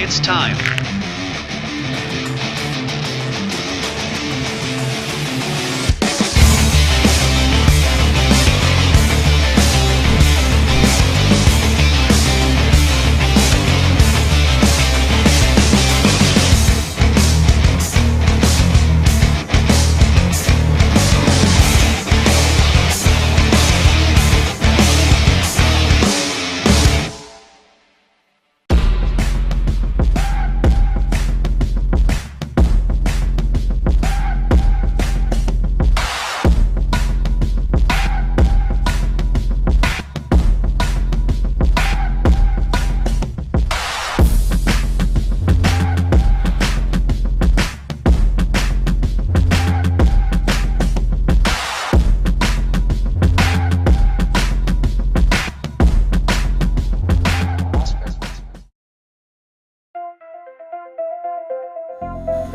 It's time.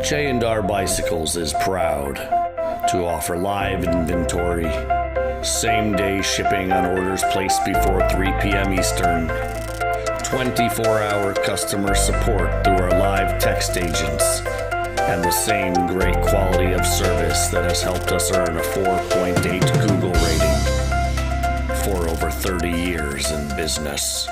J&R Bicycles is proud to offer live inventory, same-day shipping on orders placed before 3 p.m. Eastern, 24-hour customer support through our live text agents, and the same great quality of service that has helped us earn a 4.8 Google rating for over 30 years in business.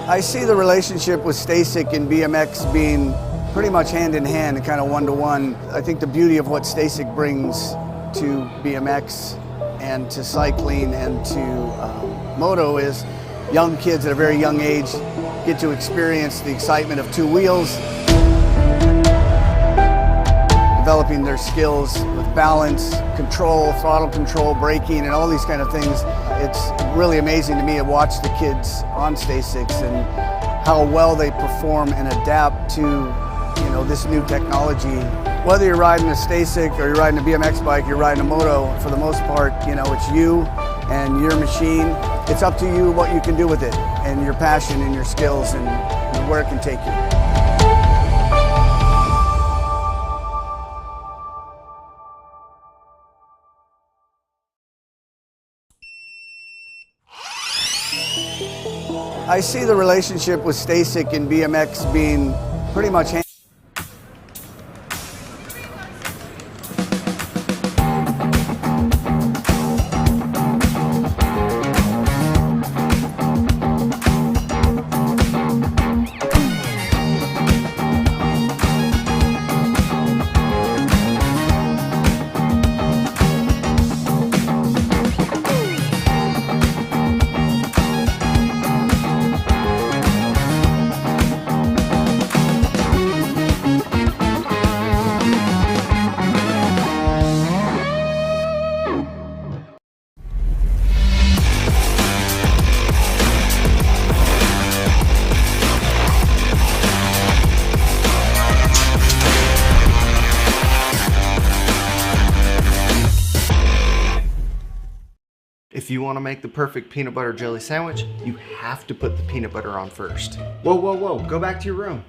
I see the relationship with Stacyc and BMX being pretty much hand in hand and kind of one-to-one. I think the beauty of what Stacyc brings to BMX and to cycling and to moto is young kids at a very young age get to experience the excitement of two wheels, developing their skills with balance, control, throttle control, braking, and all these kind of things. It's really amazing to me to watch the kids on Stacycs and how well they perform and adapt to, this new technology. Whether you're riding a Stacyc or you're riding a BMX bike, you're riding a moto, for the most part, it's you and your machine. It's up to you what you can do with it and your passion and your skills and where it can take you. I see the relationship with Stacyc and BMX being pretty much If you want to make the perfect peanut butter jelly sandwich, you have to put the peanut butter on first. Whoa, go back to your room.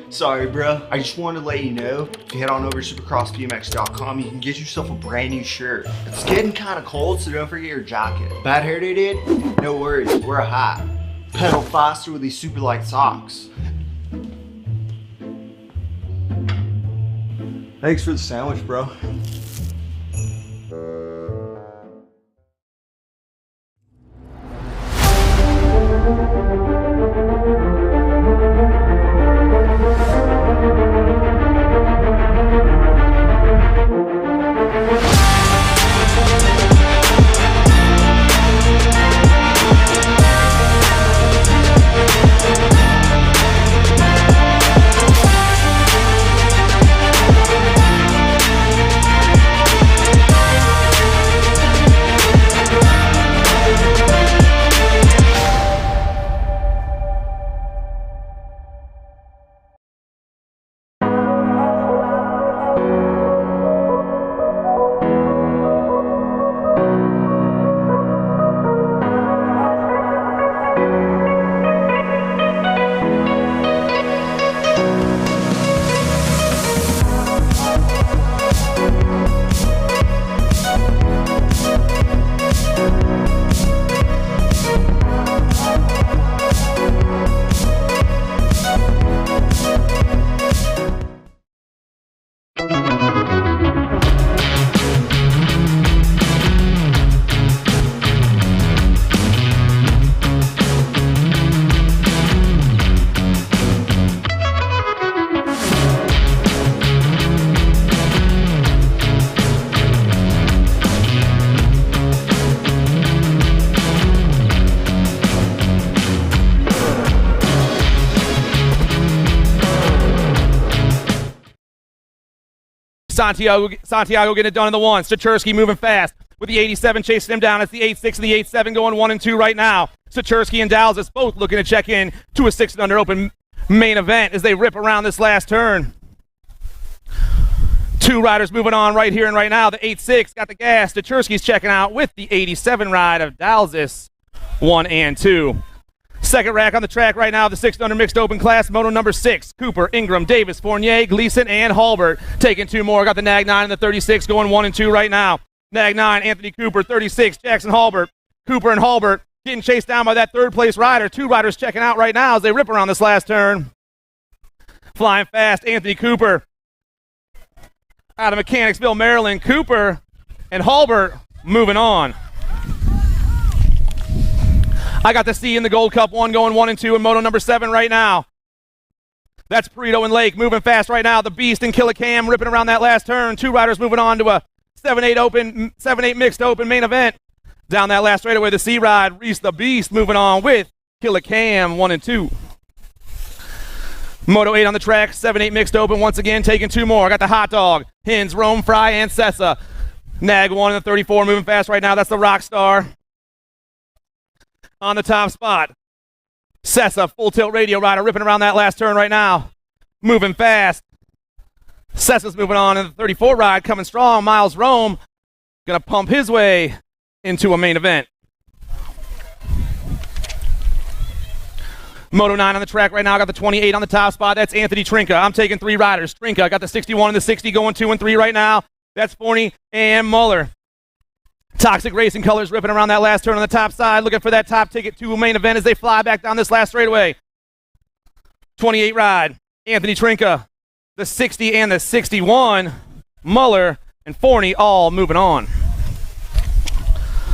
Sorry, bro. I just wanted to let you know, if you head on over to supercrossbmx.com, you can get yourself a brand new shirt. It's getting kind of cold, so don't forget your jacket. Bad hair day, dude? No worries, wear a hat. Pedal faster with these super light socks. Thanks for the sandwich, bro. Santiago getting it done in the 1. Stacherski moving fast with the 87 chasing him down. It's the 8.6 and the 8.7 going 1 and 2 right now. Stacherski and Dalzis both looking to check in to a 6 and under open main event as they rip around this last turn. 2 riders moving on right here and right now. The 8.6 got the gas. Stacherski's checking out with the 87 ride of Dalzis, 1 and 2. Second rack on the track right now, the 6 under mixed open class, moto number 6. Cooper, Ingram, Davis, Fournier, Gleason, and Halbert taking 2 more. Got the Nag 9 and the 36 going 1 and 2 right now. Nag 9, Anthony Cooper, 36, Jackson Halbert. Cooper and Halbert getting chased down by that third place rider. 2 riders checking out right now as they rip around this last turn. Flying fast, Anthony Cooper out of Mechanicsville, Maryland. Cooper and Halbert moving on. I got the C in the Gold Cup 1 going 1 and 2 in moto number 7 right now. That's Perito and Lake moving fast right now. The Beast and Killicam ripping around that last turn. 2 riders moving on to a 7-8 mixed open main event. Down that last straightaway, the C ride, Reese the Beast moving on with Killicam 1 and 2. Moto 8 on the track, 7-8 mixed open once again, taking 2 more. I got the Hot Dog, Hins, Rome, Fry, and Sessa. Nag 1 and the 34 moving fast right now. That's the Rockstar on the top spot. Sessa, full tilt radio rider, ripping around that last turn right now. Moving fast. Sessa's moving on in the 34 ride, coming strong. Miles Rome gonna pump his way into a main event. Moto 9 on the track right now. Got the 28 on the top spot. That's Anthony Trinka. I'm taking 3 riders. Trinka got the 61 and the 60 going 2 and 3 right now. That's Forney and Muller. Toxic Racing colors ripping around that last turn on the top side, looking for that top ticket to a main event as they fly back down this last straightaway. 28 ride, Anthony Trinka, the 60 and the 61, Muller and Forney all moving on.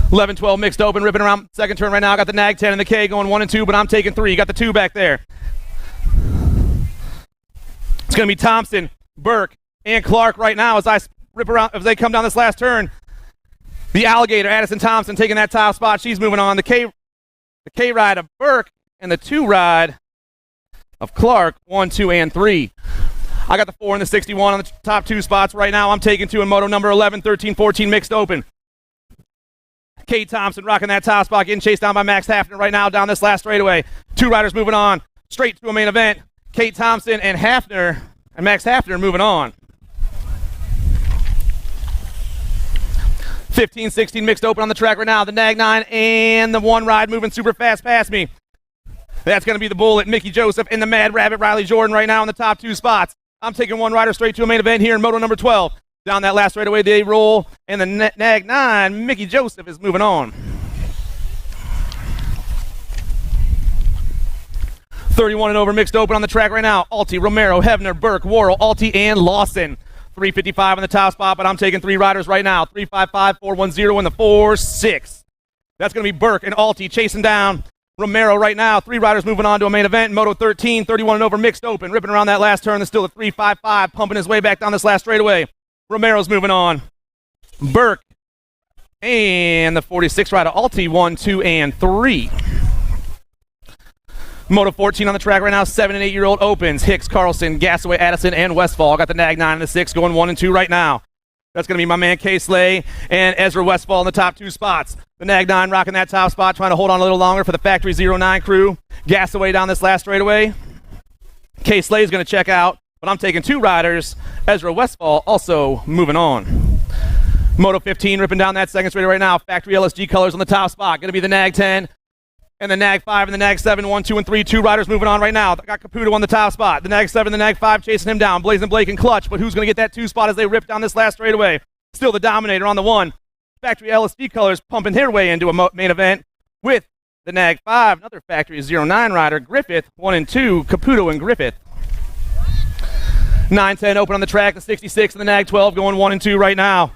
11-12 mixed open, ripping around second turn right now. Got the Nag 10 and the K going 1 and 2, but I'm taking 3. Got the 2 back there. It's going to be Thompson, Burke, and Clark right now as I rip around, as they come down this last turn. The Alligator, Addison Thompson, taking that top spot. She's moving on. The K ride of Burke and the 2 ride of Clark, 1, 2, and 3. I got the 4 and the 61 on the top 2 spots right now. I'm taking 2 in moto number 11, 13, 14 mixed open. Kate Thompson rocking that top spot, getting chased down by Max Hafner right now down this last straightaway. 2 riders moving on straight to a main event. Kate Thompson and Hafner and Max Hafner moving on. 15, 16 mixed open on the track right now. The Nag 9 and the 1 ride moving super fast past me. That's going to be the Bullet, Mickey Joseph, and the Mad Rabbit, Riley Jordan right now in the top 2 spots. I'm taking 1 rider straight to a main event here in moto number 12. Down that last straightaway, they roll, and the Nag 9, Mickey Joseph, is moving on. 31 and over mixed open on the track right now. Alti, Romero, Hevner, Burke, Worrell, Alti, and Lawson. 355 on the top spot, but I'm taking 3 riders right now. 355, 410, and the 46. That's going to be Burke and Alti chasing down Romero right now. 3 riders moving on to a main event. Moto 13, 31 and over mixed open. Ripping around that last turn. There's still a 355 pumping his way back down this last straightaway. Romero's moving on. Burke and the 46 rider Alti, 1, 2, and 3. Moto 14 on the track right now, 7 and 8-year-old opens. Hicks, Carlson, Gasaway, Addison, and Westfall. Got the Nag 9 and the 6 going 1 and 2 right now. That's going to be my man Kay Slay and Ezra Westfall in the top 2 spots. The Nag 9 rocking that top spot, trying to hold on a little longer for the Factory 09 crew. Gasaway down this last straightaway. Kay Slay is going to check out, but I'm taking 2 riders. Ezra Westfall also moving on. Moto 15 ripping down that second straightaway right now. Factory LSG colors on the top spot. Going to be the Nag 10. And the Nag 5 and the Nag 7, 1, 2, and 3. 2 riders moving on right now. Got Caputo on the top spot. The Nag 7 and the Nag 5 chasing him down. Blazing Blake and Clutch, but who's going to get that 2 spot as they rip down this last straightaway? Still the Dominator on the 1. Factory LSD colors pumping their way into a main event with the Nag 5. Another Factory 09 rider, Griffith, 1 and 2. Caputo and Griffith. 9-10 open on the track. The 66 and the Nag 12 going 1 and 2 right now.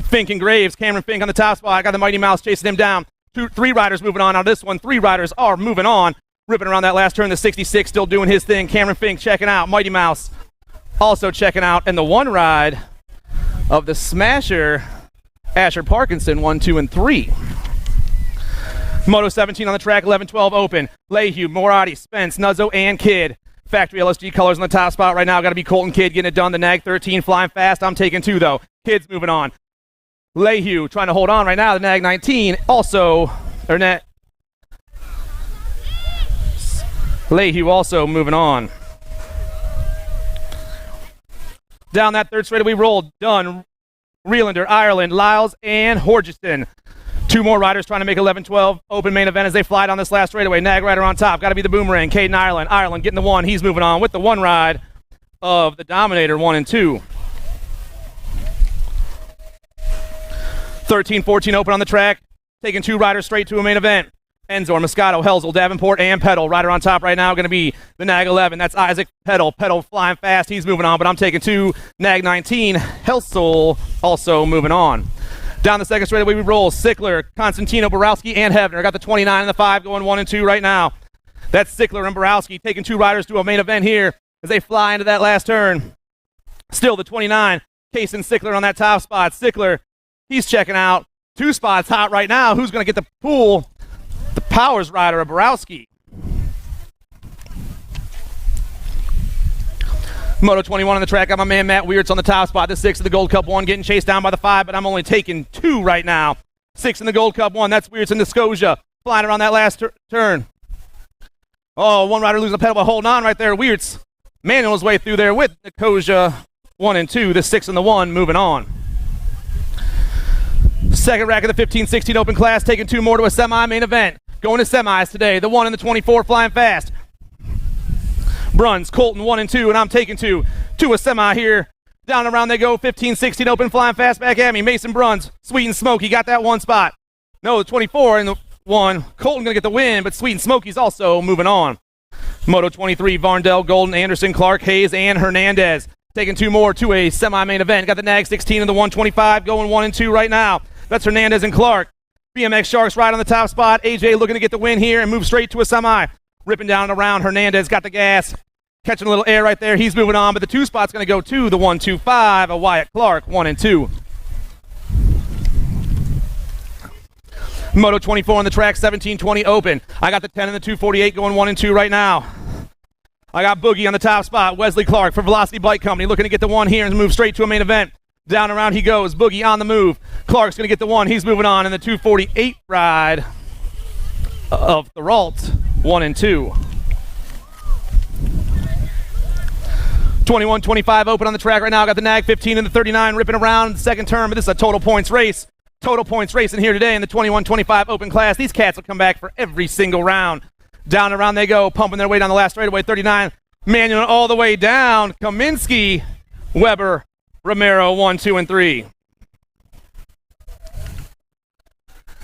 Fink and Graves. Cameron Fink on the top spot. Got the Mighty Mouse chasing him down. 3 riders moving on. Now this one, 3 riders are moving on. Ripping around that last turn. The 66 still doing his thing. Cameron Fink checking out. Mighty Mouse also checking out. And the 1 ride of the Smasher, Asher Parkinson, 1, 2, and 3. Moto 17 on the track, 11-12 open. Lehue, Morati, Spence, Nuzzo, and Kidd. Factory LSG colors on the top spot right now. Got to be Colton Kidd getting it done. The nag 13 flying fast. I'm taking 2, though. Kidd's moving on. Lehue trying to hold on right now. The nag 19 also, or net. Lehue also moving on. Down that third straightaway roll. Dunn, Reelander, Ireland, Lyles, and Horgeston. 2 more riders trying to make 11-12 open main event as they fly down this last straightaway. Nag rider on top. Got to be the Boomerang. Caden Ireland. Ireland getting the 1. He's moving on with the 1 ride of the Dominator 1 and 2. 13-14 open on the track. Taking 2 riders straight to a main event. Enzor, Moscato, Helsel, Davenport, and Petal. Rider on top right now going to be the Nag 11. That's Isaac Petal. Petal flying fast. He's moving on, but I'm taking 2. Nag 19. Helsel also moving on. Down the second straightaway we roll. Sickler, Konstantino, Borowski, and Hevner. Got the 29 and the 5 going 1 and 2 right now. That's Sickler and Borowski taking 2 riders to a main event here as they fly into that last turn. Still the 29. Case and Sickler on that top spot. Sickler, he's checking out. 2 spots hot right now. Who's going to get the pool? The Powers rider of Borowski. Moto 21 on the track. Got my man Matt Weirtz on the top spot. The 6 of the Gold Cup 1 getting chased down by the 5, but I'm only taking 2 right now. 6 in the Gold Cup 1. That's Weirtz and Scotia flying around that last turn. Oh, 1 rider losing a pedal, but holding on right there. Weirtz manual his way through there with Nicosia 1 and 2. The 6 and the 1 moving on. Second rack of the 15-16 open class, taking 2 more to a semi-main event. Going to semis today. The 1 and the 24 flying fast. Bruns, Colton 1 and 2, and I'm taking 2 to a semi here. Down and around they go. 15-16 open flying fast back at me. Mason Bruns, Sweet and Smoky got that 1 spot. No, the 24 and the 1. Colton gonna get the win, but Sweet and Smoky's also moving on. Moto 23, Varndell, Golden, Anderson, Clark, Hayes, and Hernandez. Taking 2 more to a semi-main event. Got the Nag 16 and the 125 going 1 and 2 right now. That's Hernandez and Clark. BMX Sharks right on the top spot. AJ looking to get the win here and move straight to a semi. Ripping down and around. Hernandez got the gas. Catching a little air right there. He's moving on, but the 2 spot's going to go to the 125 of Wyatt Clark, 1 and 2. Moto 24 on the track, 17-20 open. I got the 10 and the 248 going 1 and 2 right now. I got Boogie on the top spot. Wesley Clark for Velocity Bike Company looking to get the 1 here and move straight to a main event. Down around he goes. Boogie on the move. Clark's going to get the 1. He's moving on in the 248 ride of Thoralt, 1 and 2. 21-25 open on the track right now. Got the Nag 15 and the 39 ripping around the second turn, but this is a total points race. Total points racing here today in the 21-25 open class. These cats will come back for every single round. Down and around they go, pumping their way down the last straightaway. 39, manual all the way down. Kaminsky, Weber, Romero, 1, 2, and 3.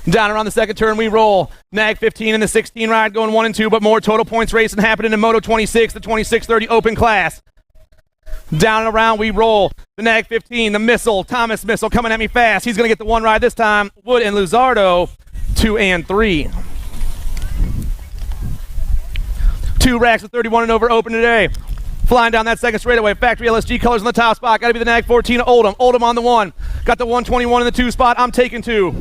Down around the second turn we roll. Nag 15 and the 16 ride going 1 and 2, but more total points racing happening in Moto 26, the 26-30 open class. Down and around we roll. The Nag 15, the Missile, Thomas Missile coming at me fast. He's going to get the 1 ride this time. Wood and Luzardo, 2 and 3. 2 racks of 31 and over open today. Flying down that second straightaway. Factory LSG colors on the top spot. Got to be the Nag 14 Oldham. Oldham on the 1. Got the 121 in the 2 spot. I'm taking 2.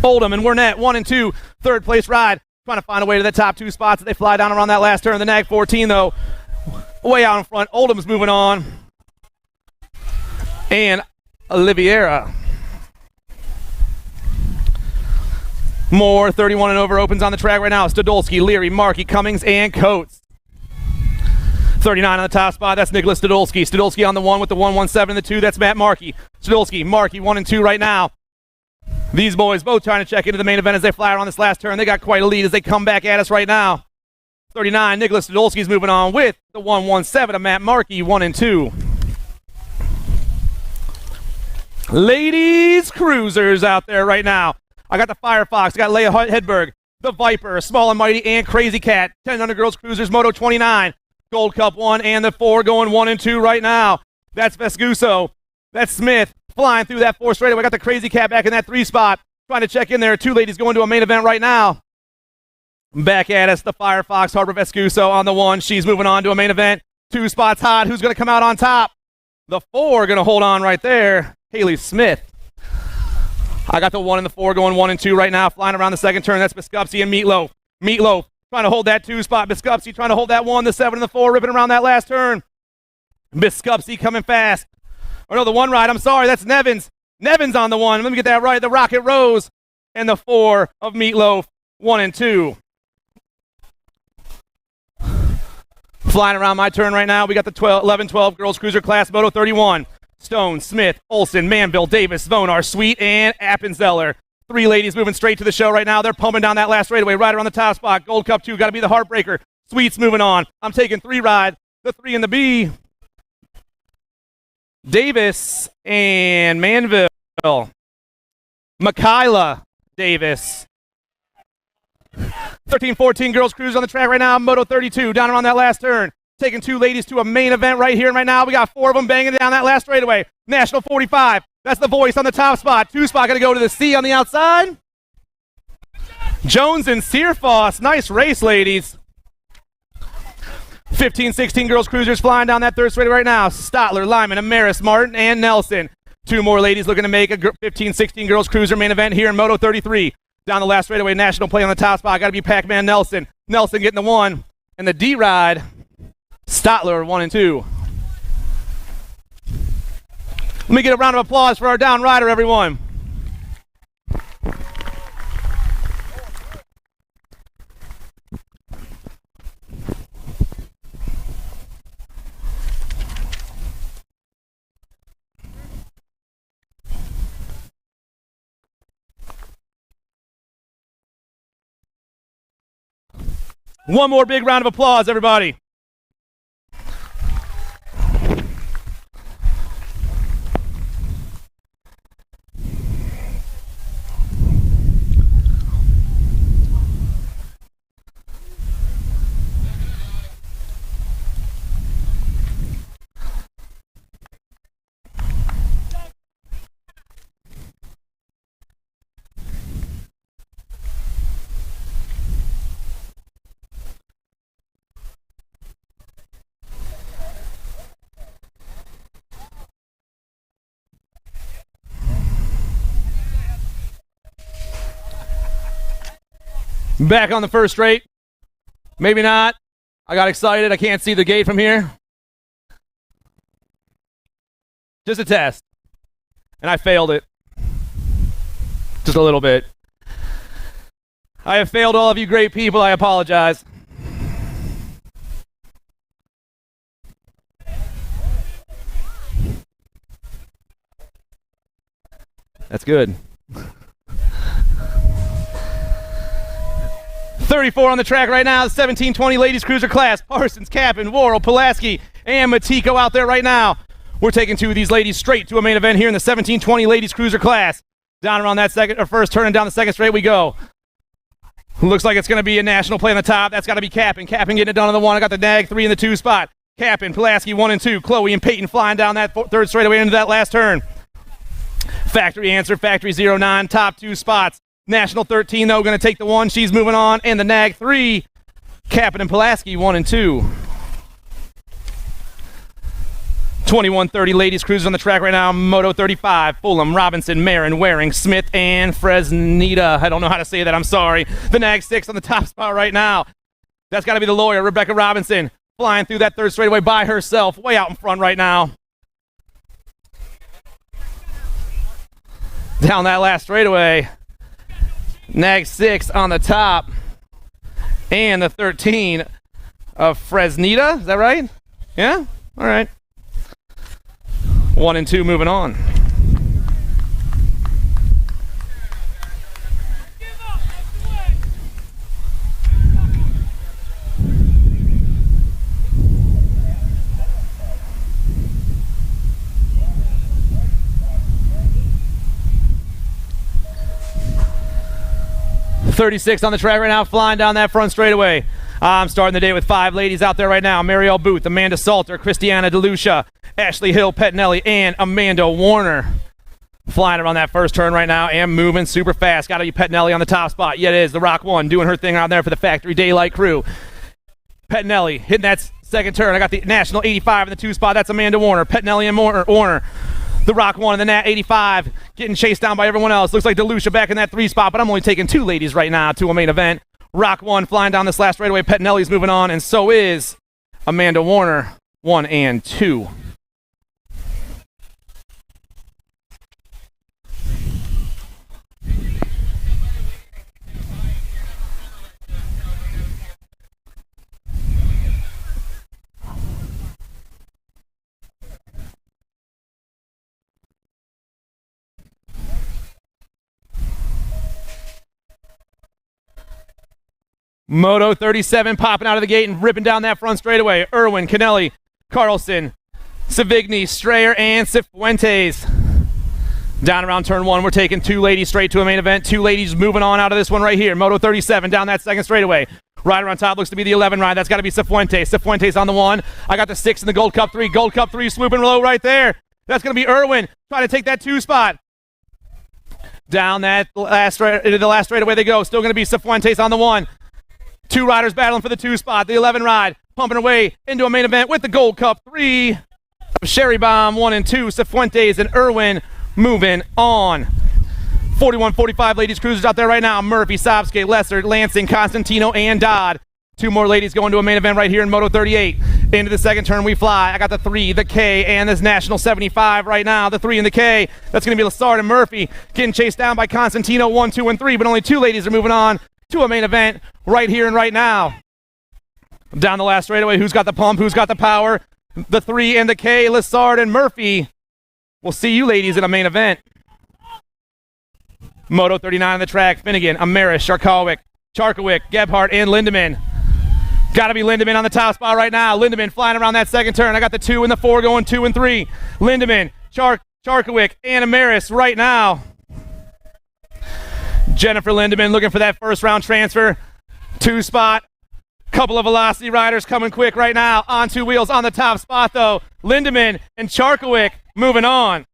Oldham and Wernette, 1 and 2. Third place ride. Trying to find a way to the top 2 spots as they fly down around that last turn. The Nag 14, though, way out in front. Oldham's moving on. And Oliveira. More 31 and over opens on the track right now. Stodolski, Leary, Markey, Cummings, and Coates. 39 on the top spot. That's Nicholas Stodolski. Stodolski on the 1 with the 117 and the 2. That's Matt Markey. Stodolski, Markey, 1 and 2 right now. These boys both trying to check into the main event as they fly around this last turn. They got quite a lead as they come back at us right now. 39, Nicholas Stodolski's moving on with the 117 of Matt Markey, 1 and 2. Ladies cruisers out there right now. I got the Firefox, I got Leia Hedberg, the Viper, Small and Mighty, and Crazy Cat. 10 Girls Cruisers, Moto 29. Gold Cup 1 and the 4 going 1 and 2 right now. That's Vescuso. That's Smith flying through that 4 straightaway. Got the Crazy Cat back in that 3 spot. Trying to check in there. 2 ladies going to a main event right now. Back at us, the Firefox, Harbor Vescuso on the 1. She's moving on to a main event. 2 spots hot. Who's going to come out on top? The 4 going to hold on right there. Haley Smith. I got the 1 and the 4 going 1 and 2 right now. Flying around the second turn. That's Biskupski and Meatloaf. Meatloaf trying to hold that 2 spot. Biskupski trying to hold that 1, the 7, and the 4, ripping around that last turn. Biskupski coming fast. Oh, no, the 1 ride. I'm sorry. That's Nevins. Nevins on the 1. Let me get that right. The Rocket Rose and the 4 of Meatloaf, 1 and 2. Flying around my turn right now. We got the 11-12 Girls Cruiser Class Moto 31. Stone, Smith, Olson, Manville, Davis, Vonar, Sweet, and Appenzeller. 3 ladies moving straight to the show right now. They're pumping down that last straightaway right around the top spot. Gold Cup 2, got to be the heartbreaker. Sweet's moving on. I'm taking 3 ride. The 3 and the B. Davis and Manville. Michaela Davis. 13-14 Girls Cruise on the track right now. Moto 32 down around that last turn. Taking 2 ladies to a main event right here and right now. We got 4 of them banging down that last straightaway. National 45. That's the Voice on the top spot. 2 spot going to go to the C on the outside. Jones and Searfoss. Nice race, ladies. 15-16 Girls Cruisers flying down that third straightaway right now. Stotler, Lyman, Amaris, Martin, and Nelson. 2 more ladies looking to make a 15-16 Girls Cruiser main event here in Moto 33. Down the last straightaway, National play on the top spot. Got to be Pac-Man Nelson. Nelson getting the 1. And the D ride, Stotler, 1 and 2. Let me get a round of applause for our down rider, everyone. One more big round of applause, everybody. Back on the first straight. Maybe not. I got excited. I can't see the gate from here. Just a test. And I failed it. Just a little bit. I have failed all of you great people. I apologize. That's good. 34 on the track right now, the 17-20 ladies cruiser class. Parsons, Kappen, Worrell, Pulaski, and Matiko out there right now. We're taking 2 of these ladies straight to a main event here in the 17-20 ladies cruiser class. Down around that second or first turn and down the second straight we go. Looks like it's going to be a national play on the top. That's got to be Kappen. Kappen getting it done on the 1. I got the nag 3 in the 2 spot. Kappen, Pulaski 1 and 2. Chloe and Peyton flying down that third straightaway into that last turn. Factory answer, Factory 09, top 2 spots. National 13, though, going to take the 1. She's moving on. And the nag 3, Kappen and Pulaski 1 and 2. 21-30 ladies cruisers on the track right now. Moto 35, Fulham, Robinson, Marin, Waring, Smith, and Fresnita. I don't know how to say that. I'm sorry. The nag 6 on the top spot right now. That's got to be the lawyer, Rebecca Robinson, flying through that third straightaway by herself, way out in front right now. Down that last straightaway. Nag 6 on the top. And the 13 of Fresnita. Is that right? Yeah? All right. 1 and 2 moving on. .36 on the track right now, flying down that front straightaway. I'm starting the day with 5 ladies out there right now. Marielle Booth, Amanda Salter, Christiana DeLucia, Ashley Hill, Pettinelli, and Amanda Warner. Flying around that first turn right now and moving super fast. Got to be Pettinelli on the top spot. Yeah, it is. The Rock 1 doing her thing out there for the Factory Daylight crew. Pettinelli hitting that second turn. I got the National 85 in the 2 spot. That's Amanda Warner. Pettinelli and Warner. The Rock 1 and the Nat 85 getting chased down by everyone else. Looks like DeLucia back in that 3 spot, but I'm only taking 2 ladies right now to a main event. Rock 1 flying down this last straightaway. Pettinelli's moving on, and so is Amanda Warner, 1 and 2. Moto 37 popping out of the gate and ripping down that front straightaway. Irwin, Canelli, Carlson, Savigny, Strayer, and Cifuentes. Down around turn 1, we're taking 2 ladies straight to a main event. 2 ladies moving on out of this one right here. Moto 37 down that second straightaway. Rider on top looks to be the 11 ride. That's got to be Cifuentes. Cifuentes on the 1. I got the 6 in the Gold Cup 3. Gold Cup 3 swooping low right there. That's going to be Irwin trying to take that 2 spot. Down that into the last straightaway they go. Still going to be Cifuentes on the 1. 2 riders battling for the 2 spot. The 11 ride pumping away into a main event with the Gold Cup 3. Sherry Bomb 1 and 2. Cifuentes and Irwin moving on. 41-45 ladies cruisers out there right now. Murphy, Sobske, Lesser, Lansing, Constantino, and Dodd. 2 more ladies going to a main event right here in Moto 38. Into the second turn we fly. I got the 3, the K, and this National 75 right now. The 3 and the K. That's going to be Lassard and Murphy getting chased down by Constantino 1, 2, and 3. But only 2 ladies are moving on to a main event right here and right now. Down the last straightaway, who's got the pump, who's got the power? The 3 and the K, Lassard and Murphy. We'll see you ladies in a main event. Moto 39 on the track, Finnegan, Amaris, Charkowick, Gebhardt, and Lindemann. Got to be Lindemann on the top spot right now. Lindemann flying around that second turn. I got the 2 and the 4 going 2 and 3. Lindemann, Charkowick, and Amaris right now. Jennifer Lindemann looking for that first round transfer. 2 spot. Couple of velocity riders coming quick right now. On 2 wheels on the top spot though. Lindemann and Charkowick moving on.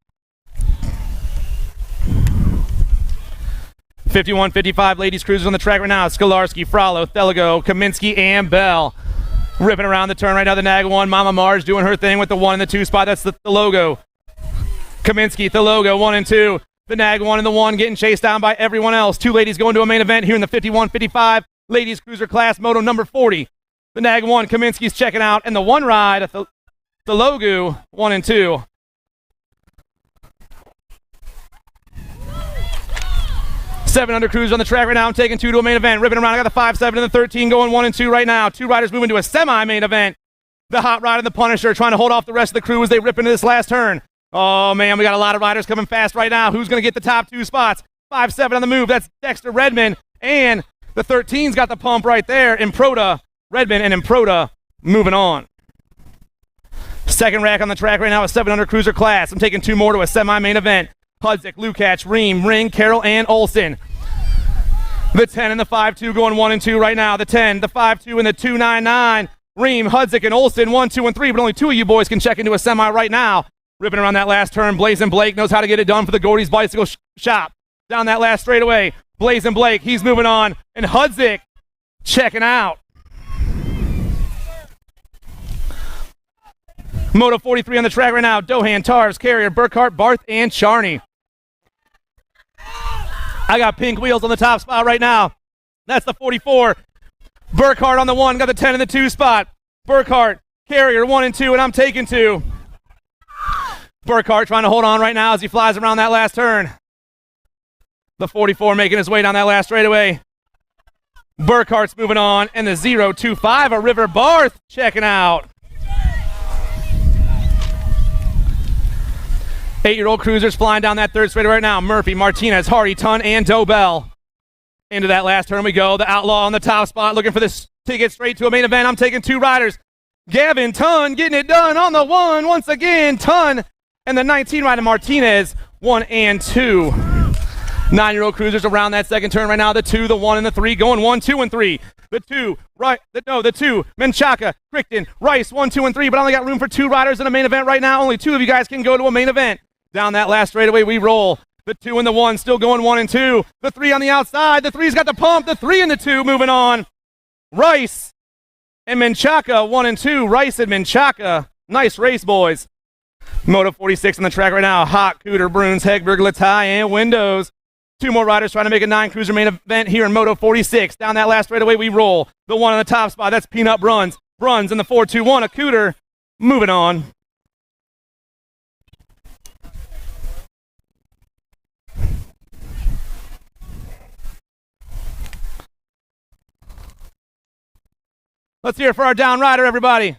51-55 ladies cruisers on the track right now. Skolarski, Frollo, Theligo, Kaminsky, and Bell. Ripping around the turn right now. The Nag 1. Mama Mars doing her thing with the 1 and the 2 spot. That's the logo. Kaminsky, the logo, 1 and 2. The Nag 1 and the 1 getting chased down by everyone else. 2 ladies going to a main event here in the 51-55 ladies cruiser class, Moto number 40. The Nag 1, Kaminsky's checking out, and the 1 ride, the logo, 1 and 2. Seven under cruisers on the track right now. I'm taking 2 to a main event. Ripping around. I got the 5, 7, and the 13 going 1 and 2 right now. 2 riders moving to a semi-main event. The Hot Rod and the Punisher trying to hold off the rest of the crew as they rip into this last turn. Oh, man, we got a lot of riders coming fast right now. Who's going to get the top 2 spots? 5, 7 on the move. That's Dexter Redmond. And the 13's got the pump right there. Improda, Redmond, and Improda moving on. Second rack on the track right now, a 7 under cruiser class. I'm taking 2 more to a semi-main event. Hudzik, Lukács, Ream, Ring, Carroll, and Olsen. The 10 and the 5-2 going 1 and 2 right now. The 10, the 5-2, and the 2-9-9. Ream, Hudzik, and Olsen, 1, 2, and 3. But only 2 of you boys can check into a semi right now. Ripping around that last turn. Blazin' Blake knows how to get it done for the Gordy's Bicycle Shop. Down that last straightaway. Blazin' Blake, he's moving on. And Hudzik checking out. Moto 43 on the track right now. Dohan, Tars, Carrier, Burkhart, Barth, and Charney. I got pink wheels on the top spot right now. That's the 44. Burkhart on the 1, got the 10 in the 2 spot. Burkhart, Carrier, 1 and 2, and I'm taking 2. Burkhart trying to hold on right now as he flies around that last turn. The 44 making his way down that last straightaway. Burkhart's moving on, and the 0-2-5, a River Barth checking out. 8-year-old cruisers flying down that third straightaway right now. Murphy, Martinez, Hardy, Tun, and Dobell. Into that last turn we go. The Outlaw on the top spot looking for this ticket straight to a main event. I'm taking 2 riders. Gavin Tun getting it done on the 1 once again. Tun and the 19 rider Martinez, 1 and 2. 9-year-old cruisers around that second turn right now. The 2, the 1, and the 3 going 1, 2, and 3. The 2, the 2, Menchaca, Crichton, Rice, 1, 2, and 3. But I only got room for 2 riders in a main event right now. Only 2 of you guys can go to a main event. Down that last straightaway we roll. The 2 and the 1 still going 1 and 2. The 3 on the outside. The 3's got the pump. The 3 and the 2 moving on. Rice and Menchaca, 1 and 2. Rice and Menchaca. Nice race, boys. Moto 46 on the track right now. Hawk, Cooter, Bruns, Hegberg, Latai, and Windows. Two more riders trying to make a 9 cruiser main event here in Moto 46. Down that last straightaway we roll. The one on the top spot, that's Peanut Bruns. Bruns in the 4-2-1, a Cooter. Moving on. Let's hear it for our down rider, everybody.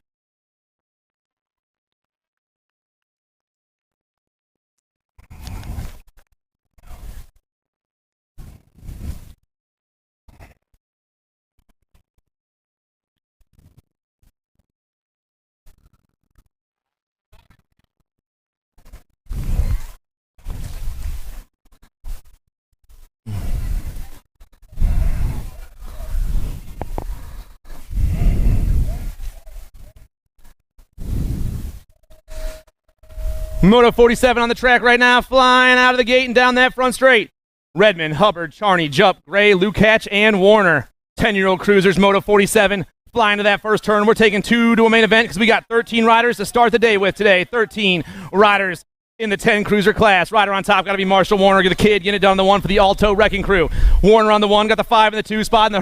Moto 47 on the track right now, flying out of the gate and down that front straight. Redmond, Hubbard, Charney, Jupp, Gray, Lukács, and Warner. 10-year-old cruisers, Moto 47, flying to that first turn. We're taking 2 to a main event because we got 13 riders to start the day with today. 13 riders in the 10 cruiser class. Rider on top got to be Marshall Warner, the kid, getting it done on the 1 for the Alto Wrecking Crew. Warner on the 1, got the 5 in the 2 spot, and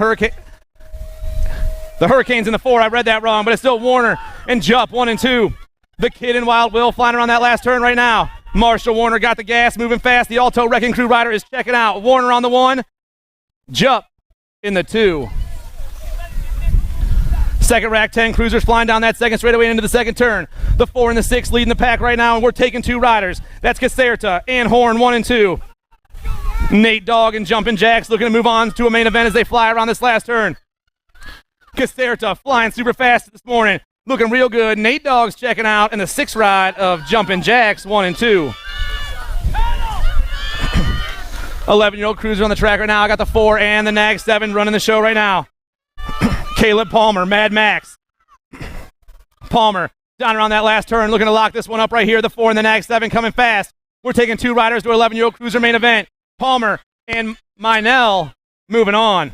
the Hurricanes in the 4. I read that wrong, but it's still Warner and Jupp 1 and 2. The kid and Wild Will flying around that last turn right now. Marshall Warner got the gas, moving fast. The Alto Wrecking Crew rider is checking out. Warner on the 1, Jupp in the 2. Second rack 10 cruisers flying down that second straightaway into the second turn. The 4 and the 6 leading the pack right now, and we're taking 2 riders. That's Caserta and Horn 1 and 2. Nate Dogg and Jumpin' Jacks looking to move on to a main event as they fly around this last turn. Caserta flying super fast this morning. Looking real good. Nate Dogg's checking out in the 6th ride of Jumpin' Jacks 1 and 2. 11-year-old cruiser on the track right now. I got the 4 and the Nag 7 running the show right now. Caleb Palmer, Mad Max. Palmer down around that last turn, looking to lock this one up right here. The 4 and the Nag 7 coming fast. We're taking 2 riders to 11-year-old cruiser main event. Palmer and Minell moving on.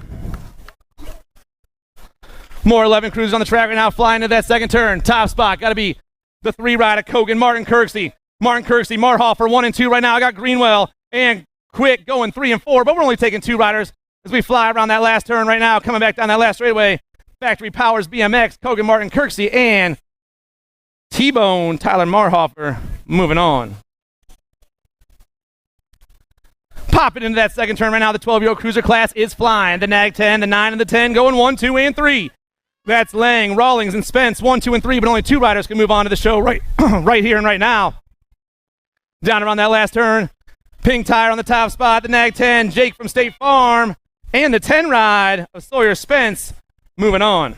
More 11 cruisers on the track right now, flying to that second turn. Top spot, got to be the 3 rider, Kogan, Martin Kirksey. Martin Kirksey, Marhofer, 1 and 2 right now. I got Greenwell and Quick going 3 and 4, but we're only taking 2 riders as we fly around that last turn right now, coming back down that last straightaway. Factory Powers, BMX, Kogan, Martin Kirksey, and T-Bone, Tyler Marhofer, moving on. Popping into that second turn right now, the 12-year-old cruiser class is flying. The Nag 10, the 9, and the 10 going 1, 2, and 3. That's Lang, Rawlings, and Spence, 1, 2, and 3, but only 2 riders can move on to the show right here and right now. Down around that last turn, Pink Tire on the top spot, the Nag 10, Jake from State Farm, and the 10 ride of Sawyer Spence moving on.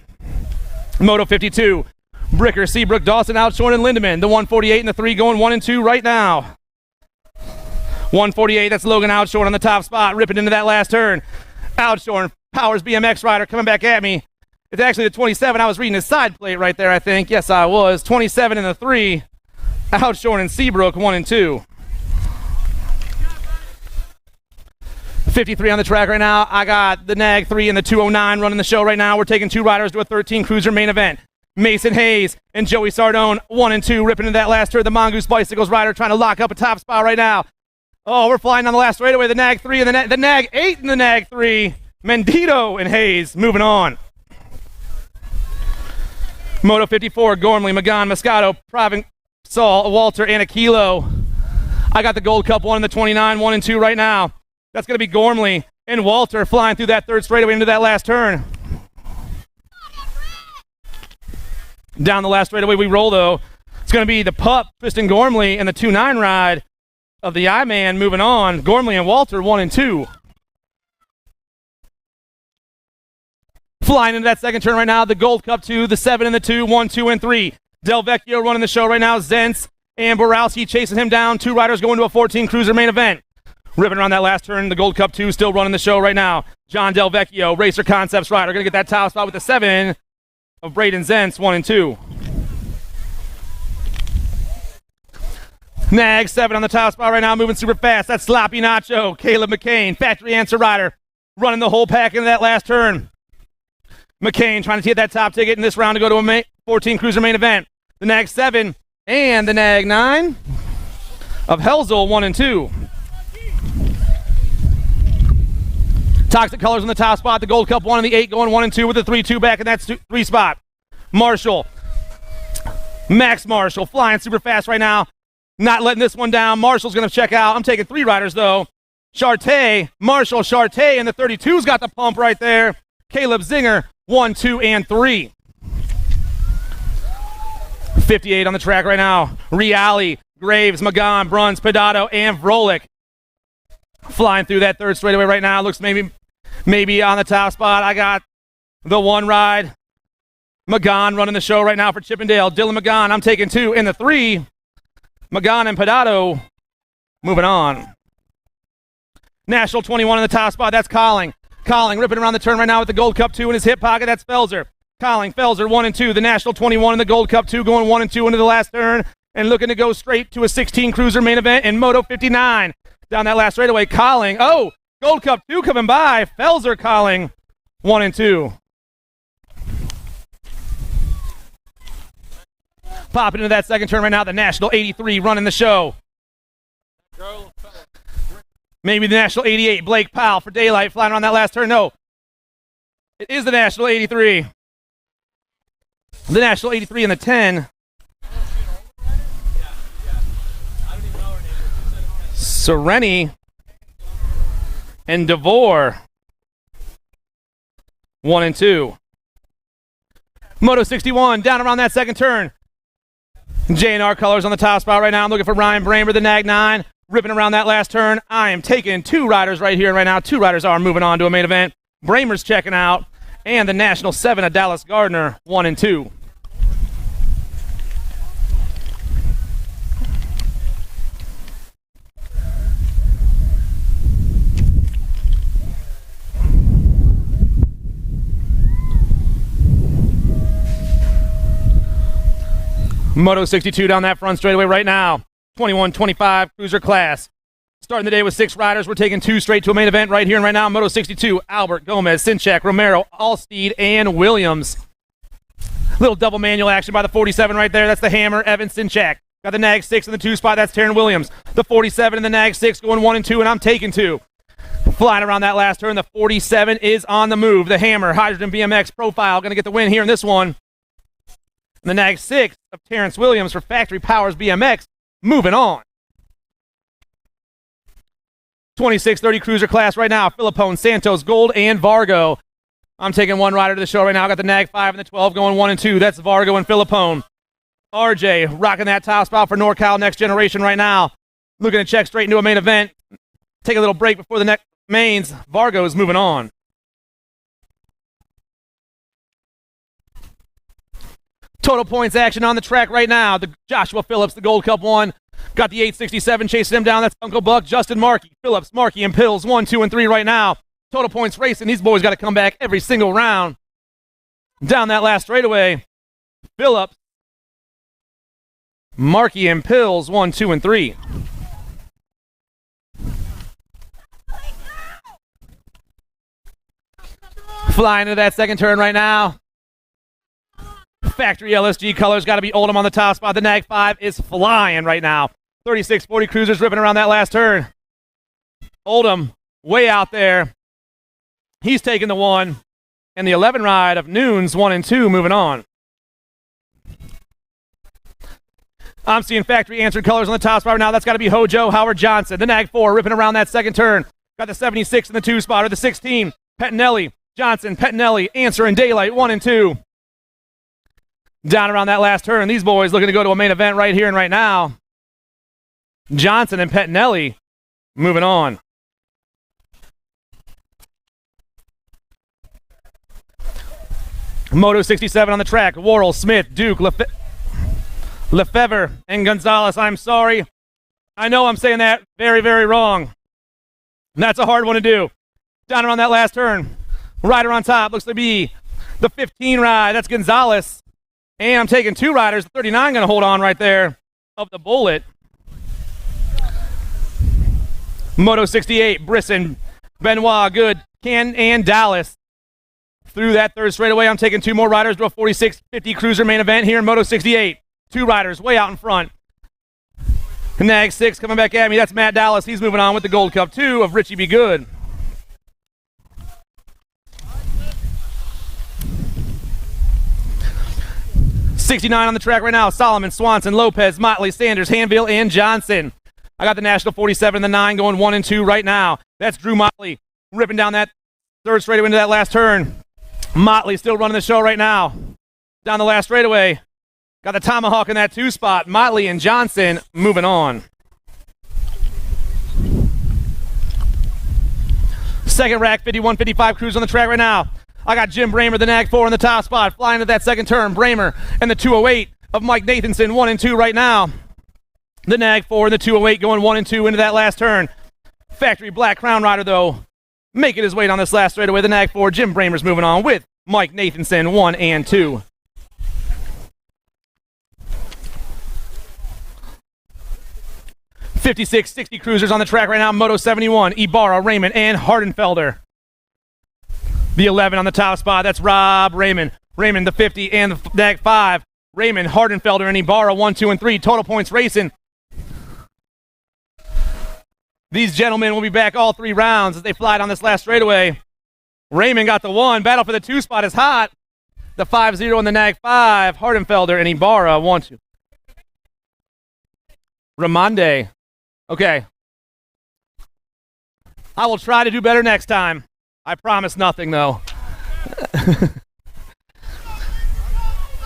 Moto 52, Bricker, Seabrook, Dawson, Outshorn, and Lindemann. The 148 and the 3 going 1 and 2 right now. 148, that's Logan Outshorn on the top spot, ripping into that last turn. Outshorn, Powers BMX rider coming back at me. It's actually the 27. I was reading his side plate right there, I think. Yes, I was. 27 and the 3. Outshorn and Seabrook, 1 and 2. 53 on the track right now. I got the Nag 3 and the 209 running the show right now. We're taking 2 riders to a 13 cruiser main event. Mason Hayes and Joey Sardone, 1 and 2, ripping into that last turn. The Mongoose Bicycles rider trying to lock up a top spot right now. Oh, we're flying down the last straightaway. The Nag 3 and the Nag 8 and the Nag 3. Mendito and Hayes moving on. Moto 54, Gormley, Magan, Moscato, Provençal, Walter, and Aquilo. I got the Gold Cup 1 and the 29, 1 and 2 right now. That's going to be Gormley and Walter flying through that third straightaway into that last turn. Down the last straightaway we roll, though. It's going to be the Pup, Tristan Gormley, and the 2-9 ride of the I-Man moving on. Gormley and Walter, 1 and 2. Flying into that second turn right now, the Gold Cup 2, the 7 and the 2, 1, 2, and 3. Del Vecchio running the show right now. Zentz and Borowski chasing him down. 2 riders going to a 14 cruiser main event. Ripping around that last turn, the Gold Cup 2 still running the show right now. John Del Vecchio, Racer Concepts rider, going to get that top spot with the 7 of Braden Zentz, 1 and 2. Nag 7 on the top spot right now, moving super fast. That's Sloppy Nacho, Caleb McCain, Factory Answer rider, running the whole pack into that last turn. McCain trying to get that top ticket in this round to go to a 14 cruiser main event. The Nag 7 and the Nag 9 of Helzel, 1 and 2. Toxic Colors in the top spot. The Gold Cup 1 and the 8 going 1 and 2 with the 3-2 back in that 3 spot. Marshall. Max Marshall flying super fast right now. Not letting this one down. Marshall's going to check out. I'm taking 3 riders, though. Charte, Marshall, Charte, and the 32's got the pump right there. Caleb Zinger, 1, 2, and 3. 58 on the track right now. Reale, Graves, Magan, Bruns, Pedato, and Vrolik. Flying through that third straightaway right now. Looks maybe on the top spot. I got the 1 ride. Magan running the show right now for Chippendale. Dylan Magan, I'm taking 2 in the 3. Magan and Pedato moving on. National 21 in the top spot. That's Colling. Colling ripping around the turn right now with the Gold Cup 2 in his hip pocket. That's Felser. Colling, Felser, 1 and 2. The National 21 in the Gold Cup 2 going 1 and 2 into the last turn and looking to go straight to a 16 cruiser main event in Moto 59. Down that last straightaway, Colling. Oh, Gold Cup 2 coming by. Felser, Colling, 1 and 2. Popping into that second turn right now. The National 83 running the show. Maybe the National 88. Blake Powell for Daylight flying around that last turn. No, it is the National 83. The National 83 in the 10. Sereni and DeVore, 1 and 2. Moto 61 down around that second turn. J&R Colors on the top spot right now. I'm looking for Ryan Bramer, the Nag 9, ripping around that last turn. I am taking 2 riders right here and right now. 2 riders are moving on to a main event. Bramer's checking out, and the National 7 of Dallas Gardner, 1 and 2. Moto 62 down that front straightaway right now. 21-25 cruiser class. Starting the day with 6 riders. We're taking 2 straight to a main event right here and right now. Moto 62, Albert, Gomez, Sinchak, Romero, Allsteed, and Williams. Little double manual action by the 47 right there. That's the Hammer, Evan, Sinchak. Got the Nag 6 in the 2 spot. That's Taryn Williams. The 47 and the Nag 6 going 1 and 2, and I'm taking 2. Flying around that last turn. The 47 is on the move. The Hammer, Hydrogen BMX profile, going to get the win here in this one. And the Nag 6 of Terrence Williams for Factory Powers BMX, moving on. 26-30 cruiser class right now. Philippone, Santos, Gold, and Vargo. I'm taking 1 rider to the show right now. I got the Nag 5 and the 12 going 1 and 2. That's Vargo and Philippone. RJ rocking that top spot for NorCal Next Generation right now. Looking to check straight into a main event. Take a little break before the next mains. Vargo is moving on. Total points action on the track right now. The Joshua Phillips, the Gold Cup 1. Got the 867 chasing him down. That's Uncle Buck, Justin Markey, Phillips, Markey, and Pills. 1, 2, and 3 right now. Total points racing. These boys got to come back every single round. Down that last straightaway. Phillips, Markey, and Pills. 1, 2, and 3. Flying into that second turn right now. Factory LSG Colors got to be Oldham on the top spot. The Nag 5 is flying right now. 36-40 cruisers ripping around that last turn. Oldham way out there. He's taking the 1. And the 11 ride of Noons, 1 and 2, moving on. I'm seeing Factory Answered Colors on the top spot right now. That's got to be Hojo Howard Johnson. The Nag 4 ripping around that second turn. Got the 76 in the 2 spot, or the 16. Pettinelli, Johnson, Pettinelli, Answer and Daylight, 1 and 2. Down around that last turn, these boys looking to go to a main event right here and right now. Johnson and Pettinelli moving on. Moto 67 on the track. Worrell, Smith, Duke, Lefevre, and Gonzalez. I'm sorry. I know I'm saying that very, very wrong. That's a hard one to do. Down around that last turn. Rider on top looks to be the 15 ride. That's Gonzalez. And I'm taking 2 riders. The 39 going to hold on right there of the Bullet. Moto 68, Brisson, Benoit, Good, Ken, and Dallas. Through that third straightaway, I'm taking 2 more riders to a 46-50 cruiser main event here in Moto 68. 2 riders way out in front. Nag 6 coming back at me. That's Matt Dallas. He's moving on with the Gold Cup 2 of Richie Be Good. 69 on the track right now. Solomon, Swanson, Lopez, Motley, Sanders, Hanville, and Johnson. I got the National 47 and the 9 going 1 and 2 right now. That's Drew Motley ripping down that third straightaway into that last turn. Motley still running the show right now. Down the last straightaway. Got the Tomahawk in that 2 spot. Motley and Johnson moving on. Second rack, 51-55 cruise on the track right now. I got Jim Bramer, the Nag 4 in the top spot, flying to that second turn. Bramer and the 208 of Mike Nathanson, 1 and 2 right now. The Nag 4 and the 208 going 1 and 2 into that last turn. Factory Black Crown Rider, though, making his way down this last straightaway. The Nag 4, Jim Bramer's moving on with Mike Nathanson, 1 and 2. .56-60 cruisers on the track right now. Moto 71, Ibarra, Raymond, and Hardenfelder. The 11 on the top spot, that's Rob Raymond. Raymond, the 50, and the Nag 5. Raymond, Hardenfelder, and Ibarra, 1, 2, and 3. Total points racing. These gentlemen will be back all 3 rounds as they fly down this last straightaway. Raymond got the 1. Battle for the 2 spot is hot. The 5-0 on the Nag 5. Hardenfelder and Ibarra, 1, 2. Ramonde. Okay. I will try to do better next time. I promise nothing, though.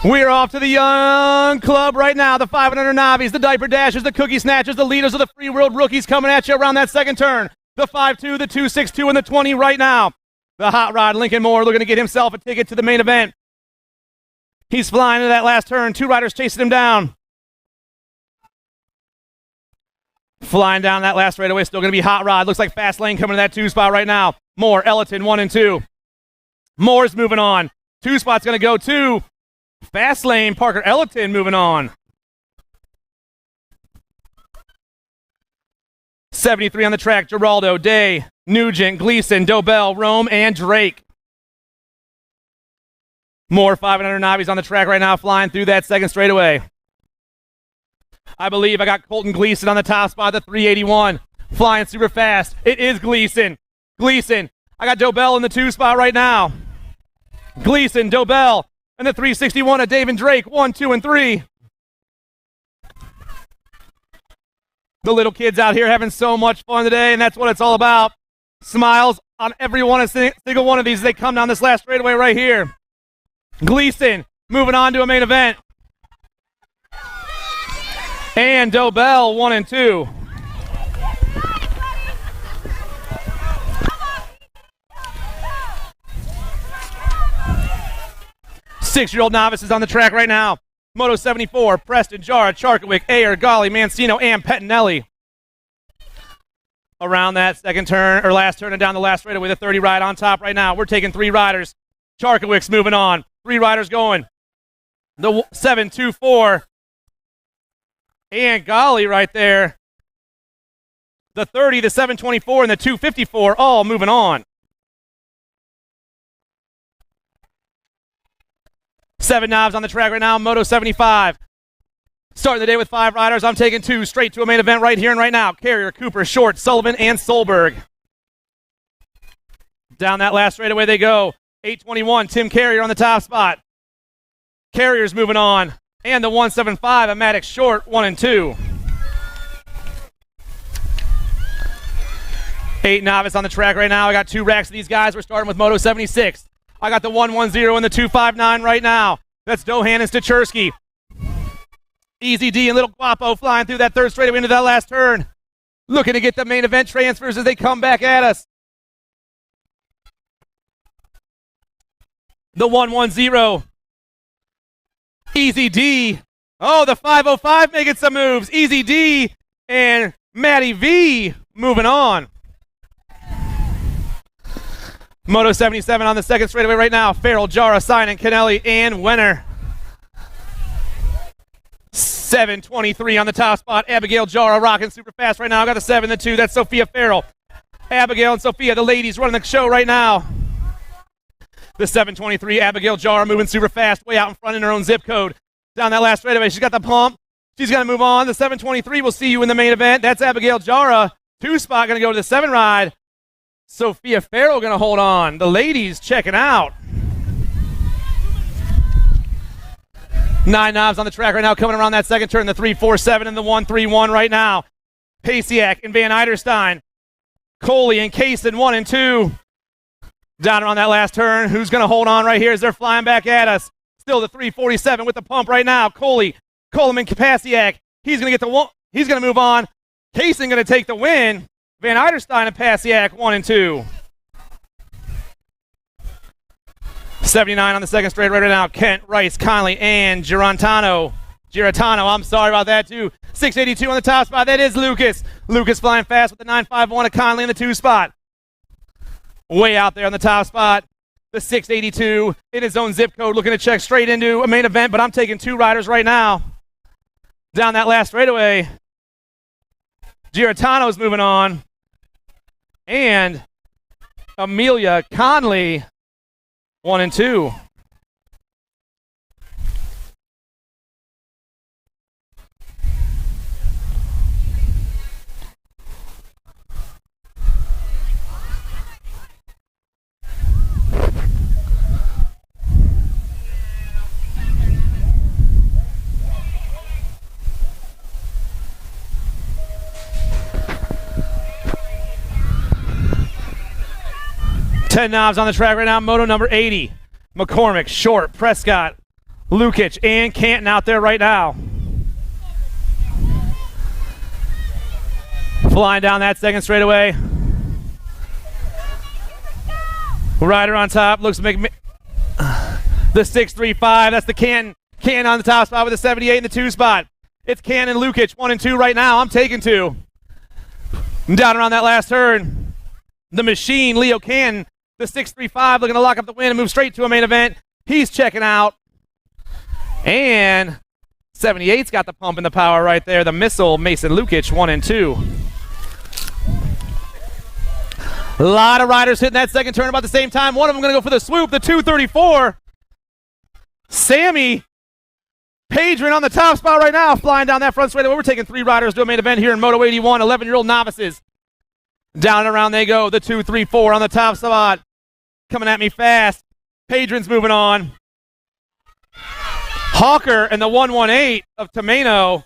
We are off to the Young Club right now. The 500 Novies, the Diaper Dashers, the Cookie Snatchers, the leaders of the Free World Rookies coming at you around that second turn. The 5-2, the 2-6-2, and the 20 right now. The Hot Rod Lincoln Moore looking to get himself a ticket to the main event. He's flying into that last turn. 2 riders chasing him down. Flying down that last straightaway, still going to be Hot Rod. Looks like Fast Lane coming to that 2 spot right now. Moore, Ellerton, 1 and 2. Moore's moving on. 2 spots going to go to Fast Lane. Parker Ellerton moving on. 73 on the track. Geraldo, Day, Nugent, Gleason, Dobell, Rome, and Drake. More 500 Novies on the track right now, flying through that second straightaway. I believe I got Colton Gleason on the top spot, the 381. Flying super fast. It is Gleason. Gleason. I got Dobell in the 2 spot right now. Gleason, Dobell, and the 361 of Dave and Drake. 1, 2, and 3. The little kids out here having so much fun today, and that's what it's all about. Smiles on every one, single one of these as they come down this last straightaway right here. Gleason moving on to a main event. And Dobell, 1 and 2. Six-year-old novices on the track right now. Moto 74, Preston, Jara, Charkowick, Ayer, Golly, Mancino, and Pettinelli. Around that second turn, or last turn, and down the last straightaway, the 30 ride on top right now. We're taking 3 riders. Charkowick's moving on. 3 riders going. The 7-2-4. And Golly right there. The 30, the 724, and the 254 all moving on. 7 knobs on the track right now. Moto 75. Starting the day with 5 riders. I'm taking 2 straight to a main event right here and right now. Carrier, Cooper, Short, Sullivan, and Solberg. Down that last straightaway they go. 821, Tim Carrier on the top spot. Carrier's moving on. And the 175, a Maddox Short, 1 and 2. 8 novice on the track right now. I got 2 racks of these guys. We're starting with Moto 76. I got the 110 and the 259 right now. That's Dohan and Stachersky. Easy D and Little Guapo flying through that third straightaway into that last turn. Looking to get the main event transfers as they come back at us. The 110. Easy D. Oh, the 505 making some moves. Easy D and Matty V moving on. Moto 77 on the second straightaway right now. Farrell, Jara, Sinan, Kennelly, and Wenner. 723 on the top spot. Abigail Jara rocking super fast right now. I got the 7, the 2. That's Sophia Farrell. Abigail and Sophia, the ladies running the show right now. The 723, Abigail Jara moving super fast, way out in front in her own zip code. Down that last straightaway, she's got the pump. She's going to move on. The 723 will see you in the main event. That's Abigail Jara. 2 spot going to go to the 7 ride. Sophia Farrell going to hold on. The ladies checking out. 9 knobs on the track right now, coming around that second turn. The 3-4-7 and the 1-3-1 right now. Stacyc and Van Eiderstein. Coley and Kaysen 1 and 2. Down around that last turn. Who's going to hold on right here as they're flying back at us? Still the 347 with the pump right now. Coley, Coleman, Stacyc. He's going to get the one. He's going to move on. Kaysen going to take the win. Van Eiderstein and Stacyc 1 and 2. 79 on the second straight right now. Kent, Rice, Conley, and Girantano. I'm sorry about that too. 682 on the top spot. That is Lucas. Lucas flying fast with the 951 of Conley in the 2 spot. Way out there on the top spot. The 682 in his own zip code, looking to check straight into a main event, but I'm taking 2 riders right now. Down that last straightaway. Girantano's moving on. And Amelia Conley, 1 and 2. Ten knobs on the track right now. Moto number 80. McCormick, Short, Prescott, Lukic, and Canton out there right now. Flying down that second straightaway. Rider on top. Looks to make the 635. That's the Canton. Canton on the top spot with the 78 in the 2 spot. It's Canton and Lukic, 1 and 2 right now. I'm taking 2. Down around that last turn. The machine, Leo Canton. The 635 looking to lock up the win and move straight to a main event. He's checking out. And 78's got the pump and the power right there. The missile, Mason Lukic, 1 and 2. A lot of riders hitting that second turn about the same time. One of them going to go for the swoop, the 234. Sammy Padron on the top spot right now, flying down that front straightaway. We're taking 3 riders to a main event here in Moto 81, 11-year-old novices. Down and around they go. The 234 on the top spot. Coming at me fast. Padron's moving on. Hawker and the 118 of Tomeno.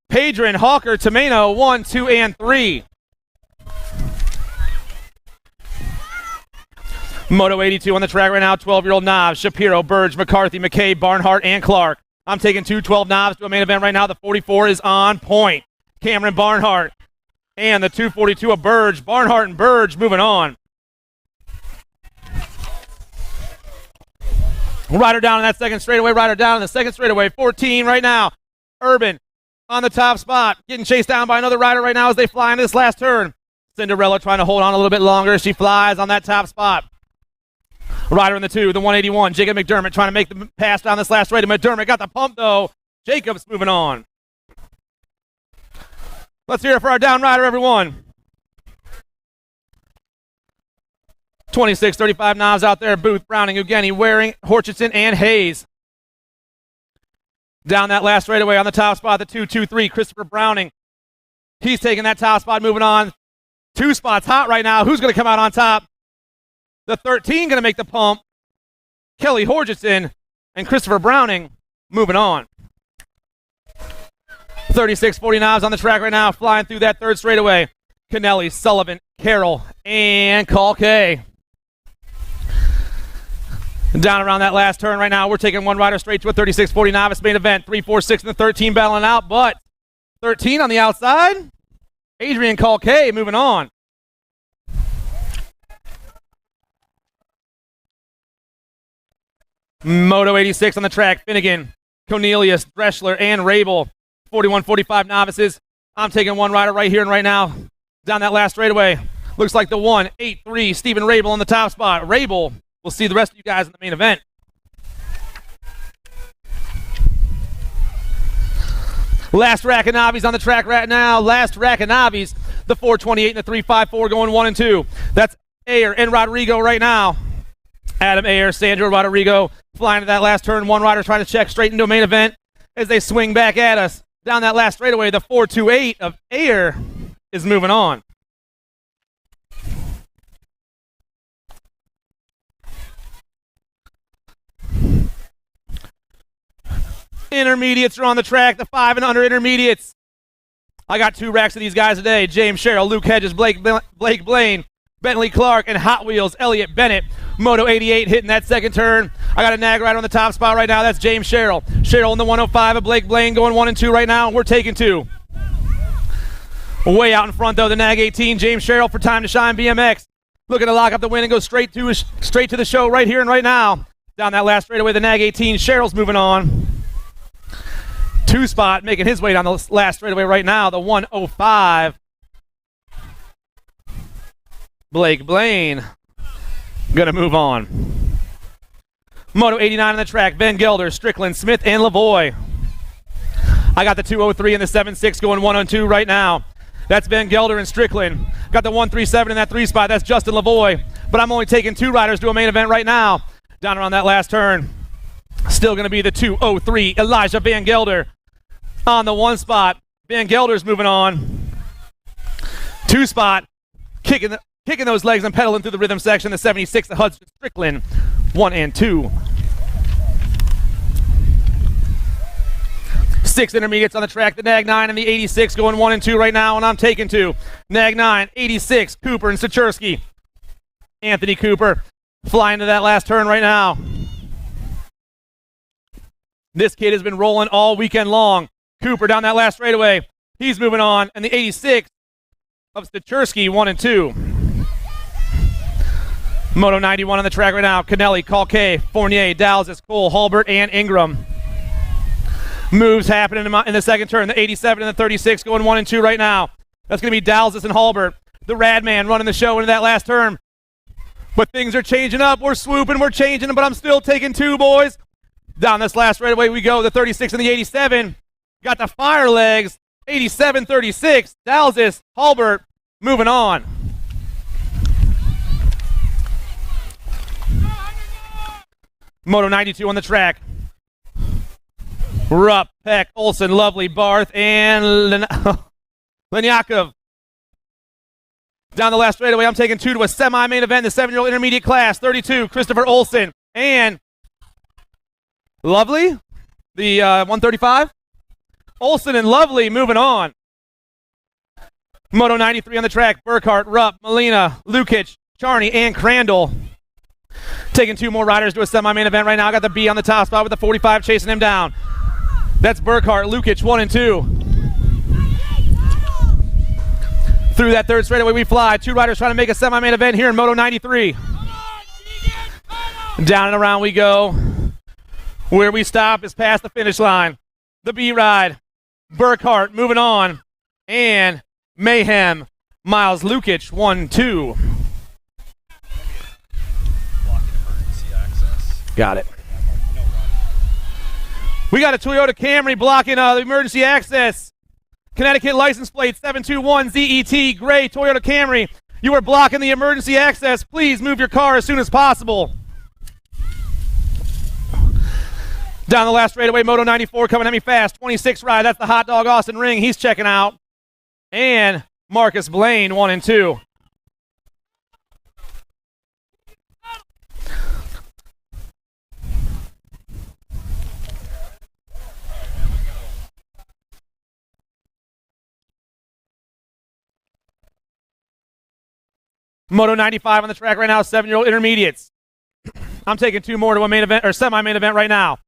Padron, Hawker, Tomeno, 1, 2, and 3. Moto 82 on the track right now. 12-year-old Knobs, Shapiro, Burge, McCarthy, McKay, Barnhart, and Clark. I'm taking 2 12 Knobs to a main event right now. The 44 is on point. Cameron Barnhart. And the 242 of Burge. Barnhart and Burge moving on. Rider down in that second straightaway. Rider down in the second straightaway. 14 right now. Urban on the top spot. Getting chased down by another rider right now as they fly into this last turn. Cinderella trying to hold on a little bit longer. She flies on that top spot. Rider in the 2, the 181. Jacob McDermott trying to make the pass down this last straight. McDermott got the pump though. Jacob's moving on. Let's hear it for our down rider, everyone. 26, 35 Knobs out there. Booth, Browning, Ugeni, Waring, Horchison, and Hayes. Down that last straightaway on the top spot, the 223, Christopher Browning. He's taking that top spot, moving on. 2 spots hot right now. Who's going to come out on top? The 13 going to make the pump. Kelly Horchison and Christopher Browning moving on. 36, 40 Knobs on the track right now, flying through that third straightaway. Kennelly, Sullivan, Carroll, and K. Down around that last turn right now, we're taking 1 rider straight to a 36, 40 novice main event. 3, 4, 6, and the 13 battling out, but 13 on the outside. Adrian K moving on. Moto 86 on the track. Finnegan, Cornelius, Dreschler, and Rabel. 41, 45 novices. I'm taking 1 rider right here and right now. Down that last straightaway. Looks like the 183, Stephen Rabel on the top spot. Rabel, we'll see the rest of you guys in the main event. Last rack of Navis on the track right now. Last rack of Navis. The 428 and the 354 going 1 and 2. That's Ayer and Rodrigo right now. Adam Ayer, Sandro Rodrigo flying to that last turn. 1 rider trying to check straight into a main event as they swing back at us. Down that last straightaway, the 428 of Ayer is moving on. Intermediates are on the track, the 5 and under intermediates. I got 2 racks of these guys today. James Sherrill, Luke Hedges, Blake Blaine, Bentley Clark, and Hot Wheels, Elliott Bennett. Moto 88 hitting that second turn. I got a nag rider on the top spot right now. That's James Sherrill. Sherrill in the 105 of Blake Blaine going 1 and 2 right now. We're taking 2. Way out in front, though, the nag 18, James Sherrill for Time to Shine BMX. Looking to lock up the win and go straight to the show right here and right now. Down that last straightaway, the nag 18, Sherrill's moving on. 2 spot, making his way down the last straightaway right now, the 105. Blake Blaine gonna move on. Moto 89 on the track, Van Gelder, Strickland, Smith, and Lavoie. I got the 203 and the 76 going 1 on 2 right now. That's Van Gelder and Strickland. Got the 137 in that 3 spot. That's Justin Lavoie. But I'm only taking 2 riders to a main event right now. Down around that last turn. Still going to be the 203, Elijah Van Gelder. On the 1 spot, Van Gelder's moving on. 2 spot, kicking those legs and pedaling through the rhythm section. The 76, the Hudson Strickland, 1 and 2. 6 intermediates on the track, the Nag 9 and the 86 going 1 and 2 right now, and I'm taking 2. Nag 9, 86, Cooper and Stacyc. Anthony Cooper flying to that last turn right now. This kid has been rolling all weekend long. Cooper down that last straightaway. He's moving on, and the 86 of Stacyc, 1 and 2. Moto 91 on the track right now. Canelli, K, Fournier, Dalzis, Cole, Halbert, and Ingram. Moves happening in the second turn. The 87 and the 36 going 1 and 2 right now. That's going to be Dalzis and Halbert. The Rad Man running the show into that last turn. But things are changing up. We're swooping. We're changing, but I'm still taking 2, boys. Down this last straightaway we go. The 36 and the 87. Got the fire legs. 87, 36. Dalzis, Halbert moving on. Moto 92 on the track. Rupp, Peck, Olson, Lovely, Barth, and Lenyakov. Down the last straightaway, I'm taking 2 to a semi-main event in the 7-year-old intermediate class. 32, Christopher Olson, and Lovely, the 135. Olson and Lovely moving on. Moto 93 on the track. Burkhart, Rupp, Molina, Lukic, Charney, and Crandall. Taking 2 more riders to a semi-main event right now. I got the B on the top spot with the 45 chasing him down. That's Burkhart, Lukic, 1 and 2. Through that third straightaway we fly. 2 riders trying to make a semi-main event here in Moto 93. Down and around we go. Where we stop is past the finish line. The B ride. Burkhart moving on. And Mayhem, Miles Lukic, 1, 2. Got it. We got a Toyota Camry blocking the emergency access. Connecticut license plate 721 ZET, gray Toyota Camry. You are blocking the emergency access. Please move your car as soon as possible. Down the last straightaway, Moto 94 coming at me fast. 26 ride, that's the Hot Dog Austin Ring. He's checking out. And Marcus Blaine, 1 and 2. Moto 95 on the track right now, 7-year-old intermediates. I'm taking 2 more to a main event or semi-main event right now.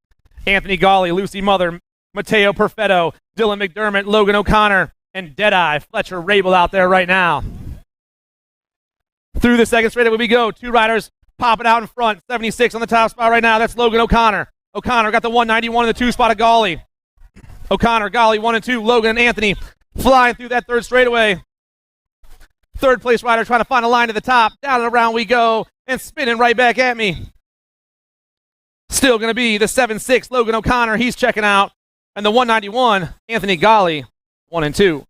Anthony Gawley, Lucy Mother, Matteo Perfetto, Dylan McDermott, Logan O'Connor, and Deadeye Fletcher Rabel out there right now. Through the second straightaway we go. 2 riders popping out in front. 76 on the top spot right now. That's Logan O'Connor. O'Connor got the 191 in the 2 spot of Gawley. O'Connor, Gawley, 1 and 2. Logan and Anthony flying through that third straightaway. Third place rider trying to find a line to the top. Down and around we go. And spinning right back at me. Still going to be the 7-6 Logan O'Connor. He's checking out. And the 191 Anthony Gawley, 1 and 2.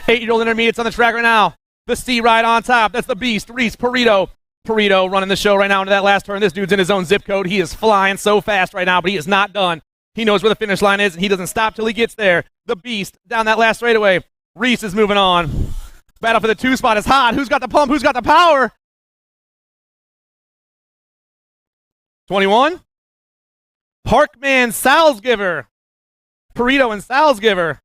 8-year-old intermediates on the track right now. The C ride on top. That's the beast, Reese Perito. Perito running the show right now into that last turn. This dude's in his own zip code. He is flying so fast right now, but he is not done. He knows where the finish line is, and he doesn't stop till he gets there. The beast down that last straightaway. Reese is moving on. Battle for the 2 spot is hot. Who's got the pump? Who's got the power? 21? Parkman Salzgiver. Perito and Salzgiver.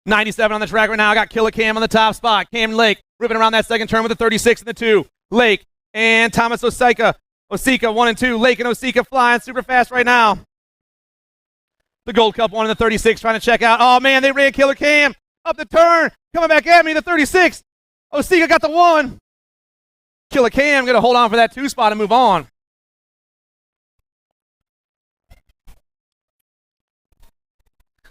97 on the track right now. I got Killer Cam on the top spot. Cam Lake ripping around that second turn with the 36 and the 2. Lake and Thomas Osika. Osika 1 and 2. Lake and Osika flying super fast right now. The Gold Cup 1 and the 36 trying to check out. Oh, man, they ran Killer Cam up the turn. Coming back at me, the 36. Osika got the 1. Killer Cam going to hold on for that 2 spot and move on.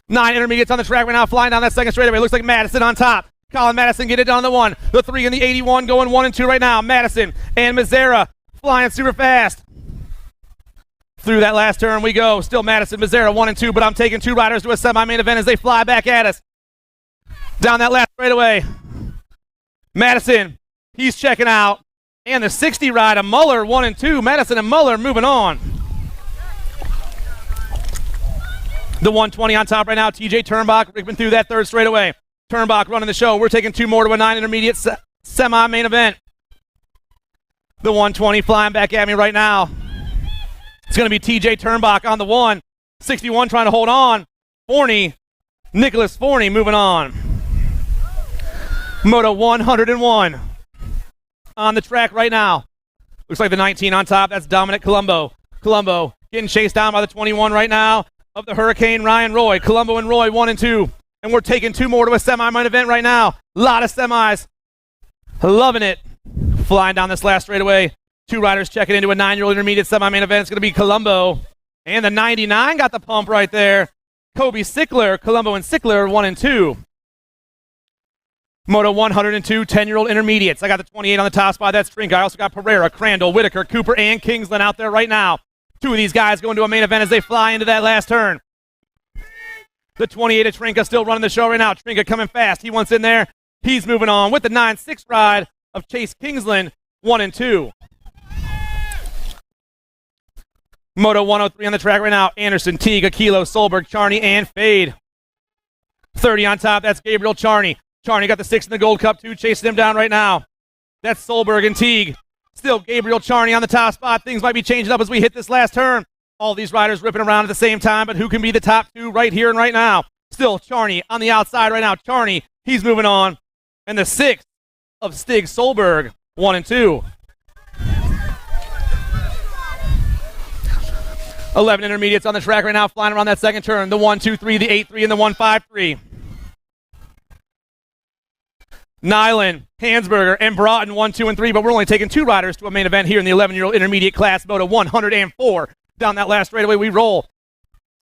Nine intermediates on the track right now, flying down that second straightaway. Looks like Madison on top. Colin Madison get it done on the 1. The 3 and the 81 going 1 and 2 right now. Madison and Mazzara flying super fast. Through that last turn we go. Still Madison, Mazzara 1 and 2, but I'm taking 2 riders to a semi-main event as they fly back at us. Down that last straightaway. Madison, he's checking out. And the 60 ride of Muller 1 and 2. Madison and Muller moving on. The 120 on top right now. TJ Turnbach ripping through that third straightaway. Turnbach running the show. We're taking 2 more to a 9 intermediate semi-main event. The 120 flying back at me right now. It's going to be TJ Turnbach on the 1. 61 trying to hold on. Forney, Nicholas Forney moving on. Moto 101 on the track right now. Looks like the 19 on top. That's Dominic Colombo. Colombo getting chased down by the 21 right now of the Hurricane Ryan Roy. Colombo and Roy 1 and 2. And we're taking 2 more to a semi-main event right now. A lot of semis. Loving it. Flying down this last straightaway. 2 riders checking into a 9-year-old intermediate semi-main event. It's going to be Colombo. And the 99 got the pump right there. Kobe Sickler. Colombo and Sickler 1 and 2. Moto 102 10-year-old intermediates. I got the 28 on the top spot. That's Trinka. I also got Pereira, Crandall, Whitaker, Cooper, and Kingsland out there right now. 2 of these guys going to a main event as they fly into that last turn. The 28 of Trinka still running the show right now. Trinka coming fast. He wants in there. He's moving on with the 9-6 ride of Chase Kingsland 1 and 2. Moto 103 on the track right now. Anderson, Teague, Aquilo, Solberg, Charney, and Fade. 30 on top. That's Gabriel Charney. Charney got the 6 in the Gold Cup, 2 chasing him down right now. That's Solberg and Teague. Still Gabriel Charney on the top spot. Things might be changing up as we hit this last turn. All these riders ripping around at the same time, but who can be the top 2 right here and right now? Still Charney on the outside right now. Charney, he's moving on. And the 6 of Stig Solberg, 1 and 2. 11 intermediates on the track right now, flying around that second turn. The 1, 2, 3, the 8, 3, and the 1, 5, 3. Nyland, Hansberger, and Broughton 1, 2, and 3, but we're only taking 2 riders to a main event here in the 11-year-old intermediate class, Moto 104. Down that last straightaway we roll.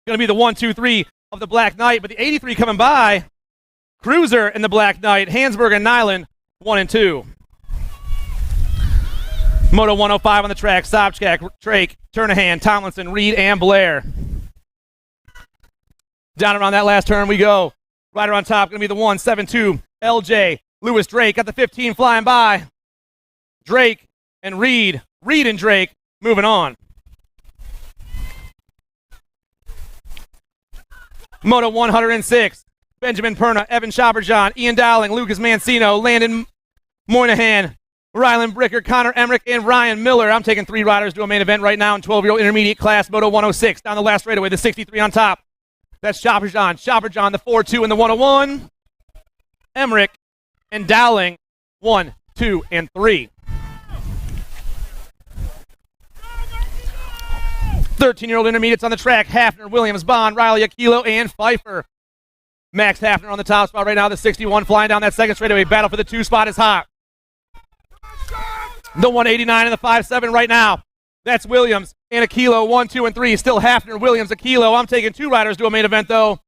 Going to be the 1, 2, 3 of the Black Knight, but the 83 coming by. Cruiser and the Black Knight, Hansberger and Nyland 1 and 2. Moto 105 on the track, Stacyc, T.R.A.C.K, Turnahan, Tomlinson, Reed, and Blair. Down around that last turn we go. Rider on top going to be the 1, 7, 2, LJ. Lewis Drake got the 15 flying by. Drake and Reed. Reed and Drake moving on. Moto 106. Benjamin Perna, Evan Schopperjohn, Ian Dowling, Lucas Mancino, Landon Moynihan, Rylan Bricker, Connor Emmerich, and Ryan Miller. I'm taking 3 riders to a main event right now in 12-year-old intermediate class, Moto 106. Down the last straightaway, the 63 on top. That's Schopperjohn. Schopperjohn, the 4, 2, and the 101. Emmerich and Dowling, 1, 2, and 3. 13-year-old intermediates on the track. Hafner, Williams, Bond, Riley, Aquilo, and Pfeiffer. Max Hafner on the top spot right now. The 61 flying down that second straightaway. Battle for the 2 spot is hot. The 189 and the 5-7 right now. That's Williams and Aquilo, 1, 2, and 3. Still Hafner, Williams, Aquilo. I'm taking 2 riders to a main event, though.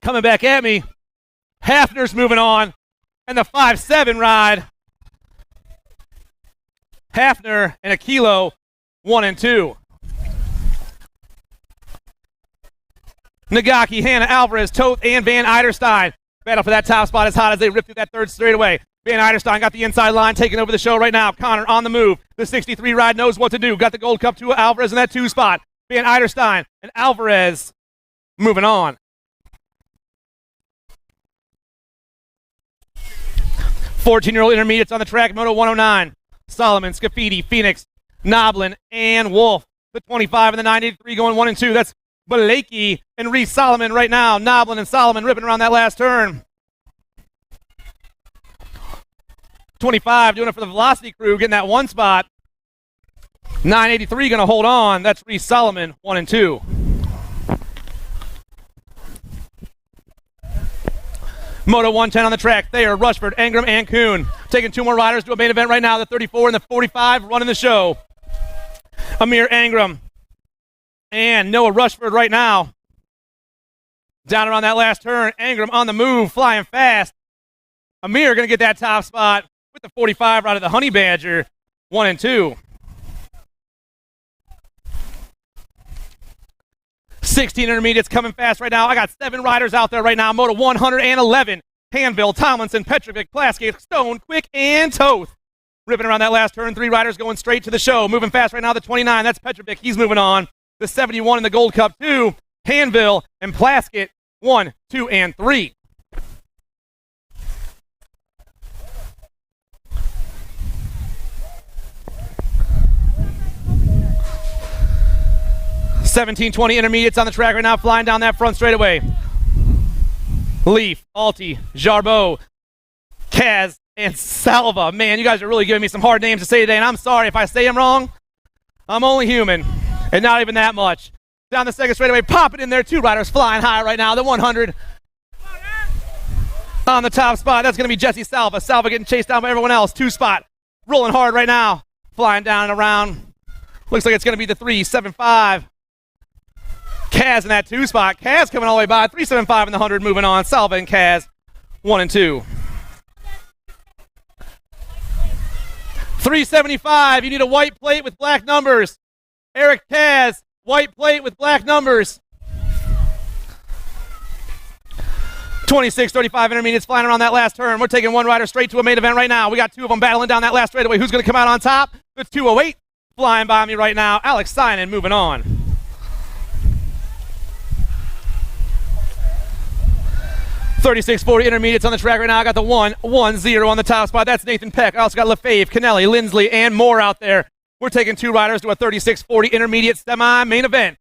Coming back at me. Hafner's moving on. And the 5-7 ride. Hafner and Aquilo, 1 and 2. Nagaki, Hannah, Alvarez, Toth, and Van Eiderstein. Battle for that top spot is hot as they rip through that third straightaway. Van Eiderstein got the inside line, taking over the show right now. Connor on the move. The 63 ride knows what to do. Got the Gold Cup to Alvarez in that 2 spot. Van Eiderstein and Alvarez moving on. 14-year-old intermediates on the track, Moto 109. Solomon, Scafidi, Phoenix, Noblin, and Wolf. The 25 and the 983 going 1 and 2. That's Blakey and Reese Solomon right now. Noblin and Solomon ripping around that last turn. 25 doing it for the Velocity crew, getting that one spot. 983 going to hold on. That's Reese Solomon, 1 and 2. Moto 110 on the track. Thayer, Rushford, Engram, and Kuhn. Taking 2 more riders to a main event right now. The 34 and the 45 running the show. Amir Engram and Noah Rushford right now. Down around that last turn. Engram on the move, flying fast. Amir going to get that top spot with the 45 out of the Honey Badger. 1 and 2. 16 intermediates coming fast right now. I got 7 riders out there right now. Moto 111. Hanville, Tomlinson, Petrovic, Plaskett, Stone, Quick, and Toth. Ripping around that last turn. 3 riders going straight to the show. Moving fast right now. The 29. That's Petrovic. He's moving on. The 71 in the Gold Cup 2. Hanville and Plaskett. 1, 2, and 3. $17.20 intermediates on the track right now, flying down that front straightaway. Leaf, Alti, Jarbeau, Kaz, and Salva. Man, you guys are really giving me some hard names to say today, and I'm sorry if I say them wrong. I'm only human, and not even that much. Down the second straightaway, popping in there. 2 riders flying high right now. The 100 on the top spot. That's going to be Jesse Salva. Salva getting chased down by everyone else. 2 spot, rolling hard right now. Flying down and around. Looks like it's going to be the 375. Kaz in that 2 spot. Kaz coming all the way by. 375 in the 100 moving on. Salva and Kaz, 1 and 2. 375. You need a white plate with black numbers. Eric Kaz, white plate with black numbers. 26:35 intermediates flying around that last turn. We're taking 1 rider straight to a main event right now. We got 2 of them battling down that last straightaway. Who's going to come out on top? The 208 flying by me right now. Alex Synan moving on. 36:40 intermediates on the track right now. I got the 1-1-0 on the top spot. That's Nathan Peck. I also got Lefebvre, Kennelly, Lindsley, and more out there. We're taking 2 riders to a 36:40 intermediate semi-main event.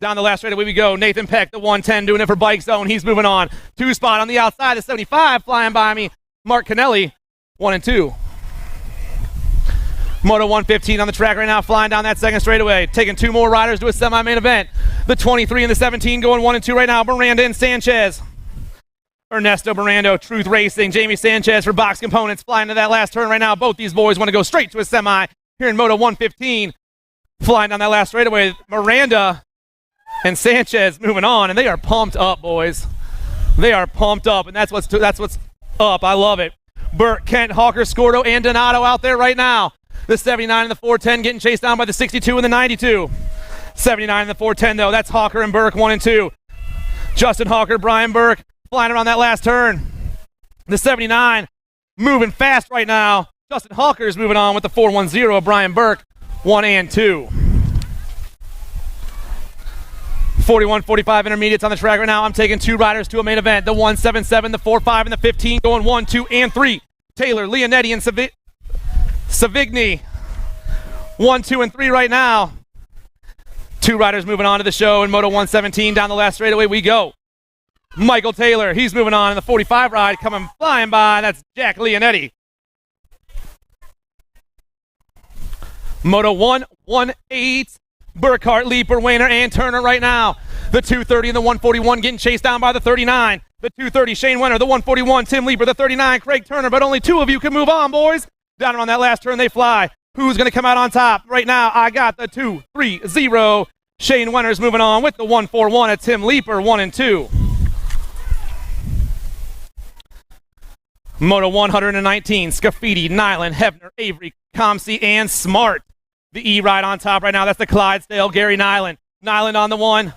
Down the last straightaway we go. Nathan Peck, the 110, doing it for Bike Zone. He's moving on. 2 spot on the outside. The 75 flying by me. Mark Kennelly, 1 and 2. Moto 115 on the track right now, flying down that second straightaway. Taking 2 more riders to a semi-main event. The 23 and the 17 going 1 and 2 right now. Miranda and Sanchez. Ernesto Miranda, Truth Racing, Jamie Sanchez for Box Components flying to that last turn right now. Both these boys want to go straight to a semi here in Moto 115. Flying down that last straightaway. Miranda and Sanchez moving on, and they are pumped up, boys. They are pumped up, and that's what's up. I love it. Burke, Kent, Hawker, Scordo, and Donato out there right now. The 79 and the 410 getting chased down by the 62 and the 92. 79 and the 410, though. That's Hawker and Burke, 1 and 2. Justin Hawker, Brian Burke flying around that last turn. The 79 moving fast right now. Justin Hawker is moving on with the 410 of Brian Burke, 1 and 2. 41-45 intermediates on the track right now. I'm taking 2 riders to a main event. The 177, the 45, and the 15 going 1, 2, and 3. Taylor, Leonetti, and Savigny. 1, 2, and 3 right now. 2 riders moving on to the show in Moto 117. Down the last straightaway we go. Michael Taylor, he's moving on in the 45 ride, coming flying by. That's Jack Leonetti. Moto 118. Burkhart, Leeper, Wayner, and Turner right now. The 230 and the 141 getting chased down by the 39. The 230, Shane Wenner. The 141, Tim Leeper. The 39, Craig Turner. But only 2 of you can move on, boys. Down on that last turn, they fly. Who's going to come out on top? Right now, I got the 230. Shane Wenner's moving on with the 141 at Tim Leeper, 1 and 2. Moto 119, Scafidi, Nyland, Hebner, Avery, Comsey, and Smart. The E-Ride on top right now. That's the Clydesdale, Gary Nyland. Nyland on the 1.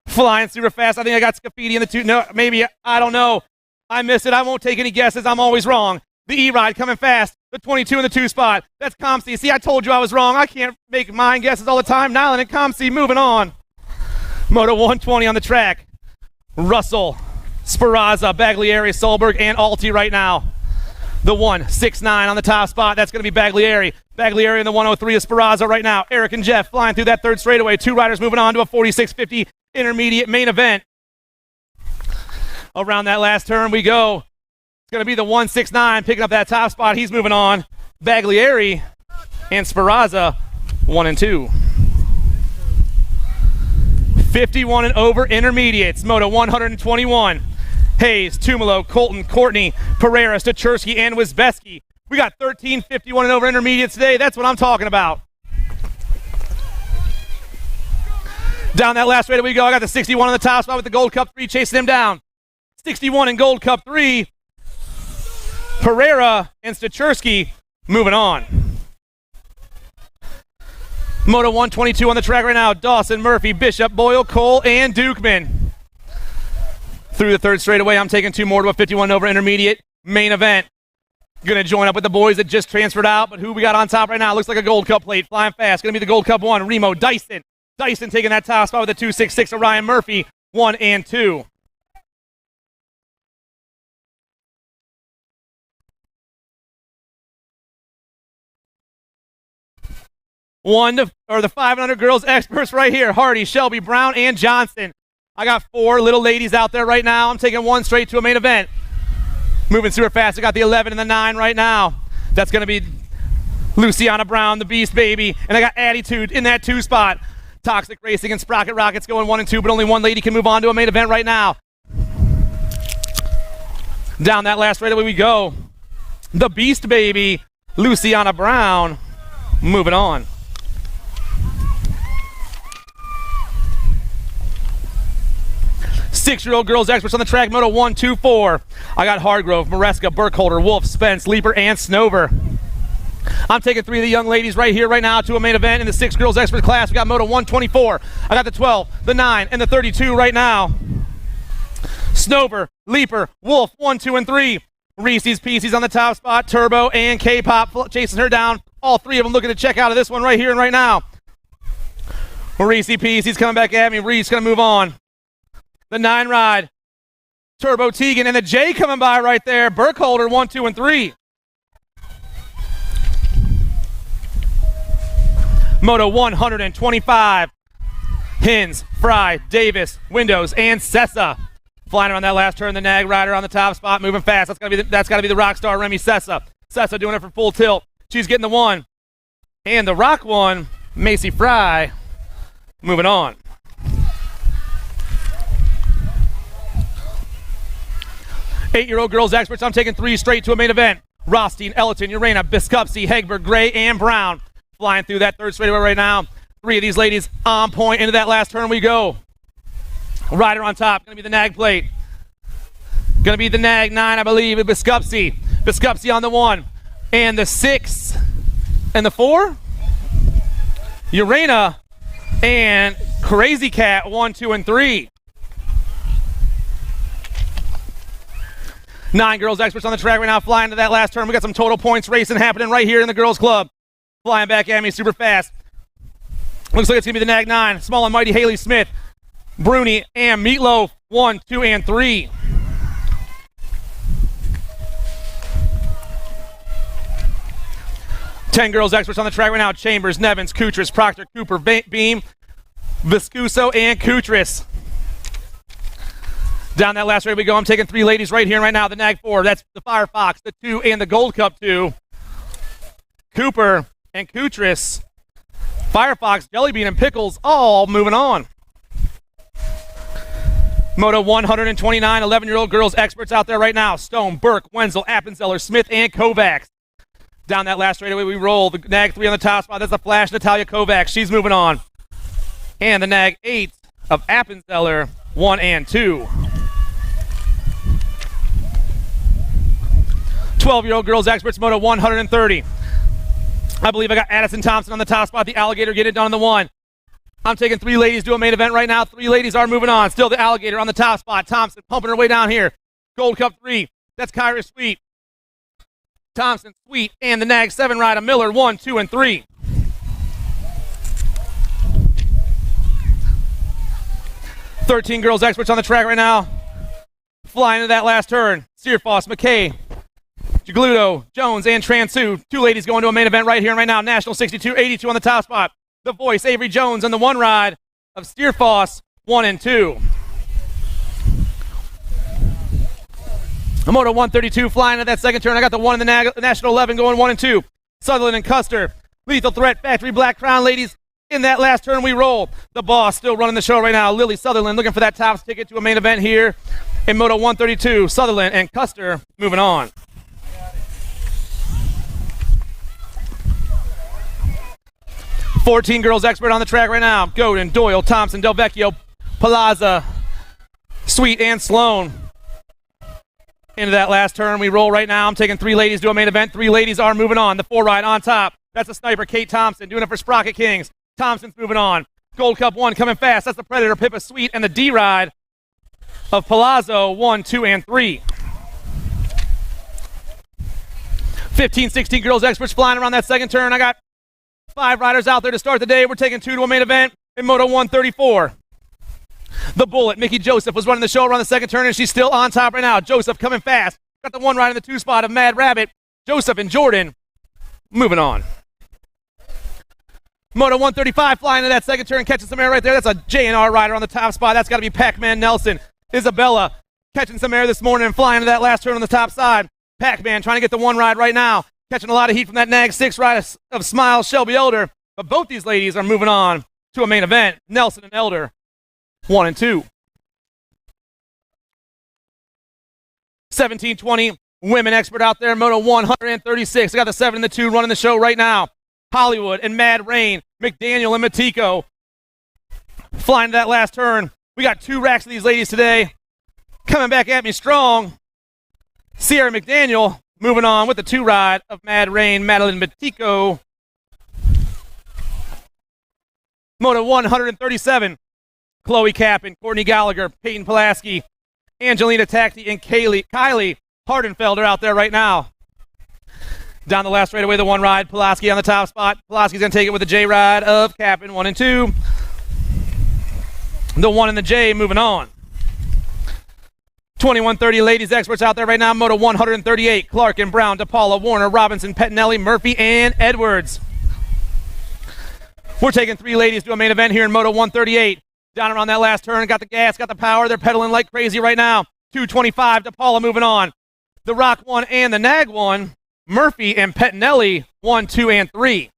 Flying super fast. I think I got Scafidi in the 2. No, maybe. I don't know. I missed it. I won't take any guesses. I'm always wrong. The E-Ride coming fast. The 22 in the 2 spot. That's Comsey. See, I told you I was wrong. I can't make mine guesses all the time. Nyland and Comsey moving on. Moto 120 on the track. Russell, Speranza, Baglieri, Solberg, and Alti right now. The 169 on the top spot. That's going to be Baglieri. Baglieri in the 103 is Speranza right now. Eric and Jeff flying through that third straightaway. Two riders moving on to a 46.50 intermediate main event. Around that last turn we go. It's going to be the 169 picking up that top spot. He's moving on. Baglieri and Speranza, 1 and 2. 51 and over intermediates. Moto 121. Hayes, Tumalo, Colton, Courtney, Pereira, Stacyc, and Wisbeski. We got 13 51 and over intermediates today. That's what I'm talking about. Down that last straightaway we go. I got the 61 on the top spot with the Gold Cup 3 chasing him down. 61 in Gold Cup 3. Pereira and Stacyc moving on. Moto 122 on the track right now. Dawson, Murphy, Bishop, Boyle, Cole, and Dukeman. Through the third straightaway, I'm taking two more to a 51 over intermediate main event. Gonna join up with the boys that just transferred out, but who we got on top right now? Looks like a Gold Cup plate, flying fast. Gonna be the Gold Cup 1, Remo Dyson. Dyson taking that top spot with a 266 of Ryan Murphy, 1 and 2. The 500 girls experts right here. Hardy, Shelby, Brown, and Johnson. I got 4 little ladies out there right now. I'm taking one straight to a main event. Moving super fast. I got the 11 and the 9 right now. That's going to be Luciana Brown, the Beast Baby. And I got Attitude in that 2 spot. Toxic Racing and Sprocket Rockets going 1 and 2, but only one lady can move on to a main event right now. Down that last straightaway we go. The Beast Baby, Luciana Brown, moving on. Six-year-old girls experts on the track, Moto 124. I got Hargrove, Maresca, Burkholder, Wolf, Spence, Leaper, and Snover. I'm taking 3 of the young ladies right here, right now, to a main event in the 6 girls expert class. We got Moto 124. I got the 12, the 9, and the 32 right now. Snover, Leaper, Wolf, 1, 2, and 3. Reese's Pieces on the top spot. Turbo and K-Pop chasing her down. All 3 of them looking to check out of this one right here and right now. Reese's Pieces coming back at me. Reese going to move on. The 9 ride. Turbo Tegan and the J coming by right there. Burkholder, 1, 2, and 3. Moto 125. Hins, Fry, Davis, Windows, and Sessa. Flying around that last turn, the Nag rider on the top spot, moving fast. That's gotta be the rock star, Remy Sessa. Sessa doing it for full tilt. She's getting the 1. And the rock 1, Macy Fry, moving on. Eight-year-old girls experts, I'm taking 3 straight to a main event. Rothstein, Ellerton, Urena, Biskupski, Hegberg, Gray, and Brown. Flying through that third straightaway right now. 3 of these ladies on point. Into that last turn we go. Rider on top, going to be the Nag plate. Going to be the Nag 9, I believe, and Biskupski. Biskupski on the 1. And the 6 and the 4. Urena and Crazy Cat, 1, 2, and 3. 9 girls experts on the track right now, flying to that last turn. We got some total points racing happening right here in the girls club. Flying back at me super fast. Looks like it's going to be the Nag 9. Small and Mighty Haley Smith, Bruni, and Meatloaf, 1, 2, and 3. Ten girls experts on the track right now. Chambers, Nevins, Kutris, Proctor, Cooper, Beam, Viscuso, and Kutris. Down that last race we go. I'm taking 3 ladies right here and right now. The Nag 4, that's the Firefox, the 2, and the Gold Cup 2. Cooper and Kutris, Firefox, Jellybean, and Pickles all moving on. Moto 129, 11-year-old girls experts out there right now. Stone, Burke, Wenzel, Appenzeller, Smith, and Kovacs. Down that last straightaway we roll. The Nag 3 on the top spot. That's the Flash, Natalia Kovacs. She's moving on. And the Nag 8 of Appenzeller, 1 and 2. 12-year-old girls experts, Moto 130. I believe I got Addison Thompson on the top spot. The Alligator getting it done on the 1. I'm taking 3 ladies to a main event right now. 3 ladies are moving on. Still the Alligator on the top spot. Thompson pumping her way down here. Gold Cup 3. That's Kyra Sweet. Thompson, Sweet, and the Nag 7 rider Miller, 1, 2, and 3. Thirteen girls experts on the track right now. Flying into that last turn. Searfoss, McKay, Jagluto, Jones, and Transu. Two ladies going to a main event right here and right now. National 62-82 on the top spot. The Voice, Avery Jones, on the one ride of Steerfoss 1 and 2. A Moto 132 flying at that second turn. I got the one in the National 11 going 1 and 2. Sutherland and Custer. Lethal Threat, Factory Black Crown ladies. In that last turn, we roll. The Boss still running the show right now. Lily Sutherland looking for that top ticket to a main event here in Moto 132. Sutherland and Custer moving on. "14 girls expert on the track right now. Godin, Doyle, Thompson, Del Vecchio, Palazza, Sweet, and Sloan. Into that last turn, we roll right now. I'm taking 3 ladies to a main event. 3 ladies are moving on. The 4 ride on top. That's a sniper, Kate Thompson, doing it for Sprocket Kings. Thompson's moving on. Gold Cup 1 coming fast. That's the Predator, Pippa Sweet, and the D ride of Palazzo 1, 2, and 3. 15, 16 girls experts flying around that second turn. I got 5 riders out there to start the day. We're taking 2 to a main event in Moto 134. The Bullet, Mickey Joseph, was running the show around the second turn, and she's still on top right now. Joseph coming fast. Got the 1 ride in the 2 spot of Mad Rabbit. Joseph and Jordan moving on. Moto 135 flying into that second turn, catching some air right there. That's a J&R rider on the top spot. That's got to be Pac-Man Nelson. Isabella catching some air this morning and flying into that last turn on the top side. Pac-Man trying to get the 1 ride right now. Catching a lot of heat from that Nag 6 ride of Smiles, Shelby Elder. But both these ladies are moving on to a main event. Nelson and Elder, 1 and 2. 17-20 women expert out there. Moto 136. I got the 7 and the 2 running the show right now. Hollywood and Mad Rain, McDaniel and Matiko flying to that last turn. We got 2 racks of these ladies today. Coming back at me strong. Sierra McDaniel moving on with the 2 ride of Mad Rain, Madeline Matiko. Moto 137. Chloe Kappen, Courtney Gallagher, Peyton Pulaski, Angelina Tacti, and Kylie Hardenfeld are out there right now. Down the last straightaway, the 1 ride. Pulaski on the top spot. Pulaski's going to take it with the J ride of Kappen, 1 and 2. The 1 and the J moving on. 2130 ladies experts out there right now. Moto 138. Clark and Brown, DePaula, Warner, Robinson, Pettinelli, Murphy, and Edwards. We're taking 3 ladies to a main event here in Moto 138. Down around that last turn, got the gas, got the power. They're pedaling like crazy right now. 225, DePaula moving on. The Rock 1 and the Nag 1. Murphy and Pettinelli, 1, 2, and 3.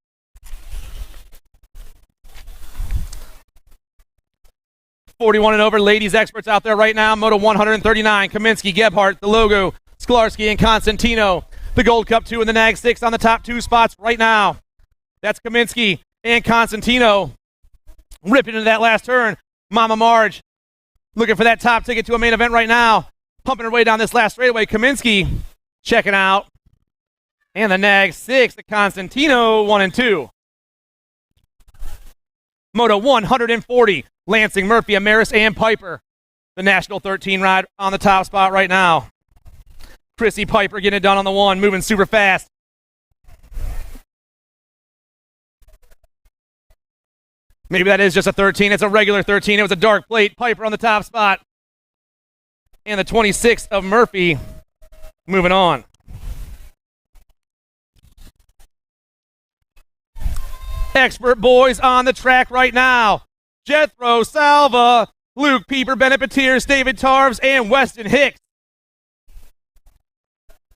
'41 and over ladies experts out there right now. Moto 139, Kaminsky, Gebhardt, the Logo, Sklarski, and Constantino. The Gold Cup 2 and the Nag 6 on the top 2 spots right now. That's Kaminsky and Constantino ripping into that last turn. Mama Marge looking for that top ticket to a main event right now. Pumping her way down this last straightaway. Kaminsky checking out. And the Nag 6, the Constantino, 1 and 2. Moto 140, Lansing, Murphy, Amaris, and Piper. The National 13 ride on the top spot right now. Chrissy Piper getting it done on the 1, moving super fast. Maybe that is just a 13. It's a regular 13. It was a dark plate. Piper on the top spot. And the 26 of Murphy moving on. Expert boys on the track right now. Jethro, Salva, Luke Pieper, Bennett Patiers, David Tarves, and Weston Hicks.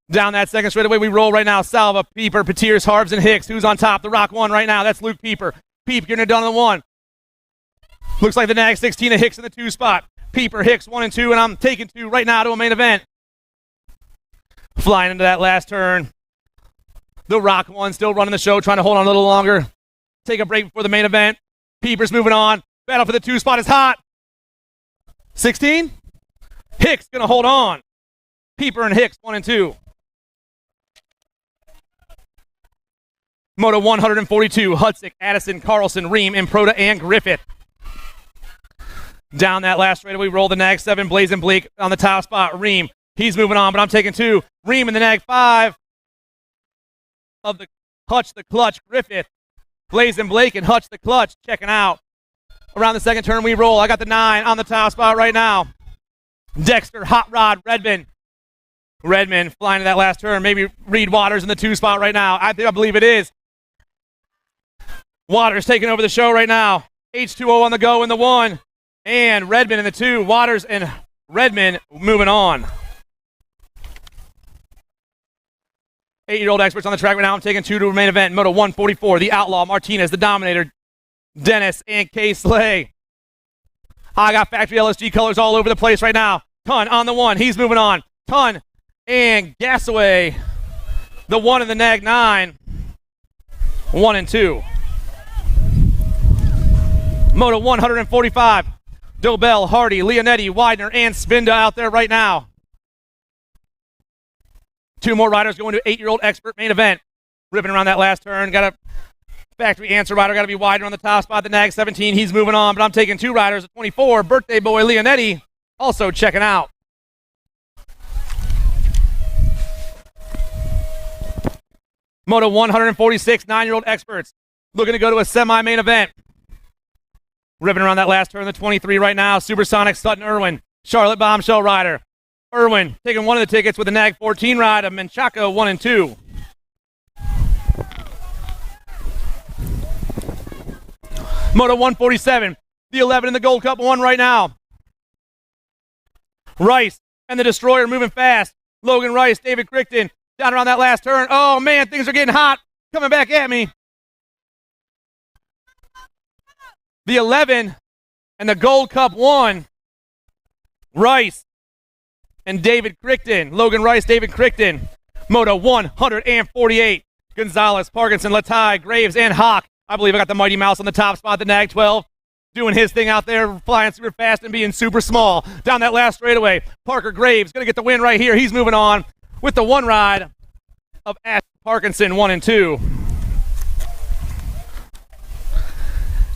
Down that second straightaway we roll right now. Salva, Pieper, Patiers, Harves, and Hicks. Who's on top? The Rock 1 right now. That's Luke Pieper. Peep getting it done on the 1. Looks like the Nag 16 of Hicks in the 2 spot. Pieper, Hicks, 1 and 2, and I'm taking 2 right now to a main event. Flying into that last turn. The Rock 1 still running the show, trying to hold on a little longer. Take a break before the main event. Pieper's moving on. Battle for the 2 spot is hot. 16. Hicks going to hold on. Pieper and Hicks, 1 and 2. Moto 142, Hudsick, Addison, Carlson, Ream, Improda, and Griffith. Down that last straightaway, we roll the Nag 7, Blazing Bleak on the top spot. Ream, he's moving on, but I'm taking 2. Ream in the Nag 5 of the Hutch, the Clutch, Griffith. Blazing Blake and Hutch, the Clutch, checking out. Around the second turn, we roll. I got the 9 on the top spot right now. Dexter, Hot Rod, Redmond. Redmond flying to that last turn. Maybe Reed Waters in the 2 spot right now. I believe it is. Waters taking over the show right now. H2O on the go in the 1. And Redmond in the 2. Waters and Redmond moving on. 8-year-old experts on the track right now. I'm taking 2 to the main event. Moto 144, the Outlaw, Martinez, the Dominator, Dennis, and K-Slay. I got factory LSG colors all over the place right now. Ton on the 1. He's moving on. Ton and Gasaway, the 1 and the Nag 9. 1 and 2. Moto 145. Dobell, Hardy, Leonetti, Widener, and Spinda out there right now. 2 more riders going to 8-year-old expert main event. Ripping around that last turn. Got a factory answer rider. Got to be Widener on the top spot. The Nag 17. He's moving on, but I'm taking 2 riders at 24. Birthday boy Leonetti also checking out. Moto 146, 9-year-old experts. Looking to go to a semi-main event. Ripping around that last turn, the 23 right now. Supersonic Sutton Irwin. Charlotte Bombshell rider. Irwin taking 1 of the tickets with the Nag 14 ride of Menchaca 1 and 2. Moto 147, the 11 in the Gold Cup 1 right now. Rice and the Destroyer moving fast. Logan Rice, David Crichton down around that last turn. Oh man, things are getting hot. Coming back at me. The 11 and the Gold Cup 1. Rice and David Crichton. Logan Rice, David Crichton. Moto 148. Gonzalez, Parkinson, Latai, Graves, and Hawk. I believe I got the Mighty Mouse on the top spot, the Nag 12. Doing his thing out there, flying super fast and being super small. Down that last straightaway, Parker Graves going to get the win right here. He's moving on with the 1 ride of Ash Parkinson 1 and 2.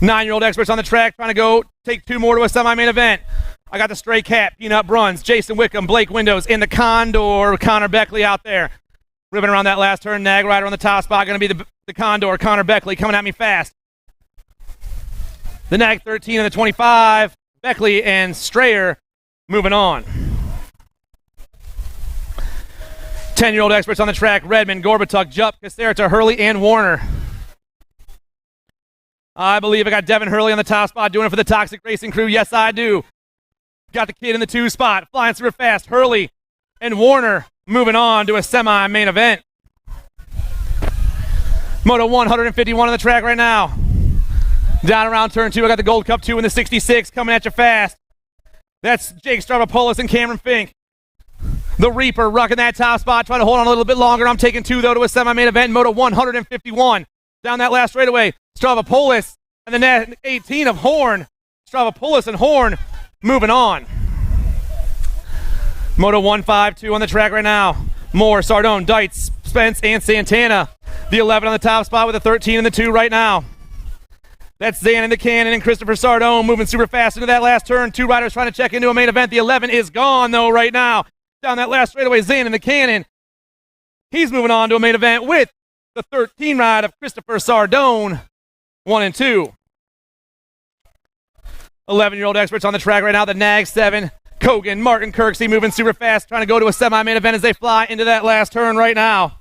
9-year-old experts on the track trying to go take 2 more to a semi-main event. I got the Stray Cat, Peanut Bruns, Jason Wickham, Blake Windows, and the Condor, Connor Beckley out there. Ripping around that last turn, Nag rider on the top spot, going to be the Condor, Connor Beckley, coming at me fast. The Nag 13 and the 25, Beckley and Strayer moving on. 10-year-old experts on the track, Redmond, Gorbatuk, Jupp, Caserta, Hurley, and Warner. I believe I got Devin Hurley on the top spot doing it for the Toxic Racing crew. Yes, I do. Got the kid in the 2 spot, flying super fast. Hurley and Warner moving on to a semi-main event. Moto 151 on the track right now. Down around turn 2, I got the Gold Cup 2 in the 66 coming at you fast. That's Jake Stravopoulos and Cameron Fink. The Reaper rocking that top spot, trying to hold on a little bit longer. I'm taking 2, though, to a semi-main event. Moto 151. Down that last straightaway, Stravopoulos and the Nag 18 of Horn. Stravopoulos and Horn moving on. Moto 152 on the track right now. Moore, Sardone, Dietz, Spence, and Santana. The 11 on the top spot with the 13 and the 2 right now. That's Zan in the cannon and Christopher Sardone moving super fast into that last turn. 2 riders trying to check into a main event. The 11 is gone, though, right now. Down that last straightaway, Zan in the cannon. He's moving on to a main event with the 13 ride of Christopher Sardone, 1 and 2. 11-year-old experts on the track right now. The Nag 7, Kogan, Martin Kirksey moving super fast, trying to go to a semi-main event as they fly into that last turn right now.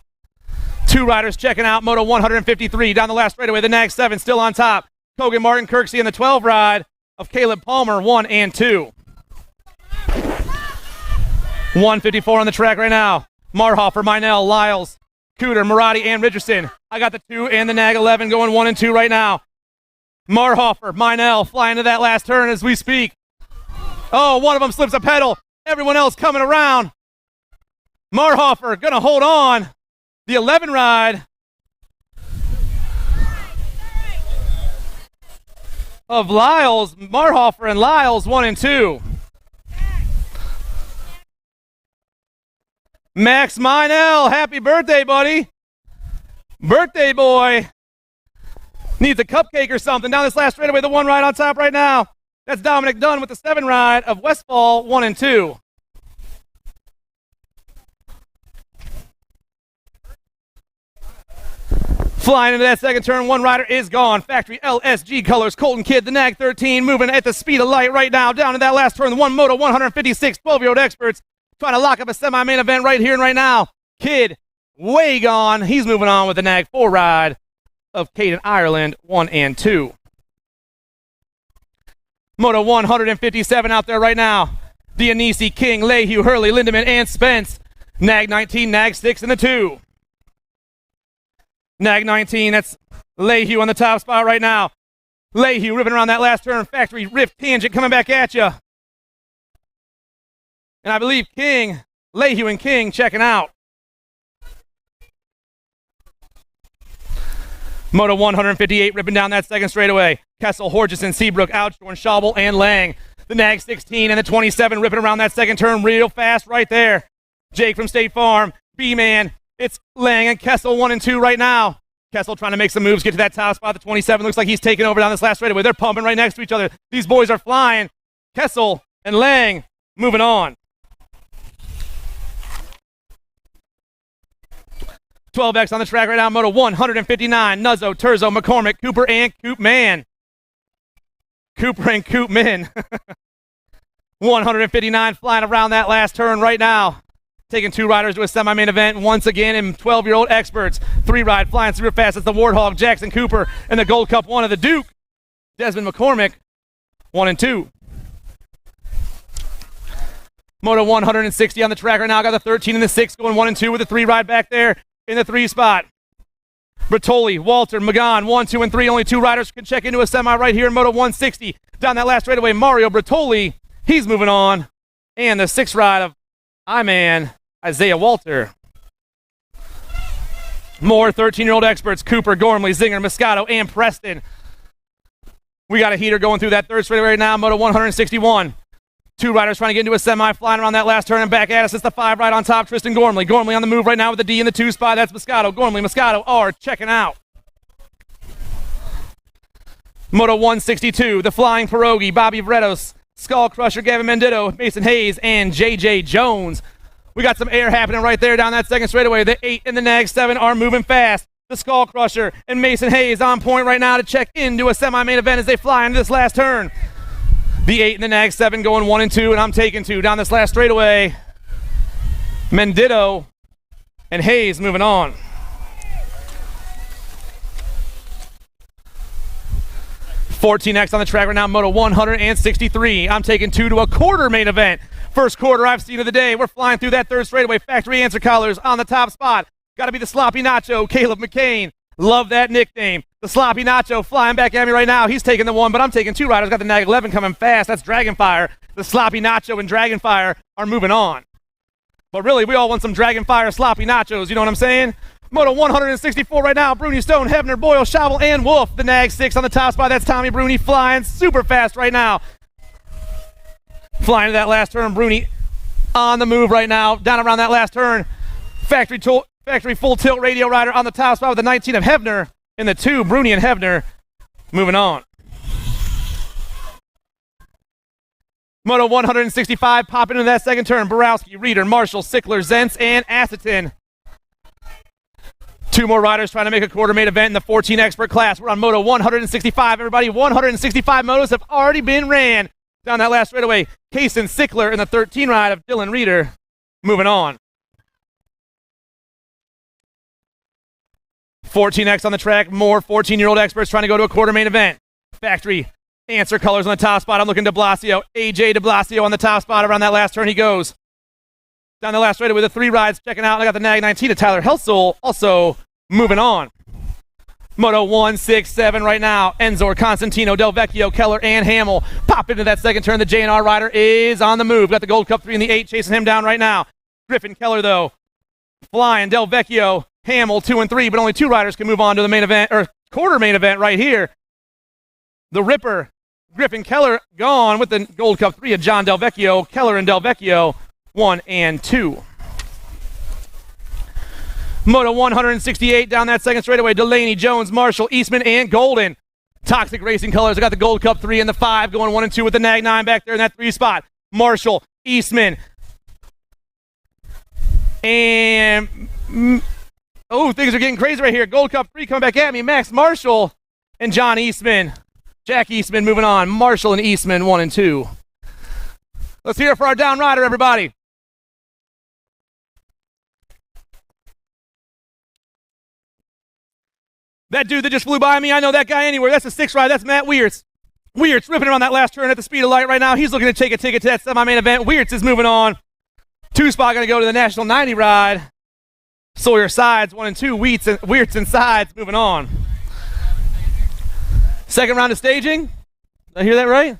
2 riders checking out Moto 153 down the last straightaway. The Nag 7 still on top. Kogan, Martin Kirksey, and the 12 ride of Caleb Palmer, 1 and 2. 154 on the track right now. Marhofer, Minell, Lyles, Cooter, Marotti, and Richardson. I got the 2 and the Nag 11 going 1 and 2 right now. Marhofer, Minell flying to that last turn as we speak. Oh, one of them slips a pedal. Everyone else coming around. Marhofer going to hold on. The 11 ride of Lyles, Marhofer and Lyles, 1 and 2. Max Minell, happy birthday, buddy. Birthday boy. Needs a cupcake or something. Down this last straightaway, the 1 ride on top right now. That's Dominic Dunn with the 7 ride of Westfall, 1 and 2. Flying into that second turn, 1 rider is gone. Factory LSG colors, Colton Kidd, the Nag 13, moving at the speed of light right now. Down to that last turn, the 1 Moto 156, 12-year-old experts. trying to lock up a semi-main event right here and right now. Kid, way gone. He's moving on with the Nag 4 ride of Caden Ireland, 1 and 2. Moto 157 out there right now. Dionisi, King, Lehue, Hurley, Lindemann, and Spence. Nag 19, Nag 6 in the 2. Nag 19, that's Lehue on the top spot right now. Lehue ripping around that last turn. Factory rift tangent coming back at you. And I believe King, Lehue and King checking out. Moto 158 ripping down that second straightaway. Kessel, Horgeson, Seabrook, Outshorn, Schaubel, and Lang. The Nag 16 and the 27 ripping around that second turn real fast right there. Jake from State Farm, B-Man. It's Lang and Kessel 1 and 2 right now. Kessel trying to make some moves, get to that top spot. The 27 looks like he's taking over down this last straightaway. They're pumping right next to each other. These boys are flying. Kessel and Lang moving on. 12X on the track right now. Moto 159. Nuzzo, Turzo, McCormick, Cooper, and Coopman. Cooper and Coopman. 159 flying around that last turn right now. Taking 2 riders to a semi-main event once again in 12-year-old experts. 3 ride flying super fast. It's the Warthog, Jackson Cooper, and the Gold Cup 1 of the Duke, Desmond McCormick, 1 and 2. Moto 160 on the track right now. Got the 13 and the 6 going 1 and 2 with the 3 ride back there in the 3 spot. Bertoli, Walter, Magan, 1, 2, and 3. Only 2 riders can check into a semi right here in Moto 160. Down that last straightaway, Mario Bertoli, he's moving on. And the 6 ride of I-Man, Isaiah Walter. More 13-year-old experts, Cooper, Gormley, Zinger, Moscato, and Preston. We got a heater going through that 3rd straightaway right now, Moto 161. 2 riders trying to get into a semi, flying around that last turn and back at us. It's the 5 ride on top, Tristan Gormley. Gormley on the move right now with the D in the 2 spot. That's Moscato. Gormley, Moscato are checking out. Moto 162, the Flying Pierogi, Bobby Vredos, Skull Crusher, Gavin Mendito, Mason Hayes, and JJ Jones. We got some air happening right there down that second straightaway. The 8 and the Nag 7 are moving fast. The Skull Crusher and Mason Hayes on point right now to check into a semi-main event as they fly into this last turn. The 8 and the Nag 7 going 1 and 2, and I'm taking 2 down this last straightaway. Mendito and Hayes moving on. $14X on the track right now, Moto 163. I'm taking 2 to a quarter main event. First quarter I've seen of the day. We're flying through that 3rd straightaway. Factory answer collars on the top spot. Got to be the Sloppy Nacho, Caleb McCain. Love that nickname. The Sloppy Nacho flying back at me right now. He's taking the 1, but I'm taking 2 riders. Got the Nag 11 coming fast. That's Dragonfire. The Sloppy Nacho and Dragonfire are moving on. But really, we all want some Dragonfire Sloppy Nachos. You know what I'm saying? Moto 164 right now. Bruni, Stone, Hebner, Boyle, Schaubel, and Wolf. The Nag 6 on the top spot. That's Tommy Bruni flying super fast right now. Flying to that last turn. Bruni on the move right now. Down around that last turn. Factory full tilt radio rider on the top spot with the 19 of Hebner. In the 2, Bruni and Hebner moving on. Moto 165 popping into that second turn. Borowski, Reeder, Marshall, Sickler, Zentz, and Asseton. 2 more riders trying to make a quarter main event in the 14 expert class. We're on Moto 165, everybody. 165 motos have already been ran. Down that last straightaway, Kaysen Sickler in the 13 ride of Dylan Reeder moving on. 14X on the track. More 14-year-old experts trying to go to a quarter main event. Factory answer colors on the top spot. I'm looking de Blasio. AJ de Blasio on the top spot. Around that last turn he goes. Down the last straightaway with the 3 rides checking out. I got the Nag 19 of Tyler Helsel also moving on. Moto 167 right now. Enzor, Constantino, Del Vecchio, Keller, and Hamill pop into that second turn. The J&R rider is on the move. Got the Gold Cup 3 and the 8 chasing him down right now. Griffin Keller, though, flying. Del Vecchio, Hamill, 2 and 3, but only 2 riders can move on to the main event, or quarter main event right here. The Ripper, Griffin Keller, gone with the Gold Cup 3 of John Del Vecchio. Keller and Del Vecchio, 1 and 2. Moto 168 down that second straightaway. Delaney, Jones, Marshall, Eastman, and Golden. Toxic Racing Colors. I got the Gold Cup 3 and the 5 going 1 and 2 with the Nag 9 back there in that 3 spot. Marshall, Eastman, and oh, things are getting crazy right here. Gold Cup 3 coming back at me. Max Marshall and John Eastman. Jack Eastman moving on. Marshall and Eastman 1 and 2. Let's hear it for our down rider, everybody. That dude that just flew by me, I know that guy anywhere. That's a 6 ride. That's Matt Weirtz. Weirtz ripping around that last turn at the speed of light right now. He's looking to take a ticket to that semi-main event. Weirtz is moving on. 2 spot going to go to the National 90 ride. Sawyer sides, 1 and 2. Weirtz and sides moving on. Second round of staging. Did I hear that right?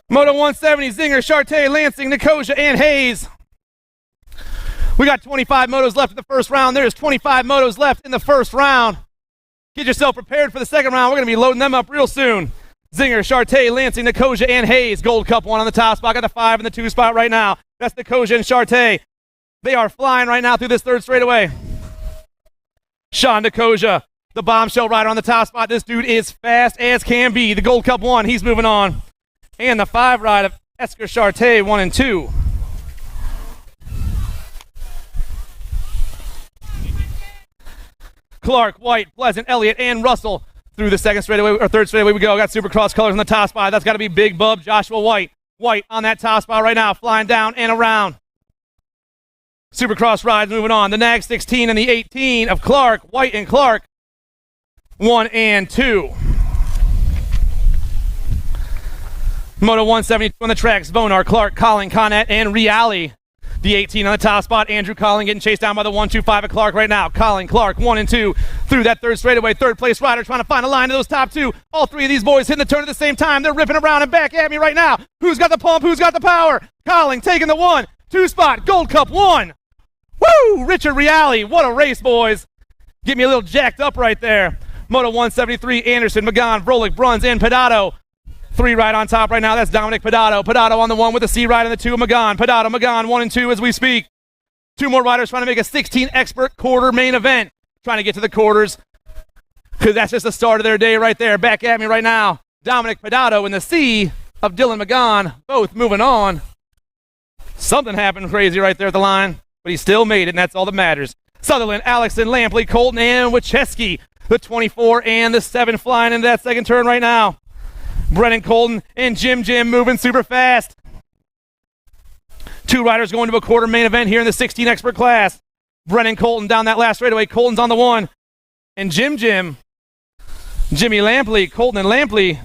Moto 170, Zinger, Charte, Lansing, Nicosia, and Hayes. We got 25 motos left in the first round. There's 25 motos left in the first round. Get yourself prepared for the second round. We're going to be loading them up real soon. Zinger, Charte, Lansing, Nicosia, and Hayes. Gold Cup 1 on the top spot. Got the 5 in the 2 spot right now. That's Nicosia and Charte. They are flying right now through this third straightaway. Sean Nicosia, the bombshell rider on the top spot. This dude is fast as can be. The Gold Cup 1, he's moving on. And the 5 ride of Esker Charte, 1 and 2. Clark, White, Pleasant, Elliott, and Russell through the second straightaway, or third straightaway we go. Got Supercross colors on the top spot. That's got to be Big Bub, Joshua White. White on that top spot right now, flying down and around. Supercross rides moving on. The Nag 16 and the 18 of Clark, White and Clark, 1 and 2. Moto 172 on the tracks. Vonar, Clark, Colling, Connett, and Reali. The 18 on the top spot. Andrew Colling getting chased down by the 125 of Clark right now. Colling, Clark, 1 and 2 through that third straightaway. Third place rider trying to find a line to those top 2. All 3 of these boys hitting the turn at the same time. They're ripping around and back at me right now. Who's got the pump? Who's got the power? Colling taking the 1, 2 spot. Gold Cup 1. Woo! Richard Reali. What a race, boys. Get me a little jacked up right there. Moto 173, Anderson, Magan, Vrolik, Bruns, and Pedato. 3 right on top right now. That's Dominic Pedato. Pedato on the 1 with the C ride and the 2 of Magan. Pedato, Magan, 1 and 2 as we speak. 2 more riders trying to make a 16 expert quarter main event. Trying to get to the quarters because that's just the start of their day right there. Back at me right now. Dominic Pedato and the C of Dylan Magan. Both moving on. Something happened crazy right there at the line, but he still made it, and that's all that matters. Sutherland, Alexson, Lampley, Colton, and Wachowski. The 24 and the 7 flying into that second turn right now. Brennan Colton and Jim moving super fast. 2 riders going to a quarter main event here in the 16 expert class. Brennan Colton down that last straightaway. Colton's on the 1. And Jimmy Lampley, Colton and Lampley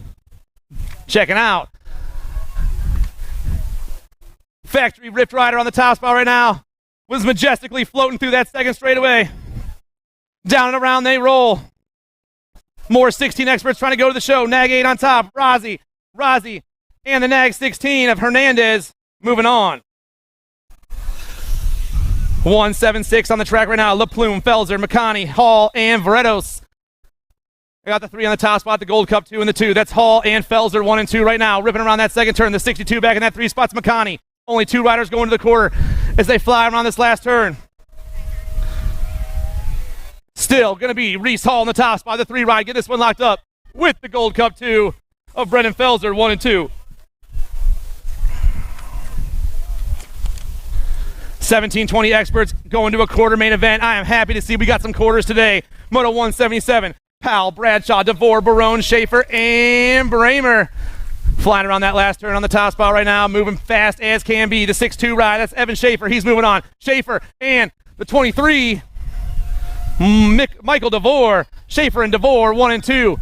checking out. Factory Rift rider on the top spot right now. Was majestically floating through that second straightaway. Down and around they roll. More 16 experts trying to go to the show. Nag 8 on top. Rozzy, and the Nag 16 of Hernandez moving on. 176 on the track right now. LaPlume, Felser, McConney, Hall, and Veretos. I got the 3 on the top spot. The Gold Cup 2 and the 2. That's Hall and Felser, 1 and 2 right now. Ripping around that second turn. The 62 back in that 3 spot's McConney. Only 2 riders going to the quarter as they fly around this last turn. Still going to be Reese Hall in the top spot, the 3 ride. Get this one locked up with the Gold Cup 2 of Brendan Felser, 1 and 2. 1720 experts going to a quarter main event. I am happy to see we got some quarters today. Moto 177, Powell, Bradshaw, DeVore, Barone, Schaefer, and Bramer. Flying around that last turn on the top spot right now, moving fast as can be. The 6-2 ride, that's Evan Schaefer. He's moving on. Schaefer and the 23, Michael DeVore. Schaefer and DeVore, 1 and 2.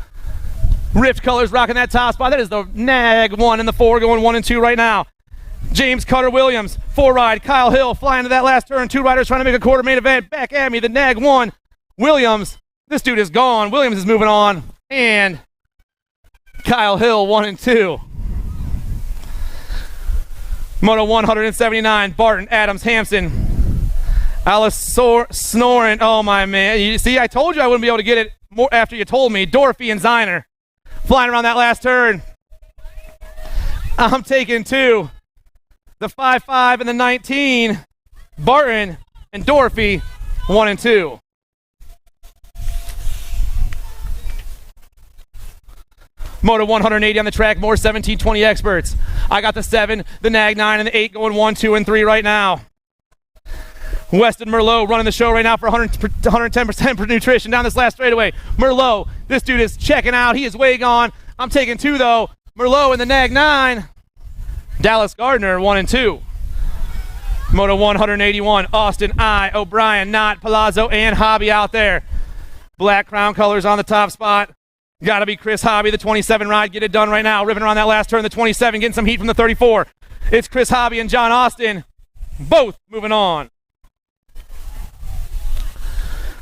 Rift Colors rocking that top spot. That is the Nag 1 and the 4 going 1 and 2 right now. James Cutter Williams, 4 ride. Kyle Hill flying to that last turn. 2 riders trying to make a quarter main event. Back at me, the Nag 1. Williams, this dude is gone. Williams is moving on. And Kyle Hill, 1 and 2. Moto 179, Barton, Adams, Hampson, Alice Snorin. Oh, my man. You see, I told you I wouldn't be able to get it more after you told me. Dorothy and Ziner flying around that last turn. I'm taking 2. The 5-5 and the 19, Barton and Dorothy, 1 and 2. Moto 180 on the track, more 1720 experts. I got the 7, the Nag 9, and the 8 going 1, 2, and 3 right now. Weston Merlot running the show right now for 110% for nutrition down this last straightaway. Merlot, this dude is checking out. He is way gone. I'm taking 2, though. Merlot and the Nag 9. Dallas Gardner, 1 and 2. Moto 181, Austin, O'Brien, Knott, Palazzo, and Hobby out there. Black crown colors on the top spot. Got to be Chris Hobby, the 27 ride. Get it done right now. Ripping around that last turn, the 27, getting some heat from the 34. It's Chris Hobby and John Austin, both moving on.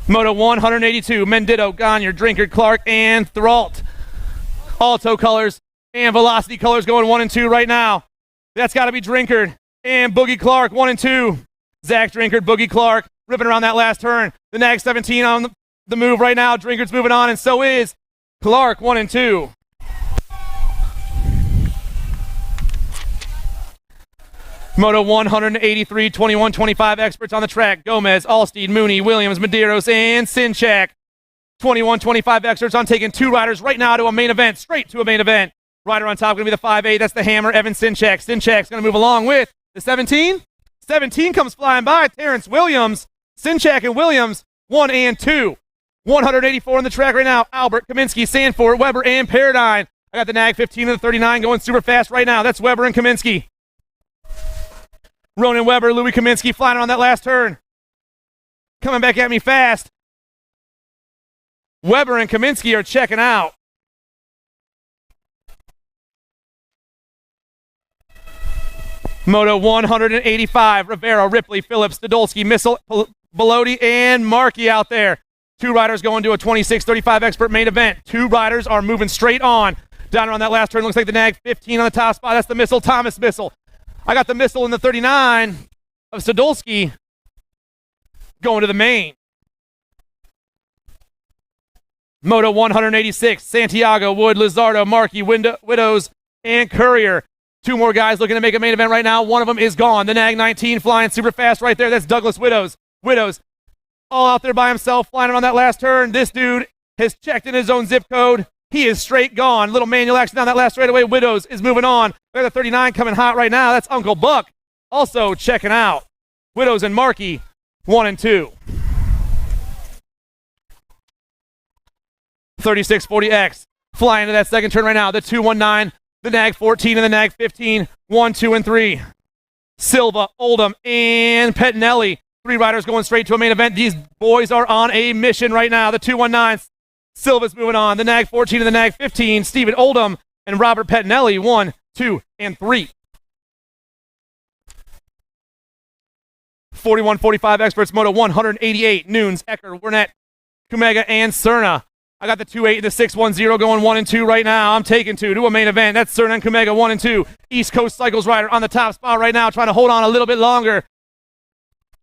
Moto 182, Mendito, Gagne, Drinkard, Clark, and Thralt. Alto colors and Velocity colors going 1 and 2 right now. That's got to be Drinkard and Boogie Clark, 1 and 2. Zach Drinkard, Boogie Clark, ripping around that last turn. The Nag 17 on the move right now. Drinkard's moving on, and so is Clark, 1 and 2. Moto 183, 21-25 experts on the track. Gomez, Alstein, Mooney, Williams, Medeiros, and Sinchak. 21-25 experts on taking 2 riders right now to a main event, straight to a main event. Rider on top going to be the 5'8", that's the Hammer, Evan Sinchak. Sinchak's going to move along with the 17. 17 comes flying by, Terrence Williams. Sinchak and Williams, 1 and 2. 184 on the track right now. Albert, Kaminsky, Sanford, Weber, and Paradigm. I got the Nag 15 and the 39 going super fast right now. That's Weber and Kaminsky. Ronan Weber, Louis Kaminsky flying on that last turn. Coming back at me fast. Weber and Kaminsky are checking out. Moto 185, Rivera, Ripley, Phillips, Stadolski, Missile, Belodi, and Markey out there. 2 riders going to a 26-35 expert main event. 2 riders are moving straight on. Down around that last turn, looks like the Nag 15 on the top spot. That's the Missile, Thomas Missile. I got the Missile in the 39 of Stadolski going to the main. Moto 186, Santiago, Wood, Lizardo, Markey, Widows, and Courier. 2 more guys looking to make a main event right now. One of them is gone. The Nag 19 flying super fast right there. That's Douglas Widows. Widows all out there by himself, flying around that last turn. This dude has checked in his own zip code. He is straight gone. Little manual action down that last straightaway. Widows is moving on. There's the 39 coming hot right now. That's Uncle Buck also checking out. Widows and Markey, 1 and 2. 3640X flying into that second turn right now. The 219, the Nag 14, and the Nag 15. 1, 2, and 3. Silva, Oldham, and Pettinelli. 3 riders going straight to a main event. These boys are on a mission right now. The 219, Silva's moving on. The Nag 14 and the Nag 15. Stephen Oldham and Robert Pettinelli, 1, 2, and 3. 41-45 experts, Moto 188. Nunes, Ecker, Wernette, Kumega, and Cerna. I got the 2-8 and the 6-1-0 going 1 and 2 right now. I'm taking 2 to a main event. That's Cerna and Kumega, 1 and 2. East Coast Cycles rider on the top spot right now, trying to hold on a little bit longer.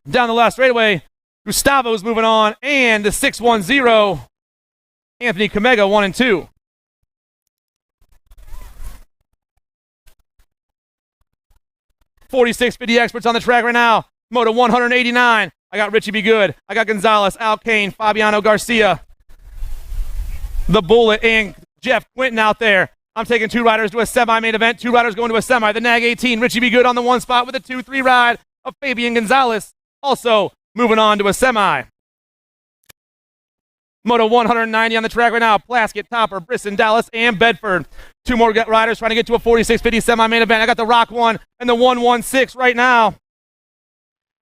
Down the last straightaway, Gustavo's moving on, and the 6-1-0, Anthony Kumega, 1 and 2. $46.50 experts on the track right now. Moto 189. I got Richie B. Good. I got Gonzalez, Al Kane, Fabiano Garcia, the Bullet, and Jeff Quinton out there. I'm taking 2 riders to a semi-main event. 2 riders going to a semi. The Nag 18, Richie B. Good on the 1 spot with a 2-3 ride of Fabian Gonzalez. Also moving on to a semi. Moto 190 on the track right now. Plaskett, Topper, Brisson, Dallas, and Bedford. 2 more riders trying to get to a 46.50 semi-main event. I got the Rock 1 and the 116 right now.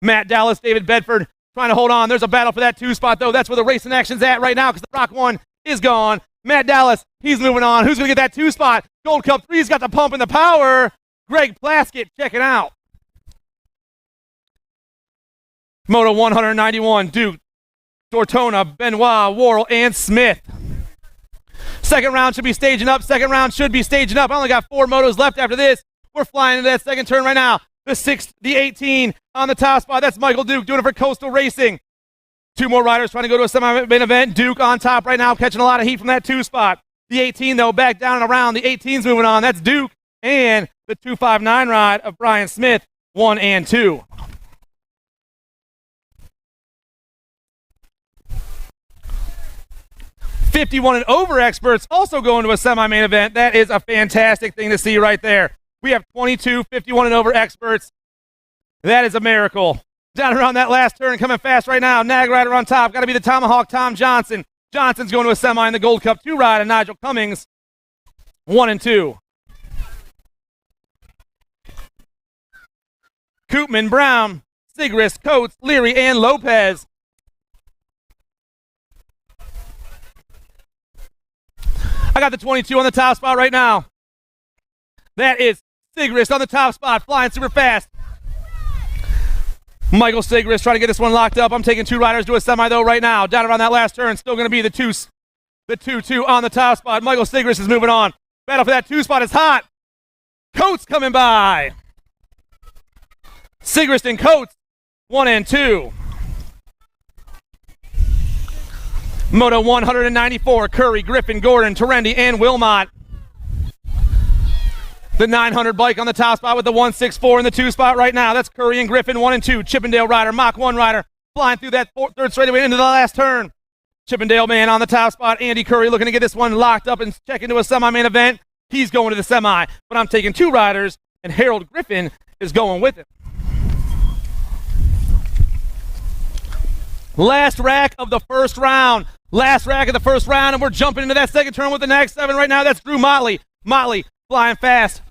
Matt Dallas, David Bedford trying to hold on. There's a battle for that 2 spot, though. That's where the racing action's at right now because the Rock 1 is gone. Matt Dallas, he's moving on. Who's going to get that 2 spot? Gold Cup 3's got the pump and the power. Greg Plaskett, check it out. Moto 191, Duke, Tortona, Benoit, Worrell, and Smith. Second round should be staging up. I only got 4 motos left after this. We're flying into that second turn right now. The 18 on the top spot. That's Michael Duke doing it for Coastal Racing. 2 more riders trying to go to a semi-main event. Duke on top right now, catching a lot of heat from that 2 spot. The 18, though, back down and around. The 18's moving on. That's Duke and the 259 ride of Brian Smith, 1 and 2. $51 and over experts also going to a semi-main event. That is a fantastic thing to see right there. We have 22 51 and over experts. That is a miracle. Down around that last turn, coming fast right now. Nag rider on top. Got to be the Tomahawk, Tom Johnson. Johnson's going to a semi in the Gold Cup 2 ride, and Nigel Cummings, 1 and 2. Koopman, Brown, Sigrist, Coates, Leary, and Lopez. I got the 22 on the top spot right now. That is Sigrist on the top spot, flying super fast. Michael Sigrist trying to get this one locked up. I'm taking 2 riders to a semi, though, right now. Down around that last turn, still going to be the 2-2 on the top spot. Michael Sigrist is moving on. Battle for that 2 spot is hot. Coates coming by. Sigrist and Coates, 1 and 2. Moto 194, Curry, Griffin, Gordon, Terendi, and Wilmot. The 900 bike on the top spot with the 164 in the 2 spot right now. That's Curry and Griffin, 1 and 2. Chippendale rider, Mach 1 rider, flying through that third straightaway into the last turn. Chippendale man on the top spot. Andy Curry looking to get this one locked up and check into a semi-main event. He's going to the semi, but I'm taking 2 riders, and Harold Griffin is going with it. Last rack of the first round. Last rack of the first round, and we're jumping into that second turn with the next 7 right now. That's Drew Motley. Motley flying fast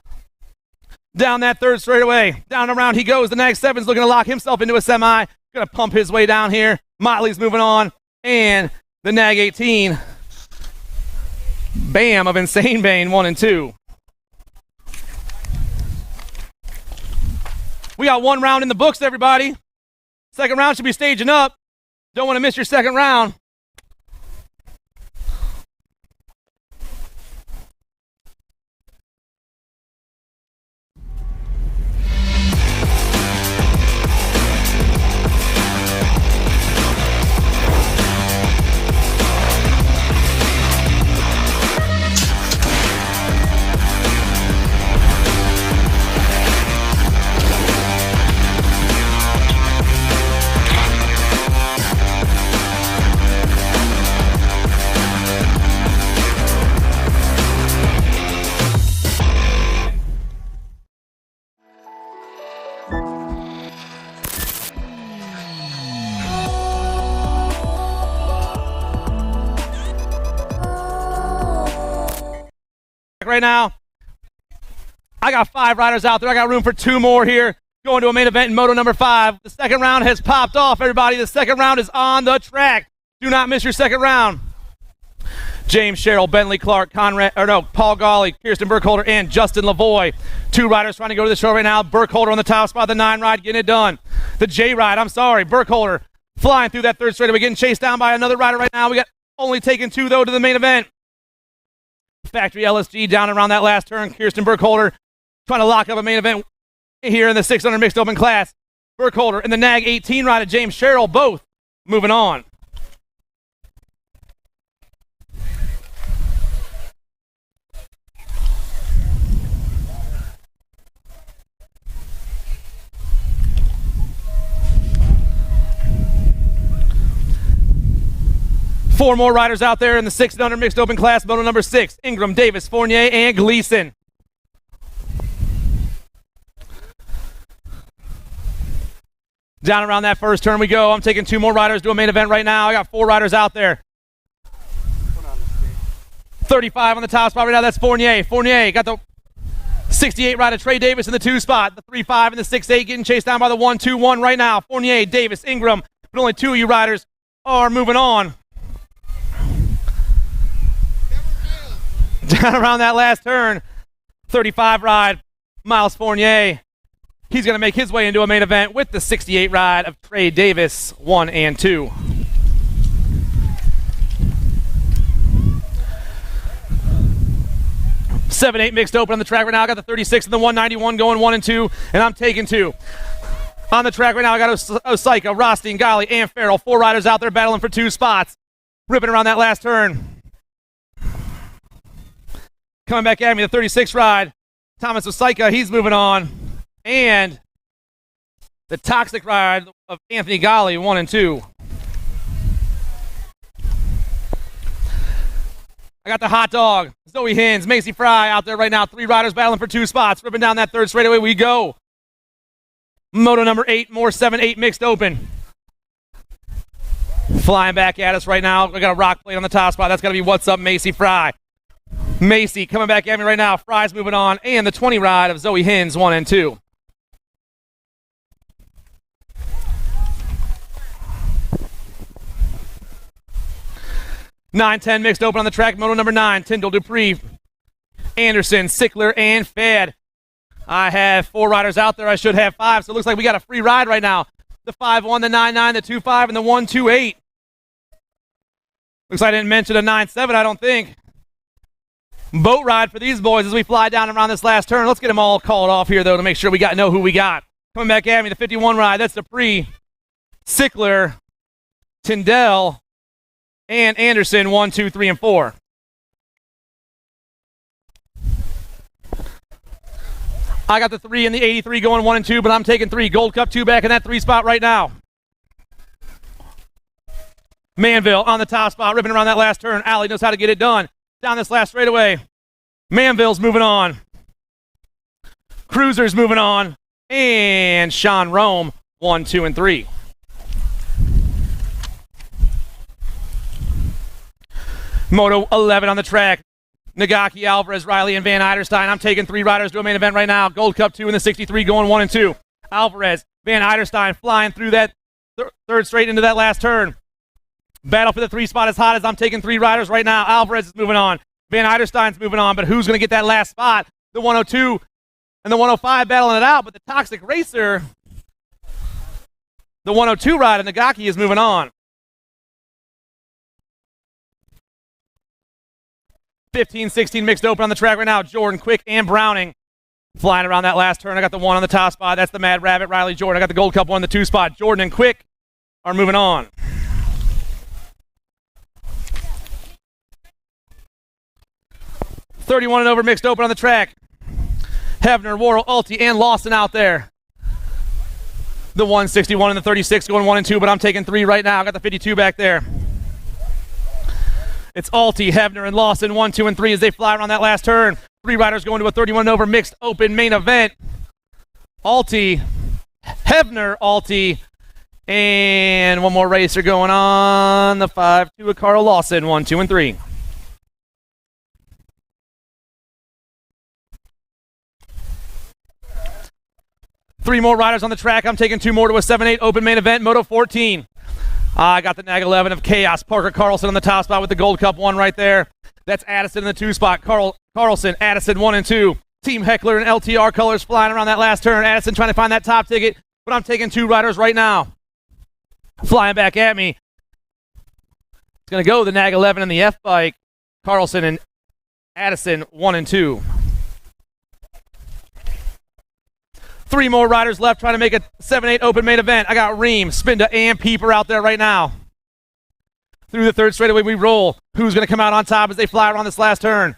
down that third straightaway. Down around he goes. The next 7's looking to lock himself into a semi. Going to pump his way down here. Motley's moving on. And the Nag 18. Bam of Insane Bane, 1 and 2. We got 1 round in the books, everybody. Second round should be staging up. Don't want to miss your second round. Right now, I got 5 riders out there. I got room for 2 more here. Going to a main event in Moto number 5. The second round has popped off, everybody. The second round is on the track. Do not miss your second round. James Sherrill, Bentley Clark, Paul Gawley, Kirsten Burkholder, and Justin Lavoie. 2 riders trying to go to the show right now. Burkholder on the top spot, the 9 ride, getting it done. The J ride, Burkholder flying through that third straightaway, getting chased down by another rider right now. We got only taking 2, though, to the main event. Factory LSG down around that last turn. Kirsten Burkholder trying to lock up a main event here in the 600 mixed open class. Burkholder and the Nag 18 rider James Sherrill both moving on. Four more riders out there in the 600 mixed open class, Moto number 6. Ingram, Davis, Fournier, and Gleason. Down around that first turn we go. I'm taking 2 more riders to a main event right now. I got 4 riders out there. 35 on the top spot right now. That's Fournier. Fournier got the 68 rider Trey Davis in the 2 spot. The 3-5 and the 6-8 getting chased down by the 1-2-1 right now. Fournier, Davis, Ingram. But only 2 of you riders are moving on. Down around that last turn, 35 ride, Miles Fournier. He's going to make his way into a main event with the 68 ride of Trey Davis, 1 and 2. Seven, 8 mixed open on the track right now. I got the 36 and the 191 going 1 and 2, and I'm taking 2. On the track right now, I got Osika, Rothstein, Golly, and Farrell. 4 riders out there battling for 2 spots. Ripping around that last turn. Coming back at me, the 36 ride. Thomas Osika, he's moving on. And the Toxic ride of Anthony Golly, 1 and 2. I got the Hot Dog, Zoe Hins, Macy Fry out there right now. 3 riders battling for 2 spots. Ripping down that third straightaway we go. Moto number 8, more 7-8 mixed open. Flying back at us right now. We got a rock plate on the top spot. That's got to be What's Up, Macy Fry. Macy coming back at me right now. Fry's moving on. And the 20 ride of Zoe Hins, 1 and 2. 9-10 mixed open on the track. Moto number 9, Tyndall, Dupree, Anderson, Sickler, and Fad. I have 4 riders out there. I should have 5, so it looks like we got a free ride right now. The 5-1, the 9-9, the 2-5, and the 1-2-8. Looks like I didn't mention a 9-7, I don't think. Boat ride for these boys as we fly down around this last turn. Let's get them all called off here, though, to make sure we know who we got. Coming back at me, the 51 ride. That's Dupree, Sickler, Tyndall, and Anderson, 1, 2, 3, and 4. I got the 3 and the 83 going 1 and 2, but I'm taking 3. Gold Cup 2 back in that 3 spot right now. Manville on the top spot, ripping around that last turn. Alley knows how to get it done. Down this last straightaway. Manville's moving on. Cruiser's moving on. And Sean Rome, 1, 2, and 3. Moto 11 on the track. Nagaki, Alvarez, Riley, and Van Eiderstein. I'm taking 3 riders to a main event right now. Gold Cup 2 and the 63 going 1 and 2. Alvarez, Van Eiderstein flying through that third straight into that last turn. Battle for the 3 spot as hot as I'm taking 3 riders right now. Alvarez is moving on. Van Eiderstein's moving on, but who's going to get that last spot? The 102 and the 105 battling it out, but the Toxic Racer, the 102 ride, and Nagaki is moving on. 15-16 mixed open on the track right now. Jordan, Quick, and Browning flying around that last turn. I got the 1 on the top spot. That's the Mad Rabbit, Riley Jordan. I got the Gold Cup 1 on the 2 spot. Jordan and Quick are moving on. 31 and over mixed open on the track. Hefner, Worrell, Alti, and Lawson out there. The 161 and the 36 going 1 and 2, but I'm taking 3 right now. I got the 52 back there. It's Alti, Hefner, and Lawson, 1, 2, and 3 as they fly around that last turn. 3 riders going to a 31 and over mixed open main event. Alti, Hefner, Alti, and one more racer going on. The 5-2 of Carl Lawson, 1, 2, and 3. Three more riders on the track. I'm taking 2 more to a 7-8 open main event. Moto 14. I got the Nag 11 of Chaos. Parker Carlson on the top spot with the Gold Cup 1 right there. That's Addison in the 2 spot. Carlson, Addison 1 and 2. Team Heckler and LTR colors flying around that last turn. Addison trying to find that top ticket, but I'm taking 2 riders right now. Flying back at me. It's going to go the Nag 11 and the F-Bike. Carlson and Addison 1 and 2. 3 more riders left trying to make a 7-8 open main event. I got Ream, Spinda, and Peeper out there right now. Through the third straightaway we roll. Who's going to come out on top as they fly around this last turn?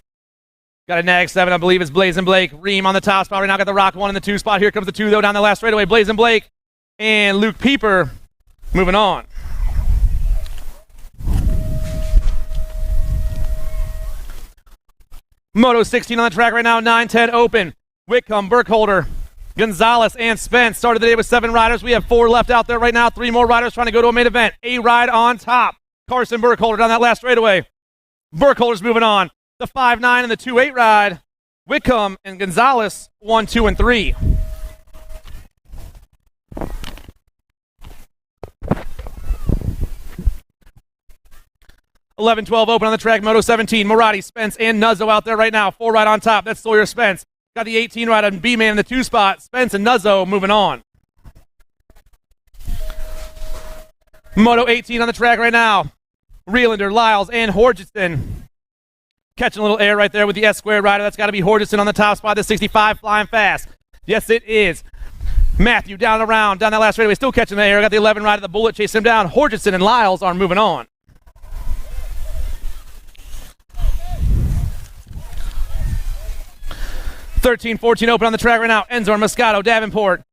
Got a Nag 7, I believe it's Blazin' Blake. Ream on the top spot right now. Got the Rock 1 in the 2 spot. Here comes the 2 though down the last straightaway. Blazin' Blake and Luke Peeper moving on. Moto 16 on the track right now. 9-10 open. Whitcomb, Burkholder, Gonzalez, and Spence started the day with 7 riders. We have 4 left out there right now. 3 more riders trying to go to a main event. A ride on top. Carson Burkholder down that last straightaway. Burkholder's moving on. The 5-9 and the 2-8 ride. Whitcomb and Gonzalez, 1, 2, and 3. (11-12) open on the track. Moto 17. Moratti, Spence, and Nuzzo out there right now. 4 right on top. That's Sawyer Spence. Got the 18 right on B-Man in the 2 spot. Spence and Nuzzo moving on. Moto 18 on the track right now. Reelander, Lyles, and Horgeston. Catching a little air right there with the S-squared rider. That's got to be Horgeston on the top spot. The 65 flying fast. Yes, it is. Matthew down around, down that last straightaway. Still catching the air. Got the 11 rider. The Bullet chasing him down. Horgeston and Lyles are moving on. (13-14) open on the track right now. Enzor, Moscato, Davenport.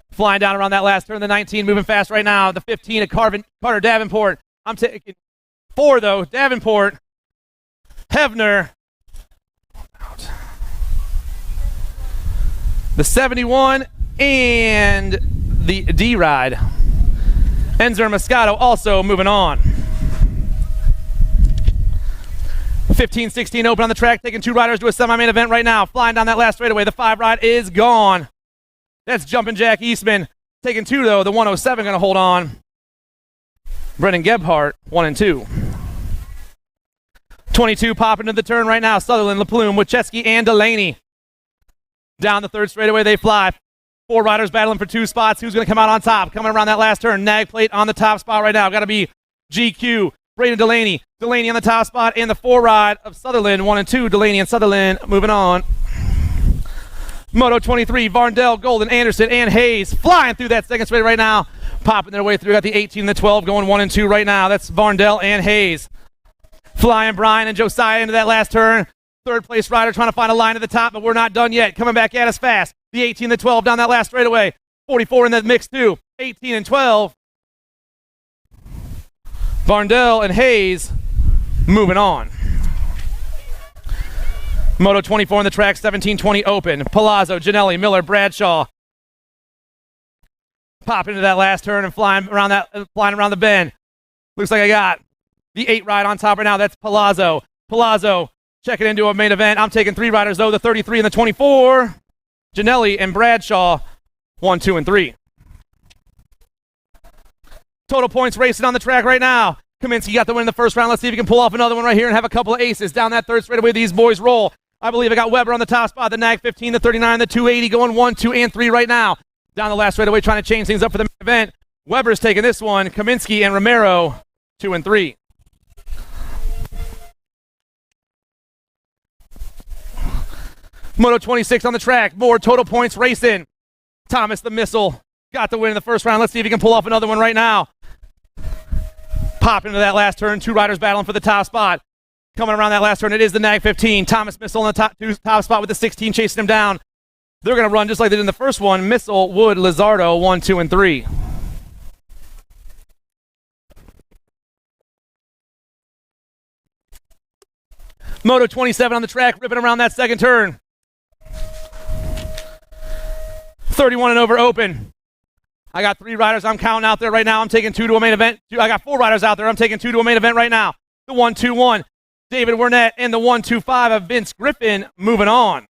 Flying down around that last turn. The 19 moving fast right now. The 15 of Carter Davenport. I'm taking 4 though. Davenport, Hefner, the 71, and the D ride. Enzor, Moscato also moving on. 15-16 open on the track, taking 2 riders to a semi-main event right now. Flying down that last straightaway. The 5 ride is gone. That's Jumpin' Jack Eastman. Taking 2 though. The 107 going to hold on. Brennan Gebhardt, 1 and 2. 22 popping to the turn right now. Sutherland, LaPlume, Wachetsky, and Delaney. Down the third straightaway they fly. 4 riders battling for 2 spots. Who's going to come out on top? Coming around that last turn. Nag plate on the top spot right now. Got to be GQ. Braden Delaney. Delaney on the top spot. And the 4 ride of Sutherland. 1 and 2. Delaney and Sutherland moving on. Moto 23. Varndell, Golden, Anderson, and Hayes flying through that second straight right now. Popping their way through. Got the 18 and the 12 going 1 and 2 right now. That's Varndell and Hayes. Flying Brian and Josiah into that last turn. Third place rider trying to find a line at the top, but we're not done yet. Coming back at us fast. The 18 and the 12 down that last straightaway. 44 in the mix too. 18 and 12. Varndell and Hayes moving on. Moto 24 on the track, 17-20 open. Palazzo, Janelli, Miller, Bradshaw. Pop into that last turn and flying around the bend. Looks like I got the 8 ride on top right now. That's Palazzo. Palazzo checking into a main event. I'm taking 3 riders though, the 33 and the 24. Janelli and Bradshaw, 1, 2, and 3. Total points racing on the track right now. Kaminsky got the win in the first round. Let's see if he can pull off another one right here and have a couple of aces. Down that third straightaway, these boys roll. I believe I got Weber on the top spot. The Nag 15, the 39, the 280 going 1, 2, and 3 right now. Down the last straightaway trying to change things up for the main event. Weber's taking this one. Kaminsky and Romero, 2 and 3. Moto 26 on the track. More total points racing. Thomas the Missile got the win in the first round. Let's see if he can pull off another one right now. Pop into that last turn. 2 riders battling for the top spot. Coming around that last turn, it is the Nag 15. Thomas Missile on the top spot with the 16 chasing him down. They're going to run just like they did in the first one. Missile, Wood, Lizardo, 1, 2, and 3. Moto 27 on the track, ripping around that second turn. 31 and over open. I got 3 riders I'm counting out there right now. I'm taking 2 to a main event. I got 4 riders out there. I'm taking 2 to a main event right now. The 1-2-1, David Wernette, and the 1-2-5 of Vince Griffin moving on.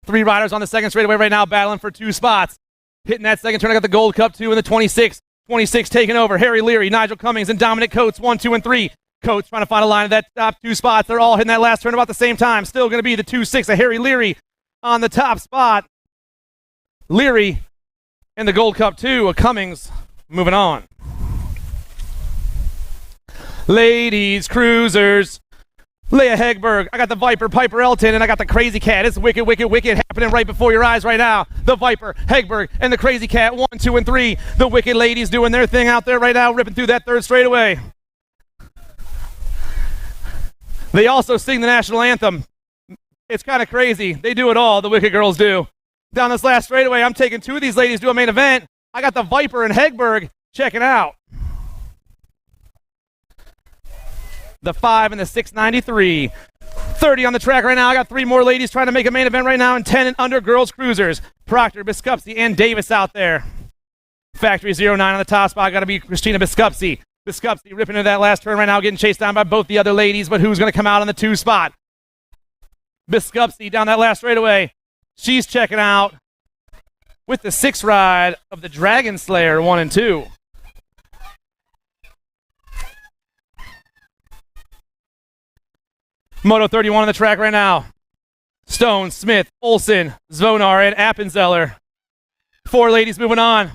3 riders on the second straightaway right now battling for 2 spots. Hitting that second turn, I got the Gold Cup 2 and the 26. 26 taking over. Harry Leary, Nigel Cummings, and Dominic Coates, 1, 2, and 3. Coates trying to find a line of that top 2 spots. They're all hitting that last turn about the same time. Still going to be the 2-6 of Harry Leary on the top spot. Leary and the Gold Cup 2 of Cummings moving on. Ladies, cruisers. Leah Hegberg. I got the Viper, Piper Elton, and I got the Crazy Cat. It's wicked, wicked, wicked happening right before your eyes right now. The Viper, Hegberg, and the Crazy Cat, 1, 2, and 3. The wicked ladies doing their thing out there right now, ripping through that third straightaway. They also sing the national anthem. It's kind of crazy. They do it all, the wicked girls do. Down this last straightaway, I'm taking 2 of these ladies to a main event. I got the Viper and Hegberg checking out. The 5 and the 693. 30 on the track right now. I got 3 more ladies trying to make a main event right now, and 10 and under girls cruisers. Proctor, Biskupski, and Davis out there. Factory 09 on the top spot. Got to be Christina Biskupski. Biskupski ripping into that last turn right now, getting chased down by both the other ladies, but who's going to come out on the 2 spot? Biskupski down that last straightaway. She's checking out with the 6 ride of the Dragon Slayer 1 and 2. Moto 31 on the track right now. Stone, Smith, Olsen, Zvonar, and Appenzeller. 4 ladies moving on.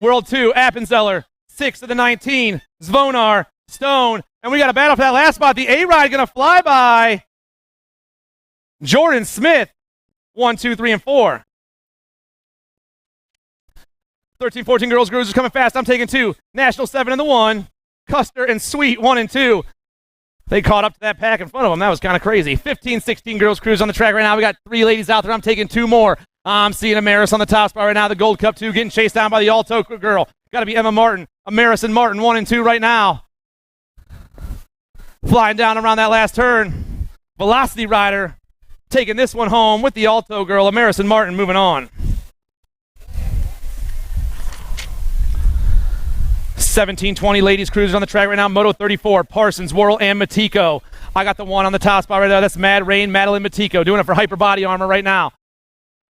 World 2, Appenzeller. 6 of the 19, Zvonar, Stone. And we got a battle for that last spot. The A-Ride going to fly by Jordan Smith. 1, 2, 3, and 4. 13, 14 girls cruisers coming fast. I'm taking 2. National 7 and the 1. Custer and Sweet 1 and 2. They caught up to that pack in front of them. That was kind of crazy. 15, 16 girls cruise on the track right now. We got 3 ladies out there. I'm taking 2 more. I'm seeing Amaris on the top spot right now. The Gold Cup 2 getting chased down by the Alto girl. Got to be Emma Martin. Amaris and Martin 1 and 2 right now. Flying down around that last turn. Velocity Rider taking this one home with the Alto girl. Amaris and Martin moving on. 17-20 ladies cruisers on the track right now. Moto 34, Parsons, Worrell, and Matiko. I got the 1 on the top spot right there. That's Mad Rain, Madeline Matiko, doing it for Hyper Body Armor right now.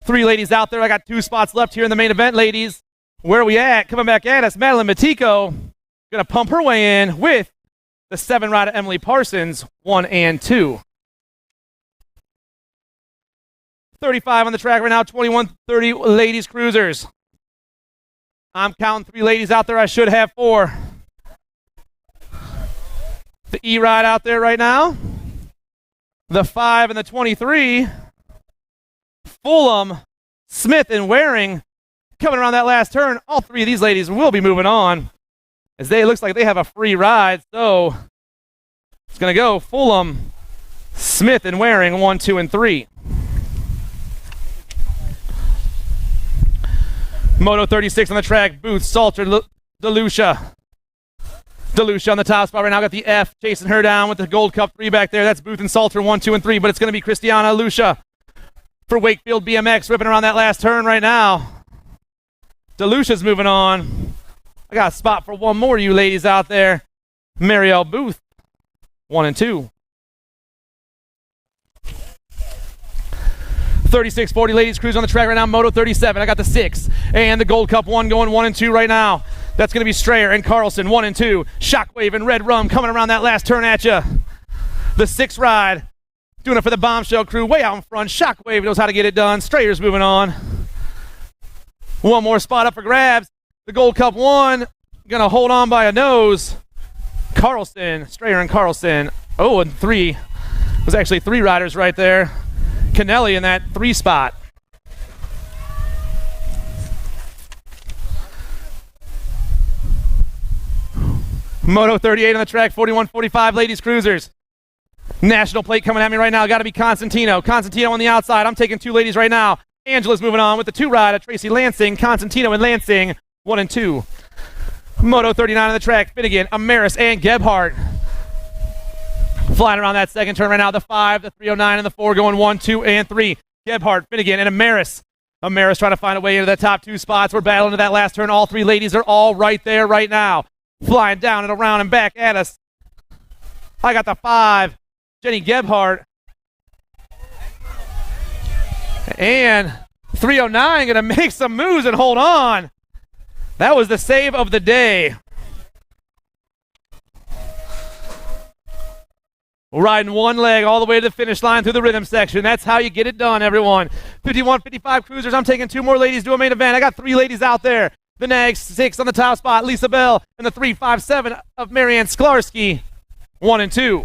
3 ladies out there. I got 2 spots left here in the main event, ladies. Where are we at? Coming back at us, Madeline Matiko. Gonna pump her way in with the 7 rider Emily Parsons, 1 and 2. 35 on the track right now, 21-30 ladies cruisers. I'm counting 3 ladies out there. I should have 4. The E ride out there right now. The 5 and the 23. Fulham, Smith, and Waring coming around that last turn. All 3 of these ladies will be moving on, as it looks like they have a free ride. So it's going to go Fulham, Smith, and Waring, 1, 2, and 3. Moto 36 on the track. Booth, Salter, DeLucia. DeLucia on the top spot right now. Got the F chasing her down with the Gold Cup 3 back there. That's Booth and Salter, 1, 2, and 3. But it's going to be Christiana Lucia for Wakefield BMX, ripping around that last turn right now. DeLucia's moving on. I got a spot for one more of you ladies out there. Marielle Booth, 1 and 2. 36-40 ladies cruise on the track right now. Moto 37. I got the 6 and the Gold Cup 1 going 1 and 2 right now. That's going to be Strayer and Carlson, 1 and 2. Shockwave and Red Rum coming around that last turn at you. The 6 ride doing it for the Bombshell crew way out in front. Shockwave knows how to get it done. Strayer's moving on. One more spot up for grabs. The Gold Cup 1 going to hold on by a nose. Carlson, Strayer and Carlson. Oh, and 3. There's actually 3 riders right there. Kennelly in that 3 spot. Moto 38 on the track, 41-45 ladies cruisers. National plate coming at me right now. Got to be Constantino. Constantino on the outside. I'm taking 2 ladies right now. Angela's moving on with the 2 ride of Tracy Lansing. Constantino and Lansing, 1 and 2. Moto 39 on the track, Finnegan, Amaris, and Gebhardt. Flying around that second turn right now. The 5, the 309, and the 4 going 1, 2, and 3. Gebhardt, Finnegan, and Amaris. Amaris trying to find a way into the top 2 spots. We're battling to that last turn. All 3 ladies are all right there right now. Flying down and around and back at us. I got the 5, Jenny Gebhardt. And 309 going to make some moves and hold on. That was the save of the day. Riding one leg all the way to the finish line through the rhythm section. That's how you get it done, everyone. 51-55 cruisers. I'm taking 2 more ladies to a main event. I got 3 ladies out there. The Nag 6 on the top spot, Lisa Bell, and the 357 of Marianne Sklarski, 1 and 2.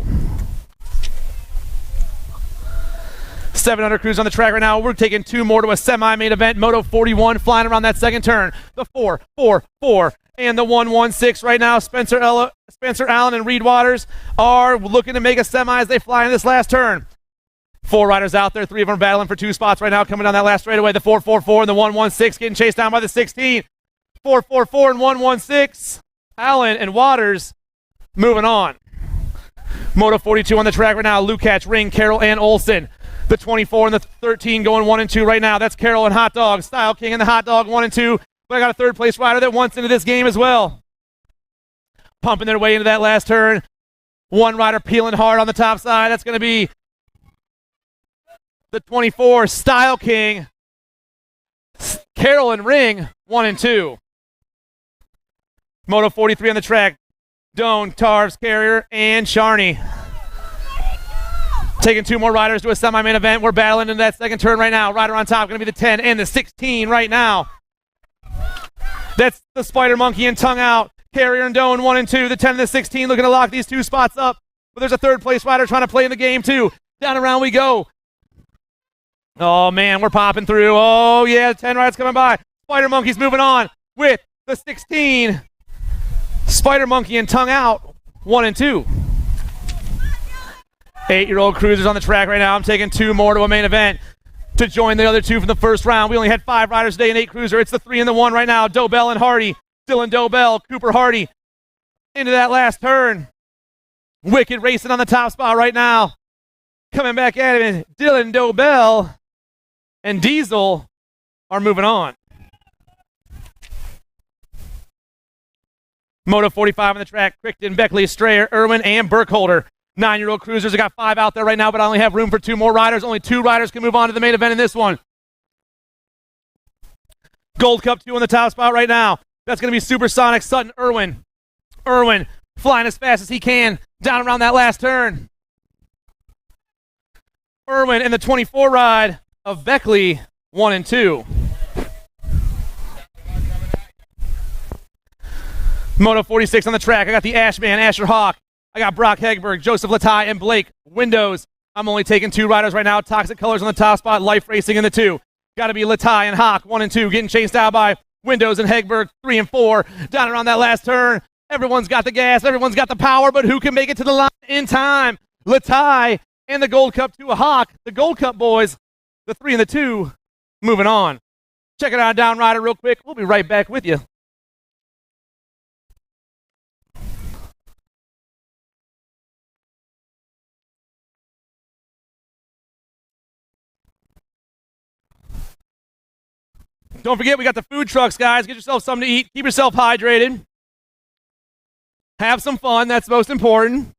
700 cruise on the track right now. We're taking 2 more to a semi-main event. Moto 41 flying around that second turn. The 4, 4, 4, and the 116 right now. Spencer Allen and Reed Waters are looking to make a semi as they fly in this last turn. 4 riders out there. 3 of them are battling for 2 spots right now. Coming down that last straightaway. The 444 and the 116 getting chased down by the 16. 444 and 116. Allen and Waters moving on. Moto 42 on the track right now. Lukács, Ring, Carroll, and Olsen. The 24 and the 13 going 1 and 2 right now. That's Carroll and Hot Dog. Style King and the Hot Dog 1 and 2. But I got a 3rd place rider that wants into this game as well. Pumping their way into that last turn. 1 rider peeling hard on the top side. That's going to be the 24, Style King. Carroll and Ring, 1 and 2. Moto 43 on the track. Doan, Tarves, Carrier, and Charney. Taking 2 more riders to a semi-main event. We're battling in that second turn right now. Rider on top going to be the 10 and the 16 right now. That's the Spider Monkey and Tongue Out. Carrier and Doan, 1 and 2. The 10 and the 16 looking to lock these 2 spots up. But there's a 3rd place rider trying to play in the game too. Down and around we go. Oh man, we're popping through. Oh yeah, 10 riders coming by. Spider Monkey's moving on with the 16. Spider Monkey and Tongue Out, 1 and 2. 8-year-old cruisers on the track right now. I'm taking 2 more to a main event to join the other 2 from the first round. We only had 5 riders today in 8 cruiser. It's the 3 and the 1 right now. Dobell and Hardy. Dylan Dobell, Cooper Hardy into that last turn. Wicked racing on the top spot right now. Coming back at him, Dylan Dobell and Diesel are moving on. Moto 45 on the track. Crichton, Beckley, Strayer, Irwin, and Burkholder. 9-year-old cruisers. I got 5 out there right now, but I only have room for 2 more riders. Only 2 riders can move on to the main event in this one. Gold Cup 2 on the top spot right now. That's going to be Supersonic, Sutton, Irwin. Irwin flying as fast as he can. Down around that last turn. Irwin in the 24 ride of Beckley, 1 and 2. Moto 46 on the track. I got the Ashman, Asher Hawk. I got Brock Hegberg, Joseph Latai, and Blake Windows. I'm only taking 2 riders right now. Toxic Colors on the top spot. Life Racing in the 2. Got to be Latai and Hawk, 1 and 2. Getting chased out by Windows and Hegberg, 3 and 4. Down around that last turn. Everyone's got the gas. Everyone's got the power. But who can make it to the line in time? Latai and the Gold Cup to a Hawk. The Gold Cup boys, the 3 and the 2, moving on. Check it out, Down Rider, real quick. We'll be right back with you. Don't forget, we got the food trucks, guys. Get yourself something to eat. Keep yourself hydrated. Have some fun. That's most important.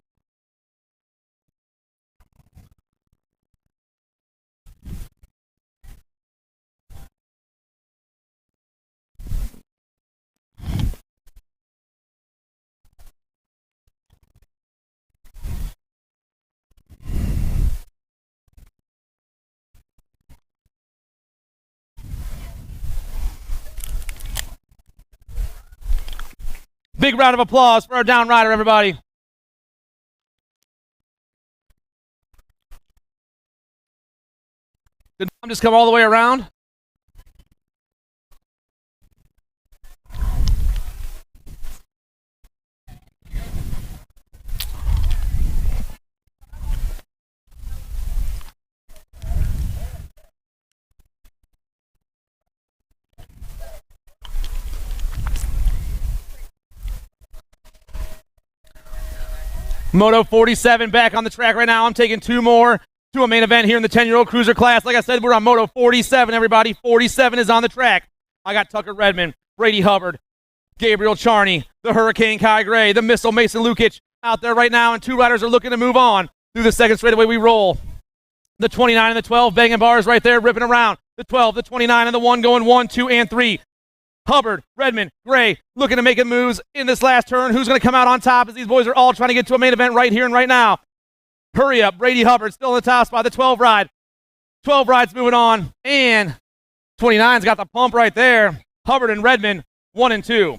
Big round of applause for our Down Rider, everybody. Did Dom just come all the way around? Moto 47 back on the track right now. I'm taking 2 more to a main event here in the 10-year-old cruiser class. Like I said, we're on Moto 47, everybody. 47 is on the track. I got Tucker Redmond, Brady Hubbard, Gabriel Charney, the Hurricane Kai Gray, the Missile Mason Lukic out there right now, and 2 riders are looking to move on through the second straightaway we roll. The 29 and the 12 banging bars right there, ripping around. The 12, the 29, and the 1 going 1, 2, and 3. Hubbard, Redmond, Gray, looking to make moves in this last turn. Who's going to come out on top as these boys are all trying to get to a main event right here and right now? Hurry up. Brady Hubbard still in the top spot. The 12 ride. 12 rides moving on. And 29's got the pump right there. Hubbard and Redmond, 1 and 2.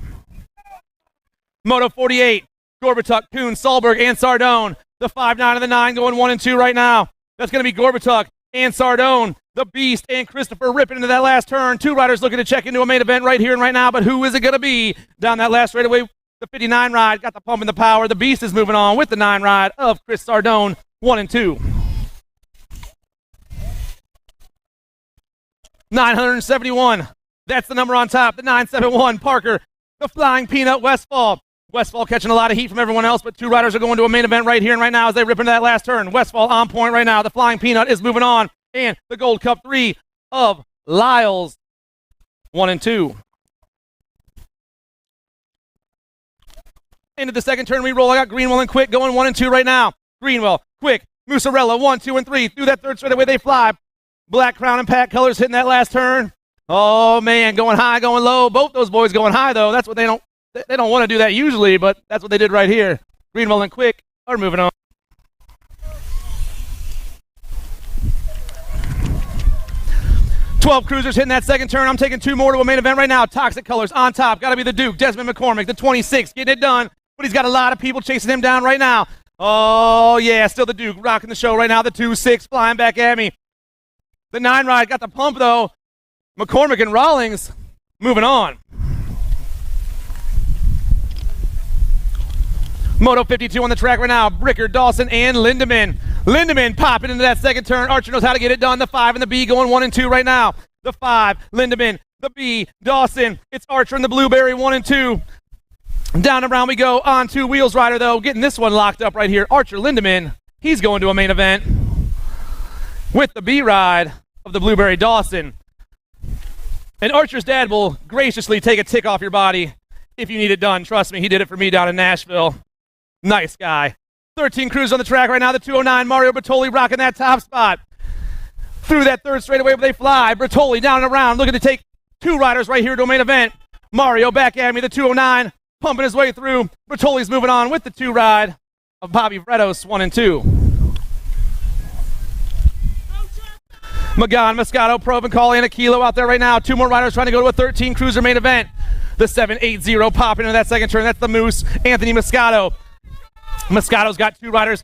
Moto 48. Gorbatuk, Kuhn, Solberg, and Sardone. The 5-9 and the 9 going 1 and 2 right now. That's going to be Gorbatuk and Sardone. The Beast and Christopher ripping into that last turn. 2 riders looking to check into a main event right here and right now, but who is it going to be? Down that last straightaway, the 59 ride, got the pump and the power. The Beast is moving on with the 9 ride of Chris Sardone, 1 and 2. 971. That's the number on top. The 971, Parker. The Flying Peanut, Westfall. Westfall catching a lot of heat from everyone else, but 2 riders are going to a main event right here and right now as they rip into that last turn. Westfall on point right now. The Flying Peanut is moving on. And the Gold Cup 3 of Lyles, 1 and 2. Into the second turn we roll. I got Greenwell and Quick going 1 and 2 right now. Greenwell, Quick, Musarella, 1, 2, and 3. Through that third straightaway they fly. Black Crown and Pack Colors hitting that last turn. Oh man, going high, going low. Both those boys going high though. That's what they don't want to do that usually, but that's what they did right here. Greenwell and Quick are moving on. Twelve cruisers hitting that second turn. I'm taking 2 more to a main event right now. Toxic Colors on top. Got to be the Duke, Desmond McCormick, the 26, getting it done. But he's got a lot of people chasing him down right now. Oh, yeah, still the Duke rocking the show right now. The 2-6 flying back at me. The 9 ride got the pump, though. McCormick and Rawlings moving on. Moto 52 on the track right now. Bricker, Dawson, and Lindemann. Lindemann popping into that second turn. Archer knows how to get it done. The 5 and the B going 1 and 2 right now. The 5, Lindemann. The B, Dawson. It's Archer and the Blueberry 1 and 2. Down and around we go. On 2 wheels rider, though. Getting this one locked up right here. Archer Lindemann. He's going to a main event with the B ride of the Blueberry Dawson. And Archer's dad will graciously take a tick off your body if you need it done. Trust me, he did it for me down in Nashville. Nice guy. 13 crews on the track right now. The 209, Mario Bertoli rocking that top spot. Through that third straightaway they fly. Bertoli down and around, looking to take 2 riders right here to a main event. Mario back at me, the 209, pumping his way through. Bertoli's moving on with the 2 ride of Bobby Vredos, 1 and 2. Magan, Moscato, Provencal, and Aquilo out there right now. 2 more riders trying to go to a 13 cruiser main event. The 780 popping into that second turn. That's the Moose, Anthony Moscato. Moscato's got 2 riders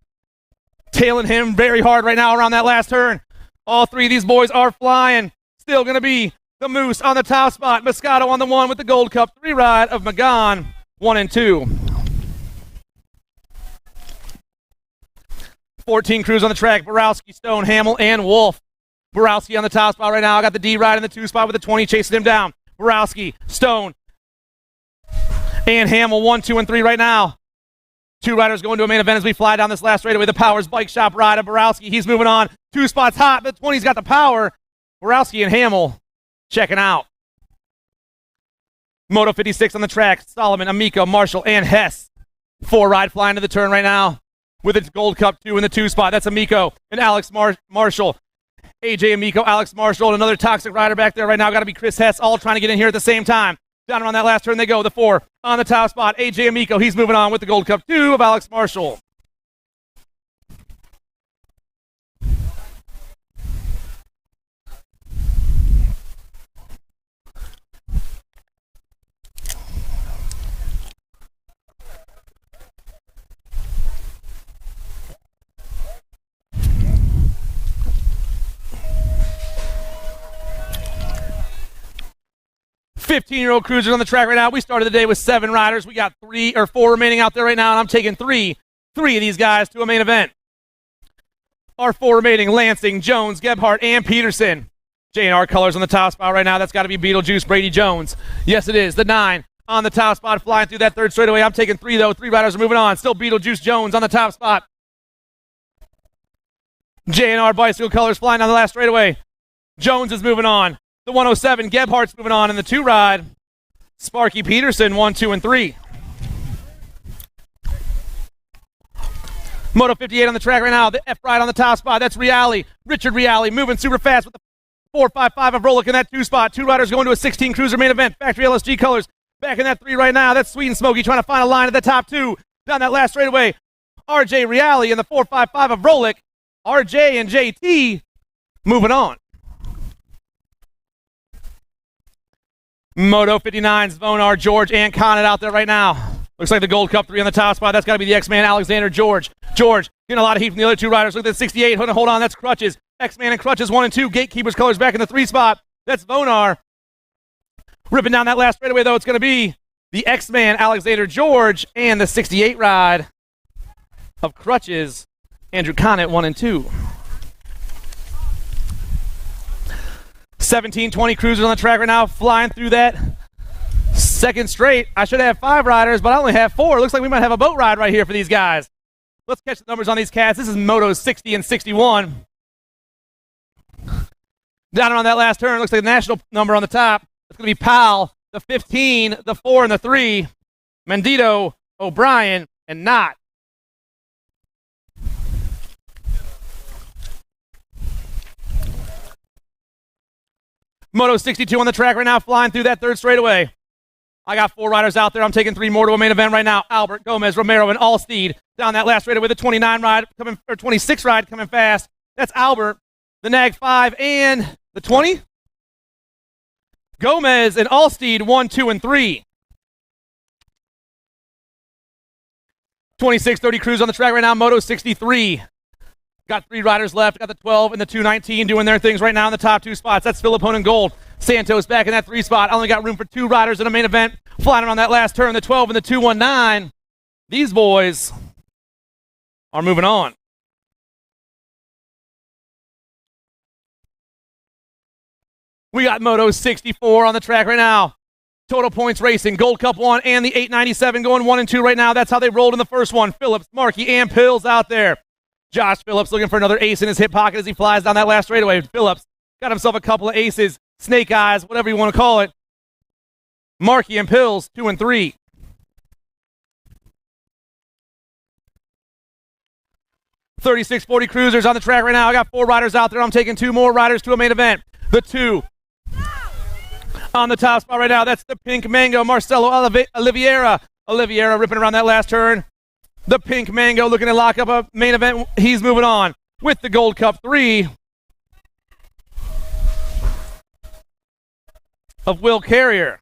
tailing him very hard right now around that last turn. All 3 of these boys are flying. Still going to be the Moose on the top spot. Moscato on the 1 with the Gold Cup 3 ride of Magan, 1 and 2. 14 crews on the track. Borowski, Stone, Hamill, and Wolf. Borowski on the top spot right now. I got the D ride in the 2 spot with the 20 chasing him down. Borowski, Stone, and Hamill 1, 2, and 3 right now. 2 riders going to a main event as we fly down this last straightaway. The Powers Bike Shop ride of Borowski. He's moving on. 2 spots hot. The 20's got the power. Borowski and Hamill checking out. Moto 56 on the track. Solomon, Amico, Marshall, and Hess. 4 ride flying to the turn right now with its Gold Cup 2 in the 2 spot. That's Amico and Alex Marshall. AJ Amico, Alex Marshall, and another Toxic rider back there right now. Got to be Chris Hess, all trying to get in here at the same time. Down around that last turn they go. The 4 on the top spot. AJ Amico, he's moving on with the Gold Cup 2 of Alex Marshall. Fifteen-year-old cruisers on the track right now. We started the day with 7 riders. We got 4 remaining out there right now, and I'm taking three of these guys to a main event. Our 4 remaining: Lansing, Jones, Gebhardt, and Peterson. J&R colors on the top spot right now. That's got to be Beetlejuice, Brady Jones. Yes, it is. The 9 on the top spot, flying through that 3rd straightaway. I'm taking 3, though. 3 riders are moving on. Still Beetlejuice Jones on the top spot. J&R bicycle colors flying down the last straightaway. Jones is moving on. The 107, Gebhardt's moving on in the 2 ride. Sparky Peterson, 1, 2, and 3. Moto 58 on the track right now. The F ride on the top spot. That's Reale. Richard Reale moving super fast with the 455 of Rolick in that 2 spot. 2 riders going to a 16 cruiser main event. Factory LSG colors back in that 3 right now. That's Sweet and Smoky trying to find a line at the top 2. Down that last straightaway. RJ Reale in the 455 of Rolick. RJ and JT moving on. Moto 59's Vonar, George, and Connet out there right now. Looks like the Gold Cup 3 on the top spot. That's got to be the X-Man, Alexander George. George getting a lot of heat from the other 2 riders. Look at the 68. Hold on, that's Crutches. X-Man and Crutches, 1 and 2. Gatekeepers colors back in the 3 spot. That's Vonar. Ripping down that last straightaway, though, it's going to be the X-Man, Alexander George, and the 68 ride of Crutches, Andrew Connet, 1 and 2. 17-20 cruisers on the track right now, flying through that 2nd straight. I should have 5 riders, but I only have 4. Looks like we might have a boat ride right here for these guys. Let's catch the numbers on these cats. This is Moto 60 and 61. Down around that last turn, looks like the national number on the top. It's going to be Powell, the 15, the 4, and the 3. Mendito, O'Brien, and Knott. Moto 62 on the track right now, flying through that 3rd straightaway. I got 4 riders out there. I'm taking 3 more to a main event right now. Albert, Gomez, Romero, and Allsteed down that last straightaway. The 29 ride coming, or 26 ride coming fast. That's Albert, the Nag 5, and the 20. Gomez and Allsteed, 1, 2, and 3. 26-30 crews on the track right now. Moto 63. Got 3 riders left. Got the 12 and the 219 doing their things right now in the top 2 spots. That's Philippone and Gold. Santos back in that 3 spot. I only got room for 2 riders in a main event. Flying around that last turn, the 12 and the 219. These boys are moving on. We got Moto 64 on the track right now. Total Points Racing, Gold Cup 1 and the 897 going 1 and 2 right now. That's how they rolled in the first one. Phillips, Markey, and Pills out there. Josh Phillips looking for another ace in his hip pocket as he flies down that last straightaway. Phillips got himself a couple of aces, snake eyes, whatever you want to call it. Markey and Pills, 2 and 3. $36.40 cruisers on the track right now. I got 4 riders out there. I'm taking 2 more riders to a main event. The 2 on the top spot right now. That's the Pink Mango, Marcelo Oliveira. Oliveira ripping around that last turn. The Pink Mango looking to lock up a main event. He's moving on with the Gold Cup 3 of Will Carrier.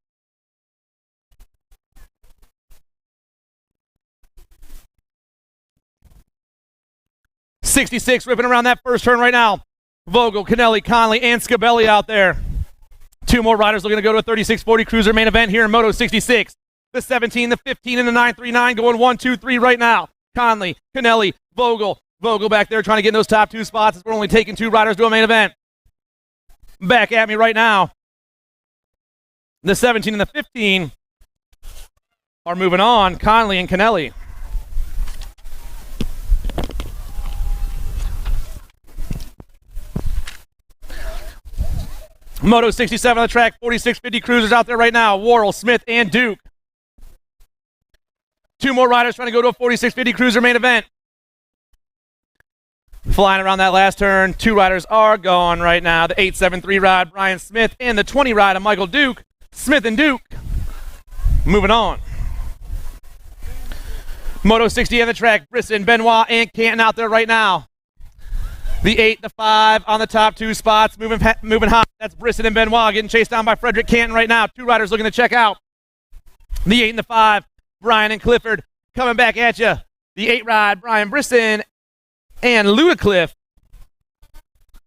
'66 ripping around that first turn right now. Vogel, Kennelly, Conley, and Scabelli out there. Two more riders looking to go to a 3640 Cruiser main event here in Moto 66. The 17, the 15, and the 939 going 1, 2, 3 right now. Conley, Kennelly, Vogel. Vogel back there trying to get in those top 2 spots as we're only taking 2 riders to a main event. Back at me right now. The 17 and the 15 are moving on. Conley and Kennelly. Moto 67 on the track, 4650 Cruisers out there right now. Worrell, Smith, and Duke. 2 more riders trying to go to a 4650 Cruiser main event. Flying around that last turn, 2 riders are gone right now. The 873 ride, Brian Smith, and the 20 ride of Michael Duke. Smith and Duke moving on. Moto 60 on the track, Brisson, Benoit, and Canton out there right now. The 8, the 5 on the top 2 spots, moving hot. That's Brisson and Benoit getting chased down by Frederick Canton right now. 2 riders looking to check out. The 8 and the 5, Brian and Clifford coming back at you. The 8 ride, Brian Brisson and Ludacliffe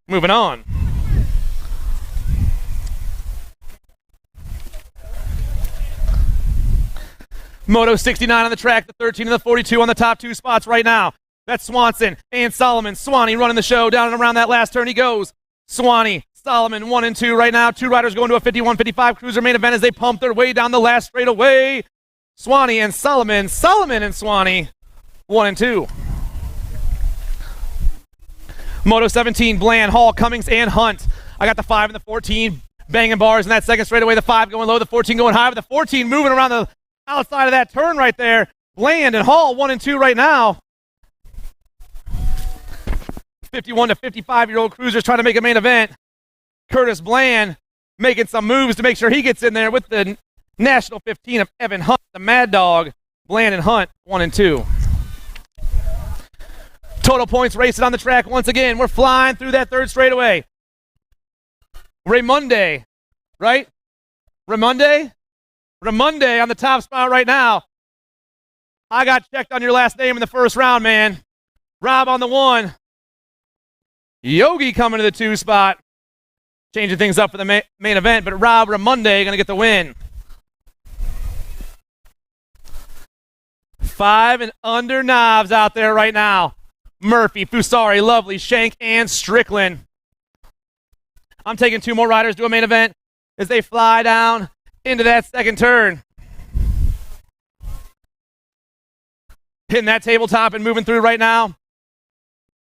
moving on. Moto 69 on the track, the 13 and the 42 on the top 2 spots right now. That's Swanson and Solomon. Swanee running the show down and around that last turn he goes. Swanee, Solomon, 1 and 2 right now. 2 riders going to a 51-55 Cruiser main event as they pump their way down the last straightaway. Swanee and Solomon. Solomon and Swanee, 1 and 2. Moto 17, Bland, Hall, Cummings, and Hunt. I got the 5 and the 14 banging bars in that second straightaway. The 5 going low, the 14 going high, but the 14 moving around the outside of that turn right there. Bland and Hall, 1 and 2 right now. 51 to 55-year-old Cruisers trying to make a main event. Curtis Bland making some moves to make sure he gets in there with the National 15 of Evan Hunt, the Mad Dog. Bland and Hunt, 1 and 2. Total points racing on the track once again. We're flying through that third straightaway. Raymonde, right? Raymonde? Raymonde on the top spot right now. I got checked on your last name in the first round, man. Rob on the 1. Yogi coming to the 2 spot. Changing things up for the main event, but Rob Raymonde going to get the win. 5 and under knobs out there right now. Murphy, Fusari, Lovely, Shank, and Strickland. I'm taking 2 more riders to a main event as they fly down into that second turn. Hitting that tabletop and moving through right now.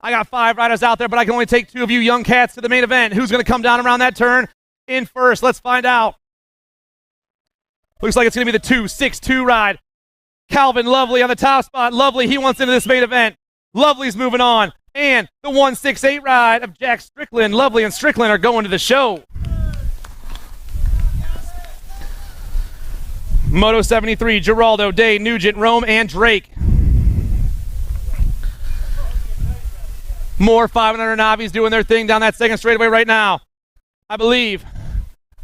I got 5 riders out there, but I can only take 2 of you young cats to the main event. Who's going to come down around that turn in first? Let's find out. Looks like it's going to be the 2-6-2 ride. Calvin Lovely on the top spot. Lovely, he wants into this main event. Lovely's moving on. And the 1-6-8 ride of Jack Strickland. Lovely and Strickland are going to the show. Moto 73, Giraldo, Day, Nugent, Rome, and Drake. More 500 Navis doing their thing down that second straightaway right now. I believe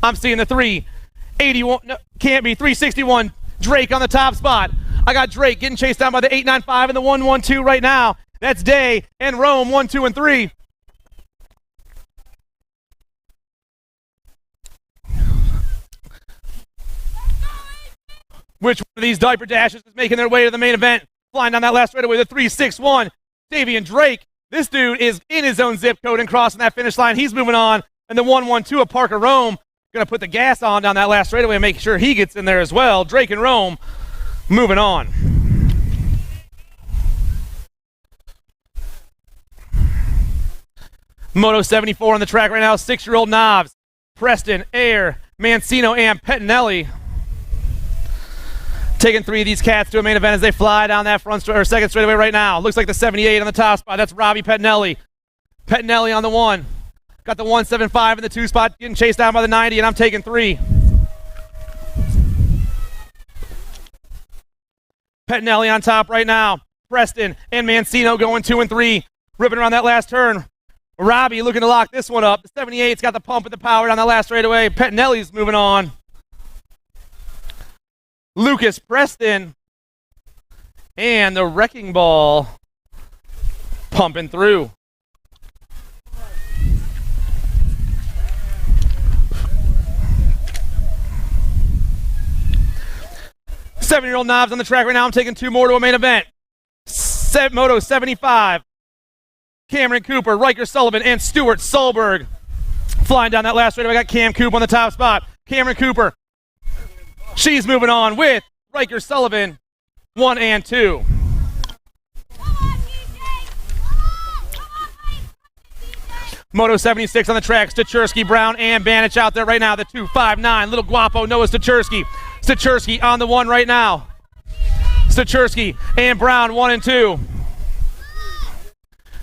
I'm seeing the 381, no, can't be, 361 Drake on the top spot. I got Drake getting chased down by the 895 and the 112 right now. That's Day and Rome, 1, 2, and 3. Which one of these diaper dashes is making their way to the main event? Flying down that last straightaway, the 361, Davian Drake. This dude is in his own zip code and crossing that finish line. He's moving on. And the 112 of Parker Rome going to put the gas on down that last straightaway and make sure he gets in there as well. Drake and Rome moving on. Moto 74 on the track right now. 6-year-old Knobs, Preston, Ayer, Mancino, and Pettinelli. Taking 3 of these cats to a main event as they fly down that second straightaway right now. Looks like the 78 on the top spot. That's Robbie Pettinelli. Pettinelli on the 1. Got the 175 in the 2 spot, getting chased down by the 90, and I'm taking 3. Pettinelli on top right now. Preston and Mancino going 2 and 3. Ripping around that last turn. Robbie looking to lock this one up. The 78's got the pump and the power down the last straightaway. Pettinelli's moving on. Lucas Preston and the Wrecking Ball pumping through. Seven-year-old Knobs on the track right now. I'm taking 2 more to a main event. Moto 75. Cameron Cooper, Riker Sullivan, and Stuart Solberg flying down that last straightaway. I got Cam Coop on the top spot. Cameron Cooper, she's moving on with Riker Sullivan, 1 and 2. Moto 76 on the track. Stacyc, Brown, and Banich out there right now. The 259, little guapo Noah Stacyc. Stacyc on the 1 right now. Stacyc and Brown, 1 and 2.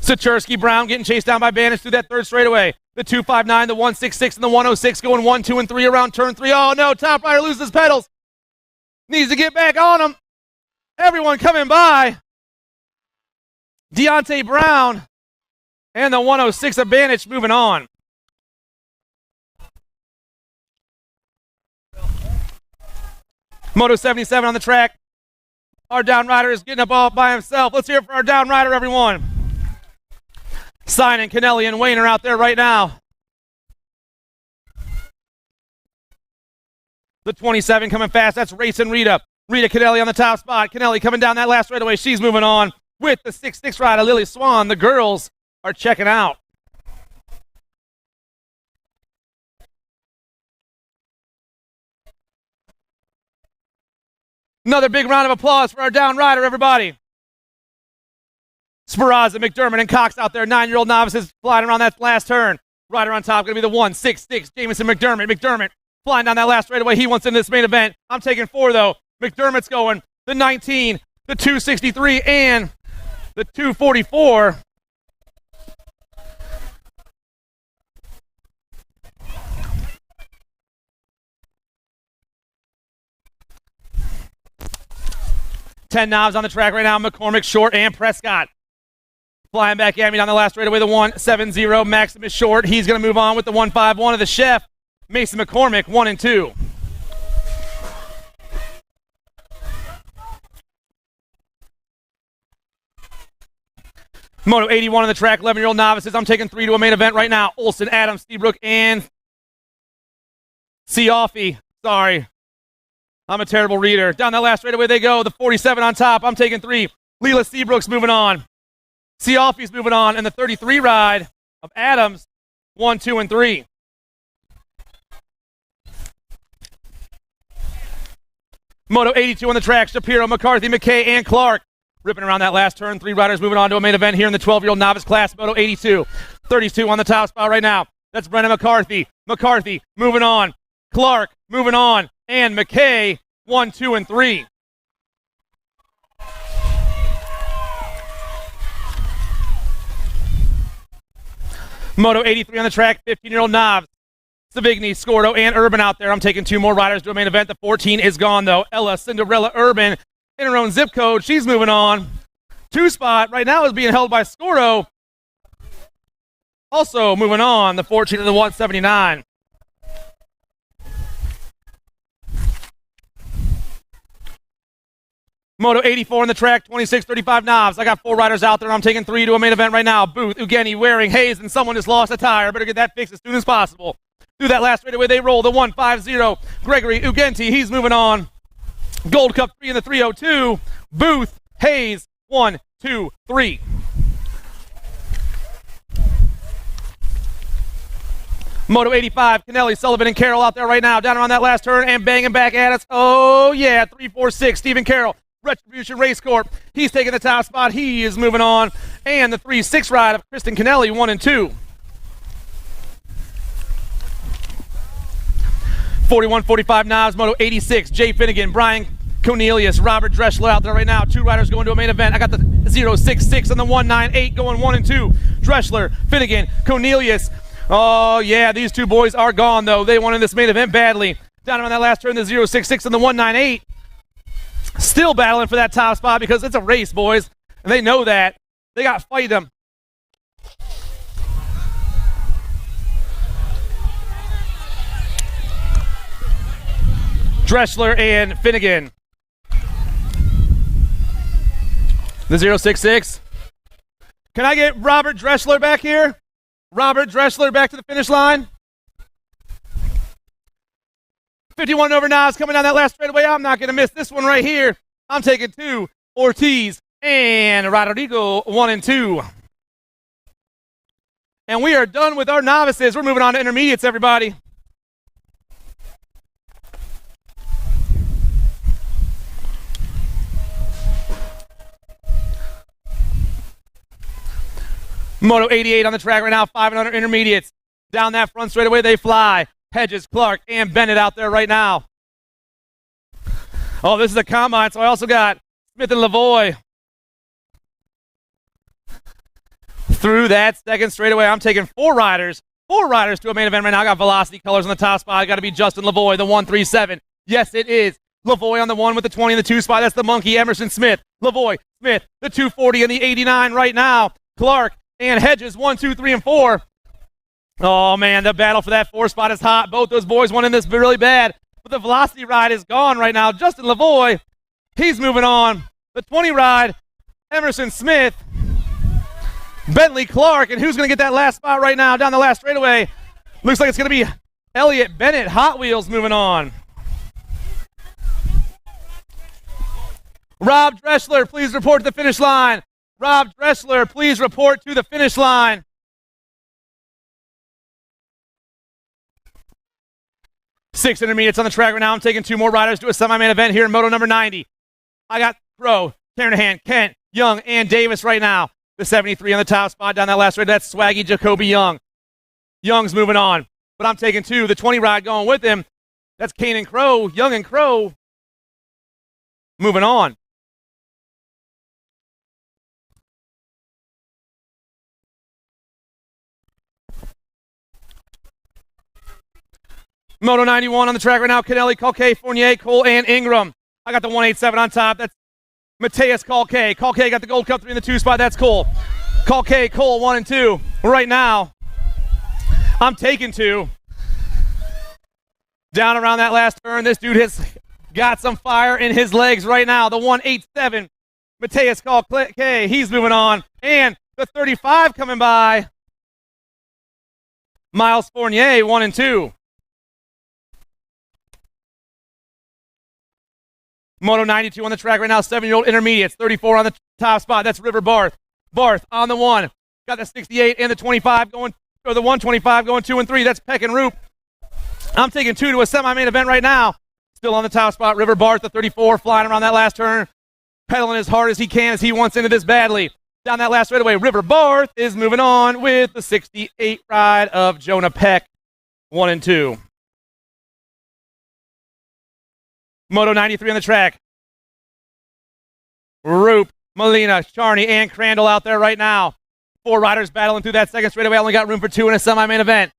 Stacyc, Brown getting chased down by Banich through that third straightaway. The 259, the 166, and the 106 going 1, 2, and 3 around turn 3. Oh no, top rider loses pedals. Needs to get back on him. Everyone coming by. Deontay Brown and the 106 of Banich moving on. Moto 77 on the track. Our down rider is getting up all by himself. Let's hear it for our down rider, everyone. Simon, Kennelly, and Wayne are out there right now. The 27 coming fast. That's racing Rita. Rita Kennelly on the top spot. Kennelly coming down that last straightaway. She's moving on with the 6'6" rider, Lily Swan. The girls are checking out. Another big round of applause for our down rider, everybody. Speranza, McDermott, and Cox out there. 9-year-old novices flying around that last turn. Rider on top, going to be the 166, Jamison McDermott. McDermott flying down that last straightaway. He wants in this main event. I'm taking 4, though. McDermott's going. The 19, the 263, and the 244. Ten knobs on the track right now. McCormick, Short, and Prescott. Flying back at me down the last straightaway, the 170. Maximus Short. He's going to move on with the 151 of the Chef. Mason McCormick, 1 and 2. Moto 81 on the track. 11-year-old novices. I'm taking 3 to a main event right now. Olson, Adams, Seabrook, and Cioffi. Sorry. I'm a terrible reader. Down that last straightaway they go. The 47 on top. I'm taking 3. Leela Seabrook's moving on. Cioffi's moving on. And the 33 ride of Adams, 1, 2, and 3. Moto 82 on the track. Shapiro, McCarthy, McKay, and Clark. Ripping around that last turn. 3 riders moving on to a main event here in the 12-year-old novice class. Moto 82. 32 on the top spot right now. That's Brennan McCarthy. McCarthy moving on. Clark moving on. And McKay, 1, 2, and 3. Moto 83 on the track, 15-year-old Knobs. Savigny, Scordo, and Urban out there. I'm taking 2 more riders to a main event. The 14 is gone, though. Ella, Cinderella, Urban in her own zip code. She's moving on. 2 spot right now is being held by Scordo. Also moving on, the 14 and the 179. Moto 84 on the track, 26-35 Knobs. I got 4 riders out there. I'm taking 3 to a main event right now. Booth, Ugeni, Waring, Hayes, and someone just lost a tire. Better get that fixed as soon as possible. Through that last straightaway, they roll the 150. Gregory Ugenti, he's moving on. Gold Cup 3 in the 302. Booth, Hayes, 1, 2, 3. Moto 85, Kennelly, Sullivan, and Carroll out there right now. Down around that last turn and banging back at us. Oh, yeah, 346, Stephen Carroll. Retribution Race Corp. He's taking the top spot. He is moving on. And the 3-6 ride of Kristen Kennelly, 1 and 2. 41-45 Knobs, Moto 86, Jay Finnegan, Brian Cornelius, Robert Dreschler out there right now. 2 riders going to a main event. I got the 066 and the 198 going 1 and 2. Dreschler, Finnegan, Cornelius. Oh, yeah, these 2 boys are gone, though. They wanted this main event badly. Down on that last turn, the 066 and the 198. Still battling for that top spot because it's a race, boys. And they know that. They got to fight them. Dressler and Finnegan. The 066. Can I get Robert Dressler back here? Robert Dressler back to the finish line. 51 over now is coming down that last straightaway. I'm not going to miss this one right here. I'm taking 2. Ortiz and Rodrigo, 1 and 2. And we are done with our novices. We're moving on to intermediates, everybody. Moto 88 on the track right now, 500 intermediates. Down that front straightaway they fly. Hedges, Clark, and Bennett out there right now. Oh, this is a combine, so I also got Smith and Lavoie. Through that second straightaway, I'm taking 4 riders. 4 riders to a main event right now. I got Velocity Colors on the top spot. I got to be Justin Lavoie, the 137. Yes, it is. Lavoie on the 1 with the 20 in the 2 spot. That's the monkey, Emerson Smith. Lavoie, Smith, the 240 and the 89 right now. Clark and Hedges, 1, 2, 3, and 4. Oh, man, the battle for that 4 spot is hot. Both those boys went in this really bad. But the Velocity ride is gone right now. Justin Lavoie, he's moving on. The 20 ride, Emerson Smith, Bentley Clark, and who's going to get that last spot right now down the last straightaway? Looks like it's going to be Elliott Bennett, Hot Wheels, moving on. Rob Dressler, please report to the finish line. Rob Dressler, please report to the finish line. Six intermediates on the track right now. I'm taking 2 more riders to a semi-main event here in Moto number 90. I got Crow, Carnahan, Kent, Young, and Davis right now. The 73 on the top spot down that last ride. That's Swaggy Jacoby Young. Young's moving on, but I'm taking 2. The 20 ride going with him. That's Kane and Crow. Young and Crow moving on. Moto 91 on the track right now. Canelli, Calque, Fournier, Cole, and Ingram. I got the 187 on top. That's Mateus Calque. Calque got the Gold Cup 3 in the 2 spot. That's Cole. Calque, Cole, 1 and 2. Right now, I'm taking 2. Down around that last turn, this dude has got some fire in his legs right now. The 187, Mateus Calque, he's moving on. And the 35 coming by, Miles Fournier, 1 and 2. Moto 92 on the track right now, 7-year-old intermediates, 34 on the top spot. That's River Barth. Barth on the 1. Got the 68 and the 25 going, or the 125 going 2 and 3. That's Peck and Roop. I'm taking 2 to a semi-main event right now. Still on the top spot, River Barth, the 34, flying around that last turn, pedaling as hard as he can as he wants into this badly. Down that last straightaway, River Barth is moving on with the 68 ride of Jonah Peck, 1 and 2. Moto 93 on the track. Roop, Molina, Charney, and Crandall out there right now. 4 riders battling through that second straightaway. I only got room for 2 in a semi-main event.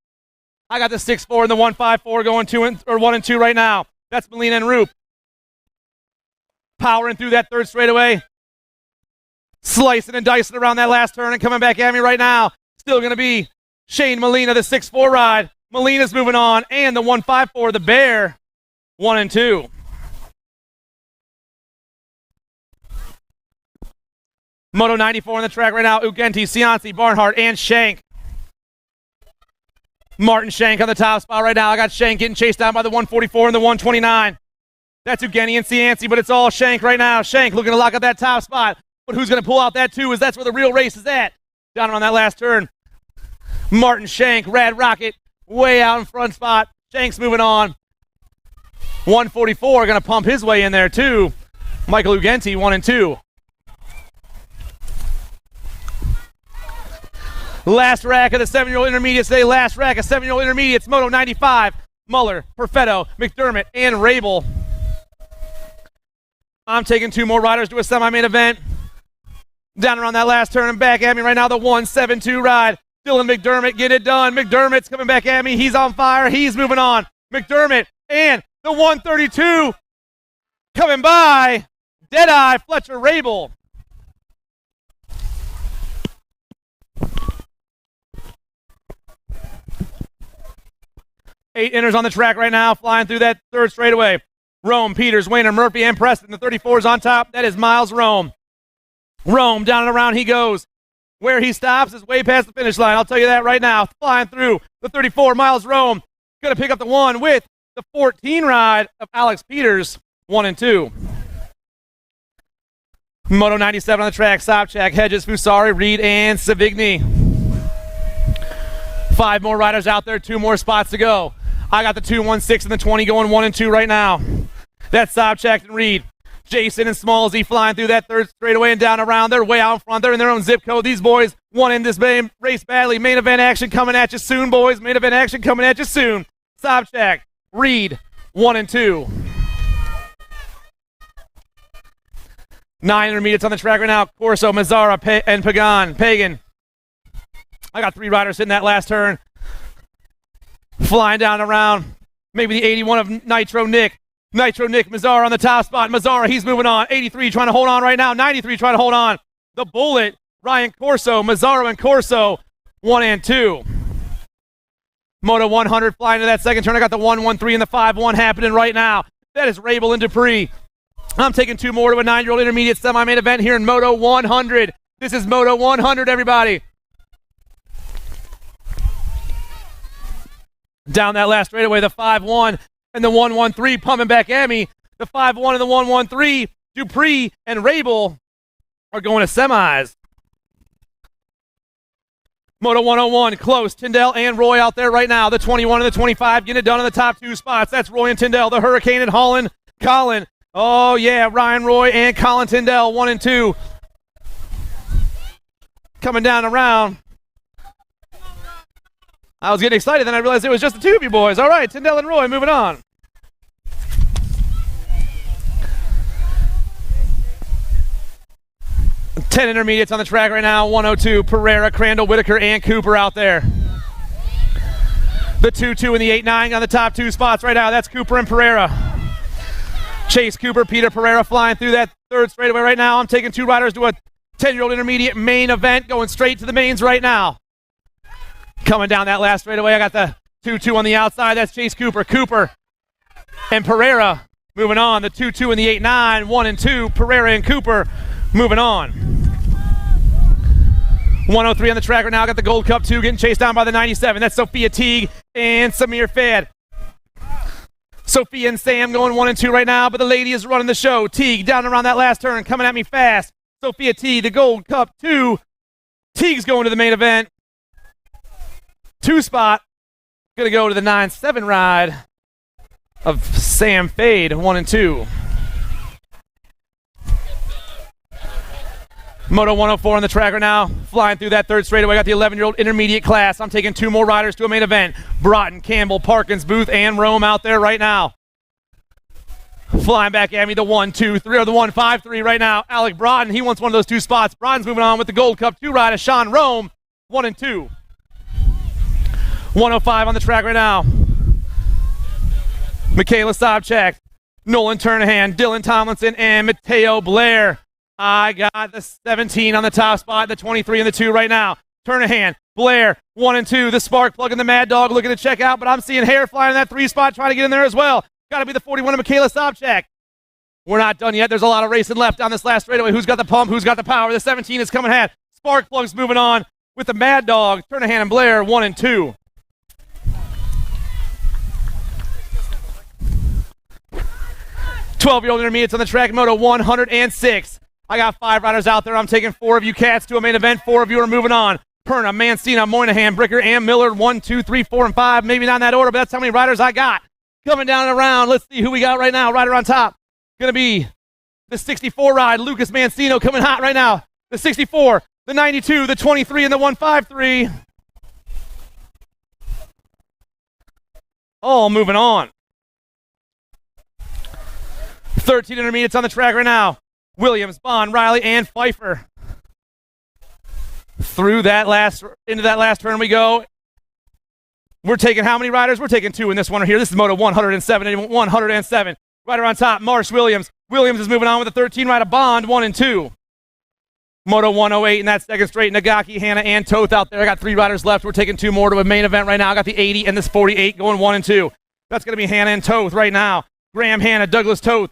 I got the 6-4 and the 154 going 1 and 2 right now. That's Molina and Roop. Powering through that third straightaway. Slicing and dicing around that last turn and coming back at me right now. Still going to be Shane Molina, the 6-4 ride. Molina's moving on, and the 154, the Bear, 1 and 2. Moto 94 on the track right now. Ugenti, Cianci, Barnhart, and Shank. Martin Shank on the top spot right now. I got Shank getting chased down by the 144 and the 129. That's Ugenti and Cianci, but it's all Shank right now. Shank looking to lock up that top spot. But who's going to pull out that 2 is that's where the real race is at. Down on that last turn. Martin Shank, Rad Rocket, way out in front spot. Shank's moving on. 144 going to pump his way in there too. Michael Ugenti, 1 and 2. Last rack of the 7-year-old intermediates today. Last rack of 7-year-old intermediates. Moto 95. Muller, Perfetto, McDermott, and Rabel. I'm taking 2 more riders to a semi-main event. Down around that last turn and back at me right now. The 172 ride. Dylan McDermott getting it done. McDermott's coming back at me. He's on fire. He's moving on. McDermott and the 132 coming by. Deadeye, Fletcher Rabel. 8 inners on the track right now, flying through that third straightaway. Rome, Peters, Wayner, Murphy, and Preston. The 34 is on top. That is Miles Rome. Rome, down and around he goes. Where he stops is way past the finish line. I'll tell you that right now. Flying through the 34, Miles Rome. Going to pick up the 1 with the 14 ride of Alex Peters, 1 and 2. Moto 97 on the track. Sobchak, Hedges, Fusari, Reed, and Savigny. 5 more riders out there. 2 more spots to go. I got the 2-1-6 and the 20 going 1 and 2 right now. That's Sobchak and Reed. Jason and Smallsy flying through that third straightaway and down around. They're way out in front. They're in their own zip code. These boys won in this race badly. Main event action coming at you soon, boys. Main event action coming at you soon. Sobchak, Reed, 1 and 2. 9 intermediates on the track right now. Corso, Mazzara, and Pagan. I got 3 riders hitting that last turn. Flying down around. Maybe the 81 of Nitro Nick. Nitro Nick, Mazzara on the top spot. Mazzara, he's moving on. 83 trying to hold on right now. 93 trying to hold on. The Bullet, Ryan Corso, Mazzara and Corso, 1 and 2. Moto 100 flying to that second turn. I got the 1-1-3 and the 5-1 happening right now. That is Rabel and Dupree. I'm taking 2 more to a 9-year-old intermediate semi-main event here in Moto 100. This is Moto 100, everybody. Down that last straightaway, the 5-1 and the 1-1-3 pumping back at me. The 5-1 and the 1-1-3, Dupree and Rabel are going to semis. Moto 101, close. Tyndall and Roy out there right now. The 21 and the 25 getting it done in the top 2 spots. That's Roy and Tyndall. The Hurricane and Holland. Colin. Oh, yeah, Ryan Roy and Colin Tyndall, 1 and 2. Coming down around. I was getting excited, then I realized it was just the 2 of you boys. All right, Tyndall and Roy, moving on. Ten intermediates on the track right now. 102, Pereira, Crandall, Whitaker, and Cooper out there. The 2-2 and the 8-9 on the top 2 spots right now. That's Cooper and Pereira. Chase Cooper, Peter Pereira flying through that third straightaway right now. I'm taking 2 riders to a 10-year-old intermediate main event, going straight to the mains right now. Coming down that last straightaway, I got the 2-2 on the outside. That's Chase Cooper. Cooper and Pereira moving on. The 2-2 and the 8-9, 1 and 2. Pereira and Cooper moving on. 103 on the track right now. I got the Gold Cup 2 getting chased down by the 97. That's Sophia Teague and Samir Fad. Sophia and Sam going 1 and 2 right now, but the lady is running the show. Teague down around that last turn, coming at me fast. Sophia Teague, the Gold Cup 2. Teague's going to the main event. 2 spot. Going to go to the 9-7 ride of Sam Fade, 1 and 2. Moto 104 on the track right now, flying through that third straightaway. I got the 11-year-old intermediate class. I'm taking 2 more riders to a main event. Broughton, Campbell, Parkins, Booth, and Rome out there right now. Flying back at me, the 1-2-3, or the 1-5-3 right now. Alec Broughton, he wants one of those 2 spots. Broughton's moving on with the Gold Cup 2 ride of Sean Rome, 1 and 2. 105 on the track right now. Michaela Sobchak, Nolan Turnahan, Dylan Tomlinson, and Mateo Blair. I got the 17 on the top spot, the 23 and the 2 right now. Turnahan, Blair, 1 and 2. The Spark Plug and the Mad Dog looking to check out, but I'm seeing hair flying in that 3 spot, trying to get in there as well. Got to be the 41 of Michaela Sobchak. We're not done yet. There's a lot of racing left on this last straightaway. Who's got the pump? Who's got the power? The 17 is coming ahead. Spark Plug's moving on with the Mad Dog. Turnahan and Blair, 1 and 2. Twelve-year-old intermediates on the track, Moto 106. I got 5 riders out there. I'm taking 4 of you cats to a main event. 4 of you are moving on. Perna, Mancina, Moynihan, Bricker, and Miller. 1, 2, 3, 4, and 5. Maybe not in that order, but that's how many riders I got. Coming down and around. Let's see who we got right now. Rider on top. Going to be the 64 ride. Lucas Mancino coming hot right now. The 64, the 92, the 23, and the 153. All moving on. 13 intermediates on the track right now. Williams, Bond, Riley, and Pfeiffer. Into that last turn we go. We're taking how many riders? We're taking 2 in this one right here. This is Moto 107 and 107. Rider on top, Marsh Williams. Williams is moving on with the 13 rider, Bond, 1 and 2. Moto 108 in that second straight. Nagaki, Hannah, and Toth out there. I got 3 riders left. We're taking 2 more to a main event right now. I got the 80 and this 48 going 1 and 2. That's going to be Hannah and Toth right now. Graham, Hannah, Douglas, Toth.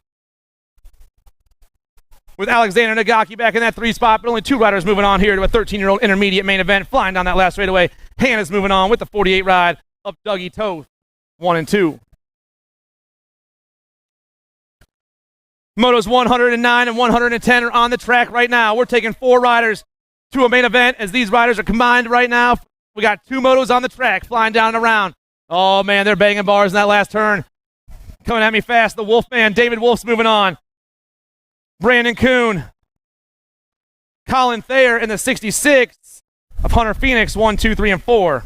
With Alexander Nagaki back in that 3 spot, but only 2 riders moving on here to a 13-year-old intermediate main event. Flying down that last straightaway. Hannah's moving on with the 48 ride of Dougie Toth. 1 and 2. Motos 109 and 110 are on the track right now. We're taking 4 riders to a main event as these riders are combined right now. We got 2 motos on the track flying down and around. Oh, man, they're banging bars in that last turn. Coming at me fast, the Wolfman. David Wolf's moving on. Brandon Kuhn. Colin Thayer in the 66 of Hunter Phoenix, 1, 2, 3, and 4.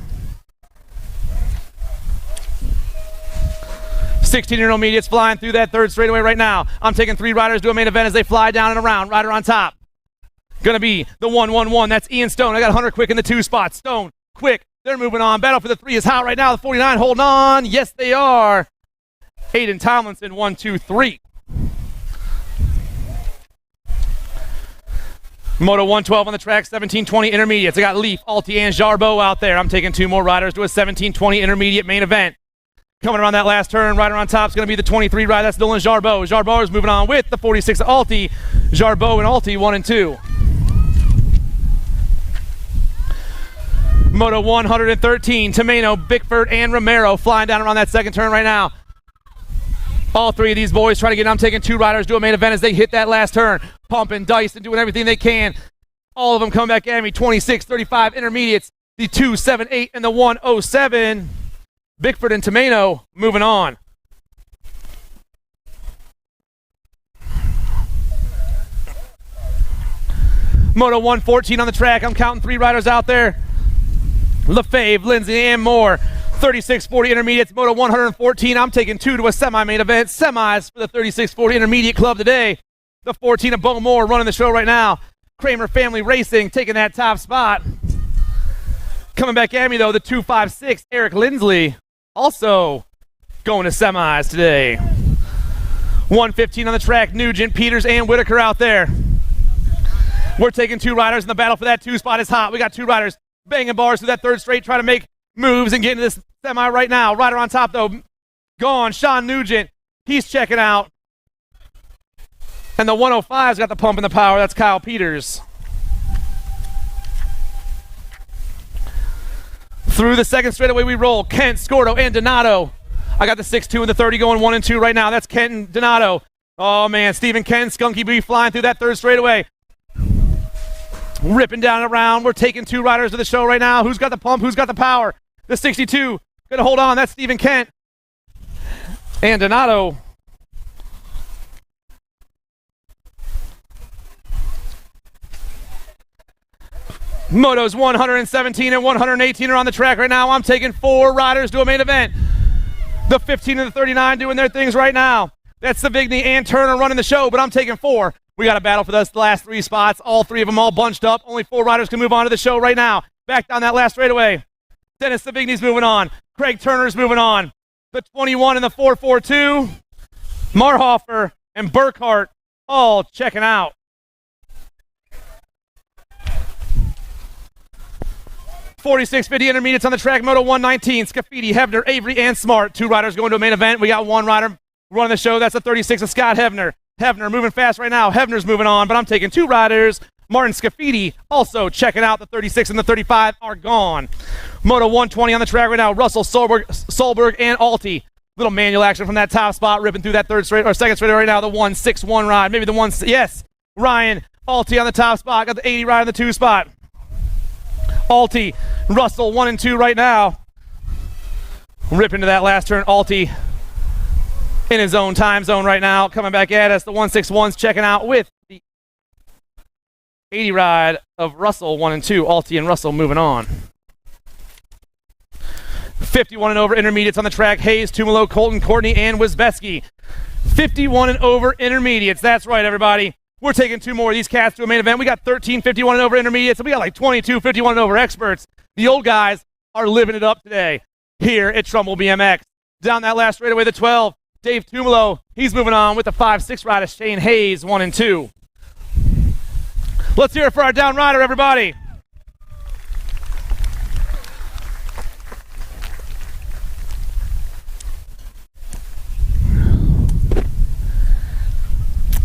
16-year-old intermediates flying through that 3rd straightaway right now. I'm taking 3 riders to a main event as they fly down and around. Rider on top. Gonna be the 1-1-1. That's Ian Stone. I got Hunter Quick in the 2 spot. Stone, Quick. They're moving on. Battle for the 3 is hot right now. The 49 holding on. Yes, they are. Hayden Tomlinson, 1, 2, 3. Moto 112 on the track, 1720 intermediates. I got Leaf, Alti, and Jarbo out there. I'm taking 2 more riders to a 1720 intermediate main event. Coming around that last turn, rider on top is going to be the 23 ride. That's Dylan Jarbo. Jarbo is moving on with the 46 Alti. Jarbo and Alti, 1 and 2. Moto 113, Tomeno, Bickford, and Romero flying down around that second turn right now. All 3 of these boys trying to get in. I'm taking 2 riders to a main event as they hit that last turn. Pumping, dice, and doing everything they can. All of them come back at me. 26, 35 intermediates. The 278 and the 107. Bickford and Tomeno moving on. Moto 114 on the track. I'm counting 3 riders out there. LaFave, Lindsay, and Moore. 36-40 intermediates, Moto 114. I'm taking 2 to a semi-main event. Semis for the 36-40 intermediate club today. The 14 of Bo Moore running the show right now. Kramer Family Racing taking that top spot. Coming back at me, though, the 256, Eric Lindsley, also going to semis today. 115 on the track, Nugent, Peters, and Whitaker out there. We're taking 2 riders, and the battle for that 2 spot is hot. We got 2 riders banging bars through that 3rd straight, trying to make moves and get into this semi right now. Rider on top, though, gone. Sean Nugent, he's checking out. And the 105's got the pump and the power. That's Kyle Peters. Through the 2nd straightaway we roll. Kent, Scordo, and Donato. I got the 6-2 and the 30 going 1 and 2 right now. That's Kent and Donato. Oh, man, Stephen Kent, Skunky B flying through that 3rd straightaway. Ripping down and around. We're taking 2 riders to the show right now. Who's got the pump? Who's got the power? The 62. Gonna hold on. That's Stephen Kent. And Donato. Motos 117 and 118 are on the track right now. I'm taking 4 riders to a main event. The 15 and the 39 doing their things right now. That's Savigny and Turner running the show, but I'm taking 4. We got a battle for those last 3 spots. All 3 of them all bunched up. Only 4 riders can move on to the show right now. Back down that last straightaway. Dennis Savigny's moving on. Craig Turner's moving on. The 21 and the 442. Marhofer and Burkhart all checking out. 46-50 intermediates on the track. Moto 119. Scafidi, Hebner, Avery, and Smart. 2 riders going to a main event. We got 1 rider running the show. That's the 36 of Scott Hebner. Hebner moving fast right now. Hebner's moving on, but I'm taking 2 riders. Martin Scafidi also checking out. The 36 and the 35 are gone. Moto 120 on the track right now. Russell Solberg and Alti. Little manual action from that top spot, ripping through that 3rd straight or 2nd straight right now. The 161 ride, maybe the 1. Yes, Ryan Alti on the top spot. Got the 80 ride on the 2 spot. Alti, Russell 1 and 2 right now. Rip into that last turn. Alti in his own time zone right now. Coming back at us. The 161's checking out with the 80 ride of Russell 1 and 2. Alti and Russell moving on. 51 and over intermediates on the track. Hayes, Tumalo, Colton, Courtney, and Wisbeski. 51 and over intermediates. That's right, everybody. We're taking 2 more of these cats to a main event. We got 13 51 and over intermediates, and we got like 22 51 and over experts. The old guys are living it up today here at Trumbull BMX. Down that last straightaway, the 12, Dave Tumalo. He's moving on with the 5-6 rider, Shane Hayes, 1 and 2. Let's hear it for our down rider, everybody.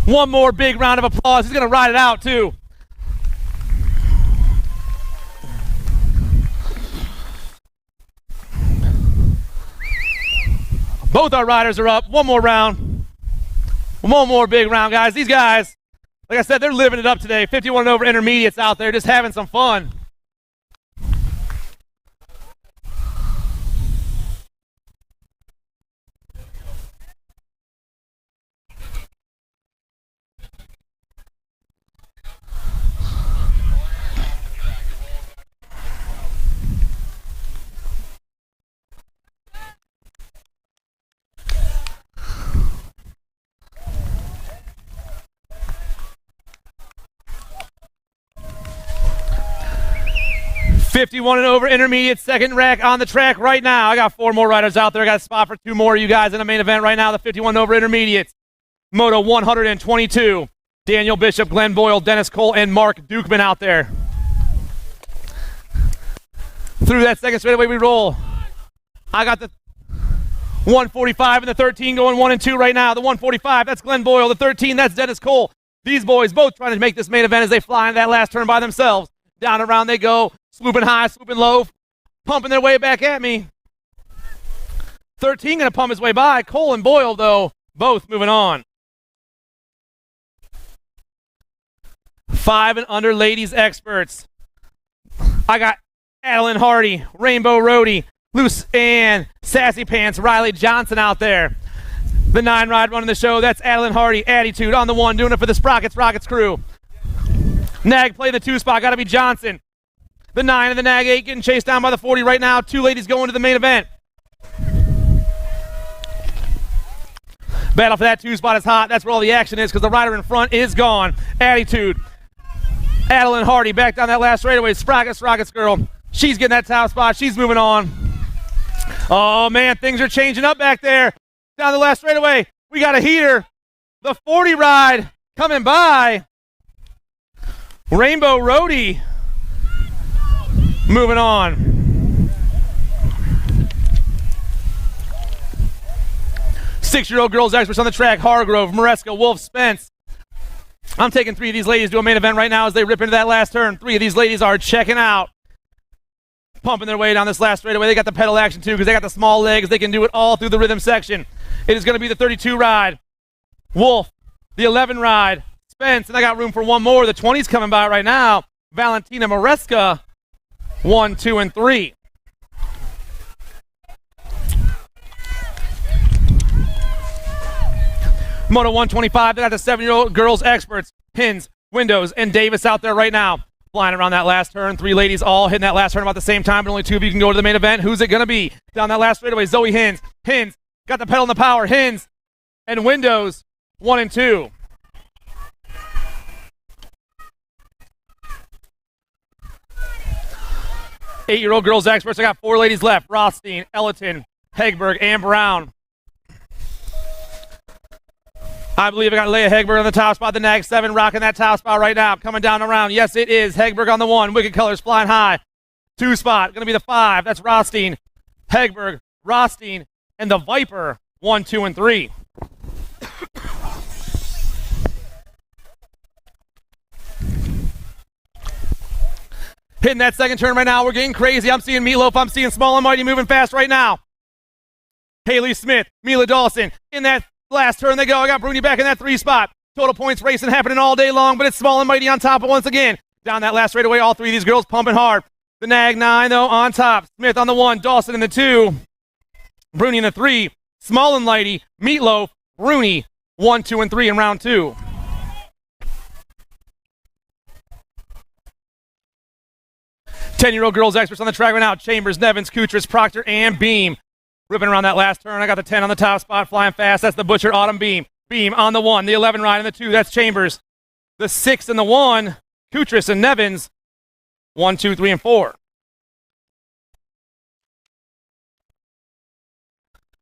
One more big round of applause. He's going to ride it out, too. Both our riders are up. One more round. One more big round, guys. These guys, like I said, they're living it up today. 51 and over intermediates out there, just having some fun. .51 and over intermediate, second rack on the track right now. I got 4 more riders out there. I got a spot for 2 more of you guys in the main event right now, the 51 and over intermediates. Moto 122. Daniel Bishop, Glenn Boyle, Dennis Cole, and Mark Dukeman out there. Through that second straightaway we roll. I got the 145 and the 13 going 1 and 2 right now. The 145, that's Glenn Boyle. The 13, that's Dennis Cole. These boys both trying to make this main event as they fly into that last turn by themselves. Down and around they go, swooping high, swooping low, pumping their way back at me. 13 going to pump his way by. Cole and Boyle, though, both moving on. 5 and under ladies experts. I got Adeline Hardy, Rainbow Roadie, Loose and Sassy Pants, Riley Johnson out there. The 9 ride running the show, that's Adeline Hardy, Attitude on the 1, doing it for the Sprockets Rockets crew. Nag playing the 2 spot, got to be Johnson. The 9 and the Nag 8 getting chased down by the 40 right now. 2 ladies going to the main event. Battle for that 2 spot is hot. That's where all the action is because the rider in front is gone. Attitude. Adeline Hardy back down that last straightaway. Sprockets girl. She's getting that top spot. She's moving on. Oh, man, things are changing up back there. Down the last straightaway, we got a heater. The 40 ride coming by. Rainbow Roadie moving on. 6-year-old girls experts on the track. Hargrove, Maresca, Wolf, Spence. I'm taking 3 of these ladies to a main event right now as they rip into that last turn. 3 of these ladies are checking out. Pumping their way down this last straightaway. They got the pedal action too because they got the small legs. They can do it all through the rhythm section. It is going to be the 32 ride. Wolf, the 11 ride. Spence, and I got room for 1 more. The 20's coming by right now. Valentina Maresca, 1, 2, and 3. Moto 125, they got the 7-year-old girls experts, Pins, Windows, and Davis out there right now. Flying around that last turn. 3 ladies all hitting that last turn about the same time, but only 2 of you can go to the main event. Who's it going to be? Down that last straightaway, Zoe Hins. Hins, got the pedal and the power. Hins and Windows, 1 and 2. Eight-year-old girls experts. I got 4 ladies left. Rothstein, Ellerton, Hegberg, and Brown. I believe I got Leia Hegberg on the top spot. The Nag 7 rocking that top spot right now. Coming down around. Yes, it is. Hegberg on the 1. Wicked Colors flying high. 2 spot. Going to be the 5. That's Rothstein, Hegberg, Rothstein, and the Viper. 1, 2, and 3. Hitting that second turn right now. We're getting crazy. I'm seeing Meatloaf. I'm seeing Small and Mighty moving fast right now. Haley Smith, Mila Dawson. In that last turn they go. I got Bruni back in that 3 spot. Total points racing happening all day long, but it's Small and Mighty on top once again. Down that last straightaway, all 3 of these girls pumping hard. The Nag 9, though, on top. Smith on the 1, Dawson in the 2. Bruni in the 3. Small and Mighty, Meatloaf, Bruni, 1, 2, and 3 in round 2. Ten-year-old girls experts on the track right now. Chambers, Nevins, Kutris, Proctor, and Beam. Ripping around that last turn. I got the 10 on the top spot, flying fast. That's the Butcher Autumn Beam. Beam on the 1, the 11 ride, and the 2. That's Chambers. The 6 and the 1, Kutris and Nevins. 1, 2, 3, and 4.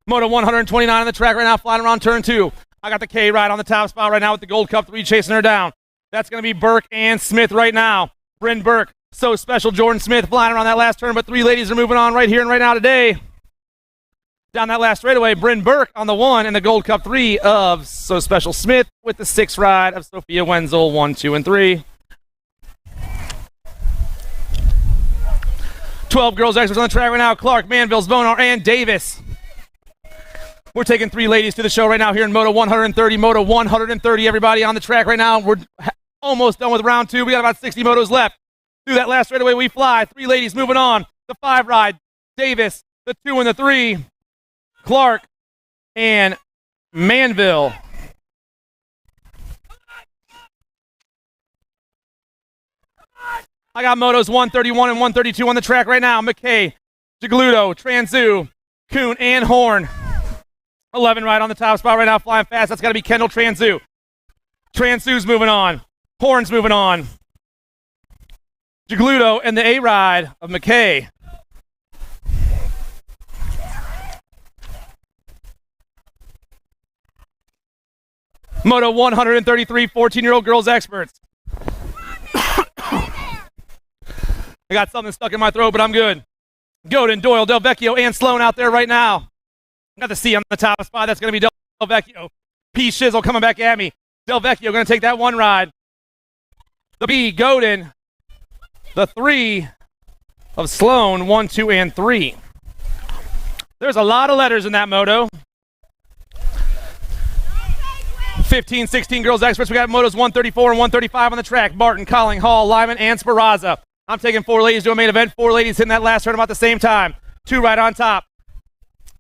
Moto 129 on the track right now, flying around turn 2. I got the K ride on the top spot right now with the Gold Cup 3 chasing her down. That's going to be Burke and Smith right now. Bryn Burke, So Special, Jordan Smith flying around that last turn, but 3 ladies are moving on right here and right now today. Down that last straightaway, Bryn Burke on the 1 and the Gold Cup 3 of So Special Smith with the 6 ride of Sophia Wenzel, 1, 2, and 3. 12 girls experts on the track right now. Clark, Manville, Bonar, and Davis. We're taking 3 ladies to the show right now here in Moto 130. Moto 130, everybody on the track right now. We're almost done with round 2. We got about 60 motos left. Through that last straightaway, we fly. 3 ladies moving on. The 5 ride, Davis. The 2 and the 3, Clark and Manville. I got motos 131 and 132 on the track right now. McKay, Jagluto, Transu, Kuhn, and Horn. 11 right on the top spot right now, flying fast. That's got to be Kendall Transu. Transu's moving on. Horn's moving on. Jagluto and the A ride of McKay. Moto 133, 14-year-old girls experts. I got something stuck in my throat, but I'm good. Godin, Doyle, Del Vecchio, and Sloan out there right now. Got the C on the top spot. That's going to be Del Vecchio. P. Shizzle coming back at me. Del Vecchio going to take that 1 ride. The B, Godin. The 3 of Sloan, 1, 2, and 3. There's a lot of letters in that moto. 15, 16 girls experts. We got motos 134 and 135 on the track. Martin, Colling, Hall, Lyman, and Speraza. I'm taking 4 ladies to a main event. 4 ladies hitting that last turn about the same time. 2 right on top.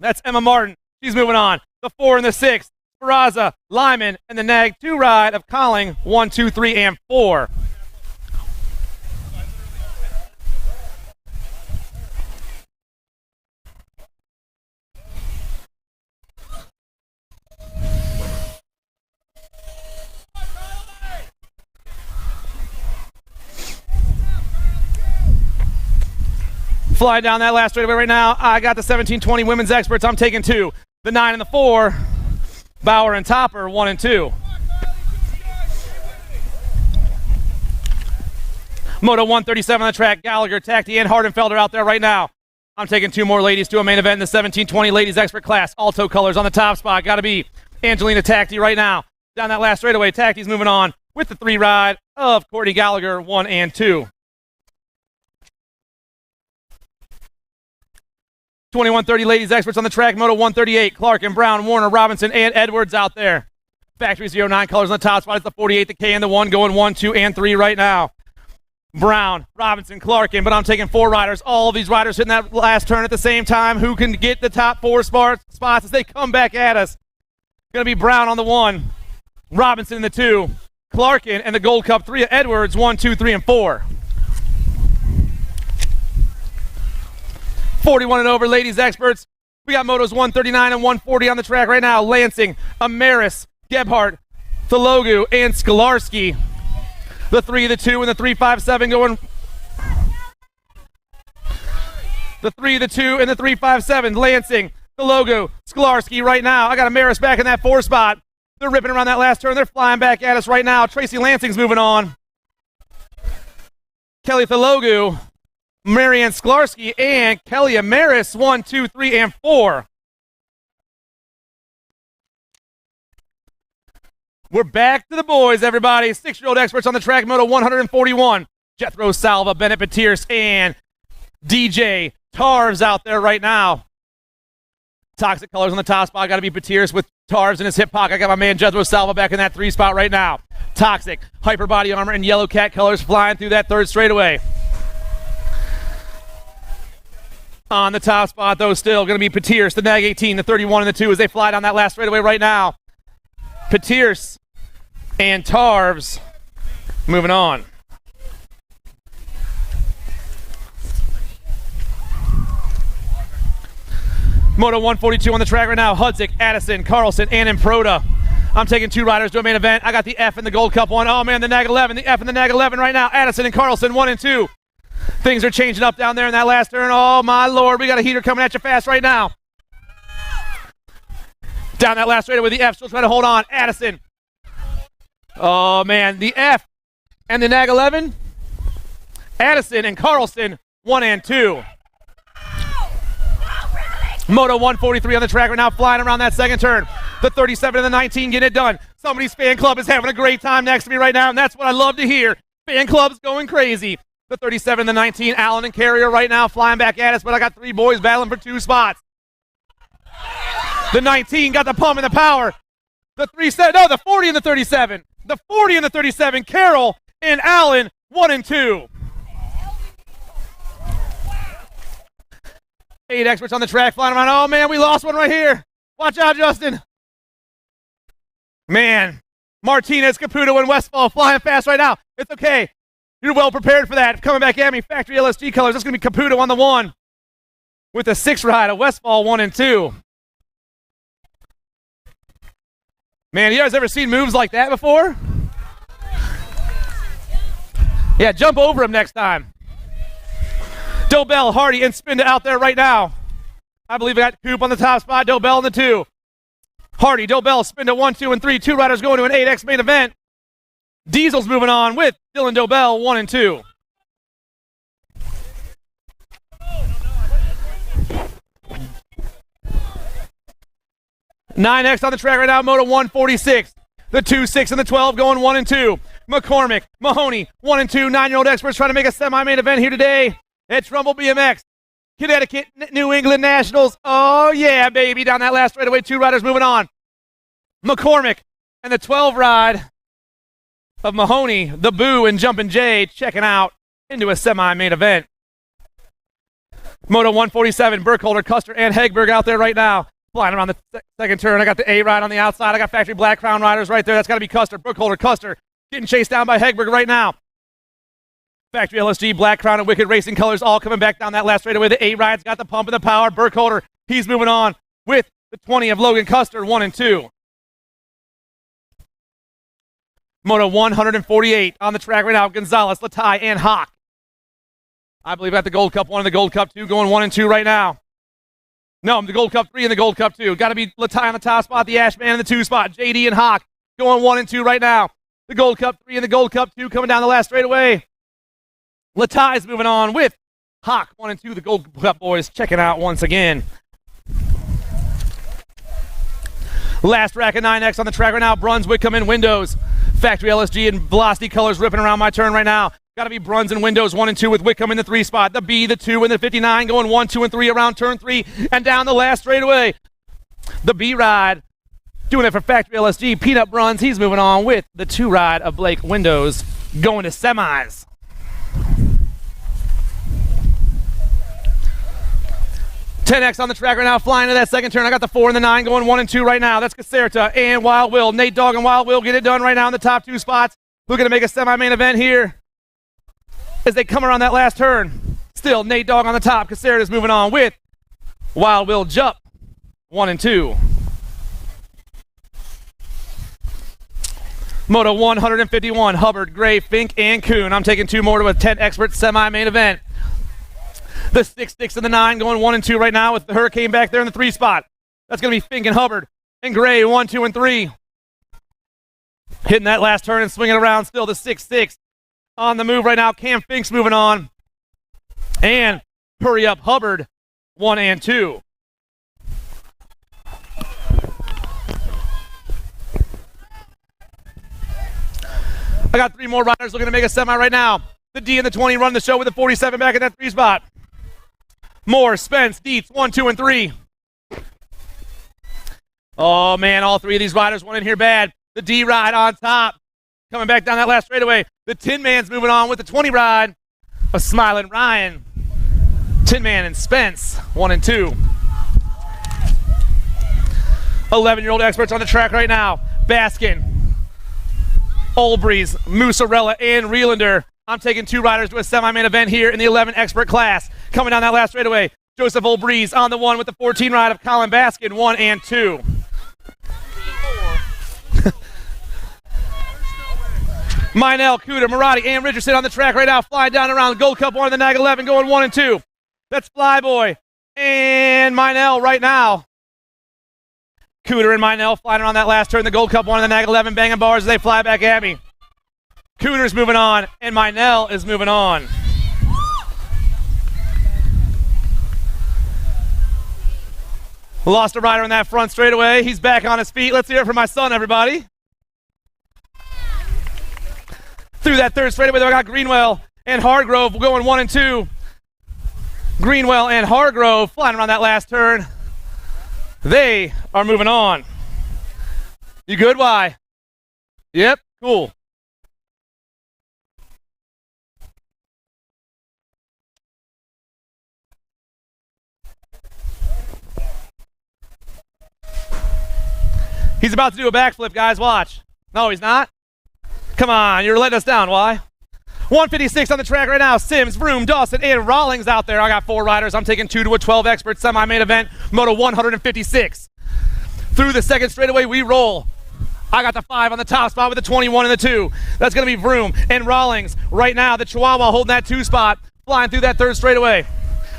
That's Emma Martin. She's moving on. The 4 and the 6. Speraza, Lyman, and the Nag 2 ride of Colling. 1, 2, 3, and 4. Flying down that last straightaway right now. I got the 1720 women's experts. I'm taking 2. The 9 and the 4. Bauer and Topper, 1 and 2. Moto 137 on the track. Gallagher, Tacti, and Hardenfelder out there right now. I'm taking 2 more ladies to a main event in the 1720 ladies expert class. Alto colors on the top spot. Got to be Angelina Tacti right now. Down that last straightaway, Tacti's moving on with the 3 ride of Courtney Gallagher, 1 and 2. 2130 ladies experts on the track. Moto 138. Clark and Brown, Warner, Robinson, and Edwards out there. Factory 09 colors on the top spot. It's the 48, the K, and the 1 going 1, 2, and 3 right now. Brown, Robinson, Clarkin, but I'm taking 4 riders. All of these riders hitting that last turn at the same time. Who can get the top 4 spots as they come back at us? Going to be Brown on the 1, Robinson in the 2, Clarkin, and the Gold Cup 3 of Edwards, 1, 2, 3, and 4. 41 and over, ladies experts. We got motos 139 and 140 on the track right now. Lansing, Amaris, Gebhardt, Thologu, and Skolarski. The 3, the 2, and the 357 going. The 3, the 2, and the 357. Lansing, Thologu, Skolarski right now. I got Amaris back in that 4 spot. They're ripping around that last turn. They're flying back at us right now. Tracy Lansing's moving on. Kelly Thologu, Marianne Sklarski, and Kelly Amaris, 1, 2, 3, and 4. We're back to the boys, everybody. 6-year-old experts on the track, Moto 141. Jethro Salva, Bennett Patiers, and DJ Tarves out there right now. Toxic colors on the top spot. Got to be Patiers with Tarves in his hip pocket. I got my man Jethro Salva back in that 3 spot right now. Toxic, hyper body armor, and yellow cat colors flying through that 3rd straightaway. On the top spot, though, still going to be Patiers, the Nag 18, the 31, and the 2 as they fly down that last straightaway right now. Patiers and Tarves moving on. Moto 142 on the track right now. Hudzik, Addison, Carlson, and Improda. I'm taking 2 riders to a main event. I got the F and the Gold Cup 1. Oh, man, the Nag 11. The F and the Nag 11 right now. Addison and Carlson, 1 and 2. Things are changing up down there in that last turn. Oh, my Lord. We got a heater coming at you fast right now. Down that last straightaway with the F, still trying to hold on. Addison. Oh, man. The F And the NAG 11, Addison and Carlson, 1 and 2. Moto 143 on the track right now, flying around that second turn. The 37 and the 19 getting it done. Somebody's fan club is having a great time next to me right now, and that's what I love to hear. Fan club's going crazy. The 37 and the 19, Allen and Carrier right now flying back at us, but I got 3 boys battling for 2 spots. The 19 got the pump and the power. The 40 and the 37. The 40 and the 37, Carroll and Allen, 1 and 2. 8 experts on the track flying around. Oh, man, we lost one right here. Watch out, Justin. Man, Martinez, Caputo, and Westfall flying fast right now. It's okay. You're well prepared for that. Coming back at me, factory LSG colors. That's going to be Caputo on the 1 with a 6 ride of Westfall 1 and 2. Man, you guys ever seen moves like that before? Yeah, jump over him next time. Dobell, Hardy, and Spinda out there right now. I believe I got Coop on the top spot. Dobell in the 2. Hardy, Dobell, Spinda 1, 2, and 3. 2 riders going to an 8X main event. Diesel's moving on with Dylan Dobell, 1 and 2. Nine X on the track right now, Moto 146. The 2, 6, and the 12 going 1 and 2. McCormick, Mahoney, 1 and 2. 9-year-old experts trying to make a semi-main event here today at Trumbull BMX. Connecticut, New England Nationals. Oh, yeah, baby. Down that last straightaway, 2 riders moving on. McCormick and the 12 ride of Mahoney, the Boo, and Jumpin' Jay checking out into a semi-main event. Moto 147, Burkholder, Custer, and Hegberg out there right now. Flying around the second turn. I got the A ride on the outside. I got factory Black Crown riders right there. That's got to be Custer. Burkholder, Custer getting chased down by Hegberg right now. Factory LSG, Black Crown, and Wicked Racing colors all coming back down that last straightaway. The A ride's got the pump and the power. Burkholder, he's moving on with the 20 of Logan Custer, 1 and 2. Moto 148 on the track right now. Gonzalez, Latai, and Hawk. I believe I got the Gold Cup 1 and the Gold Cup 2 going 1 and 2 right now. No, the Gold Cup 3 and the Gold Cup 2. Got to be Latai on the top spot, the Ashman in the 2 spot. JD and Hawk going 1 and 2 right now. The Gold Cup 3 and the Gold Cup 2 coming down the last straightaway. Latai's moving on with Hawk 1 and 2. The Gold Cup boys checking out once again. Last rack of 9X on the track right now. Brunswick come in Windows. Factory LSG and Velocity colors ripping around my turn right now. Got to be Bruns and Windows 1 and 2 with Wickham in the 3 spot. The B, the 2, and the 59 going 1, 2, and 3 around turn 3 and down the last straightaway. The B ride doing it for Factory LSG. Peanut Bruns, he's moving on with the 2 ride of Blake Windows going to semis. .10X on the track right now, flying to that second turn. I got the 4 and the 9 going 1 and 2 right now. That's Caserta and Wild Will. Nate Dogg and Wild Will get it done right now in the top 2 spots. We're going to make a semi-main event here as they come around that last turn. Still, Nate Dogg on the top. Caserta's moving on with Wild Will Jupp, 1 and 2. Moto 151, Hubbard, Gray, Fink, and Kuhn. I'm taking 2 more to a 10 expert semi-main event. The 6, 6, and the 9 going 1 and 2 right now with the Hurricane back there in the 3 spot. That's going to be Fink and Hubbard and Gray, 1, 2, and 3. Hitting that last turn and swinging around still. The 6, 6 on the move right now. Cam Fink's moving on. And hurry up Hubbard, 1 and 2. I got 3 more riders looking to make a semi right now. The D and the 20 run the show with the 47 back in that 3 spot. Moore, Spence, Dietz, 1, 2, and 3. Oh, man, all 3 of these riders went in here bad. The D ride on top. Coming back down that last straightaway. The Tin Man's moving on with the 20 ride of Smiling Ryan. Tin Man and Spence, 1 and 2. 11-year-old experts on the track right now. Baskin, Olbreeze, Musarella, and Reelander. I'm taking 2 riders to a semi-main event here in the 11 expert class. Coming down that last straightaway, Joseph Olbreeze on the 1 with the 14 ride of Colin Baskin, 1 and 2. Minell, Cooter, Marati, and Richardson on the track right now, flying down around the Gold Cup 1 of the NAG 11, going 1 and 2. That's Flyboy and Minell right now. Cooter and Minell flying around that last turn, the Gold Cup 1 of the NAG 11, banging bars as they fly back at me. Cooter's moving on, and Minell is moving on. Lost a rider on that front straightaway. He's back on his feet. Let's hear it for my son, everybody. Through that third straightaway, I got Greenwell and Hargrove going 1 and 2. Greenwell and Hargrove flying around that last turn. They are moving on. You good, Y? Yep, cool. He's about to do a backflip, guys. Watch. No, he's not. Come on, you're letting us down. Why? 156 on the track right now. Sims, Vroom, Dawson, and Rawlings out there. I got 4 riders. I'm taking 2 to a 12 expert semi-main event, Moto 156. Through the second straightaway, we roll. I got the 5 on the top spot with the 21 and the 2. That's going to be Vroom and Rawlings. Right now, the Chihuahua holding that 2 spot, flying through that third straightaway.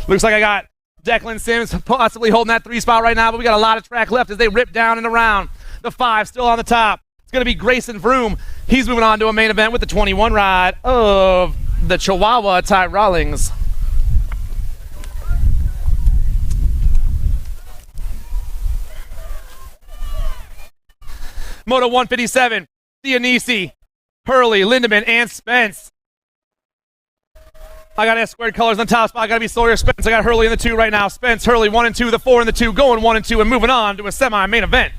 Looks like I got Declan Sims possibly holding that 3 spot right now, but we got a lot of track left as they rip down and around. The 5 still on the top. It's going to be Grayson Vroom. He's moving on to a main event with the 21 ride of the Chihuahua, Ty Rawlings. Moto 157, Dionisi, Hurley, Lindemann, and Spence. I got S-squared colors on the top spot. I got to be Sawyer Spence. I got Hurley in the 2 right now. Spence, Hurley, 1 and 2, the 4 and the 2, going 1 and 2, and moving on to a semi-main event.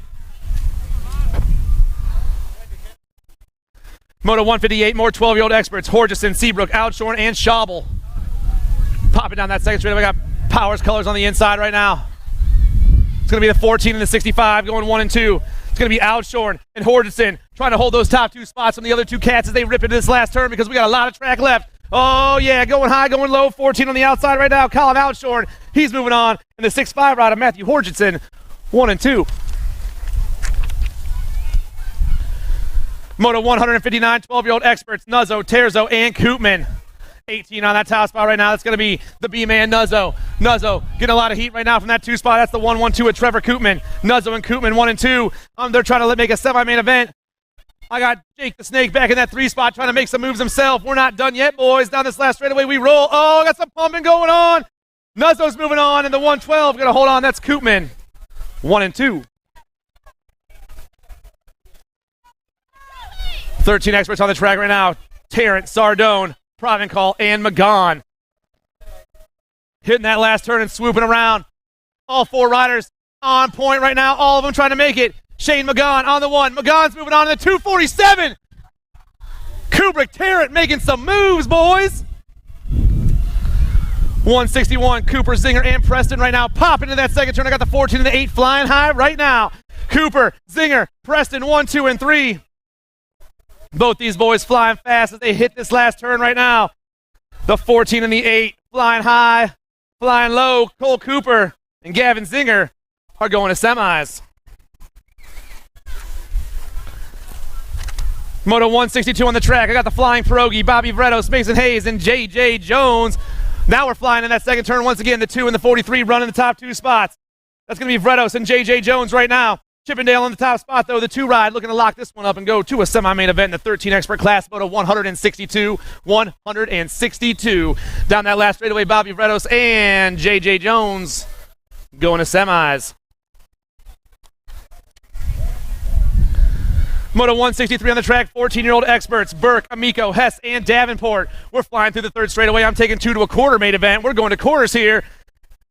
Moto 158, more 12-year-old experts. Horgeson, Seabrook, Outshorn, and Schaubel. Popping down that second straight. I got Powers colors on the inside right now. It's going to be the 14 and the 65, going 1 and 2. It's going to be Outshorn and Horgeson trying to hold those top 2 spots from the other 2 cats as they rip into this last turn because we got a lot of track left. Oh, yeah, going high, going low. 14 on the outside right now. Colin Outshorn, he's moving on. And the 6'5 rider, Matthew Horgeson, 1 and 2. Moto 159, 12-year-old experts, Nuzzo, Terzo, and Koopman. 18 on that top spot right now. That's going to be the B-man, Nuzzo. Nuzzo getting a lot of heat right now from that 2 spot. That's the 1-1-2 with Trevor Koopman. Nuzzo and Koopman 1 and 2. They're trying to make a semi-main event. I got Jake the Snake back in that 3 spot trying to make some moves himself. We're not done yet, boys. Down this last straightaway, we roll. Oh, got some pumping going on. Nuzzo's moving on, and the 112 going to hold on. That's Koopman. 1 and 2. 13 experts on the track right now. Tarrant, Sardone, Provencal, and McGon. Hitting that last turn and swooping around. All 4 riders on point right now. All of them trying to make it. Shane McGon on the 1. McGon's moving on to the 247. Kubrick, Tarrant making some moves, boys. 161, Cooper, Zinger, and Preston right now. Pop into that second turn. I got the 14 and the 8 flying high right now. Cooper, Zinger, Preston, 1, 2, and 3. Both these boys flying fast as they hit this last turn right now. The 14 and the 8 flying high, flying low. Cole Cooper and Gavin Zinger are going to semis. Moto 162 on the track. I got the flying pierogi, Bobby Vredos, Mason Hayes, and J.J. Jones. Now we're flying in that second turn once again. The 2 and the 43 running the top 2 spots. That's going to be Vredos and J.J. Jones right now. Chippendale on the top spot, though. The 2 ride looking to lock this one up and go to a semi-main event in the 13 expert class, Moto 162. 162. Down that last straightaway, Bobby Vredos and J.J. Jones going to semis. Moto 163 on the track, 14-year-old experts, Burke, Amico, Hess, and Davenport. We're flying through the third straightaway. I'm taking 2 to a quarter main event. We're going to quarters here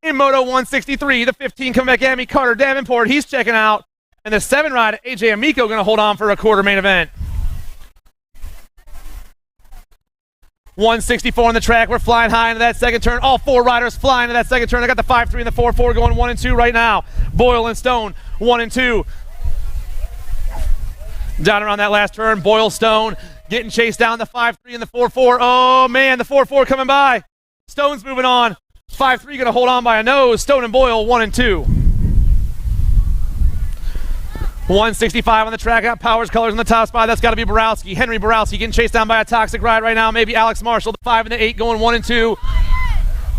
in Moto 163. The 15 come back at me, Carter Davenport. He's checking out. And the 7 ride, AJ Amico, going to hold on for a quarter main event. 164 on the track. We're flying high into that second turn. All 4 riders flying into that second turn. I got the 5-3 and the 4-4 going 1 and 2 right now. Boyle and Stone, 1 and 2. Down around that last turn, Boyle, Stone getting chased down. The 5-3 and the 4-4. Oh, man, the 4-4 coming by. Stone's moving on. 5-3 going to hold on by a nose. Stone and Boyle, 1 and 2. 165 on the track. Got Powers colors on the top spot. That's got to be Borowski. Henry Borowski getting chased down by a toxic ride right now. Maybe Alex Marshall. The 5 and the 8 going 1 and 2.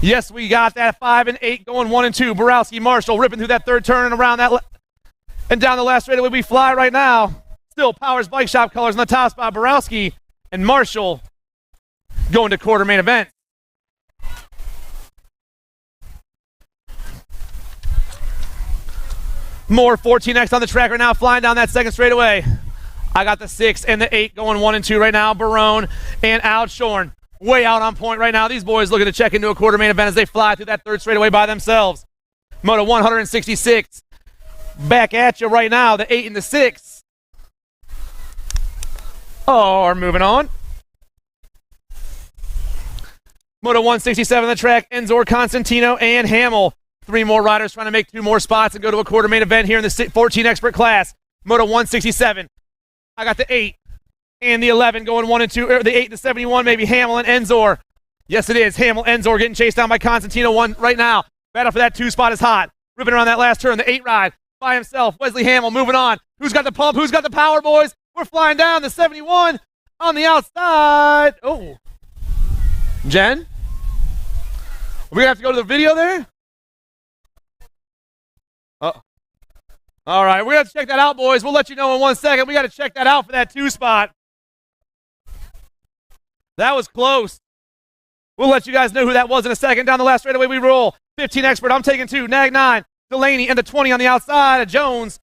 Yes, we got that 5 and 8 going 1 and 2. Borowski, Marshall ripping through that third turn and around that and down the last straightaway we fly right now. Still Powers Bike Shop colors on the top spot. Borowski and Marshall going to quarter main event. More 14X on the track right now, flying down that second straightaway. I got the 6 and the 8 going 1 and 2 right now. Barone and Al Shorn way out on point right now. These boys looking to check into a quarter main event as they fly through that third straightaway by themselves. Moto 166 back at you right now. The 8 and the 6 are moving on. Moto 167 on the track. Enzor, Constantino, and Hamill. 3 more riders trying to make 2 more spots and go to a quarter main event here in the 14 expert class. Moto 167. I got the 8 and the 11 going 1 and 2. Or the 8 and the 71, maybe Hamill and Enzor. Yes, it is. Hamill, Enzor getting chased down by Constantino 1 right now. Battle for that 2 spot is hot. Ripping around that last turn. The 8 ride by himself. Wesley Hamill moving on. Who's got the pump? Who's got the power, boys? We're flying down. The 71 on the outside. Oh. Jen? We're going to have to go to the video there? Oh. All right, we're going to check that out, boys. We'll let you know in 1 second. We got to check that out for that 2 spot. That was close. We'll let you guys know who that was in a second. Down the last straightaway we roll. 15 expert, I'm taking 2. Nag 9, Delaney, and the 20 on the outside of Jones,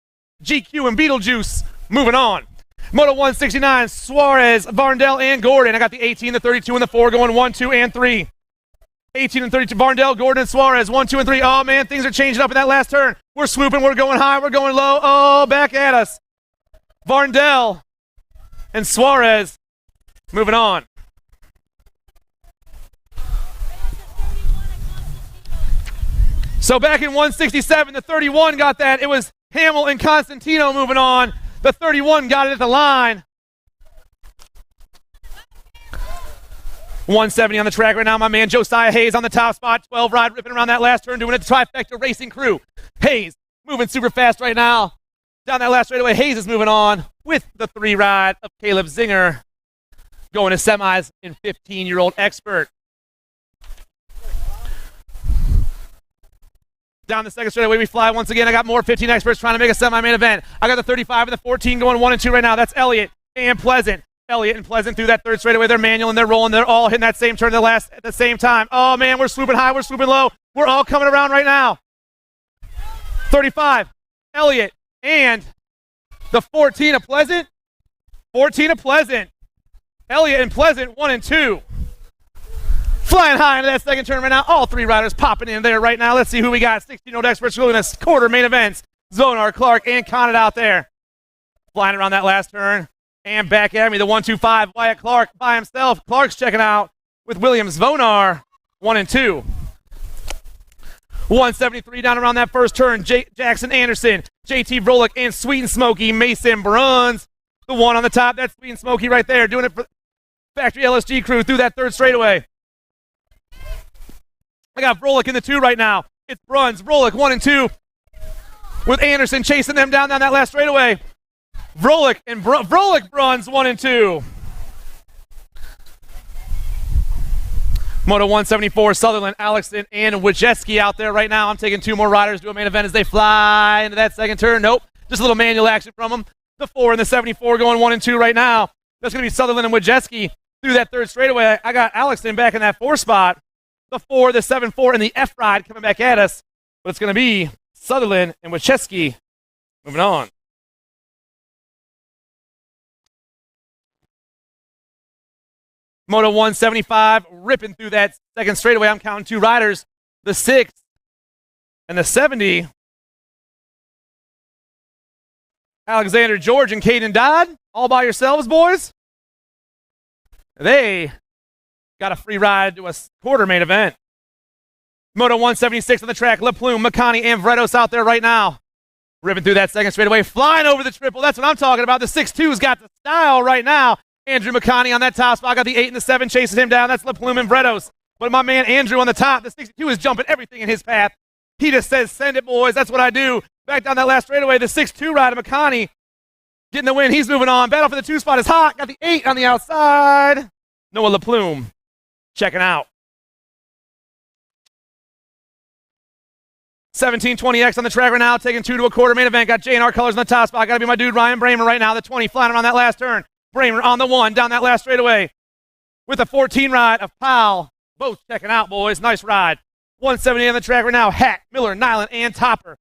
GQ, and Beetlejuice. Moving on. Moto 169, Suarez, Varndell, and Gordon. I got the 18, the 32, and the 4 going 1, 2, and 3. 18 and 32, Varndell, Gordon, and Suarez, 1, 2, and 3. Oh, man, things are changing up in that last turn. We're swooping, we're going high, we're going low. Oh, back at us. Varndell and Suarez moving on. So back in 167, the 31 got that. It was Hamill and Constantino moving on. The 31 got it at the line. 170 on the track right now. My man Josiah Hayes on the top spot. 12 ride ripping around that last turn, doing it. The Trifecta Racing Crew. Hayes moving super fast right now. Down that last straightaway, Hayes is moving on with the 3 ride of Caleb Zinger. Going to semis in 15-year-old expert. Down the second straightaway we fly once again. I got more 15 experts trying to make a semi-main event. I got the 35 and the 14 going 1 and 2 right now. That's Elliott and Pleasant. Elliott and Pleasant through that third straightaway. They're manual and they're rolling. They're all hitting that same turn at the same time. Oh, man, we're swooping high. We're swooping low. We're all coming around right now. 35, Elliott, and the 14 of Pleasant. 14 of Pleasant. Elliott and Pleasant, 1 and 2. Flying high into that second turn right now. All 3 riders popping in there right now. Let's see who we got. 16-year-old experts going to quarter main events. Zonar, Clark, and Connet out there. Flying around that last turn. And back at me, the 125, Wyatt Clark by himself. Clark's checking out with Williams Vonar, 1 and 2. 173 down around that first turn. Jackson Anderson, JT Vrolik, and Sweet and Smoky Mason Bruns. The 1 on the top, that's Sweet and Smoky right there, doing it for Factory LSG crew through that third straightaway. I got Vrolik in the 2 right now. It's Bruns, Vrolik, 1 and 2. With Anderson chasing them down that last straightaway. Vrolik and Vrolik Bruns, 1 and 2. Moto 174, Sutherland, Alexson, and Wojcicki out there right now. I'm taking 2 more riders to a main event as they fly into that second turn. Nope, just a little manual action from them. The 4 and the 74 going 1 and 2 right now. That's going to be Sutherland and Wojcicki through that third straightaway. I got Alexson back in that 4 spot. The 4, the 7-4, and the F ride coming back at us. But it's going to be Sutherland and Wojcicki moving on. Moto 175 ripping through that second straightaway. I'm counting 2 riders. The 6 and the 70. Alexander George and Caden Dodd all by yourselves, boys. They got a free ride to a quarter main event. Moto 176 on the track. LaPlume, McConney, and Vredos out there right now. Ripping through that second straightaway. Flying over the triple. That's what I'm talking about. The 6'2's got the style right now. Andrew McConney on that top spot. Got the 8 and the 7 chasing him down. That's LaPlume and Vredos. But my man Andrew on the top, the 62 is jumping everything in his path. He just says, send it, boys. That's what I do. Back down that last straightaway, the 6'2 rider, McConney, getting the win. He's moving on. Battle for the 2 spot is hot. Got the 8 on the outside. Noah LaPlume checking out. 1720X on the track right now, taking 2 to a quarter main event. Got J&R Colors on the top spot. Got to be my dude Ryan Bramer right now. The 20 flying around that last turn. Bramer on the 1, down that last straightaway. With a 14 ride of Powell. Both checking out, boys. Nice ride. 170 on the track right now. Hack, Miller, Nyland, and Topper.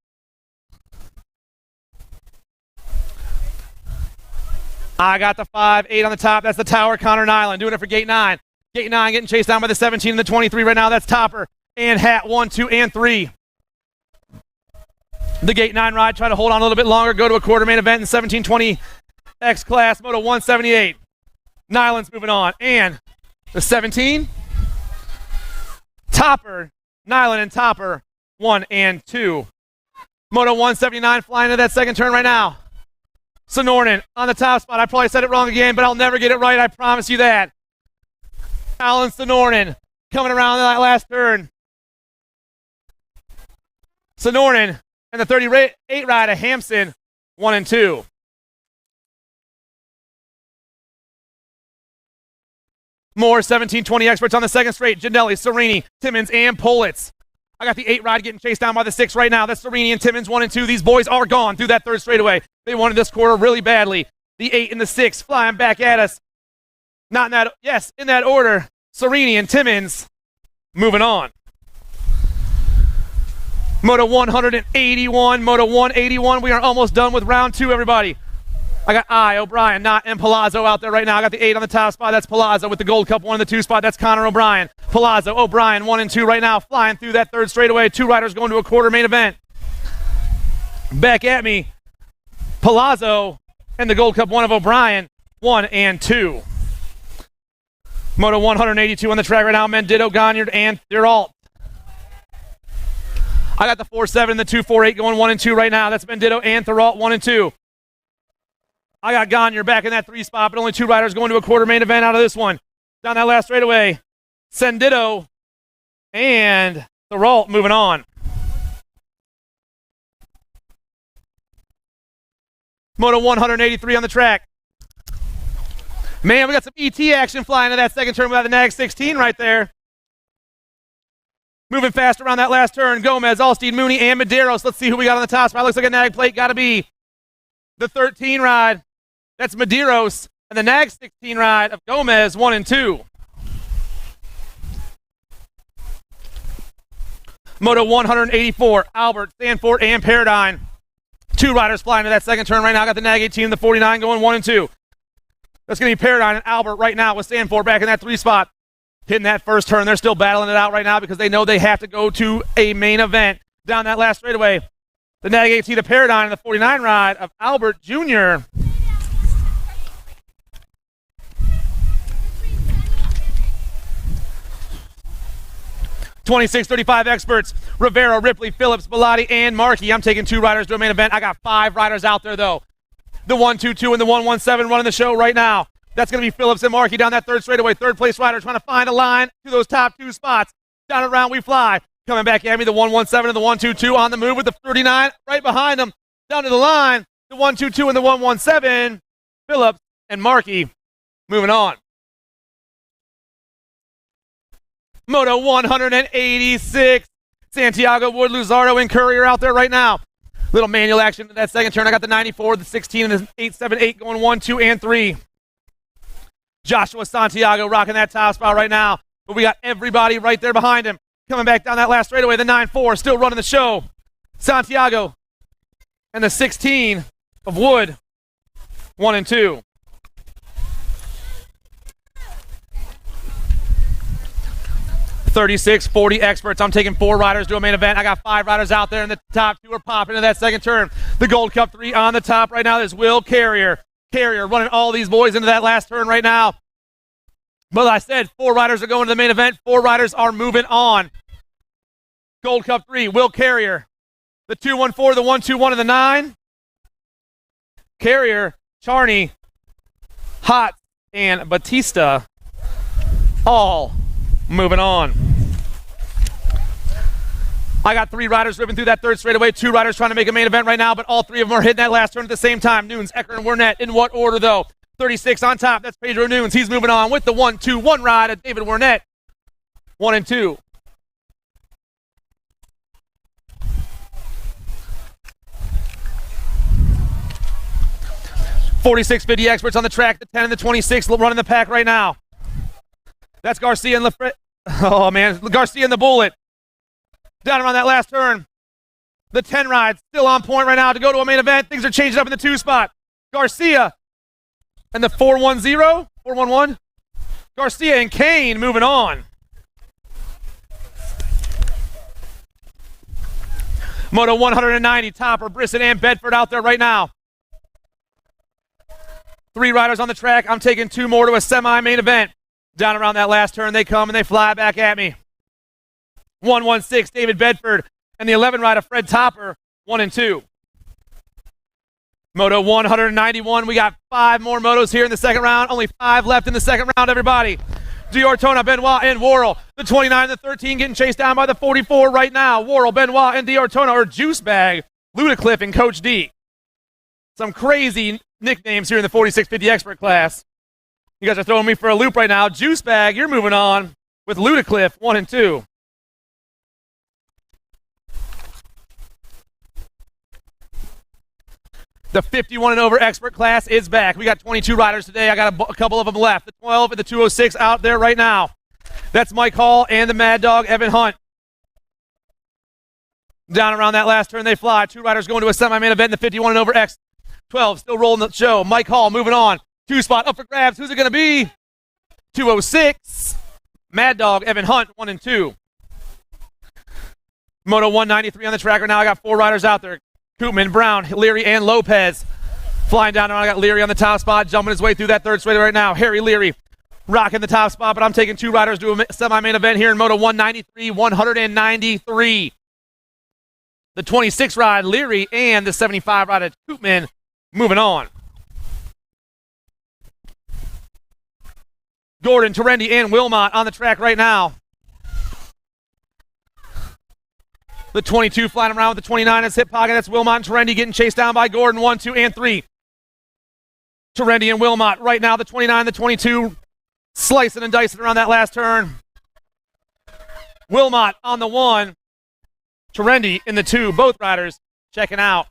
I got the 5-8 on the top. That's the Tower, Connor Nyland. Doing it for Gate 9. Gate 9 getting chased down by the 17 and the 23 right now. That's Topper and Hat 1, 2, and 3. The Gate 9 ride, try to hold on a little bit longer, go to a quarter main event in 1720 X class, Moto 178. Nyland's moving on. And the 17, Topper, Nyland and Topper, 1 and 2. Moto 179 flying into that second turn right now. Sonoran on the top spot. I probably said it wrong again, but I'll never get it right. I promise you that. Alan Sonoran coming around that last turn. Sonoran and the 38 ride of Hampson, 1 and 2. More 1720 experts on the second straight. Janelli, Serini, Timmons, and Politz. I got the 8 ride getting chased down by the 6 right now. That's Serini and Timmons, 1 and 2. These boys are gone through that third straightaway. They wanted this quarter really badly. The 8 and the 6 flying back at us. Not in that, yes, in that order. Serini and Timmons moving on. Moto 181, Moto 181. We are almost done with round 2, everybody. I got O'Brien, Knott, and Palazzo out there right now. I got the 8 on the top spot. That's Palazzo with the Gold Cup 1 in the 2 spot. That's Connor O'Brien. Palazzo, O'Brien, 1 and 2 right now. Flying through that third straightaway. 2 riders going to a quarter main event. Back at me, Palazzo and the Gold Cup 1 of O'Brien, 1 and 2. Moto 182 on the track right now. Mendito, Gonyard, and Thuralt. I got the 4-7 and the 2-4-8 going 1 and 2 right now. That's Mendito and Thuralt, 1 and 2. I got Gonyard back in that 3 spot, but only 2 riders going to a quarter main event out of this one. Down that last straightaway, Sendito and Thuralt moving on. Moto 183 on the track. Man, we got some ET action flying into that second turn without the Nag 16 right there. Moving fast around that last turn. Gomez, Alstein, Mooney, and Medeiros. Let's see who we got on the top spot. Looks like a Nag plate. Got to be the 13 ride. That's Medeiros. And the Nag 16 ride of Gomez, 1 and 2. Moto 184. Albert, Stanford, and Paradigm. 2 riders flying to that second turn right now. Got the Nag 18 and the 49 going 1 and 2. That's going to be Paradigm and Albert right now with Stanford back in that 3 spot. Hitting that first turn. They're still battling it out right now because they know they have to go to a main event. Down that last straightaway, the Nag 18 to Paradigm and the 49 ride of Albert Jr. (26:35) experts. Rivera, Ripley, Phillips, Bellotti, and Markey. I'm taking 2 riders to a main event. I got 5 riders out there, though. The 122 and the 117 running the show right now. That's going to be Phillips and Markey down that third straightaway. Third place rider trying to find a line to those top 2 spots. Down and around we fly. Coming back at me, the 117 and the 122 on the move with the 39 right behind them. Down to the line, the 122 and the 117. Phillips and Markey moving on. Moto 186. Santiago, Wood, Luzardo, and Courier out there right now. Little manual action to that second turn. I got the 94, the 16, and the 878 going 1, 2, and 3. Joshua Santiago rocking that top spot right now. But we got everybody right there behind him. Coming back down that last straightaway, the 9-4 still running the show. Santiago and the 16 of Wood, 1 and 2. (36:40) experts. I'm taking 4 riders to a main event. I got 5 riders out there, and the top 2 are popping into that second turn. The Gold Cup 3 on the top right now. There's Will Carrier. Carrier running all these boys into that last turn right now. But I said 4 riders are going to the main event. 4 riders are moving on. Gold Cup 3, Will Carrier. The 214, the 121, and the 9. Carrier, Charney, Hot, and Batista all moving on. I got 3 riders ripping through that third straightaway. 2 riders trying to make a main event right now, but all 3 of them are hitting that last turn at the same time. Nunes, Ecker, and Wernette. In what order, though? 36 on top. That's Pedro Nunes. He's moving on with the 1-2-1 ride of David Wernette. 1 and 2. 4650 experts on the track, the 10 and the 26 running the pack right now. That's Garcia and Lafre. Oh, man. Garcia and the Bullet. Down around that last turn. The 10 ride still on point right now to go to a main event. Things are changing up in the 2 spot. Garcia and the 411. Garcia and Kane moving on. Moto 190, Topper, Brissett, and Bedford out there right now. 3 riders on the track. I'm taking 2 more to a semi-main event. Down around that last turn, they come and they fly back at me. 116, David Bedford, and the 11 rider, Fred Topper, 1 and 2. Moto 191, we got 5 more motos here in the second round. Only 5 left in the second round, everybody. Diortona, Benoit, and Worrell. The 29 and the 13 getting chased down by the 44 right now. Worrell, Benoit, and Diortona, or Juice Bag, Ludacliffe, and Coach D. Some crazy nicknames here in the 4650 expert class. You guys are throwing me for a loop right now. Juice Bag, you're moving on with Ludacliffe, 1 and 2. The 51 and over expert class is back. We got 22 riders today. I got a couple of them left. The 12 and the 206 out there right now. That's Mike Hall and the Mad Dog, Evan Hunt. Down around that last turn, they fly. 2 riders going to a semi-main event in the 51 and over X. 12 still rolling the show. Mike Hall moving on. 2 spot up for grabs. Who's it going to be? 206. Mad Dog, Evan Hunt, 1 and 2. Moto 193 on the track right now. I got 4 riders out there. Koopman, Brown, Leary, and Lopez. Flying down around. I got Leary on the top spot, jumping his way through that 3rd straight right now. Harry Leary rocking the top spot, but I'm taking 2 riders to a semi-main event here in Moto 193, 193. The 26 ride, Leary, and the 75 ride, Koopman, moving on. Gordon, Terendi, and Wilmot on the track right now. The 22 flying around with the 29 in his hip pocket. That's Wilmot and Terendi getting chased down by Gordon. 1, 2, and 3. Terendi and Wilmot right now. The 29 and the 22 slicing and dicing around that last turn. Wilmot on the 1. Terendi in the 2. Both riders checking out.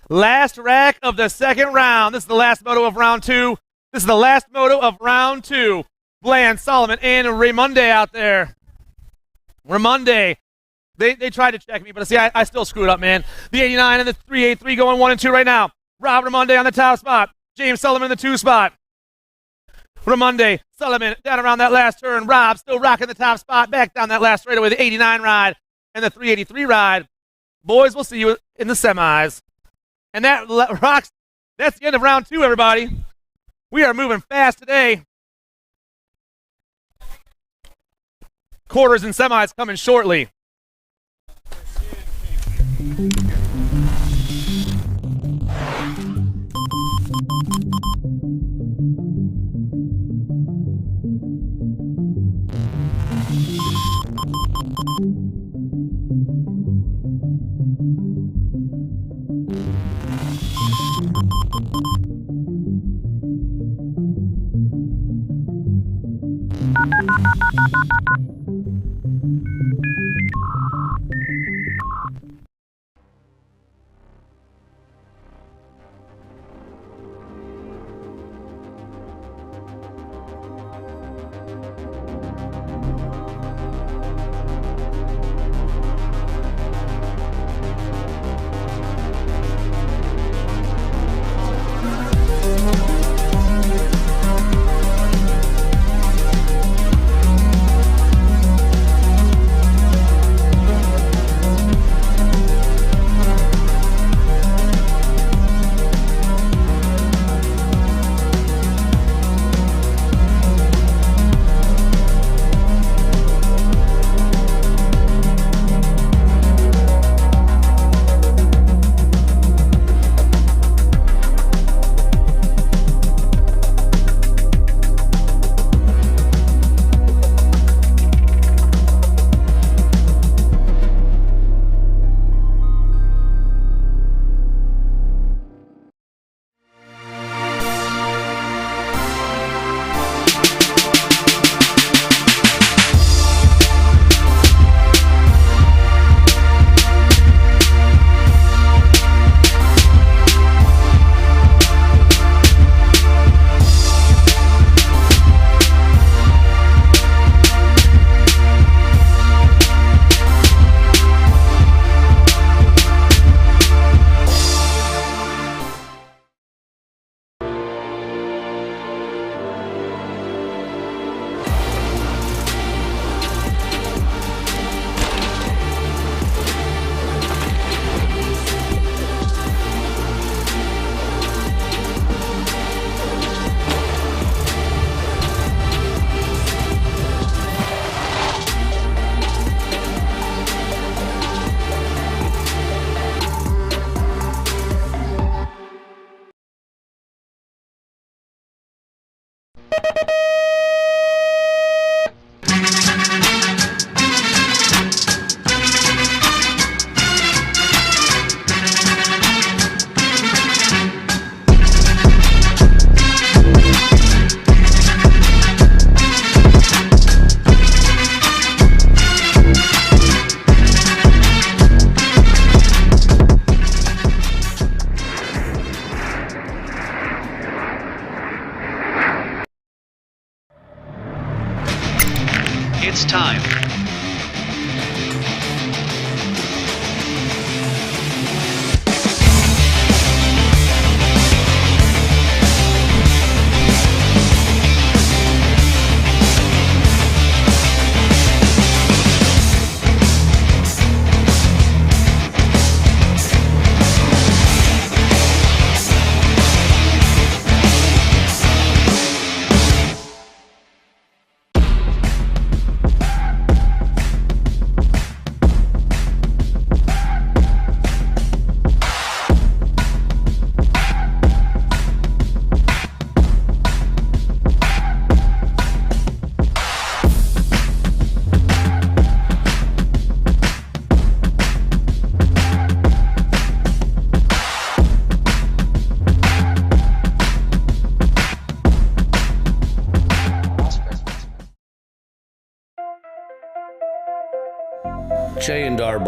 Last rack of the second round. This is the last moto of round 2. This is the last moto of round 2. Bland, Solomon, and Raimonde out there. Raimonde. They tried to check me, but see, I still screwed up, man. The 89 and the 383 going 1 and 2 right now. Rob Raimonde on the top spot. James Sullivan in the 2 spot. Raimonde, Sullivan down around that last turn. Rob still rocking the top spot. Back down that last straightaway. The 89 ride and the 383 ride. Boys, we'll see you in the semis. And that rocks. That's the end of round 2, everybody. We are moving fast today. Quarters and semis coming shortly.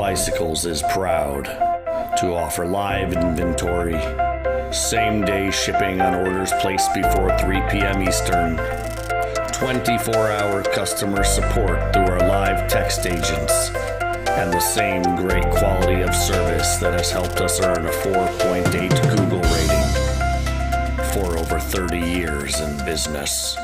Bicycles is proud to offer live inventory, same-day shipping on orders placed before 3 p.m. Eastern, 24-hour customer support through our live text agents, and the same great quality of service that has helped us earn a 4.8 Google rating for over 30 years in business.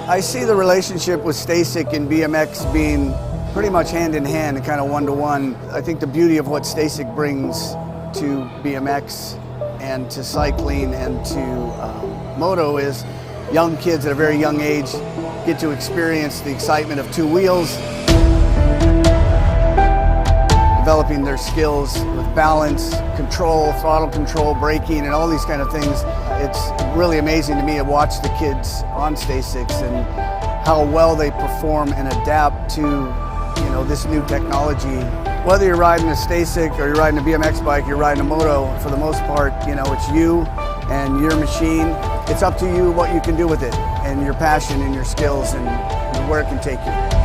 I see the relationship with Stacyc and BMX being pretty much hand in hand and kind of one-to-one. I think the beauty of what Stacyc brings to BMX and to cycling and to moto is young kids at a very young age get to experience the excitement of two wheels, developing their skills with balance, control, throttle control, braking, and all these kind of things. It's really amazing to me to watch the kids on Stacyc and how well they perform and adapt to, this new technology. Whether you're riding a Stacyc or you're riding a BMX bike, you're riding a moto, for the most part, it's you and your machine. It's up to you what you can do with it and your passion and your skills and where it can take you.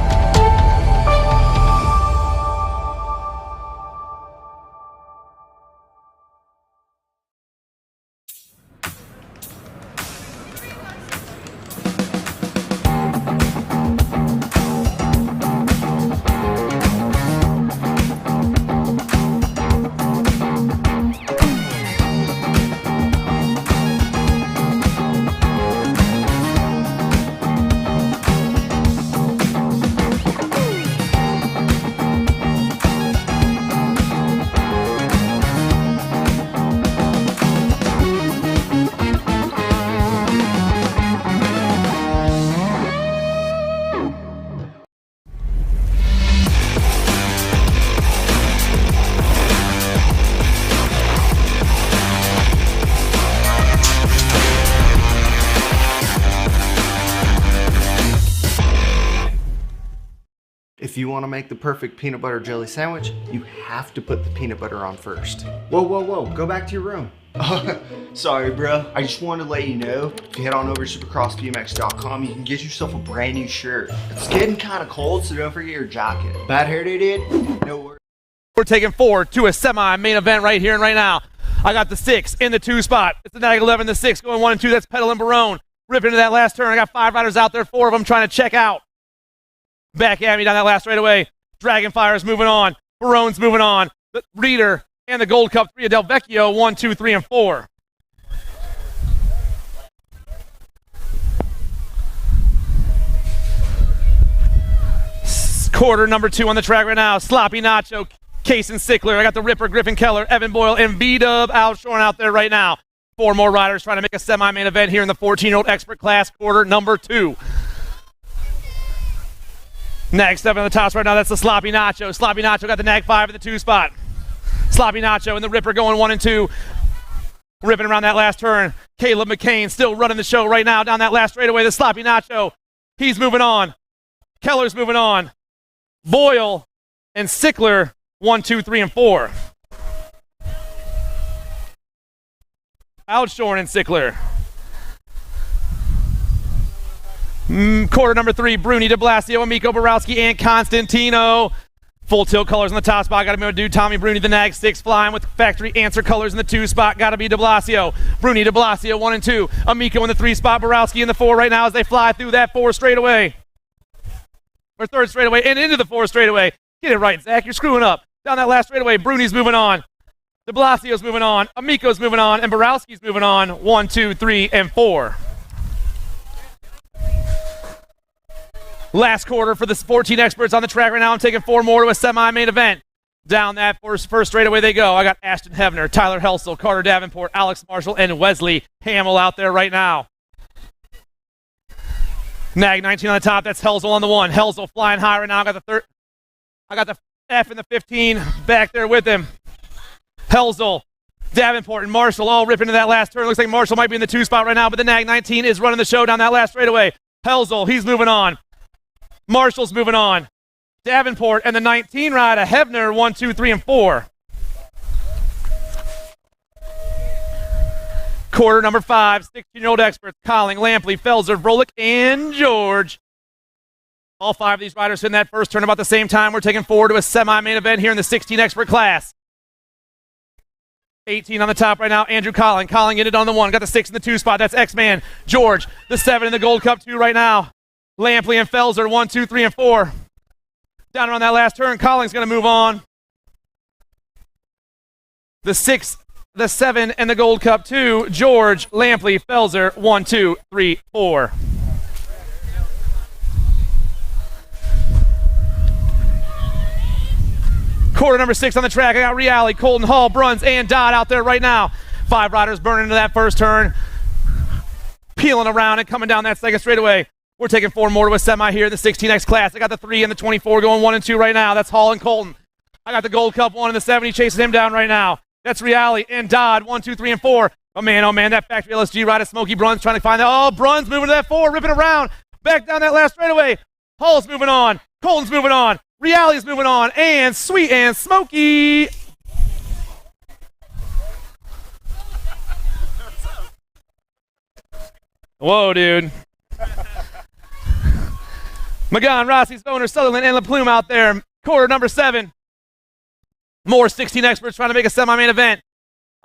If you want to make the perfect peanut butter jelly sandwich, you have to put the peanut butter on first. Whoa, go back to your room. Sorry, bro. I just wanted to let you know, if you head on over to supercrossbmx.com, you can get yourself a brand new shirt. It's getting kind of cold, so don't forget your jacket. Bad hair day, dude? No worries. We're taking forward to a semi-main event right here and right now. I got the 6 in the 2 spot. It's the Nag 11, the 6 going 1 and 2. That's Pedal and Barone. Ripping into that last turn. I got 5 riders out there, 4 of them trying to check out. Back at me down that last straightaway. Dragonfire's moving on. Barone's moving on. The Reader and the Gold Cup 3 of Del Vecchio, 1, 2, 3, and 4. Quarter number 2 on the track right now. Sloppy Nacho, Case and Sickler. I got the Ripper, Griffin Keller, Evan Boyle, and B-Dub outshorn out there right now. 4 more riders trying to make a semi-main event here in the 14-year-old expert class, quarter number 2. Next up in the tops right now, that's the Sloppy Nacho. Sloppy Nacho got the Nag 5 in the 2 spot. Sloppy Nacho and the Ripper going 1 and 2. Ripping around that last turn. Caleb McCain still running the show right now down that last straightaway. The Sloppy Nacho, he's moving on. Keller's moving on. Boyle and Sickler, 1, 2, 3, and 4. Outshorn and Sickler. Quarter number 3, Bruni, de Blasio, Amico, Borowski, and Constantino. Full tilt colors in the top spot. Got to be able to do Tommy Bruni, the Nag 6 flying with factory answer colors in the 2 spot. Got to be de Blasio. Bruni, de Blasio 1 and 2. Amico in the 3 spot. Borowski in the 4 right now as they fly through that 4 straightaway. Or 3rd straightaway and into the 4 straightaway. Get it right, Zach. You're screwing up. Down that last straightaway, Bruni's moving on. De Blasio's moving on. Amico's moving on. And Borowski's moving on. 1, 2, 3, and 4. Last quarter for the 14 experts on the track right now. I'm taking 4 more to a semi-main event. Down that first straightaway they go. I got Ashton Hevner, Tyler Helsel, Carter Davenport, Alex Marshall, and Wesley Hamill out there right now. Nag 19 on the top. That's Helsel on the 1. Helsel flying high right now. I got the F and the 15 back there with him. Helsel, Davenport, and Marshall all ripping into that last turn. Looks like Marshall might be in the 2 spot right now, but the Nag 19 is running the show down that last straightaway. Helsel, he's moving on. Marshall's moving on. Davenport and the 19 rider, Hevner, 1, 2, 3, and 4. Quarter number 5, 16-year-old experts, Colling, Lampley, Felser, Vrolik, and George. All 5 of these riders in that first turn about the same time. We're taking 4 to a semi-main event here in the 16 expert class. 18 on the top right now, Andrew Colling. Colling in it on the 1, got the 6 in the 2 spot. That's X-Man. George, the 7 in the Gold Cup 2 right now. Lampley and Felser, 1, 2, 3, and 4. Down around that last turn, Colling's going to move on. The 6, the 7, and the Gold Cup 2, George, Lampley, Felser, 1, 2, 3, 4. Quarter number 6 on the track. I got Reale, Colton, Hall, Bruns, and Dodd out there right now. 5 riders burning into that first turn. Peeling around and coming down that second straightaway. We're taking 4 more to a semi here in the 16X class. I got the 3 and the 24 going 1 and 2 right now. That's Hall and Colton. I got the Gold Cup 1 and the 70 chasing him down right now. That's Reale and Dodd, 1, 2, 3, and 4. Oh man, that factory LSG rider, Smokey Bruns, trying to find that. Oh, Bruns moving to that 4, ripping around. Back down that last straightaway. Hall's moving on. Colton's moving on. Reale's moving on. And Sweet and Smokey. Whoa, dude. McGon, Rossi, Stoner, Sutherland, and LaPlume out there. Quarter number 7. More 16 experts trying to make a semi-main event.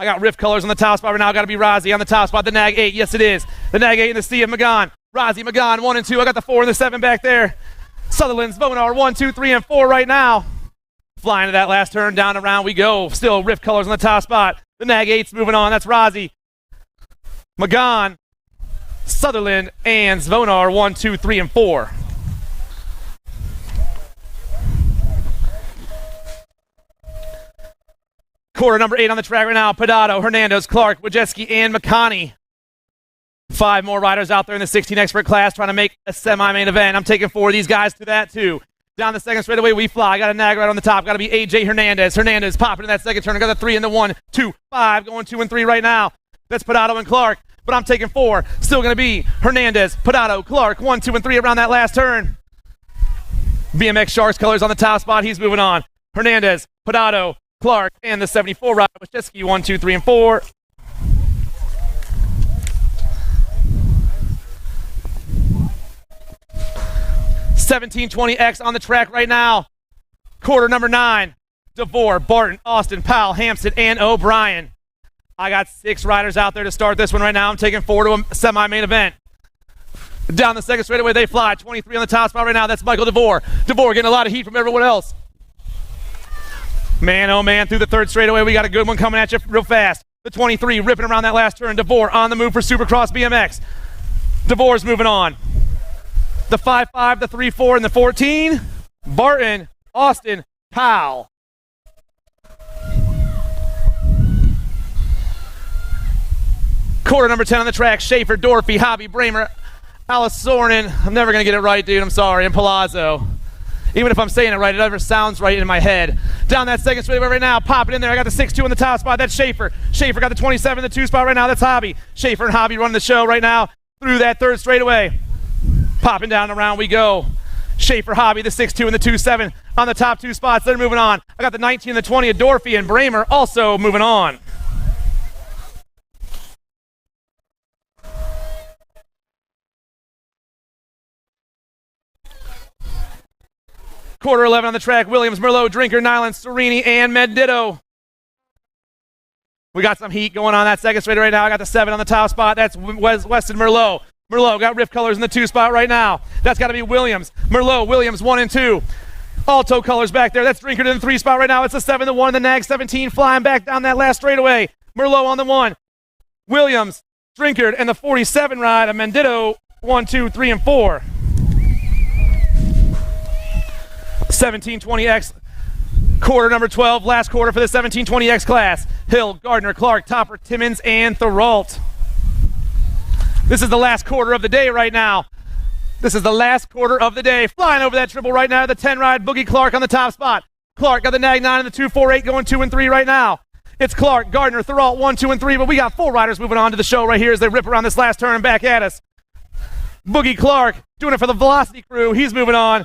I got Riff colors on the top spot right now. Got to be Rossi on the top spot. The Nag 8. Yes, it is. The Nag 8 in the C of McGon. Rossi, McGon, 1 and 2. I got the 4 and the 7 back there. Sutherland's Vonar, 1, 2, 3, and 4 right now. Flying to that last turn. Down around we go. Still Riff colors on the top spot. The Nag 8's moving on. That's Rossi. McGon, Sutherland, and Zvonar, 1, 2, 3, and 4. Quarter number 8 on the track right now. Pedato, Hernandez, Clark, Wojcicki, and McConney. 5 more riders out there in the 16 expert class trying to make a semi-main event. I'm taking 4 of these guys to that too. Down the second straightaway we fly. I got a Nag right on the top. Got to be AJ Hernandez. Hernandez popping in that second turn. I got the 3 and the 1, 2, 5. Going 2 and 3 right now. That's Pedato and Clark. But I'm taking 4. Still going to be Hernandez, Pedato, Clark. 1, 2, and 3 around that last turn. BMX Sharks colors on the top spot. He's moving on. Hernandez, Pedato, Clark, and the 74 rider, Wojcicki, 1, 2, 3, and 4. $17.20X on the track right now. Quarter number 9. DeVore, Barton, Austin, Powell, Hampson, and O'Brien. I got 6 riders out there to start this one right now. I'm taking 4 to a semi-main event. Down the second straightaway they fly. 23 on the top spot right now. That's Michael DeVore. DeVore getting a lot of heat from everyone else. Man, oh man, through the third straightaway, we got a good one coming at you real fast. The 23 ripping around that last turn. DeVore on the move for Supercross BMX. DeVore's moving on. The 5-5, the 3-4, and the 14. Barton, Austin, Powell. Quarter number 10 on the track. Schaefer, Dorfy, Hobby, Bramer, Alice Sornin. I'm never going to get it right, dude. I'm sorry. And Palazzo. Even if I'm saying it right, it never sounds right in my head. Down that second straightaway right now, popping in there. I got the 6-2 on the top spot. That's Schaefer. Schaefer got the 27 in the 2 spot right now. That's Hobby. Schaefer and Hobby running the show right now through that third straightaway. Popping down around we go. Schaefer, Hobby, the 6-2 and the 2-7 on the top 2 spots. They're moving on. I got the 19 and the 20 of Dorfy and Bramer also moving on. Quarter 11 on the track, Williams, Merlot, Drinker, Nyland, Serini, and Menditto. We got some heat going on that second straight right now. I got the 7 on the top spot. That's Weston Merlot. Merlot got Rift Colors in the 2 spot right now. That's got to be Williams. Merlot, Williams, 1 and 2. Alto Colors back there. That's Drinker in the 3 spot right now. It's a 7 to 1. The Nag 17 flying back down that last straightaway. Merlot on the 1. Williams, Drinker, and the 47 ride of Menditto, 1, 2, 3, and 4. 1720X, quarter number 12, last quarter for the 1720X class. Hill, Gardner, Clark, Topper, Timmons, and Thoralt. This is the last quarter of the day right now. This is the last quarter of the day. Flying over that triple right now, the 10 ride, Boogie Clark on the top spot. Clark got the Nag 9 and the 248 going 2 and 3 right now. It's Clark, Gardner, Thoralt, 1, 2, and 3, but we got 4 riders moving on to the show right here as they rip around this last turn and back at us. Boogie Clark doing it for the Velocity crew. He's moving on.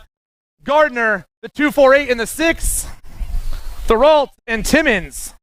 Gardner, the 248 and the 6. Thoralt and Timmons.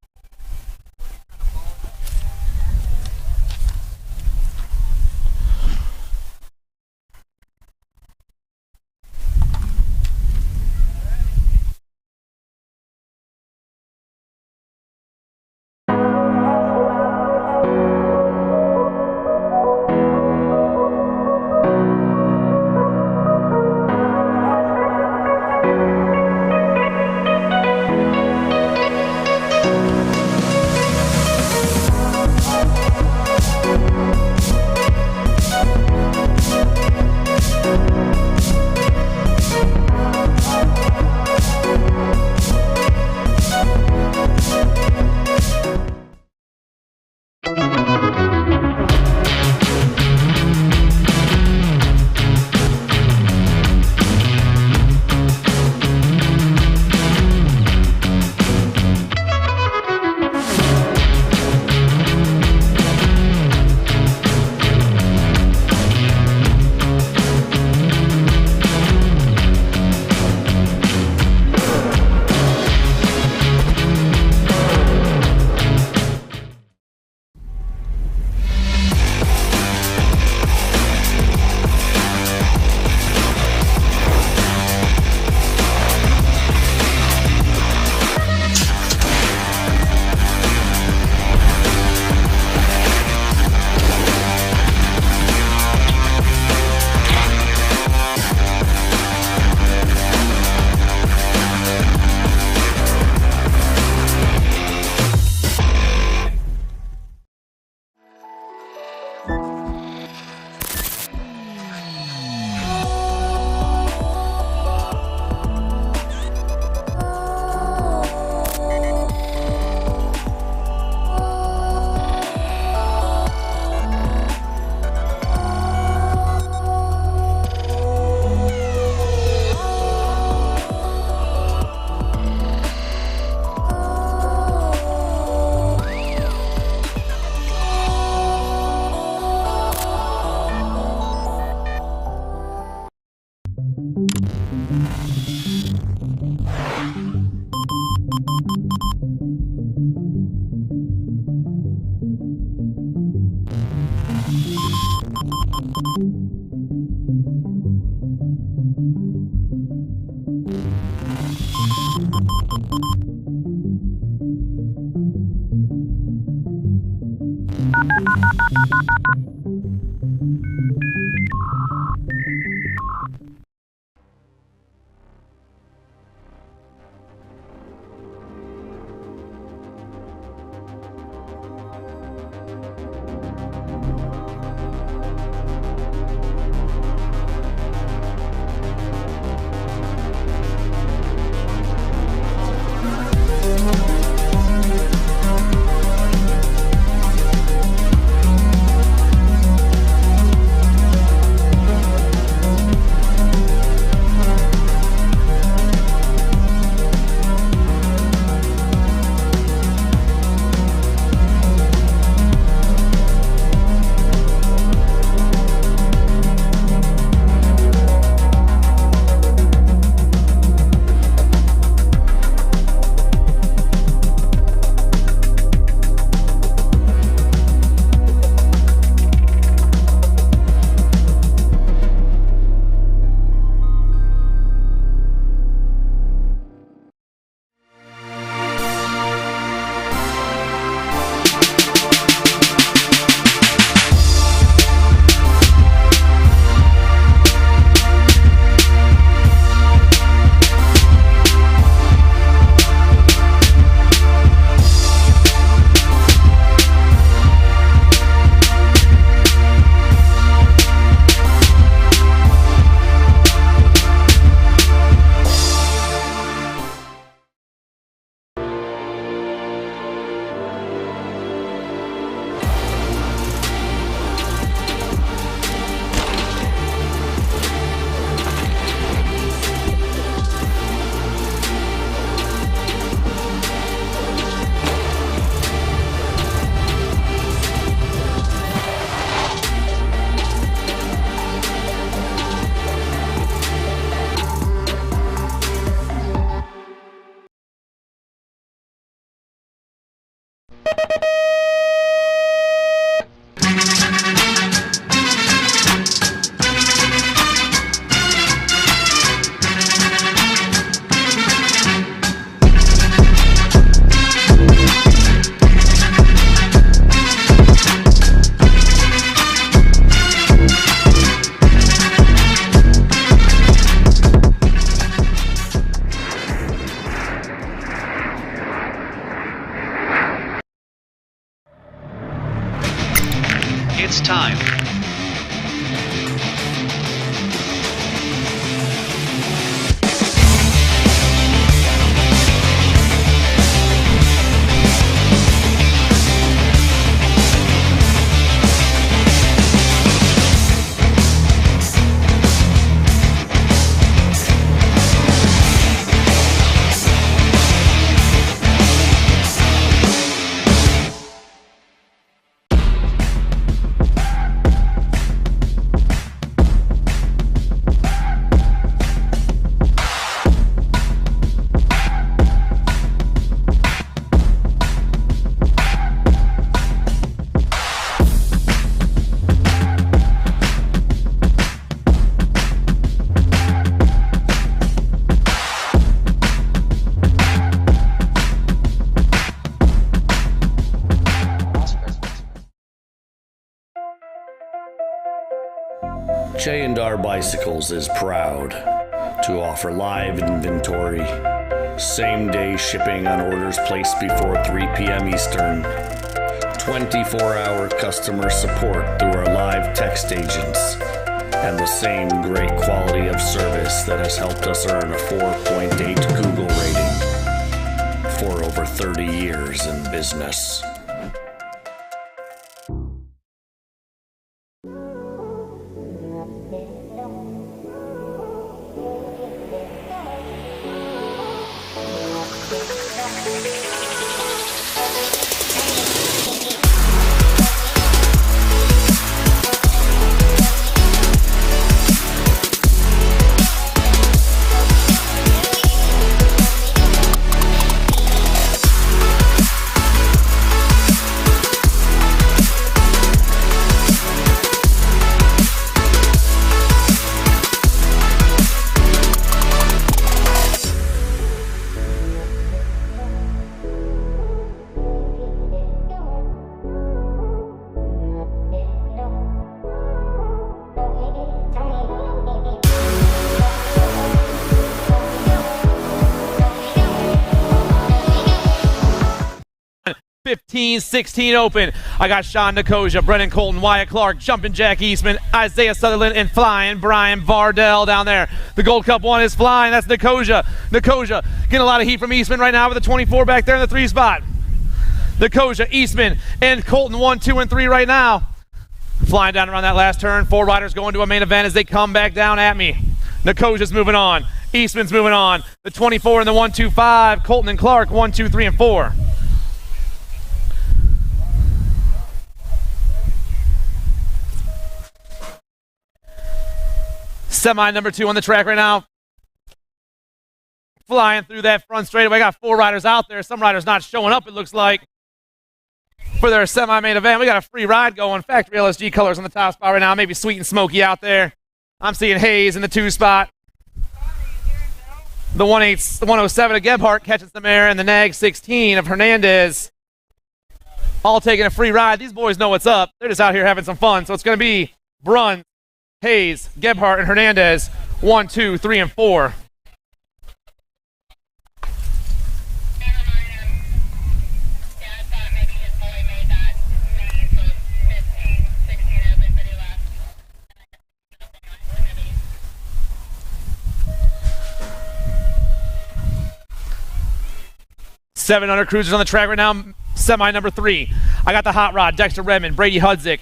J&R Bicycles is proud to offer live inventory, same-day shipping on orders placed before 3 p.m. Eastern, 24-hour customer support through our live text agents, and the same great quality of service that has helped us earn a 4.8 Google rating for over 30 years in business. $15-16 open. I got Sean Nicosia, Brennan Colton, Wyatt Clark, Jumpin' Jack Eastman, Isaiah Sutherland, and flying Brian Vardell down there. The Gold Cup one is flying. That's Nicosia. Nicosia getting a lot of heat from Eastman right now with the 24 back there in the 3 spot. Nicosia, Eastman, and Colton 1, 2, and 3 right now. Flying down around that last turn. 4 riders going to a main event as they come back down at me. Nicosia's moving on. Eastman's moving on. The 24 and the 1, 2, 5. Colton and Clark 1, 2, 3, and 4. Semi number 2 on the track right now. Flying through that front straightaway. Got 4 riders out there. Some riders not showing up, it looks like, for their semi-main event. We got a free ride going. Factory LSG colors on the top spot right now. Maybe Sweet and Smoky out there. I'm seeing Hayes in the 2 spot. The 107 of Gebhardt catching some air, and the Nag 16 of Hernandez all taking a free ride. These boys know what's up. They're just out here having some fun. So it's going to be Brun, Hayes, Gebhardt, and Hernandez 1, 2, 3, and 4. Seven under cruisers on the track right now. Semi number 3. I got the hot rod, Dexter Redmond, Brady Hudzik,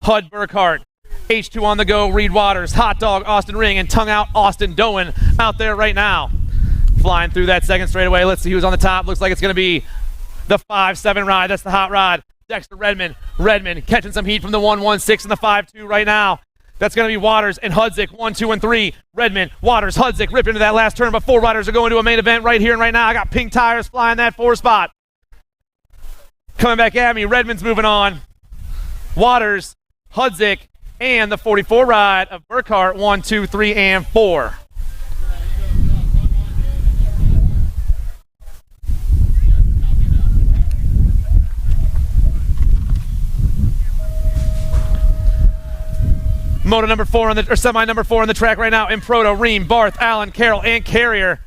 Hud Burkhart, H2 on the go, Reed Waters, Hot Dog, Austin Ring, and Tongue Out, Austin Doan out there right now. Flying through that second straightaway. Let's see who's on the top. Looks like it's going to be the 5-7 ride. That's the hot rod, Dexter Redmond. Redmond catching some heat from the 1-1-6 and the 5-2 right now. That's going to be Waters and Hudzik, 1, 2, and 3. Redmond, Waters, Hudzik rip into that last turn, but 4 riders are going to a main event right here and right now. I got pink tires flying that 4 spot. Coming back at me, Redmond's moving on. Waters, Hudzik, and the 44 ride of Burkhart, 1, 2, 3, and 4. Moto number 4 on the, or semi number 4 on the track right now. Improto, Ream, Barth, Allen, Carroll, and Carrier.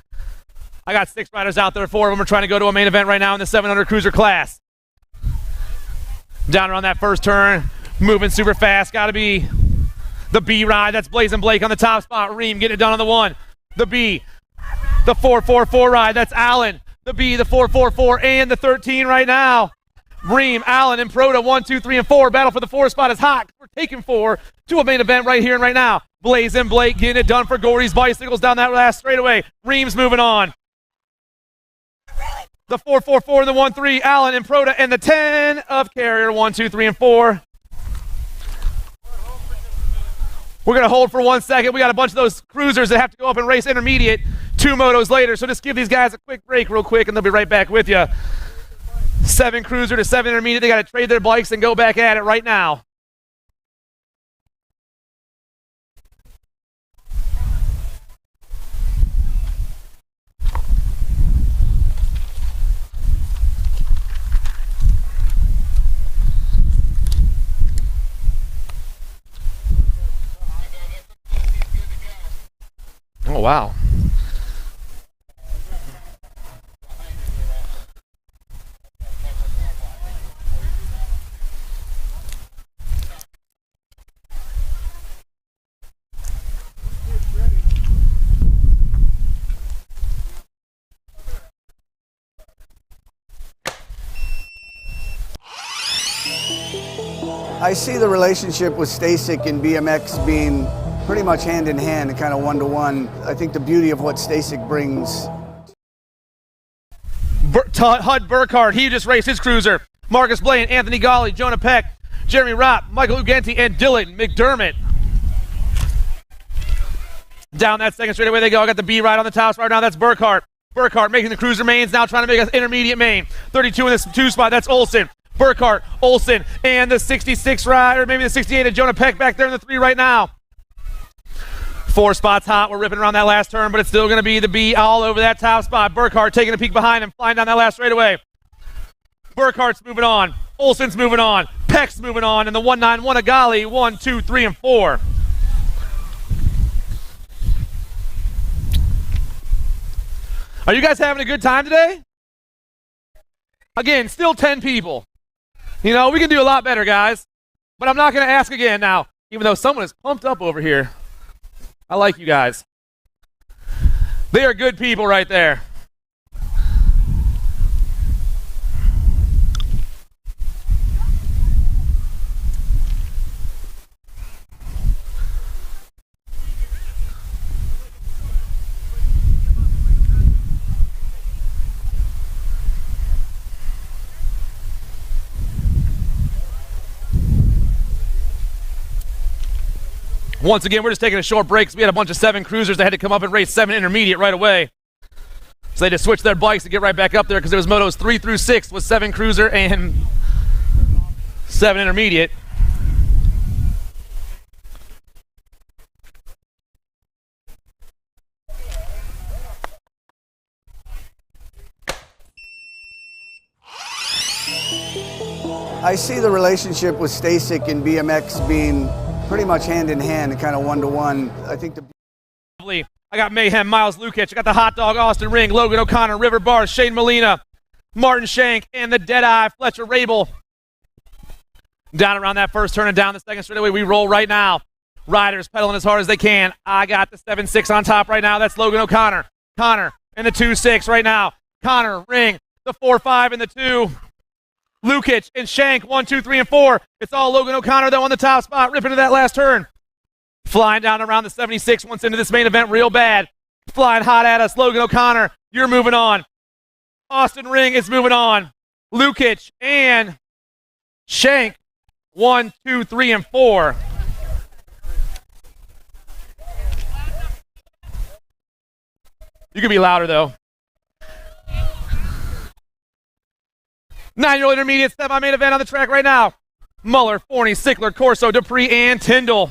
I got 6 riders out there. 4 of them are trying to go to a main event right now in the 700 cruiser class. Down around that first turn, moving super fast. Got to be the B ride. That's Blazing Blake on the top spot. Ream getting it done on the 1. The B, the 4-4-4 ride. That's Allen. The B, the 4-4-4, and the 13 right now. Ream, Allen, and Proto, 1, 2, 3, and 4. Battle for the 4 spot is hot. We're taking 4 to a main event right here and right now. Blazing Blake getting it done for Gordy's Bicycles down that last straightaway. Ream's moving on. The 4-4-4 and the 1-3, Allen and Proto, and the 10 of Carrier, 1, 2, 3, and 4. We're going to hold for 1 second. We got a bunch of those cruisers that have to go up and race intermediate 2 motos later. So just give these guys a quick break real quick, and they'll be right back with you. 7 cruiser to 7 intermediate. They got to trade their bikes and go back at it right now. wow. I see the relationship with Stacyc and BMX being pretty much hand in hand and kind of one-to-one. I think the beauty of what Stacyc brings. Hud Burkhardt, he just raced his cruiser. Marcus Blaine, Anthony Golly, Jonah Peck, Jeremy Rapp, Michael Ugenti, and Dylan McDermott. Down that second straightaway they go. I got the B right on the top spot right now. That's Burkhardt. Burkhardt making the cruiser mains, now trying to make an intermediate main. 32 in this 2 spot, that's Olsen. Burkhardt, Olsen, and the 66 ride, or maybe the 68 of Jonah Peck back there in the 3 right now. 4 spots hot. We're ripping around that last turn, but it's still going to be the B all over that top spot. Burkhardt taking a peek behind him, flying down that last straightaway. Burkhardt's moving on. Olsen's moving on. Peck's moving on. And the 191 of Golly, 1, 2, 3, and 4. Are you guys having a good time today? Again, still 10 people. You know, we can do a lot better, guys. But I'm not going to ask again now, even though someone is pumped up over here. I like you guys. They are good people right there. Once again, we're just taking a short break because we had a bunch of 7 cruisers that had to come up and race 7 intermediate right away. So they just switched their bikes to get right back up there because there was motos 3 through 6 with 7 cruiser and 7 intermediate. I see the relationship with Stacyc and BMX being pretty much hand in hand and kind of one-to-one. I think I got Mayhem, Miles Lukic. I got the Hot Dog, Austin Ring, Logan O'Connor, River Bars, Shane Molina, Martin Shank, and the Deadeye, Fletcher Rabel. Down around that first turn and down the second straightaway, we roll right now. Riders pedaling as hard as they can. I got the 7-6 on top right now. That's Logan O'Connor. Connor and the 2-6 right now. Connor, Ring, the 4-5 and the 2. Lukic and Shank, 1, 2, 3, and 4. It's all Logan O'Connor, though, on the top spot, ripping to that last turn. Flying down around the 76 once into this main event real bad. Flying hot at us. Logan O'Connor, you're moving on. Austin Ring is moving on. Lukic and Shank, 1, 2, 3, and 4. You could be louder, though. 9-year-old intermediate semi-main event on the track right now. Muller, Forney, Sickler, Corso, Dupree, and Tyndall.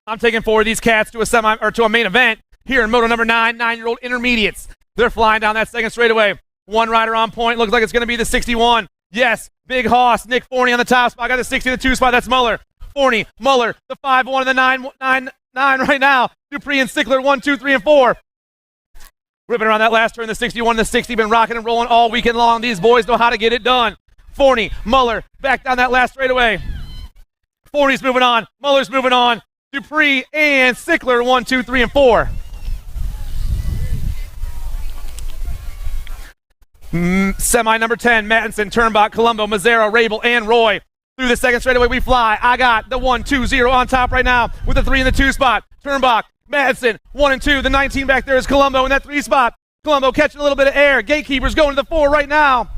I'm taking forward these cats to a main event here in Moto number 9, 9-year-old intermediates. They're flying down that second straightaway. One rider on point. Looks like it's going to be the 61. Yes, Big Hoss, Nick Forney on the top spot. Got the 60 and the 2 spot. That's Muller. Forney, Muller, the 5-1 and the 9 right now. Dupree and Sickler, 1, 2, 3, and 4. Ripping around that last turn, the 61 and the 60 been rocking and rolling all weekend long. These boys know how to get it done. Forney, Muller, back down that last straightaway. Forney's moving on. Muller's moving on. Dupree and Sickler, 1, 2, 3, and 4. Semi number 10, Mattinson, Turnbach, Colombo, Mazzaro, Rabel, and Roy. Through the second straightaway we fly. I got the 1, 2, 0 on top right now with the 3 in the 2 spot. Turnbach, Madison, 1 and 2. The 19 back there is Colombo in that 3 spot. Colombo catching a little bit of air. Gatekeepers going to the 4 right now.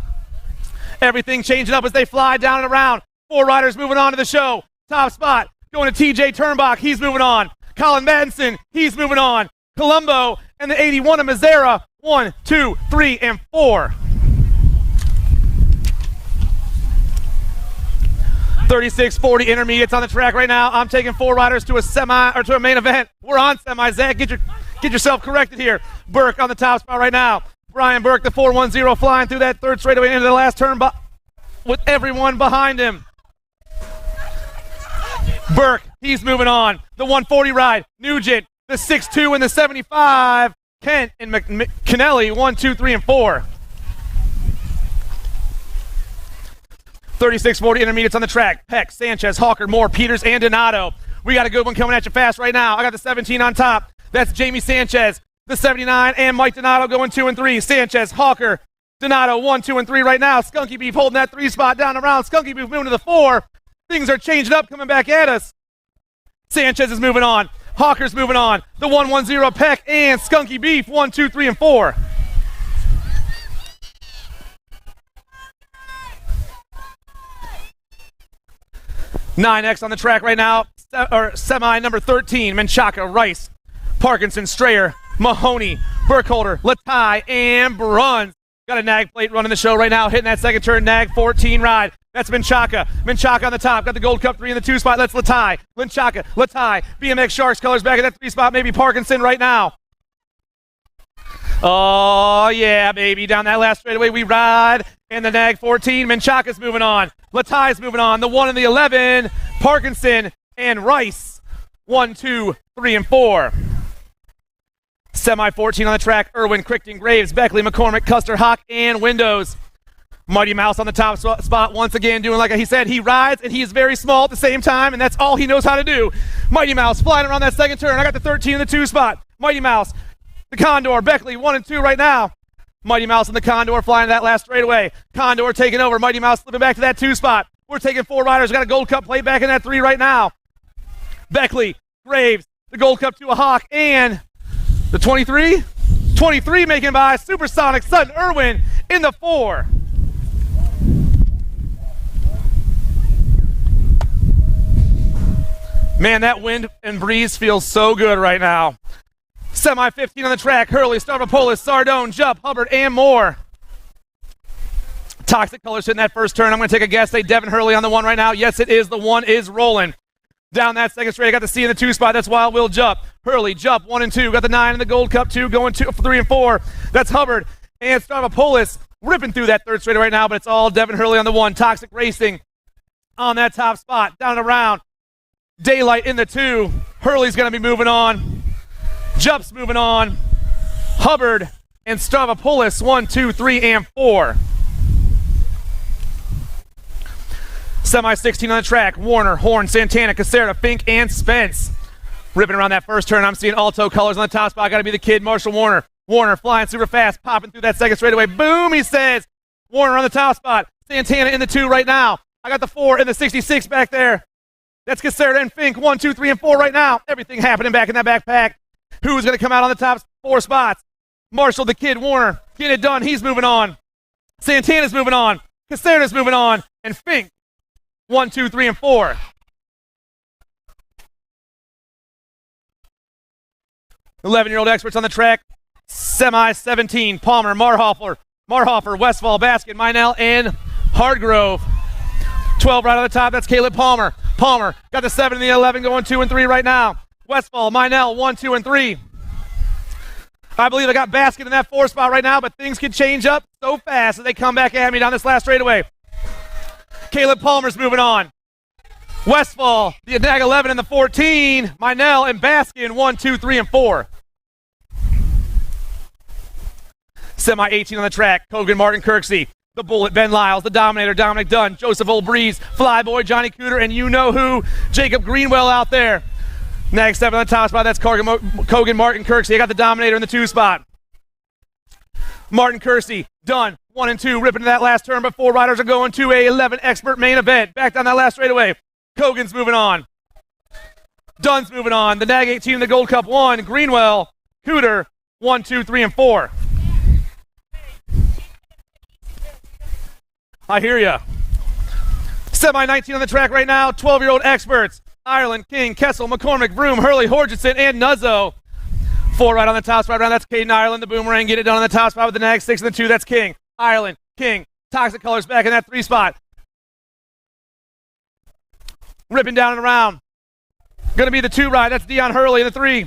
Everything changing up as they fly down and around. 4 riders moving on to the show. Top spot going to TJ Turnbach. He's moving on. Colin Madison, he's moving on. Colombo and the 81 of Mazzara. 1, 2, 3, and 4. 36-40 intermediates on the track right now. I'm taking 4 riders to a main event. We're on semi. Zach, get yourself corrected here. Burke on the top spot right now. Brian Burke, the 410, flying through that third straightaway into the last turn with everyone behind him. Burke, he's moving on. The 140 ride. Nugent, the 6'2", and the 75. Kent and Kennelly, 1, 2, 3, and 4. 36-40 intermediates on the track. Peck, Sanchez, Hawker, Moore, Peters, and Donato. We got a good one coming at you fast right now. I got the 17 on top. That's Jamie Sanchez. The 79 and Mike Donato going 2 and 3. Sanchez, Hawker, Donato 1, 2, and 3 right now. Skunky Beef holding that 3 spot down around. Skunky Beef moving to the 4. Things are changing up, coming back at us. Sanchez is moving on. Hawker's moving on. The 1-1-0 Peck and Skunky Beef 1, 2, 3, and 4. X on the track right now, or semi number 13, Menchaca, Rice, Parkinson, Strayer, Mahoney, Burkholder, Latai, and Bruns. Got a nag plate running the show right now, hitting that second turn, nag 14 ride. That's Menchaca. Menchaca on the top, got the Gold Cup 3 in the 2 spot. That's Latai, Menchaca, Latai, BMX Sharks colors back in that 3 spot, maybe Parkinson right now. Oh, yeah, baby. Down that last straightaway we ride. And the nag 14, Menchaca's moving on. Latai's moving on. The 1 and the 11, Parkinson and Rice. 1, 2, 3, and 4. Semi 14 on the track. Irwin, Crichton, Graves, Beckley, McCormick, Custer, Hawk, and Windows. Mighty Mouse on the top spot once again, doing like he said. He rides, and he is very small at the same time, and that's all he knows how to do. Mighty Mouse flying around that second turn. I got the 13 in the 2 spot. Mighty Mouse. The Condor, Beckley, 1 and 2 right now. Mighty Mouse and the Condor flying that last straightaway. Condor taking over. Mighty Mouse slipping back to that 2 spot. We're taking 4 riders. Got a Gold Cup plate back in that 3 right now. Beckley, Graves, the Gold Cup to a Hawk, and the 23? 23 making by Supersonic Sutton Irwin in the 4. Man, that wind and breeze feels so good right now. Semi 15 on the track. Hurley, Stavropoulos, Sardone, Jupp, Hubbard, and more. Toxic colors hitting that first turn. I'm going to take a guess. Say Devin Hurley on the 1 right now. Yes, it is. The 1 is rolling. Down that second straight. I got the C in the 2 spot. That's Wild Will Jupp. Hurley, Jupp, 1 and 2. Got the 9 in the Gold Cup 2, going 2, 3, and 4. That's Hubbard and Stavropoulos ripping through that third straight right now, but it's all Devin Hurley on the 1. Toxic Racing on that top spot. Down and around. Daylight in the 2. Hurley's going to be moving on. Jupp's moving on. Hubbard and Stavropoulos 1, 2, 3, and 4. Semi 16 on the track. Warner, Horn, Santana, Caserta, Fink, and Spence. Ripping around that first turn. I'm seeing Alto colors on the top spot. Got to be the kid, Marshall Warner. Warner flying super fast, popping through that second straightaway. Boom, he says. Warner on the top spot. Santana in the 2 right now. I got the 4 and the 66 back there. That's Caserta and Fink. 1, 2, 3, and 4 right now. Everything happening back in that backpack. Who's going to come out on the top 4 spots? Marshall, the kid, Warner. Getting it done. He's moving on. Santana's moving on. Caserta's moving on. And Fink. 1, 2, 3, and 4. "11-year-old experts on the track. Semi 17. Palmer, Marhofer, Westfall, Baskin, Minell, and Hardgrove. 12 right on the top. That's Caleb Palmer. Palmer got the 7 and the 11 going 2 and 3 right now. Westfall, Minell, 1, 2, and 3. I believe I got Baskin in that 4 spot right now, but things can change up so fast as they come back at me down this last straightaway. Caleb Palmer's moving on. Westfall, the Nag 11 and the 14. Minell and Baskin, 1, 2, 3, and 4. Semi 18 on the track. Kogan, Martin Kirksey. The Bullet, Ben Lyles. The Dominator, Dominic Dunn. Joseph Olbreeze. Flyboy, Johnny Cooter. And you know who? Jacob Greenwell out there. Nag 7 on the top spot. That's Kogan, Martin Kirksey. I got the Dominator in the 2 spot. Martin Kersey, Dunn, 1 and 2, ripping to that last turn, but 4 riders are going to a 11 expert main event. Back down that last straightaway. Kogan's moving on. Dunn's moving on. The Nag 18 in the Gold Cup 1. Greenwell, Cooter, 1, 2, 3, and 4. I hear ya. Semi 19 on the track right now. 12-year-old experts. Ireland, King, Kessel, McCormick, Vroom, Hurley, Horgenson, and Nuzzo. 4 right on the top spot. Right, that's Caden Ireland, the Boomerang. Get it done on the top spot with the Nag 6 and the 2. That's King. Ireland, King. Toxic colors back in that 3 spot. Ripping down and around. Going to be the 2 ride. That's Dion Hurley in the 3.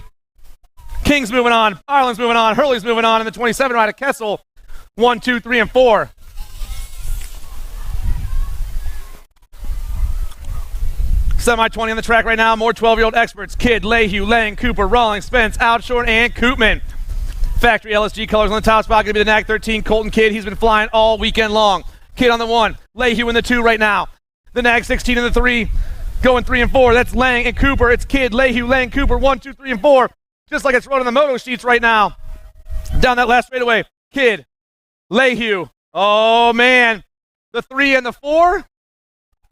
King's moving on. Ireland's moving on. Hurley's moving on in the 27 ride of Kessel. 1, 2, 3, and 4. Semi-20 on the track right now. More 12-year-old experts. Kidd, Lehue, Lang, Cooper, Rawlings, Spence, Outshore, and Koopman. Factory LSG colors on the top spot. Going to be the NAG 13 Colton Kidd. He's been flying all weekend long. Kidd on the 1. Lehue in the 2 right now. The NAG 16 in the 3. Going 3 and 4. That's Lang and Cooper. It's Kidd, Lehue, Lang, Cooper. 1, 2, 3, and 4. Just like it's run on the moto sheets right now. Down that last straightaway. Kidd, Lehue. Oh, man. The 3 and the 4.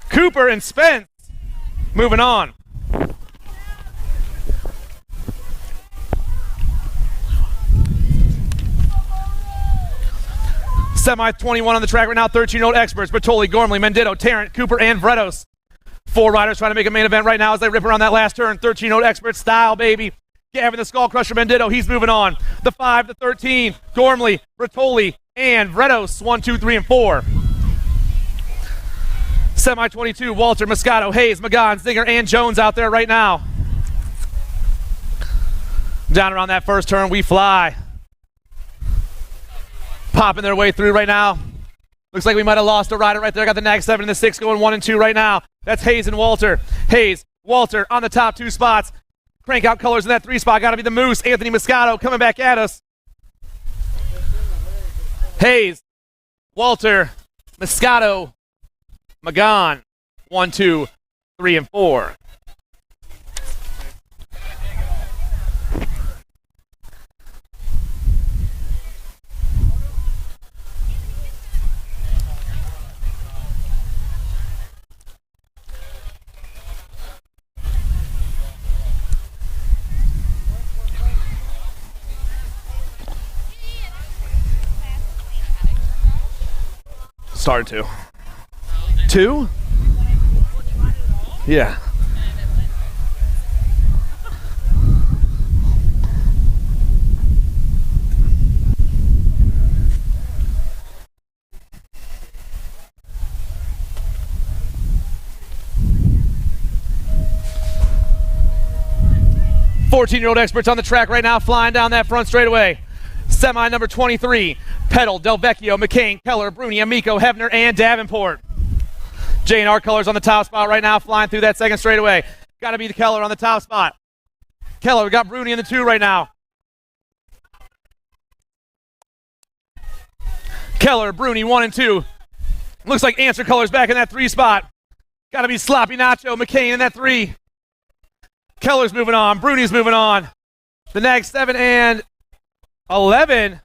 Cooper and Spence. Moving on. Semi-21 on the track right now. 13-year-old experts. Bertoli, Gormley, Mendito, Tarrant, Cooper, and Vredos. 4 riders trying to make a main event right now as they rip around that last turn. 13-year-old experts style, baby. Gavin the Skull Crusher, Mendito. He's moving on. The 5, the 13. Gormley, Bertoli, and Vredos. 1, 2, 3, and 4. Semi-22, Walter, Moscato, Hayes, McGowan, Zinger, and Jones out there right now. Down around that first turn, we fly. Popping their way through right now. Looks like we might have lost a rider right there. Got the NAG 7 and the 6 going 1 and 2 right now. That's Hayes and Walter. Hayes, Walter on the top 2 spots. Crank out colors in that 3 spot. Got to be the Moose. Anthony Moscato coming back at us. Hayes, Walter, Moscato, McGowan, 1, 2, 3, and 4. Started to. 2? Yeah. Fourteen-year-old experts on the track right now, flying down that front straightaway. Semi number 23, Petal, Delvecchio, McCain, Keller, Bruni, Amico, Hefner, and Davenport. J&R colors on the top spot right now, flying through that second straightaway. Got to be the Keller on the top spot. Keller, we got Bruni in the 2 right now. Keller, Bruni, 1 and 2. Looks like Answer colors back in that 3 spot. Got to be Sloppy Nacho, McCain in that 3. Keller's moving on, Bruni's moving on. The NAG 7 and 11.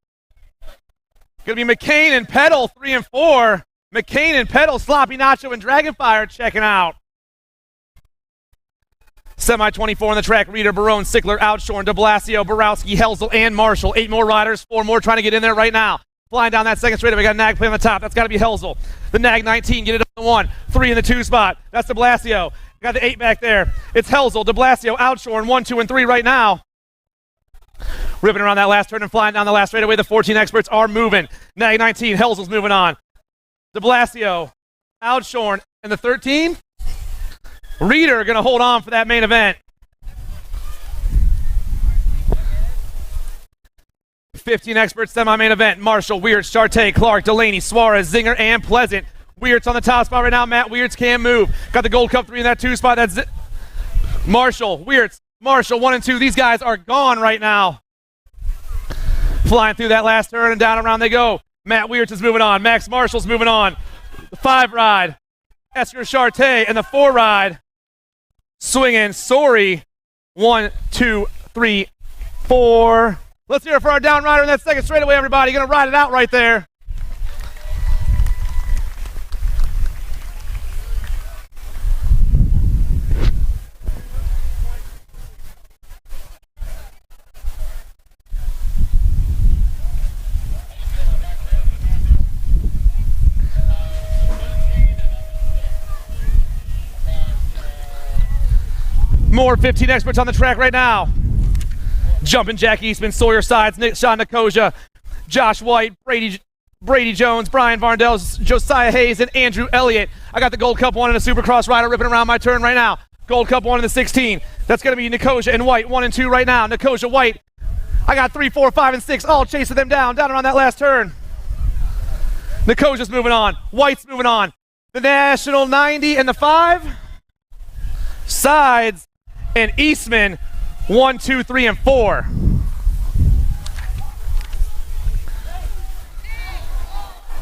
Gonna be McCain and Petal, 3 and 4. McCain and Petal, Sloppy Nacho, and Dragonfire checking out. Semi-24 on the track. Reeder, Barone, Sickler, Outshorn, de Blasio, Borowski, Helsel, and Marshall. 8 more riders, 4 more trying to get in there right now. Flying down that second straightaway. We got a NAG play on the top. That's got to be Helsel. The NAG 19, get it up in the 1. 3 in the 2 spot. That's de Blasio. Got the 8 back there. It's Helsel, de Blasio, Outshorn, 1, 2, and 3 right now. Ripping around that last turn and flying down the last straightaway. The 14 experts are moving. NAG 19, Helsel's moving on. De Blasio, Outshorn, and the 13. Reeder going to hold on for that main event. 15 experts, semi-main event. Marshall, Weird, Charte, Clark, Delaney, Suarez, Zinger, and Pleasant. Weird's on the top spot right now. Matt Weirds can't move. Got the Gold Cup 3 in that 2 spot. That's Marshall, Weirds, Marshall, 1 and 2. These guys are gone right now. Flying through that last turn and down around they go. Matt Weirds is moving on. Max Marshall's moving on. The 5 ride, Esker Charte, and the 4 ride, swinging Sorry. 1, 2, 3, 4. Let's hear it for our down rider in that second straightaway, everybody. Gonna ride it out right there. More 15 experts on the track right now. Jumping Jack Eastman, Sawyer Sides, Sean Nicosia, Josh White, Brady Jones, Brian Varndell, Josiah Hayes, and Andrew Elliott. I got the Gold Cup 1 and a Supercross rider ripping around my turn right now. Gold Cup 1 and the 16. That's going to be Nicosia and White, 1 and 2 right now. Nicosia, White. I got 3, 4, 5, and 6 all chasing them down around that last turn. Nicosia's moving on. White's moving on. The National 90 and the 5. Sides, and Eastman, 1, 2, 3, and 4.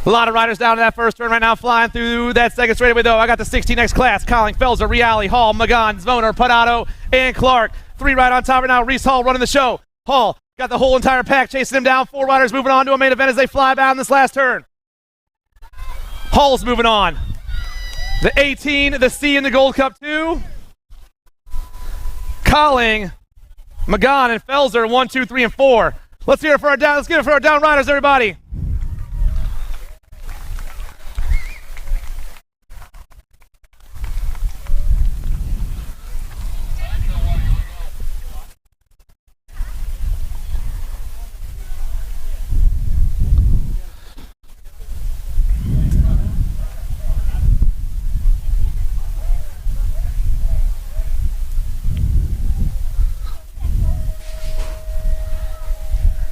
A lot of riders down to that first turn right now, flying through that second straightaway, though. I got the 16X class: Colling, Felser, Reale, Hall, Magan, Zvoner, Padato, and Clark. 3 right on top right now. Reese Hall running the show. Hall got the whole entire pack chasing him down. 4 riders moving on to a main event as they fly down this last turn. Hall's moving on. The 18, the C in the Gold Cup 2. Colling, Magan, and Felser, 1, 2, 3, and 4. Let's hear it for our down. Let's get it for our down riders, everybody.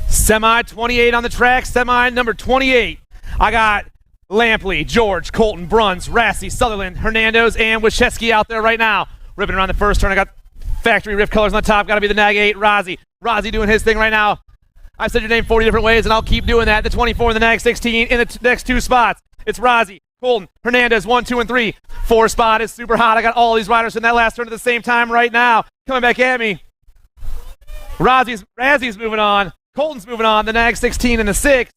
Semi 28 on the track, semi number 28. I got Lampley, George, Colton, Bruns, Rassi, Sutherland, Hernandez, and Wyszewski out there right now. Ripping around the first turn. I got factory riff colors on the top. Got to be the Nag 8, Rozzy. Rozzy doing his thing right now. I've said your name 40 different ways, and I'll keep doing that. The 24 and the Nag 16 in the next 2 spots. It's Rozzy, Colton, Hernandez, 1, 2, and 3. 4 spot is super hot. I got all these riders in that last turn at the same time right now. Coming back at me. Razzy's moving on. Colton's moving on, the Nag 16 and the 6.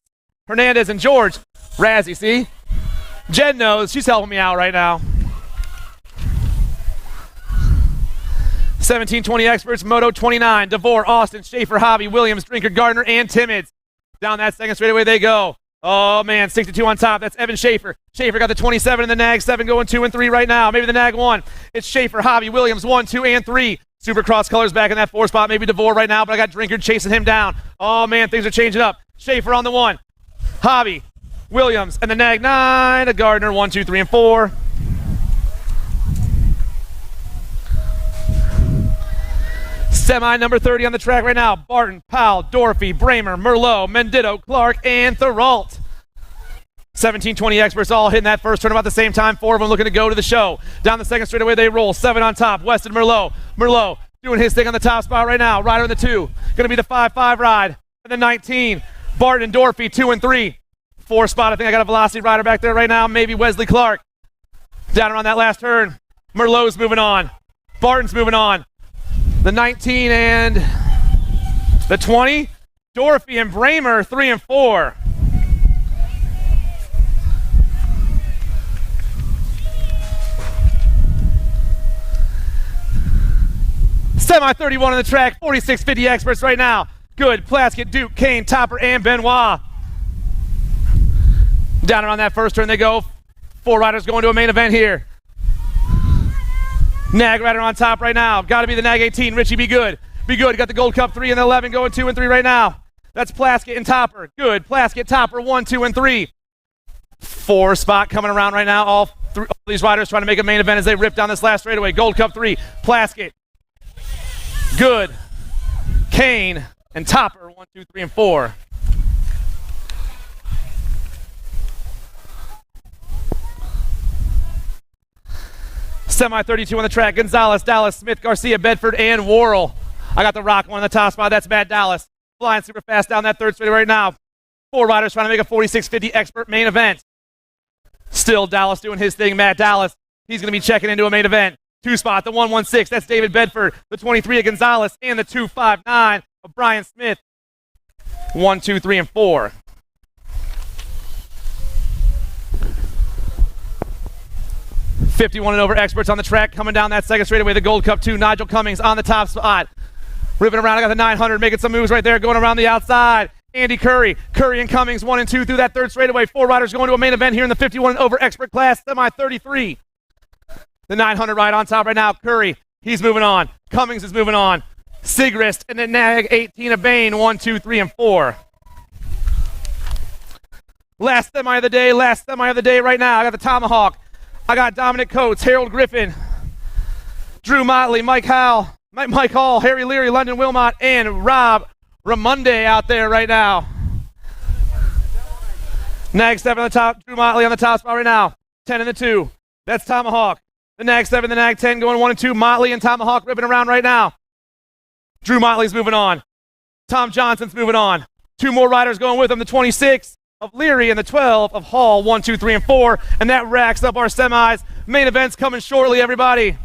Hernandez and George. Razzy, see? Jen knows. She's helping me out right now. 1720 experts, Moto 29. DeVore, Austin, Schaefer, Hobby, Williams, Drinker, Gardner, and Timmons. Down that second straightaway they go. Oh, man, 62 on top. That's Evan Schaefer. Schaefer got the 27 and the Nag 7 going 2 and 3 right now. Maybe the Nag 1. It's Schaefer, Hobby, Williams, 1, 2, and 3. Supercross colors back in that 4 spot. Maybe DeVore right now, but I got Drinker chasing him down. Oh, man, things are changing up. Schaefer on the 1. Hobby, Williams, and the Nag 9. The Gardner, 1, 2, 3, and 4. Semi number 30 on the track right now. Barton, Powell, Dorfy, Bramer, Merlot, Mendito, Clark, and Thuralt. 1720 experts all hitting that first turn about the same time. 4 of them looking to go to the show. Down the second straightaway they roll. 7 on top. Weston Merlot. Merlot doing his thing on the top spot right now. Rider in the 2. Going to be the 5-5 ride. And the 19. Barton and Dorfy, 2 and 3. 4 spot. I think I got a velocity rider back there right now. Maybe Wesley Clark. Down around that last turn. Merlot's moving on. Barton's moving on. The 19 and the 20. Dorfy and Bramer, 3 and 4. Semi 31 on the track, 4650 experts right now. Good, Plaskett, Duke, Kane, Topper, and Benoit. Down around that first turn they go. 4 riders going to a main event here. Nag rider on top right now. Got to be the Nag 18, Richie Be Good. Be Good, got the Gold Cup 3 and the 11 going 2 and 3 right now. That's Plaskett and Topper. Good, Plaskett, Topper, 1, 2, and 3. 4 spot coming around right now. All these riders trying to make a main event as they rip down this last straightaway. Gold Cup 3, Plaskett. Good, Kane, and Topper, 1, 2, 3, and 4. Semi 32 on the track. Gonzalez, Dallas, Smith, Garcia, Bedford, and Worrell. I got the Rock one on the top spot. That's Matt Dallas. Flying super fast down that third straightaway right now. 4 riders trying to make a 4650 expert main event. Still Dallas doing his thing. Matt Dallas, he's going to be checking into a main event. 2 spot, the 116, that's David Bedford. The 23 of Gonzalez, and the 259 of Brian Smith. 1, 2, 3, and 4. $51 and over experts on the track coming down that second straightaway. The Gold Cup 2, Nigel Cummings on the top spot. Ripping around, I got the 900, making some moves right there, going around the outside. Andy Curry and Cummings, 1 and 2 through that third straightaway. 4 riders going to a main event here in the 51 and over expert class, semi 33. The 900 ride on top right now. Curry, he's moving on. Cummings is moving on. Sigrist and the Nag 18 of Bain, 1, 2, 3, and 4. Last semi of the day right now. I got the Tomahawk. I got Dominic Coates, Harold Griffin, Drew Motley, Mike Hall, Harry Leary, London Wilmot, and Rob Ramonde out there right now. Nag 7 on the top, Drew Motley on the top spot right now. 10 in the 2. That's Tomahawk. The nag 7, the nag 10 going 1 and 2. Motley and Tomahawk ripping around right now. Drew Motley's moving on. Tom Johnson's moving on. 2 more riders going with him. The 26 of Leary and the 12 of Hall. 1, 2, 3, and 4. And that racks up our semis. Main event's coming shortly, everybody.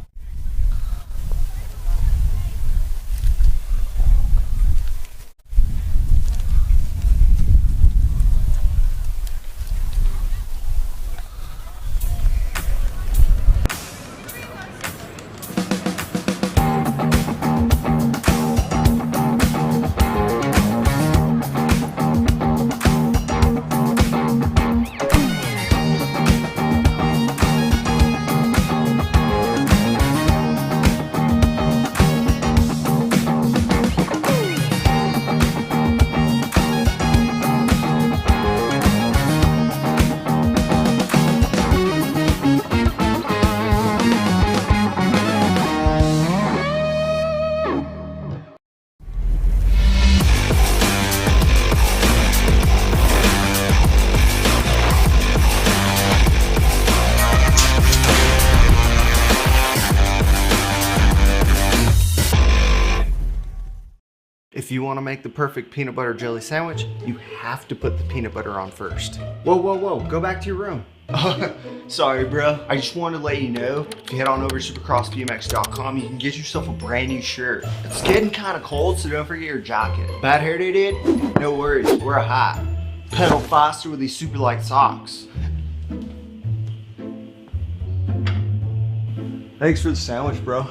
If you want to make the perfect peanut butter jelly sandwich, you have to put the peanut butter on first. Whoa, whoa, whoa, go back to your room. Sorry, bro. I just wanted to let you know, if you head on over to supercrossbmx.com, you can get yourself a brand new shirt. It's getting kind of cold, so don't forget your jacket. Bad hair day, dude? No worries, wear a hat. Pedal faster with these super light socks. Thanks for the sandwich, bro.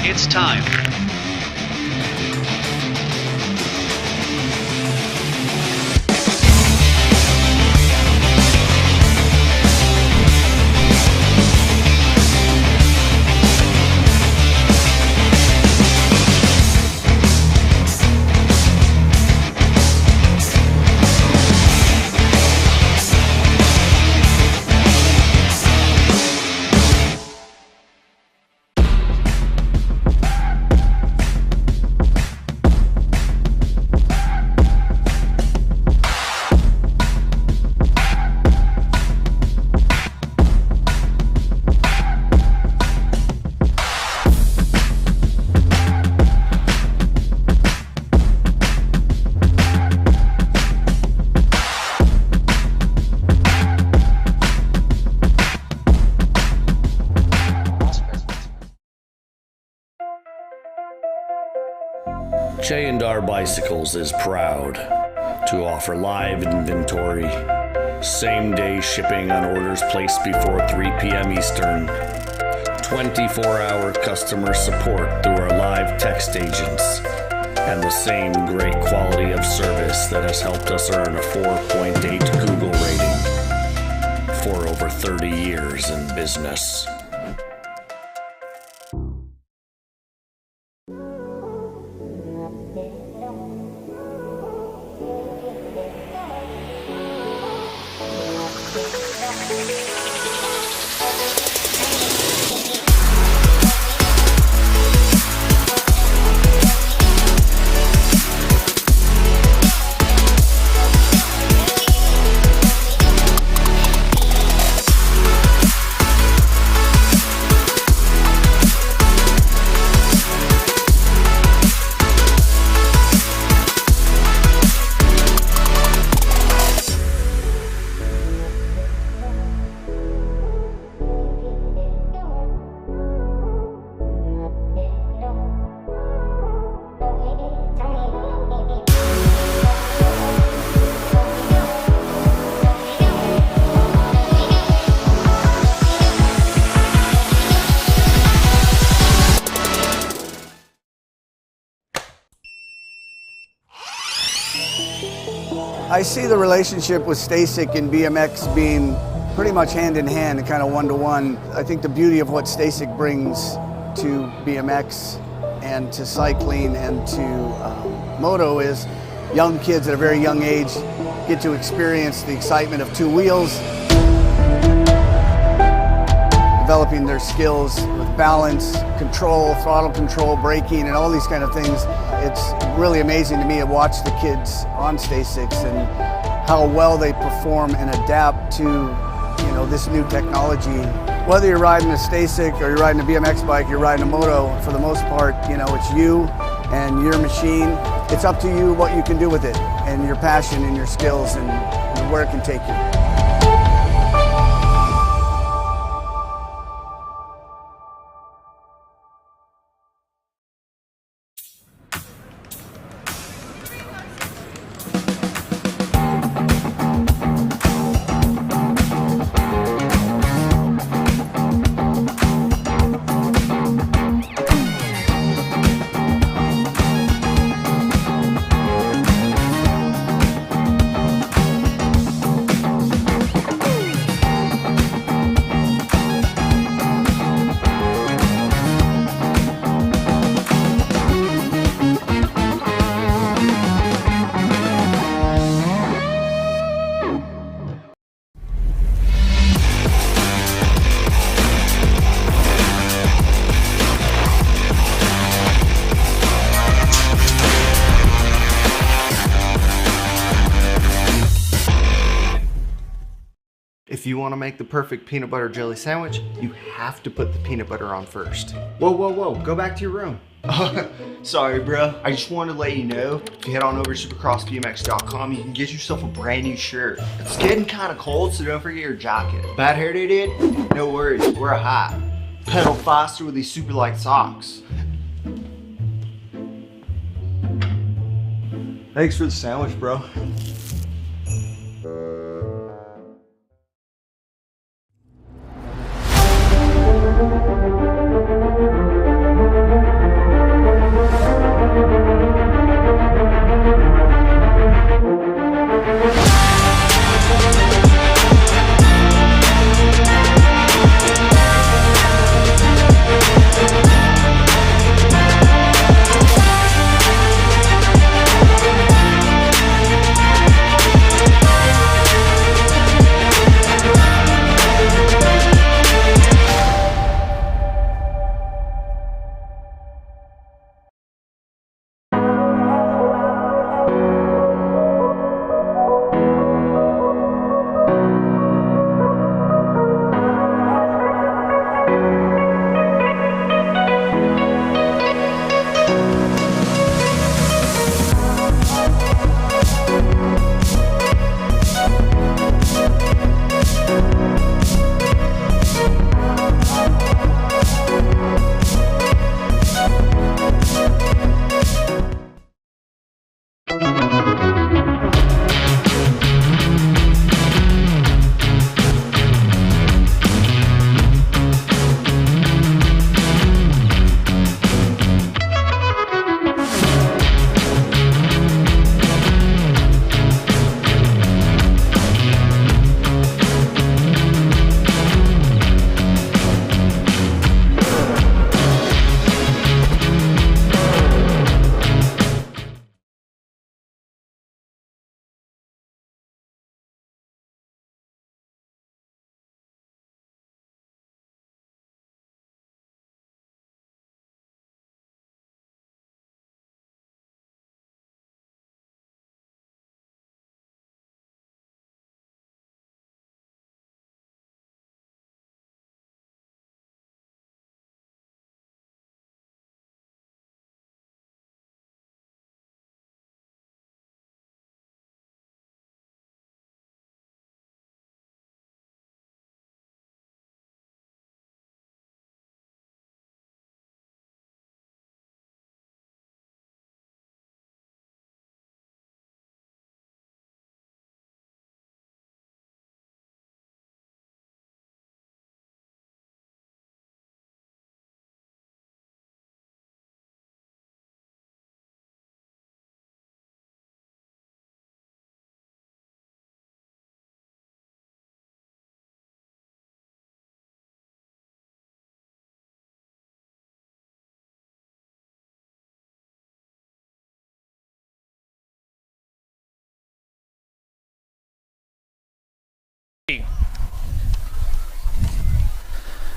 It's time. J&R Bicycles is proud to offer live inventory, same-day shipping on orders placed before 3 p.m. Eastern, 24-hour customer support through our live text agents, and the same great quality of service that has helped us earn a 4.8 Google rating for over 30 years in business. I see the relationship with Stacyc and BMX being pretty much hand in hand and kind of one-to-one. I think the beauty of what Stacyc brings to BMX and to cycling and to moto is young kids at a very young age get to experience the excitement of two wheels, developing their skills with balance, control, throttle control, braking, and all these kind of things. It's really amazing to me to watch the kids on Stacycs and how well they perform and adapt to this new technology. Whether you're riding a Stacyc or you're riding a BMX bike, you're riding a moto, for the most part, it's you and your machine. It's up to you what you can do with it and your passion and your skills and where it can take you. If you want to make the perfect peanut butter jelly sandwich, you have to put the peanut butter on first. Whoa, whoa, whoa, go back to your room. Sorry, bro. I just wanted to let you know, if you head on over to supercrossbmx.com, you can get yourself a brand new shirt. It's getting kind of cold, so don't forget your jacket. Bad hair day, dude? No worries, wear a hat. Pedal faster with these super light socks. Thanks for the sandwich, bro.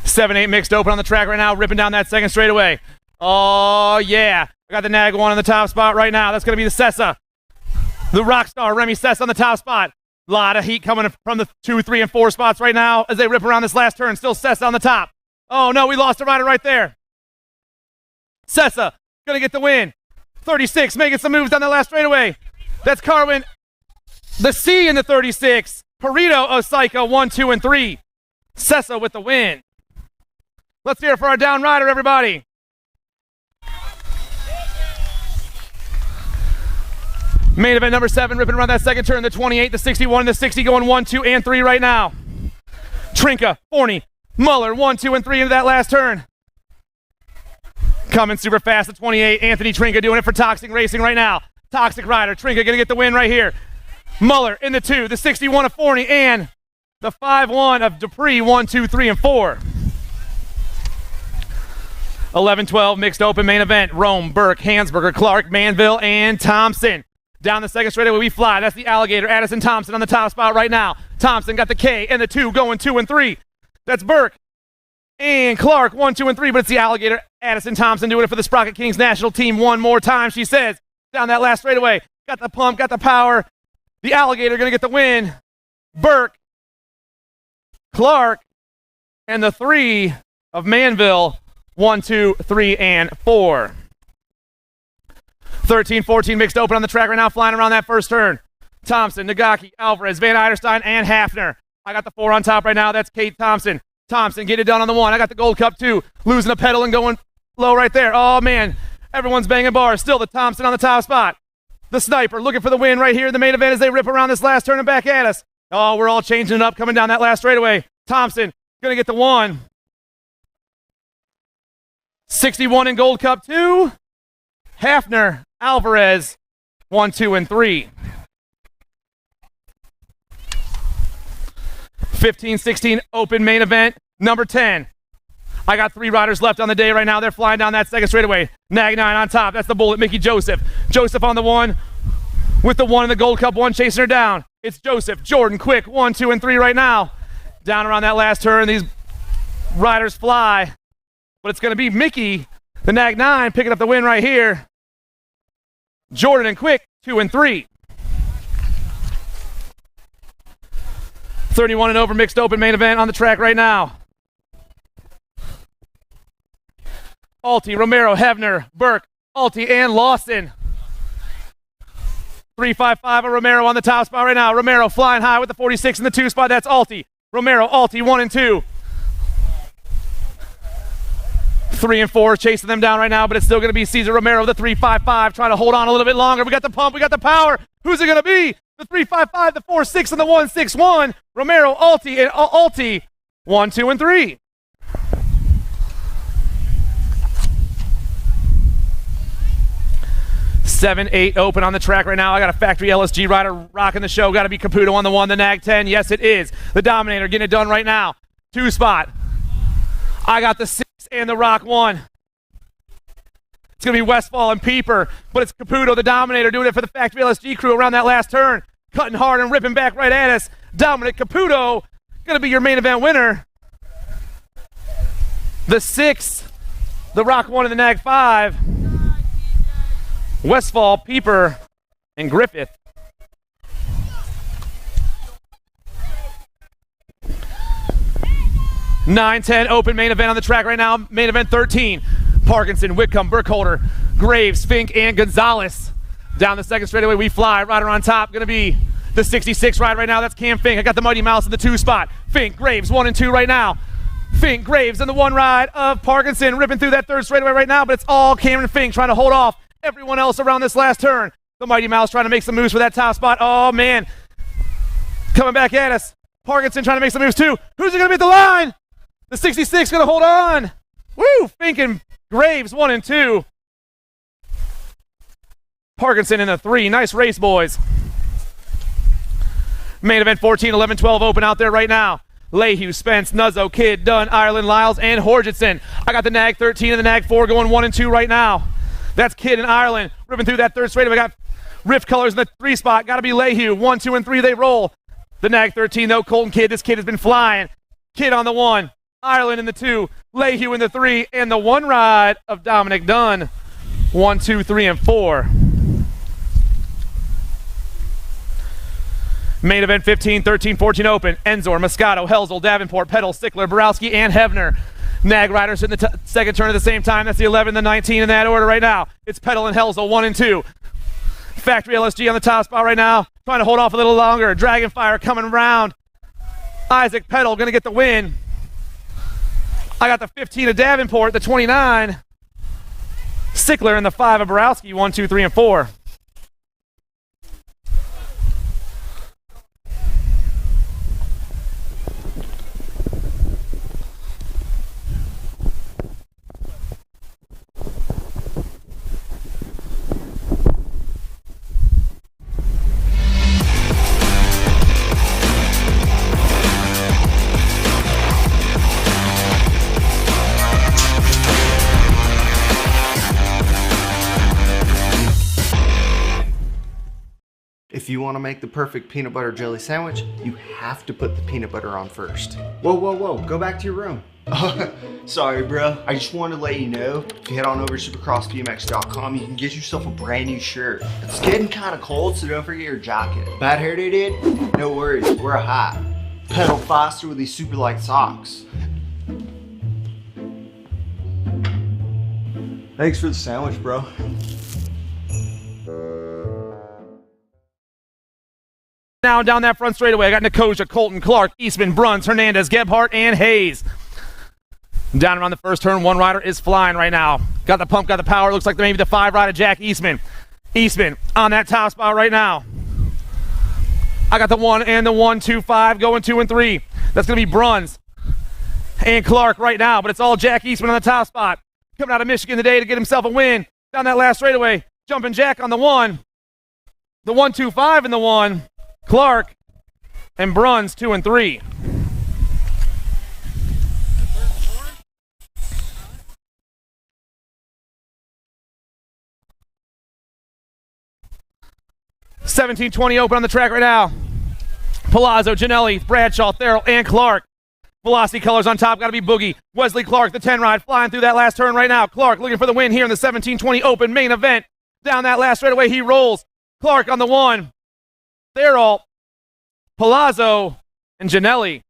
7-8 mixed open on the track right now, ripping down that second straightaway. Oh, yeah. I got the nag one on the top spot right now. That's going to be the Sessa. The rock star, Remy Sessa on the top spot. A lot of heat coming from the 2, 3, and 4 spots right now as they rip around this last turn. Still Sessa on the top. Oh, no, we lost a rider right there. Sessa going to get the win. 36, making some moves down the last straightaway. That's Carwin. The C in the 36. Perito Osika, 1, 2, and 3. Sessa with the win. Let's hear it for our down rider, everybody. Main event number 7, ripping around that second turn. The 28, the 61, and the 60 going 1, 2, and 3 right now. Trinka, Forney, Muller, 1, 2, and 3 into that last turn. Coming super fast, the 28, Anthony Trinka doing it for Toxic Racing right now. Toxic rider, Trinka gonna get the win right here. Muller in the 2, the 61 of Forney, and the 5-1 of Dupree, 1, 2, 3, and 4. 11-12 mixed open main event. Rome, Burke, Hansberger, Clark, Manville, and Thompson. Down the second straightaway we fly. That's the Alligator, Addison Thompson on the top spot right now. Thompson got the K and the 2 going 2 and 3. That's Burke and Clark, 1, 2, and 3, but it's the Alligator, Addison Thompson doing it for the Sprocket Kings national team one more time, she says. Down that last straightaway. Got the pump, got the power. The Alligator going to get the win. Burke, Clark, and the 3 of Manville, 1, 2, 3, and 4. 13-14 mixed open on the track right now, flying around that first turn. Thompson, Nagaki, Alvarez, Van Eiderstein, and Hafner. I got the 4 on top right now. That's Kate Thompson. Thompson, get it done on the 1. I got the Gold Cup 2. Losing a pedal and going low right there. Oh, man. Everyone's banging bars. Still the Thompson on the top spot. The Sniper looking for the win right here in the main event as they rip around this last turn and back at us. Oh, we're all changing it up coming down that last straightaway. Thompson going to get the 1. 61 in Gold Cup 2. Hafner, Alvarez, 1, 2, and 3. 15-16 open main event, number 10. I got 3 riders left on the day right now. They're flying down that second straightaway. Nag 9 on top. That's the Bullet, Mickey Joseph. Joseph on the 1 with the 1 in the Gold Cup 1 chasing her down. It's Joseph, Jordan, quick, 1, 2, and 3 right now. Down around that last turn, these riders fly. But it's going to be Mickey, the Nag 9, picking up the win right here. Jordan and Quick, 2 and 3. 31 and over mixed open main event on the track right now. Alty, Romero, Hevner, Burke, Alty, and Lawson. 3-5-5 of Romero on the top spot right now. Romero flying high with the 46 in the 2 spot. That's Alty. Romero, Alty, 1 and 2. 3 and 4 chasing them down right now, but it's still going to be Cesar Romero, the 3-5-5, trying to hold on a little bit longer. We got the pump, we got the power. Who's it going to be? The 3-5-5, the 4-6, and the 1-6-1. Romero, Alty, and Alty, 1, 2, and 3. Seven, 8 open on the track right now. I got a factory LSG rider rocking the show. Got to be Caputo on the 1, the Nag 10. Yes, it is. The Dominator getting it done right now. 2 spot. I got the 6 and the Rock 1. It's going to be Westfall and Pieper, but it's Caputo, the Dominator, doing it for the factory LSG crew around that last turn. Cutting hard and ripping back right at us. Dominic Caputo, going to be your main event winner. The 6, the Rock 1, and the Nag 5. Westfall, Pieper, and Griffith. Nine, 10 open main event on the track right now. Main event 13. Parkinson, Whitcomb, Burkholder, Graves, Fink, and Gonzalez. Down the second straightaway we fly. Rider on top, going to be the 66 ride right now. That's Cam Fink. I got the Mighty Mouse in the 2 spot. Fink, Graves, 1 and 2 right now. Fink, Graves, in the 1 ride of Parkinson, ripping through that 3rd straightaway right now, but it's all Cameron Fink trying to hold off everyone else around this last turn. The Mighty Mouse trying to make some moves for that top spot. Oh, man. Coming back at us. Parkinson trying to make some moves, too. Who's it going to be at the line? The 66 going to hold on. Woo! Fink and Graves, 1 and 2. Parkinson in the 3. Nice race, boys. Main event 14, 11, 12 open out there right now. Lehue, Spence, Nuzzo, Kidd, Dunn, Ireland, Lyles, and Horjitson. I got the Nag 13 and the Nag 4 going 1 and 2 right now. That's Kidd and Ireland ripping through that 3rd straightaway. I got Rift Colors in the 3 spot. Got to be Lehue. 1, 2, and 3 they roll. The Nag 13, though, Colton Kidd. This kid has been flying. Kidd on the 1, Ireland in the 2, Lehue in the 3, and the 1 ride of Dominic Dunn. 1, 2, 3, and 4. Main event 15, 13, 14 open. Enzor, Moscato, Helzel, Davenport, Peddle, Stickler, Borowski, and Hebner. Nag riders in the second turn at the same time. That's the 11, the 19 in that order right now. It's Peddle and Helzel, 1 and 2. Factory LSG on the top spot right now. Trying to hold off a little longer. Dragonfire coming around. Isaac Peddle going to get the win. I got the 15 of Davenport, the 29. Stickler and the 5 of Borowski, 1, 2, 3, and 4. If you want to make the perfect peanut butter jelly sandwich, you have to put the peanut butter on first. Whoa, whoa, whoa, go back to your room. Sorry, bro. I just wanted to let you know, if you head on over to supercrossbmx.com, you can get yourself a brand new shirt. It's getting kind of cold, so don't forget your jacket. Bad hair day, dude? No worries, wear a hat. Pedal faster with these super light socks. Thanks for the sandwich, bro. Now down that front straightaway, I got Nicosia, Colton, Clark, Eastman, Bruns, Hernandez, Gebhardt, and Hayes. Down around the first turn, 1 rider is flying right now. Got the pump, got the power. Looks like maybe the 5 rider, Jack Eastman. Eastman on that top spot right now. I got the 1 and the 1, 2, 5 going 2 and 3. That's going to be Bruns and Clark right now, but it's all Jack Eastman on the top spot. Coming out of Michigan today to get himself a win. Down that last straightaway, jumping Jack on the 1. The 1, 2, 5 and the 1. Clark and Bruns 2 and 3. $17.20 open on the track right now. Palazzo, Janelli, Bradshaw, Therrell, and Clark. Velocity colors on top, got to be Boogie. Wesley Clark, the 10 ride, flying through that last turn right now. Clark looking for the win here in the 17:20 open main event. Down that last straightaway, he rolls. Clark on the 1. Therrell, Palazzo, and Janelli.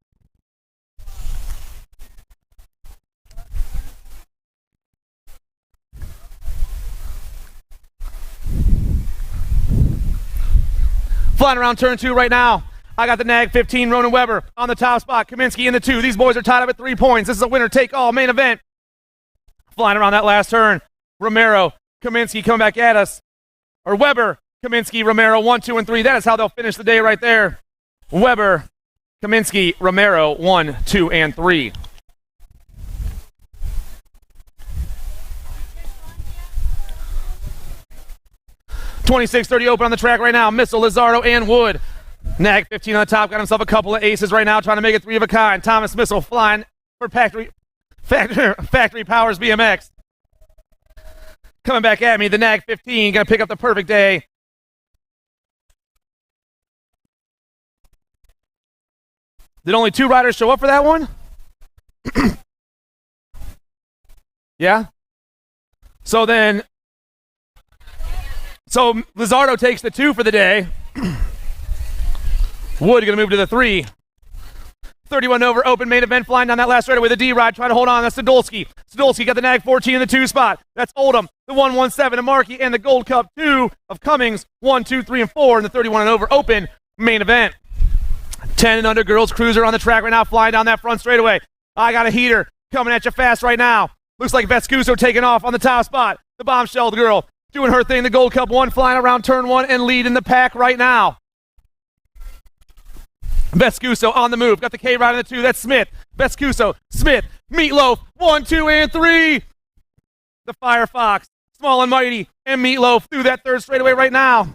Flying around turn 2 right now. I got the Nag 15, Ronan Weber on the top spot. Kaminsky in the 2. These boys are tied up at 3 points. This is a winner-take-all main event. Flying around that last turn. Romero, Kaminsky coming back at us. Or Weber, Kaminsky, Romero, 1, 2, and 3. That is how they'll finish the day right there. Weber, Kaminsky, Romero, 1, 2, and 3. $26.30 open on the track right now. Missile, Lizardo, and Wood. Nag 15 on the top. Got himself a couple of aces right now, trying to make it 3 of a kind. Thomas Missile flying for Factory Powers BMX. Coming back at me, the Nag 15, going to pick up the perfect day. Did only 2 riders show up for that one? Yeah? So Lizardo takes the 2 for the day. Wood going to move to the 3. 31 over open main event, flying down that last straightaway with a D ride, trying to hold on. That's Sadolski. Sadolski got the Nag 14 in the 2 spot. That's Oldham, the 117 of Markey, and the Gold Cup 2 of Cummings. 1, 2, 3, and 4 in the 31 and over open main event. 10 and under girls cruiser on the track right now, flying down that front straightaway. I got a heater coming at you fast right now. Looks like Vescuso taking off on the top spot. The bombshell girl doing her thing. The Gold Cup 1 flying around turn 1 and leading the pack right now. Vescuso on the move. Got the K ride in the 2. That's Smith. Vescuso, Smith, Meatloaf, 1, 2, and 3. The Firefox, Small and Mighty, and Meatloaf through that third straightaway right now.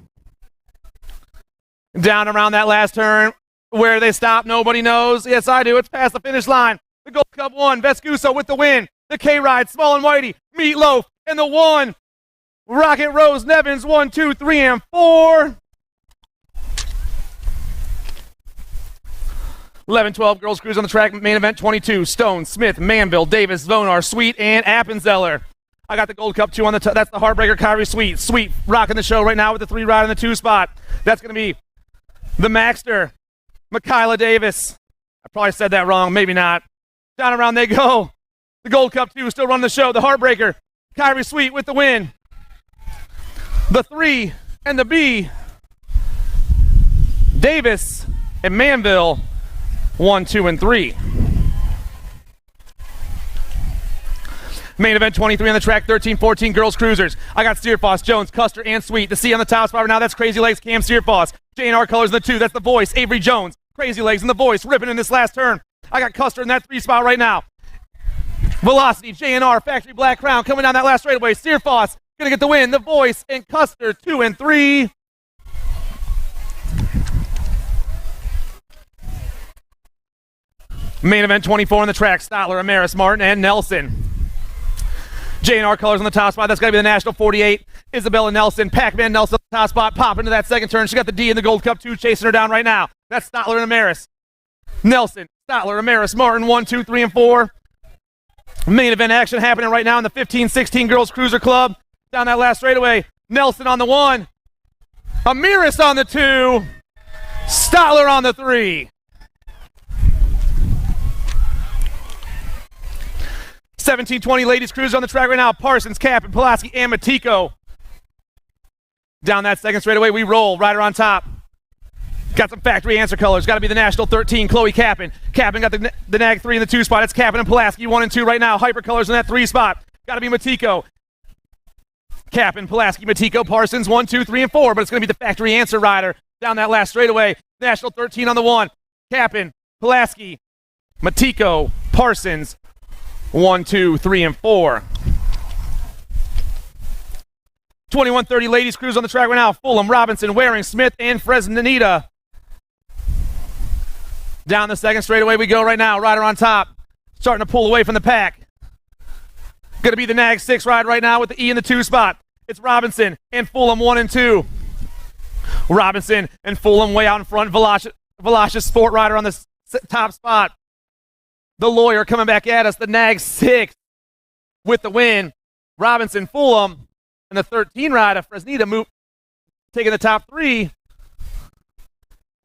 Down around that last turn. Where they stop, nobody knows. Yes, I do. It's past the finish line. The Gold Cup 1, Vescuso with the win. The K-Ride, Small and Mighty, Meatloaf, and the 1. Rocket Rose Nevins, 1, 2, 3, and 4. 11-12 girls cruise on the track. Main event 22. Stone, Smith, Manville, Davis, Vonar, Sweet, and Appenzeller. I got the Gold Cup 2 on the that's the Heartbreaker Kyrie Sweet. Sweet rocking the show right now with the 3 ride in the 2 spot. That's going to be the Maxter, Michaela Davis. I probably said that wrong, maybe not. Down around they go. The Gold Cup 2 still running the show. The Heartbreaker, Kyrie Sweet with the win. The 3 and the B, Davis and Manville, 1, 2, and 3. Main event 23 on the track, 13-14 girls cruisers. I got Searfoss, Jones, Custer, and Sweet. The C on the top spot right now, that's Crazy Legs, Cam Searfoss. J&R colors in the 2, that's the Voice, Avery Jones. Crazy Legs in the Voice, ripping in this last turn. I got Custer in that 3 spot right now. Velocity, J&R, Factory Black Crown coming down that last straightaway. Searfoss gonna get the win. The Voice and Custer, 2 and 3. Main event 24 on the track, Stotler, Amaris, Martin, and Nelson. J&R colors on the top spot. That's got to be the National 48. Isabella Nelson, Pac-Man Nelson on the top spot. Pop into that second turn. She got the D in the Gold Cup 2, chasing her down right now. That's Stotler and Amaris. Nelson, Stotler, Amaris, Martin, 1, 2, 3, and 4. Main event action happening right now in the 15-16 Girls Cruiser Club. Down that last straightaway. Nelson on the 1. Amaris on the 2. Stotler on the 3. 17-20 ladies cruiser on the track right now. Parsons, Captain, Pulaski, and Matiko. Down that second straightaway, we roll. Rider on top. Got some factory answer colors. Got to be the National 13, Chloe Capin. Capin got the Nag 3 in the 2 spot. It's Capin and Pulaski, 1 and 2 right now. Hyper colors in that 3 spot. Got to be Matiko. Capin, Pulaski, Matiko, Parsons, 1, 2, 3, and 4. But it's going to be the factory answer rider down that last straightaway. National 13 on the 1. Capin, Pulaski, Matiko, Parsons, 1, 2, 3, and 4. 21-30 ladies cruise on the track right now. Fulham, Robinson, Waring, Smith, and Fresnanita. Down the second straightaway we go right now. Rider on top. Starting to pull away from the pack. Going to be the Nag 6 ride right now with the E in the 2 spot. It's Robinson and Fulham, 1 and 2. Robinson and Fulham way out in front. Velasquez Sport Rider on the top spot. The Lawyer coming back at us. The Nag 6 with the win. Robinson, Fulham, and the 13 rider, Fresnita, taking the top 3.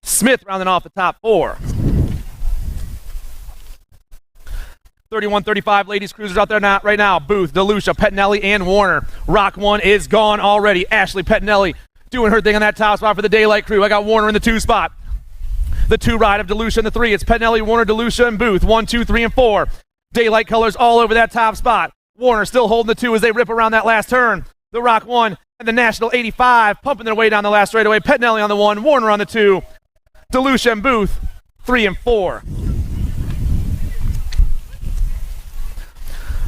Smith rounding off the top 4. 31-35 ladies cruisers out there right now. Booth, DeLucia, Pettinelli, and Warner. Rock 1 is gone already. Ashley Pettinelli doing her thing on that top spot for the Daylight crew. I got Warner in the 2 spot. The 2 ride of DeLucia in the 3. It's Pettinelli, Warner, DeLucia, and Booth. 1, 2, 3, and 4. Daylight colors all over that top spot. Warner still holding the 2 as they rip around that last turn. The Rock 1 and the National 85 pumping their way down the last straightaway. Pettinelli on the 1, Warner on the 2. DeLucia and Booth, 3 and 4.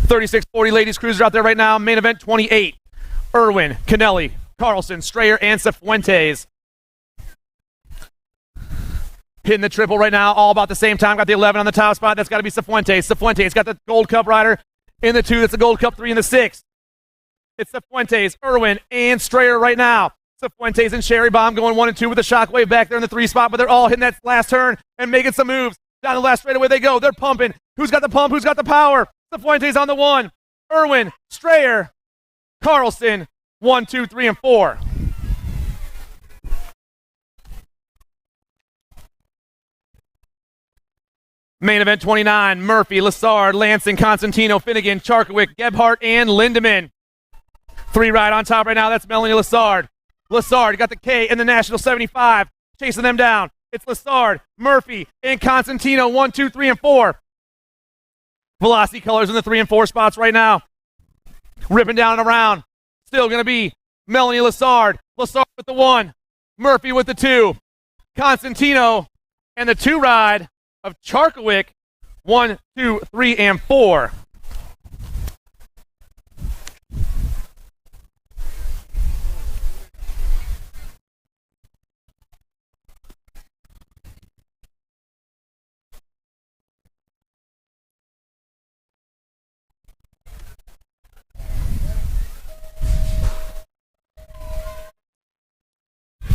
36-40 ladies cruiser out there right now. Main event 28. Irwin, Canelli, Carlson, Strayer, and Cifuentes. Hitting the triple right now, all about the same time. Got the 11 on the top spot. That's got to be Cifuentes. Cifuentes got the Gold Cup rider in the 2. That's the Gold Cup 3 in the 6. It's Cifuentes, Irwin, and Strayer right now. Cifuentes and Sherry Bomb going 1 and 2 with the Shockwave back there in the 3 spot, but they're all hitting that last turn and making some moves. Down the last straightaway they go. They're pumping. Who's got the pump? Who's got the power? Cifuentes on the 1. Irwin, Strayer, Carlson, 1, 2, 3, and 4. Main event 29, Murphy, Lassard, Lansing, Constantino, Finnegan, Charkowick, Gebhardt, and Lindemann. 3 ride on top right now, that's Melanie Lassard. Lassard got the K in the National 75, chasing them down. It's Lassard, Murphy, and Constantino, 1, 2, 3, and 4. Velocity colors in the 3 and 4 spots right now. Ripping down and around. Still going to be Melanie Lassard. Lassard with the 1, Murphy with the 2. Constantino and the 2 ride of Charkowick, 1, 2, 3, and 4.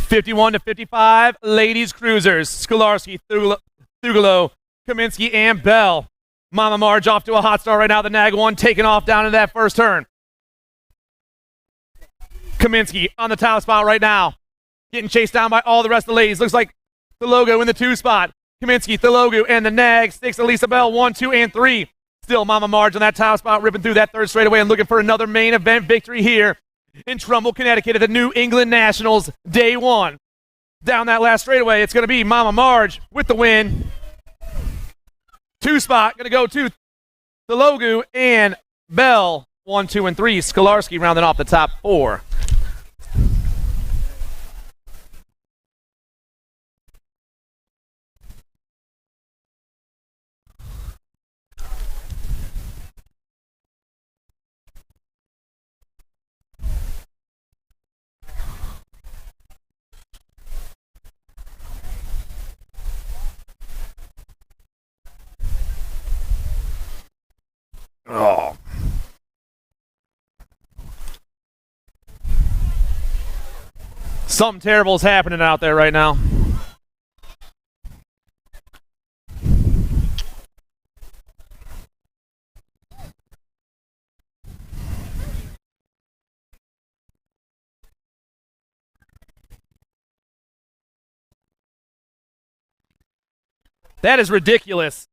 (51-55) ladies cruisers. Skolarski, Thugalo, Kaminsky, and Bell. Mama Marge off to a hot start right now. The nag 1 taking off down into that first turn. Kaminsky on the top spot right now. Getting chased down by all the rest of the ladies. Looks like the logo in the 2 spot. Kaminsky, Thelogu, and the nag. Sticks Elisa Bell 1, 2, and 3. Still Mama Marge on that top spot, ripping through that third straightaway and looking for another main event victory here in Trumbull, Connecticut at the New England Nationals, day 1. Down that last straightaway, it's going to be Mama Marge with the win. 2 spot, going to go to Thelogu and Bell, 1, 2, and 3. Skolarski rounding off the top 4. Oh. Something terrible is happening out there right now. That is ridiculous.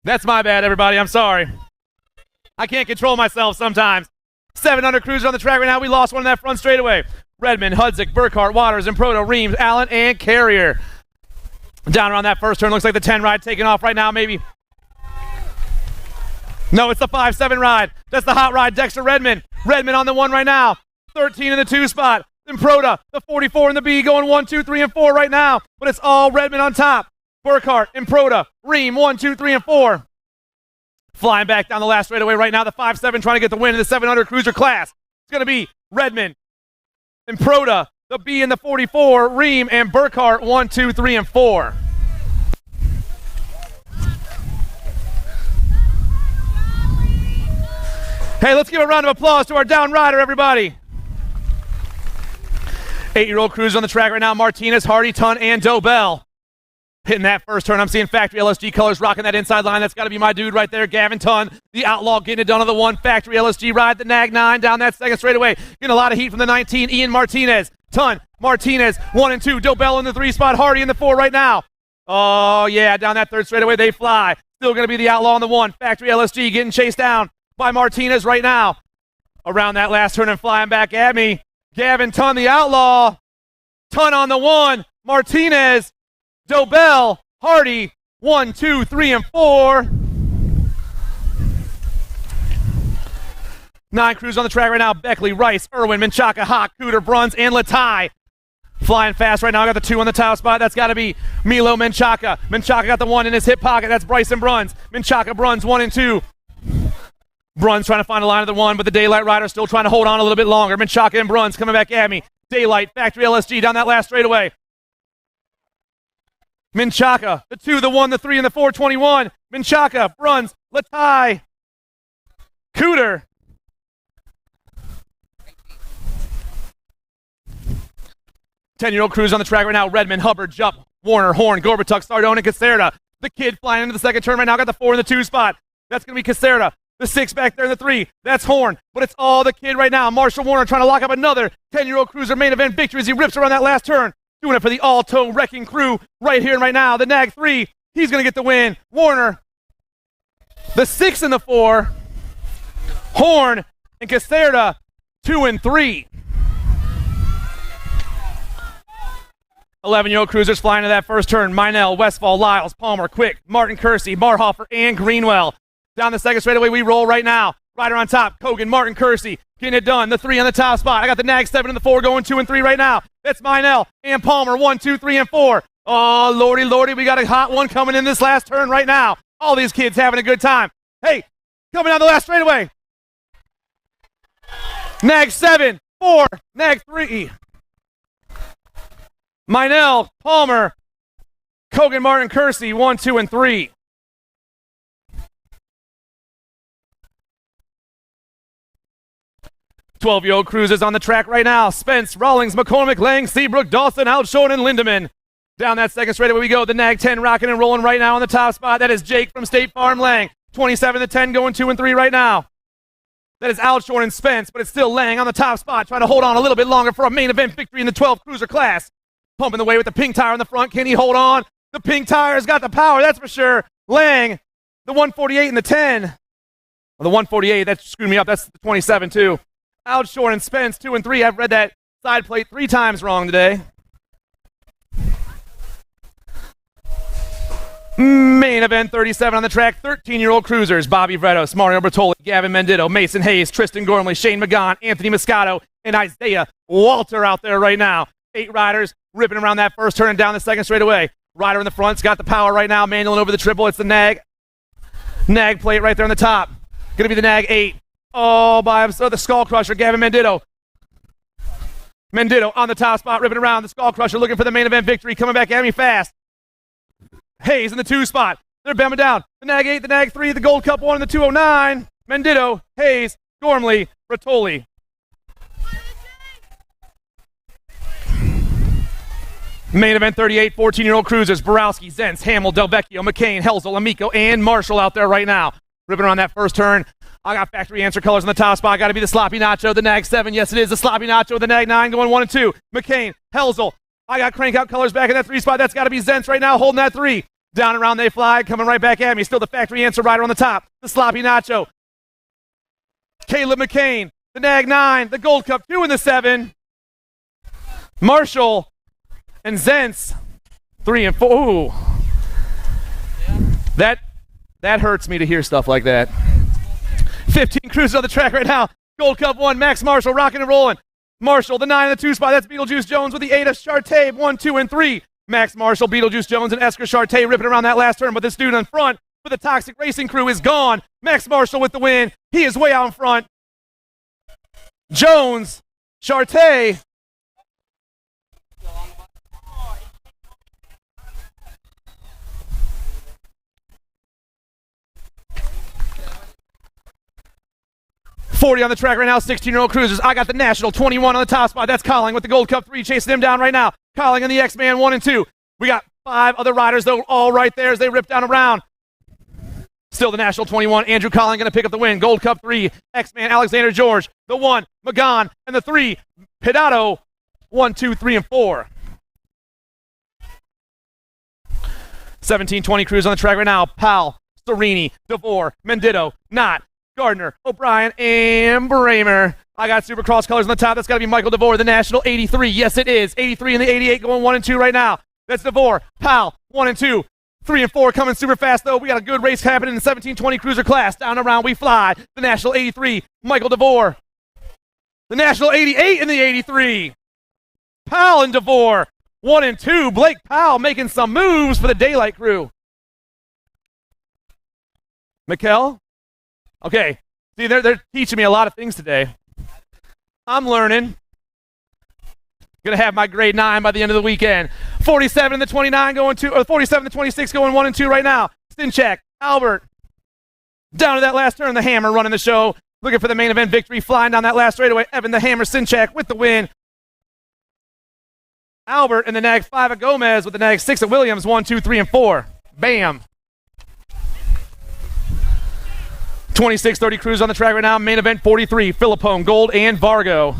That's my bad, everybody. I'm sorry. I can't control myself sometimes. 700 cruisers on the track right now. We lost one in that front straightaway. Redmond, Hudzik, Burkhart, Waters, and Proto, Reams, Allen, and Carrier. Down around that first turn. Looks like the 10 ride taking off right now, maybe. No, it's the 5-7 ride. That's the hot ride. Dexter Redmond. Redmond on the 1 right now. 13 in the 2 spot. Then Proto, the 44 in the B, going 1, 2, 3, and 4 right now. But it's all Redmond on top. Burkhart and Proto. Ream, 1, 2, 3, and 4. Flying back down the last straightaway right now. The 5-7 trying to get the win in the 700 cruiser class. It's going to be Redmond and Proto, the B and the 44, Ream and Burkhart, 1, 2, 3, and 4. Hey, let's give a round of applause to our down rider, everybody. 8-year-old cruiser on the track right now. Martinez, Hardy, Ton, and Dobell. Hitting that first turn. I'm seeing Factory LSG colors rocking that inside line. That's got to be my dude right there, Gavin Ton. The outlaw getting it done on the 1. Factory LSG ride, the Nag 9 down that second straightaway. Getting a lot of heat from the 19. Ian Martinez. Ton, Martinez, 1 and 2. Dobell in the 3 spot. Hardy in the 4 right now. Oh, yeah, down that third straightaway they fly. Still going to be the outlaw on the 1. Factory LSG getting chased down by Martinez right now. Around that last turn and flying back at me. Gavin Ton, the outlaw. Ton on the 1. Martinez. Dobell, Hardy, 1, 2, 3, and 4. 9 crews on the track right now. Beckley, Rice, Irwin, Menchaca, Hawk, Cooter, Bruns, and Latai. Flying fast right now. I got the 2 on the top spot. That's got to be Milo Menchaca. Menchaca got the 1 in his hip pocket. That's Bryson Bruns. Menchaca, Bruns, 1 and 2. Bruns trying to find a line of the 1, but the Daylight Rider still trying to hold on a little bit longer. Menchaca and Bruns coming back at me. Daylight, Factory LSG down that last straightaway. Menchaca, the 2, the 1, the 3, and the 421. Menchaca, Bruns, Latai, Cooter. Ten-year-old crews on the track right now. Redmond, Hubbard, Jupp, Warner, Horn, Gorbatuk, Sardone, and Caserta. The kid flying into the second turn right now. Got the 4 in the 2 spot. That's going to be Caserta. The 6 back there in the 3. That's Horn. But it's all the kid right now. Marshall Warner trying to lock up another 10-year-old cruiser main event victory as he rips around that last turn. Doing it for the all-toe wrecking crew right here and right now. The Nag 3, he's going to get the win. Warner, the 6 and the 4. Horn and Caserta, 2 and 3. 11-year-old cruisers flying to that first turn. Minell, Westfall, Lyles, Palmer, Quick, Martin Kersey, Marhofer, and Greenwell. Down the second straightaway we roll right now. Rider on top, Kogan, Martin Kersey, getting it done. The 3 on the top spot. I got the Nag 7 and the 4 going 2 and 3 right now. That's Minell and Palmer, 1, 2, 3, and 4. Oh, lordy, lordy, we got a hot one coming in this last turn right now. All these kids having a good time. Hey, coming down the last straightaway. Nag 7, 4, 4, nag 3. Minell, Palmer, Kogan, Martin, Kersey, 1, 2, and 3. Twelve-year-old cruisers on the track right now. Spence, Rawlings, McCormick, Lang, Seabrook, Dawson, Outshore, and Lindemann. Down that second straightaway we go. The nag 10 rocking and rolling right now on the top spot. That is Jake from State Farm Lang. 27 to 10 going 2 and 3 right now. That is Outshore and Spence, but it's still Lang on the top spot, trying to hold on a little bit longer for a main event victory in the 12 cruiser class. Pumping the way with the pink tire in the front. Can he hold on? The pink tire's got the power, that's for sure. Lang, the 148 and the 10. Well, the 148, that screwed me up. That's the 27 too. Outshore and Spence, 2 and 3. I've read that side plate 3 times wrong today. Main event 37 on the track. 13-year-old cruisers. Bobby Vredos, Mario Bertoli, Gavin Menditto, Mason Hayes, Tristan Gormley, Shane McGon, Anthony Moscato, and Isaiah Walter out there right now. 8 riders ripping around that first turn and down the second straightaway. Rider in the front's got the power right now. Manualing over the triple. It's the nag. Nag plate right there on the top. Gonna be the nag 8. Oh, by himself, the Skull Crusher, Gavin Menditto. Menditto on the top spot, ripping around. The Skull Crusher looking for the main event victory. Coming back at me fast. Hayes in the 2 spot. They're bending down. The nag 8, the nag 3, the Gold Cup 1, and the 209. Menditto, Hayes, Gormley, Bertoli. Main event 38, 14-year-old cruisers. Borowski, Zentz, Hamill, Delvecchio, McCain, Helzel, Amico, and Marshall out there right now. Ripping around that first turn. I got factory answer colors on the top spot. Got to be the Sloppy Nacho, the nag 7. Yes, it is the Sloppy Nacho, the nag 9 going 1 and 2. McCain, Helzel. I got crank out colors back in that 3 spot. That's got to be Zentz right now holding that 3. Down and around they fly, coming right back at me. Still the factory answer rider on the top. The Sloppy Nacho. Caleb McCain, the nag 9, the Gold Cup 2 and the 7. Marshall and Zentz, 3 and 4. Ooh. That hurts me to hear stuff like that. 15 cruisers on the track right now. Gold Cup 1, Max Marshall rocking and rolling. Marshall, the 9 and the 2 spot. That's Beetlejuice Jones with the 8 of Charte, 1, 2, and 3. Max Marshall, Beetlejuice Jones, and Esker Charte ripping around that last turn, but this dude in front for the Toxic Racing crew is gone. Max Marshall with the win. He is way out in front. Jones, Charte. .40 on the track right now, 16-year-old cruisers. I got the National 21 on the top spot. That's Colling with the Gold Cup 3, chasing him down right now. Colling and the X-Man 1 and 2. We got 5 other riders, though, all right there as they rip down around. Still the National 21. Andrew Colling going to pick up the win. Gold Cup 3, X-Man Alexander George. The 1, Magan, and the 3, Pedato. 1, 2, 3, and 4. 17-20 cruise on the track right now. Powell, Storini, DeVore, Menditto, Knott, Gardner, O'Brien, and Bramer. I got Supercross colors on the top. That's got to be Michael DeVore, the National 83. Yes, it is. 83 and the 88 going 1 and 2 right now. That's DeVore. Powell, 1 and 2. 3 and 4 coming super fast, though. We got a good race happening in the 17-20 cruiser class. Down around we fly. The National 83, Michael DeVore. The National 88 and the 83. Powell and DeVore, 1 and 2. Blake Powell making some moves for the Daylight crew. Mikkel? Okay, see, they're teaching me a lot of things today. I'm learning. Gonna have my grade 9 by the end of the weekend. 47 and the 29 going 2, or 47 and the 26 going 1 and 2 right now. Stinchak, Albert, down to that last turn. The Hammer running the show, looking for the main event victory, flying down that last straightaway. Evan the Hammer Stinchak with the win. Albert and the nag 5 of Gomez with the nag 6 of Williams. 1, 2, 3, and 4. Bam. 26-30 cruise on the track right now. Main event 43, Philippone, Gold, and Vargo.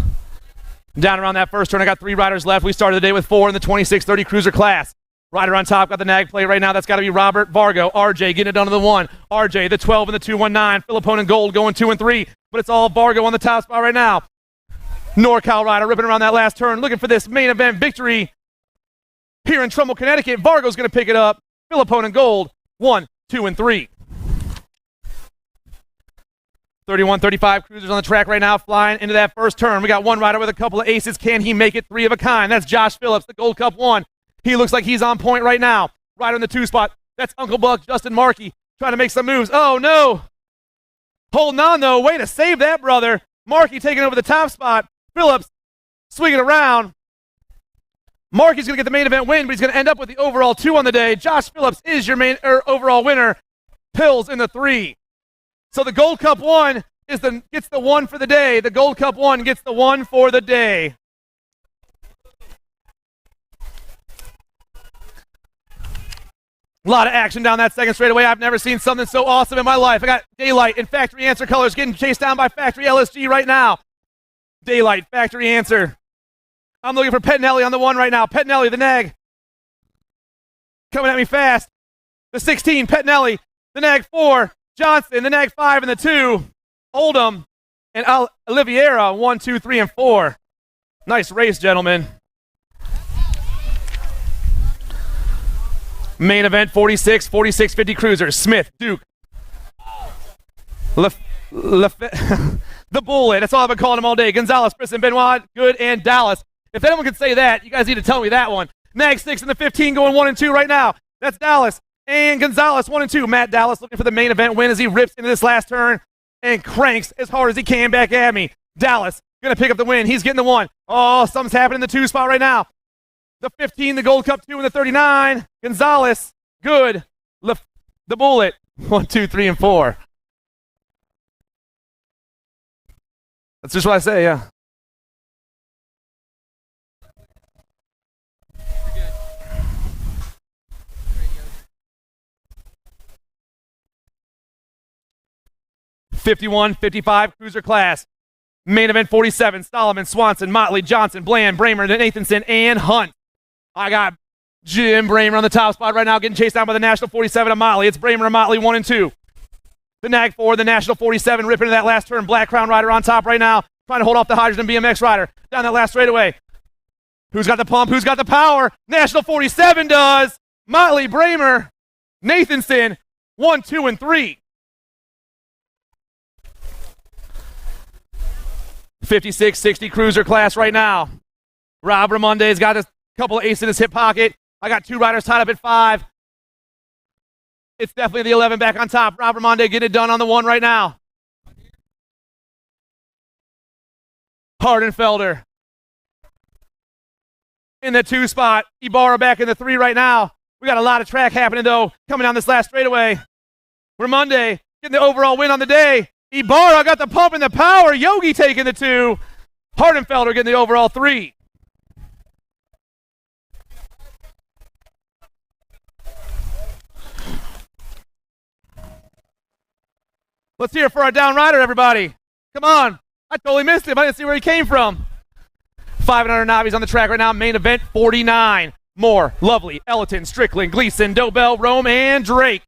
Down around that first turn, I got 3 riders left. We started the day with 4 in the 26-30 cruiser class. Rider on top, got the nag plate right now. That's got to be Robert Vargo. RJ getting it done to the 1. RJ, the 12 and the 219. Philippone and Gold going 2 and 3. But it's all Vargo on the top spot right now. NorCal rider ripping around that last turn, looking for this main event victory. Here in Trumbull, Connecticut, Vargo's going to pick it up. Philippone and Gold, 1, 2, and 3. 31-35 cruisers on the track right now, flying into that first turn. We got one rider with a couple of aces. Can he make it 3 of a kind? That's Josh Phillips, the Gold Cup 1. He looks like he's on point right now. Rider in the 2 spot. That's Uncle Buck, Justin Markey, trying to make some moves. Oh, no. Holding on, though. Way to save that, brother. Markey taking over the top spot. Phillips swing it around. Marky's going to get the main event win, but he's going to end up with the overall 2 on the day. Josh Phillips is your overall winner. Pills in the 3. So the Gold Cup 1 gets the 1 for the day. The Gold Cup 1 gets the 1 for the day. A lot of action down that second straightaway. I've never seen something so awesome in my life. I got Daylight and Factory Answer colors getting chased down by Factory LSG right now. Daylight, Factory Answer. I'm looking for Pettinelli on the 1 right now. Pettinelli, the nag. Coming at me fast. The 16, Pettinelli. The nag 4, Johnson. The nag 5 and the 2, Oldham. And Oliveira, 1, 2, 3, and 4. Nice race, gentlemen. Main event, 46, 4650 cruisers. Smith, Duke. The Bullet. That's all I've been calling him all day. Gonzalez, Brisson, Benoit, Good, and Dallas. If anyone can say that, you guys need to tell me that one. Nag 6 and the 15 going 1 and 2 right now. That's Dallas. And Gonzalez, 1 and 2. Matt Dallas looking for the main event win as he rips into this last turn and cranks as hard as he can back at me. Dallas going to pick up the win. He's getting the 1. Oh, something's happening in the 2 spot right now. The 15, the Gold Cup 2, and the 39. Gonzalez, Good. The Bullet, 1, 2, 3, and 4. That's just what I say, yeah. .51, 55 cruiser class. Main event 47, Solomon, Swanson, Motley, Johnson, Bland, Bramer, Nathanson, and Hunt. I got Jim Bramer on the top spot right now, getting chased down by the National 47 of Motley. It's Bramer and Motley, 1 and 2. The Nag 4, the National 47, ripping into that last turn. Black Crown Rider on top right now, trying to hold off the Hydrogen BMX Rider down that last straightaway. Who's got the pump? Who's got the power? National 47 does. Motley, Bramer, Nathanson, 1, 2, and 3. 56-60 cruiser class right now. Rob Ramonde's got a couple of aces in his hip pocket. I got 2 riders tied up at 5. It's definitely the 11 back on top. Rob Ramonde getting it done on the 1 right now. Hardenfelder in the 2 spot. Ibarra back in the 3 right now. We got a lot of track happening, though, coming down this last straightaway. Ramonde getting the overall win on the day. Ibarra got the pump and the power. Yogi taking the 2. Hardenfelder getting the overall 3. Let's hear it for our down rider, everybody. Come on. I totally missed him. I didn't see where he came from. 500 Navis on the track right now. Main event 49. Moore, Lovely, Elliton, Strickland, Gleason, Dobell, Rome, and Drake.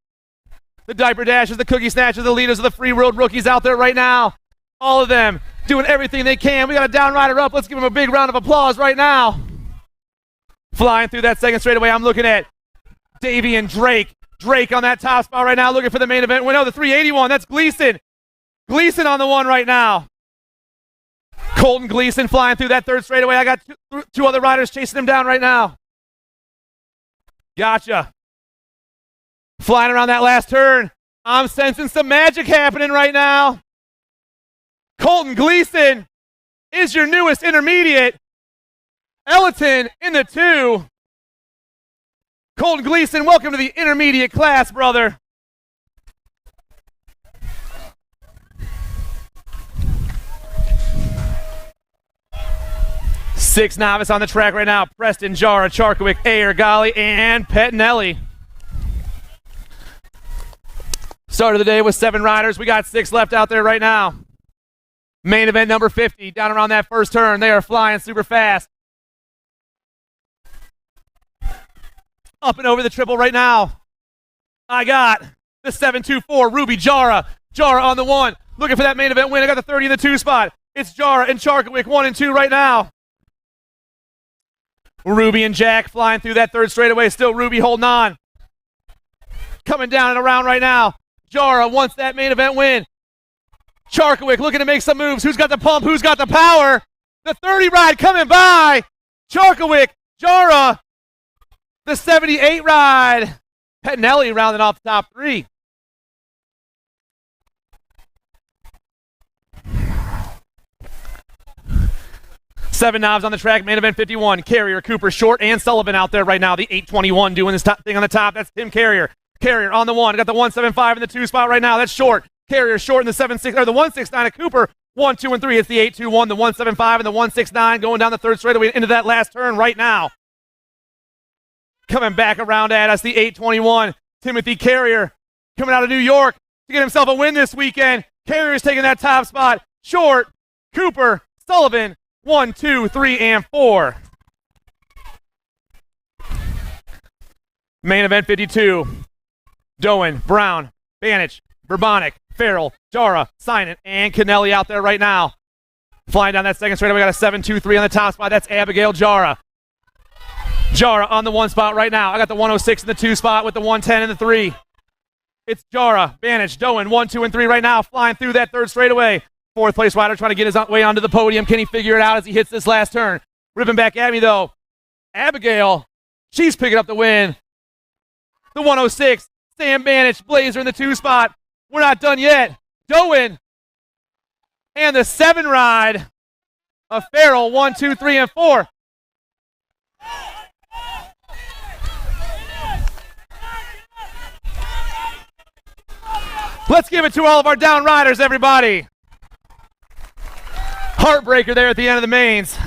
The diaper dashes, the cookie snatchers, the leaders of the free world rookies out there right now. All of them doing everything they can. We got a down rider up. Let's give him a big round of applause right now. Flying through that second straightaway, I'm looking at Davey and Drake. Drake on that top spot right now, looking for the main event. No, the 381. That's Gleason. Gleason on the 1 right now. Colton Gleason flying through that third straightaway. I got two other riders chasing him down right now. Gotcha. Flying around that last turn. I'm sensing some magic happening right now. Colton Gleason is your newest intermediate. Elliton in the 2. Colton Gleason, welcome to the intermediate class, brother. Six novice on the track right now. Preston, Jara, Charkowick, Ayer, Gali, and Pettinelli. Start of the day with 7 riders. We got 6 left out there right now. Main event number 50, down around that first turn. They are flying super fast. Up and over the triple right now. I got the 724, Ruby Jara. Jara on the 1. Looking for that main event win. I got the 30 in the 2 spot. It's Jara and Charkowick, 1 and 2 right now. Ruby and Jack flying through that third straightaway. Still Ruby holding on. Coming down and around right now. Jara wants that main event win. Charkowick looking to make some moves. Who's got the pump? Who's got the power? The 30 ride coming by. Charkowick, Jara. The 78 ride. Pettinelli rounding off the top 3. 7 knobs on the track, main event 51. Carrier, Cooper, Short, and Sullivan out there right now. The 821 doing this thing on the top. That's Tim Carrier. Carrier on the 1. Got the 175 in the 2 spot right now. That's Short. Carrier short in the 7-6 or the 169 at Cooper. 1, 2, and 3. It's the 821, the 175, and the 169 going down the third straightaway into that last turn right now. Coming back around at us, the 821. Timothy Carrier coming out of New York to get himself a win this weekend. Carrier's taking that top spot. Short, Cooper, Sullivan, 1, 2, 3, and 4. Main event 52. Doan, Brown, Banich, Burbonic, Farrell, Jara, Sinan, and Kennelly out there right now. Flying down that second straightaway, we got a 7-2-3 on the top spot. That's Abigail Jara. Jara on the 1 spot right now. I got the 106 in the 2 spot with the 110 in the 3. It's Jara, Banich, Doan, 1, 2, and 3 right now, flying through that third straightaway. 4th place rider trying to get his way onto the podium. Can he figure it out as he hits this last turn? Ripping back at me, though. Abigail, she's picking up the win. The 106, Sam Banich, Blazer in the 2 spot. We're not done yet. Doan and the 7 ride of Farrell, 1, 2, 3, and 4. Let's give it to all of our down riders, everybody. Heartbreaker there at the end of the mains.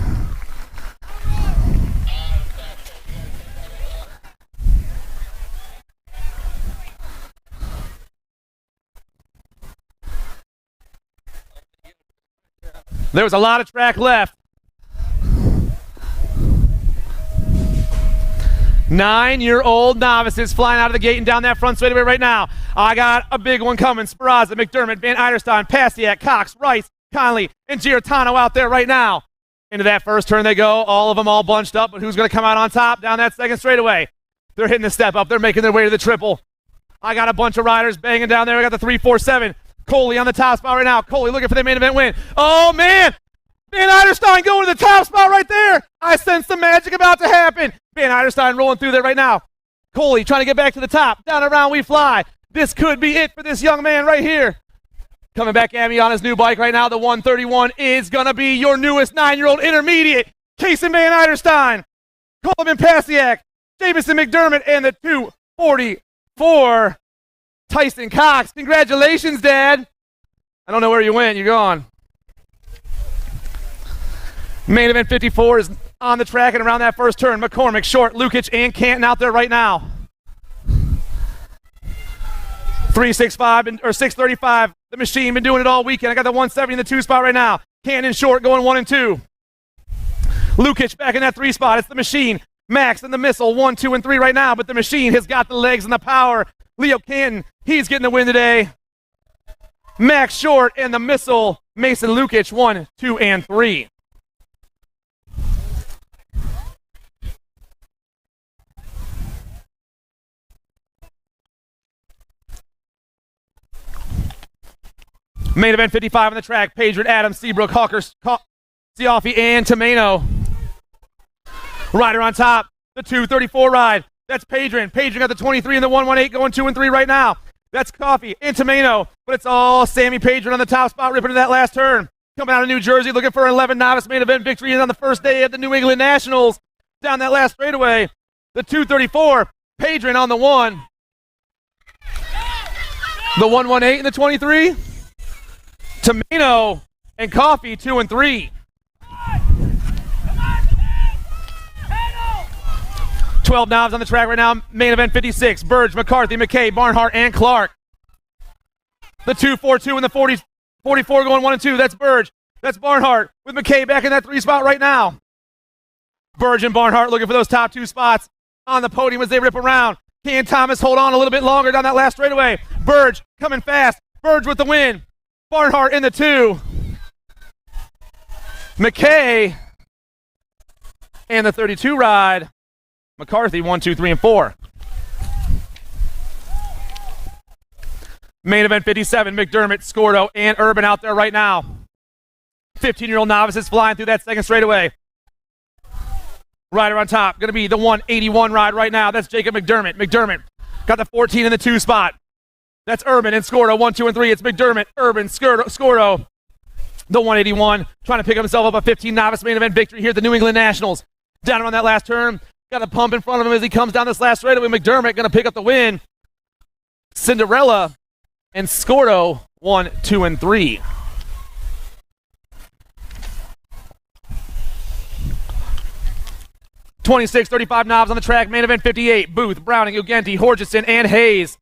There was a lot of track left. 9-year-old novices flying out of the gate and down that front straightaway right now. I got a big one coming. Speraza, McDermott, Van Eiderstein, Pasiak, Cox, Rice, Conley, and Giartano out there right now. Into that first turn they go. All of them all bunched up, but who's going to come out on top down that second straightaway? They're hitting the step up. They're making their way to the triple. I got a bunch of riders banging down there. I got the 3-4-7. Coley on the top spot right now. Coley looking for the main event win. Oh, man. Van Eiderstein going to the top spot right there. I sense the magic about to happen. Van Eiderstein rolling through there right now. Coley trying to get back to the top. Down around we fly. This could be it for this young man right here. Coming back at me on his new bike right now. The 131 is going to be your newest 9-year-old intermediate. Kason Van Eiderstein. Coleman Pasiak. Jamison McDermott and the 244. Tyson Cox. Congratulations, Dad. I don't know where you went. You're gone. Main event 54 is on the track and around that first turn. McCormick, Short, Lukic, and Canton out there right now. 365 or 635. The machine been doing it all weekend. I got the 170 in the 2 spot right now. Canton Short going 1 and 2. Lukic back in that 3 spot. It's the machine. Max and the missile 1, 2, and 3 right now. But the machine has got the legs and the power. Leo Canton, he's getting the win today. Max Short and the missile. Mason Lukic 1, 2, and 3. Main event 55 on the track. Padron, Adams, Seabrook, Hawker, Sioffi, and Tomeno. Rider on top. The 234 ride. That's Padron. Padron got the 23 and the 118 going 2 and 3 right now. That's Coffee and Tomeno. But it's all Sammy Padron on the top spot ripping to that last turn. Coming out of New Jersey looking for an 11 novice main event victory on the first day of the New England Nationals. Down that last straightaway. The 234. Padron on the 1. The 118 and the 23. Tomeno and Coffee 2 and 3. 12 knobs on the track right now. Main event 56. Burge, McCarthy, McKay, Barnhart, and Clark. The 242 and the 44 going 1 and 2. That's Burge. That's Barnhart with McKay back in that 3 spot right now. Burge and Barnhart looking for those top 2 spots on the podium as they rip around. Can Thomas hold on a little bit longer down that last straightaway? Burge coming fast. Burge with the win. Barnhart in the 2. McKay and the 32 ride. McCarthy 1, 2, 3, and 4. Main event 57. McDermott, Scordo, and Urban out there right now. 15-year-old novices flying through that second straightaway. Rider on top. Going to be the 181 ride right now. That's Jacob McDermott. McDermott got the 14 in the 2 spot. That's Urban and Scordo, 1, 2, and 3. It's McDermott, Urban, Scordo. the 181, trying to pick himself up a 15 novice main event victory here at the New England Nationals. Down around that last turn, got a pump in front of him as he comes down this last straightaway. McDermott going to pick up the win. Cinderella and Scordo 1, 2, and 3. (26) 35 knobs on the track. Main event 58. Booth, Browning, Ugenti, Horgeson, and Hayes.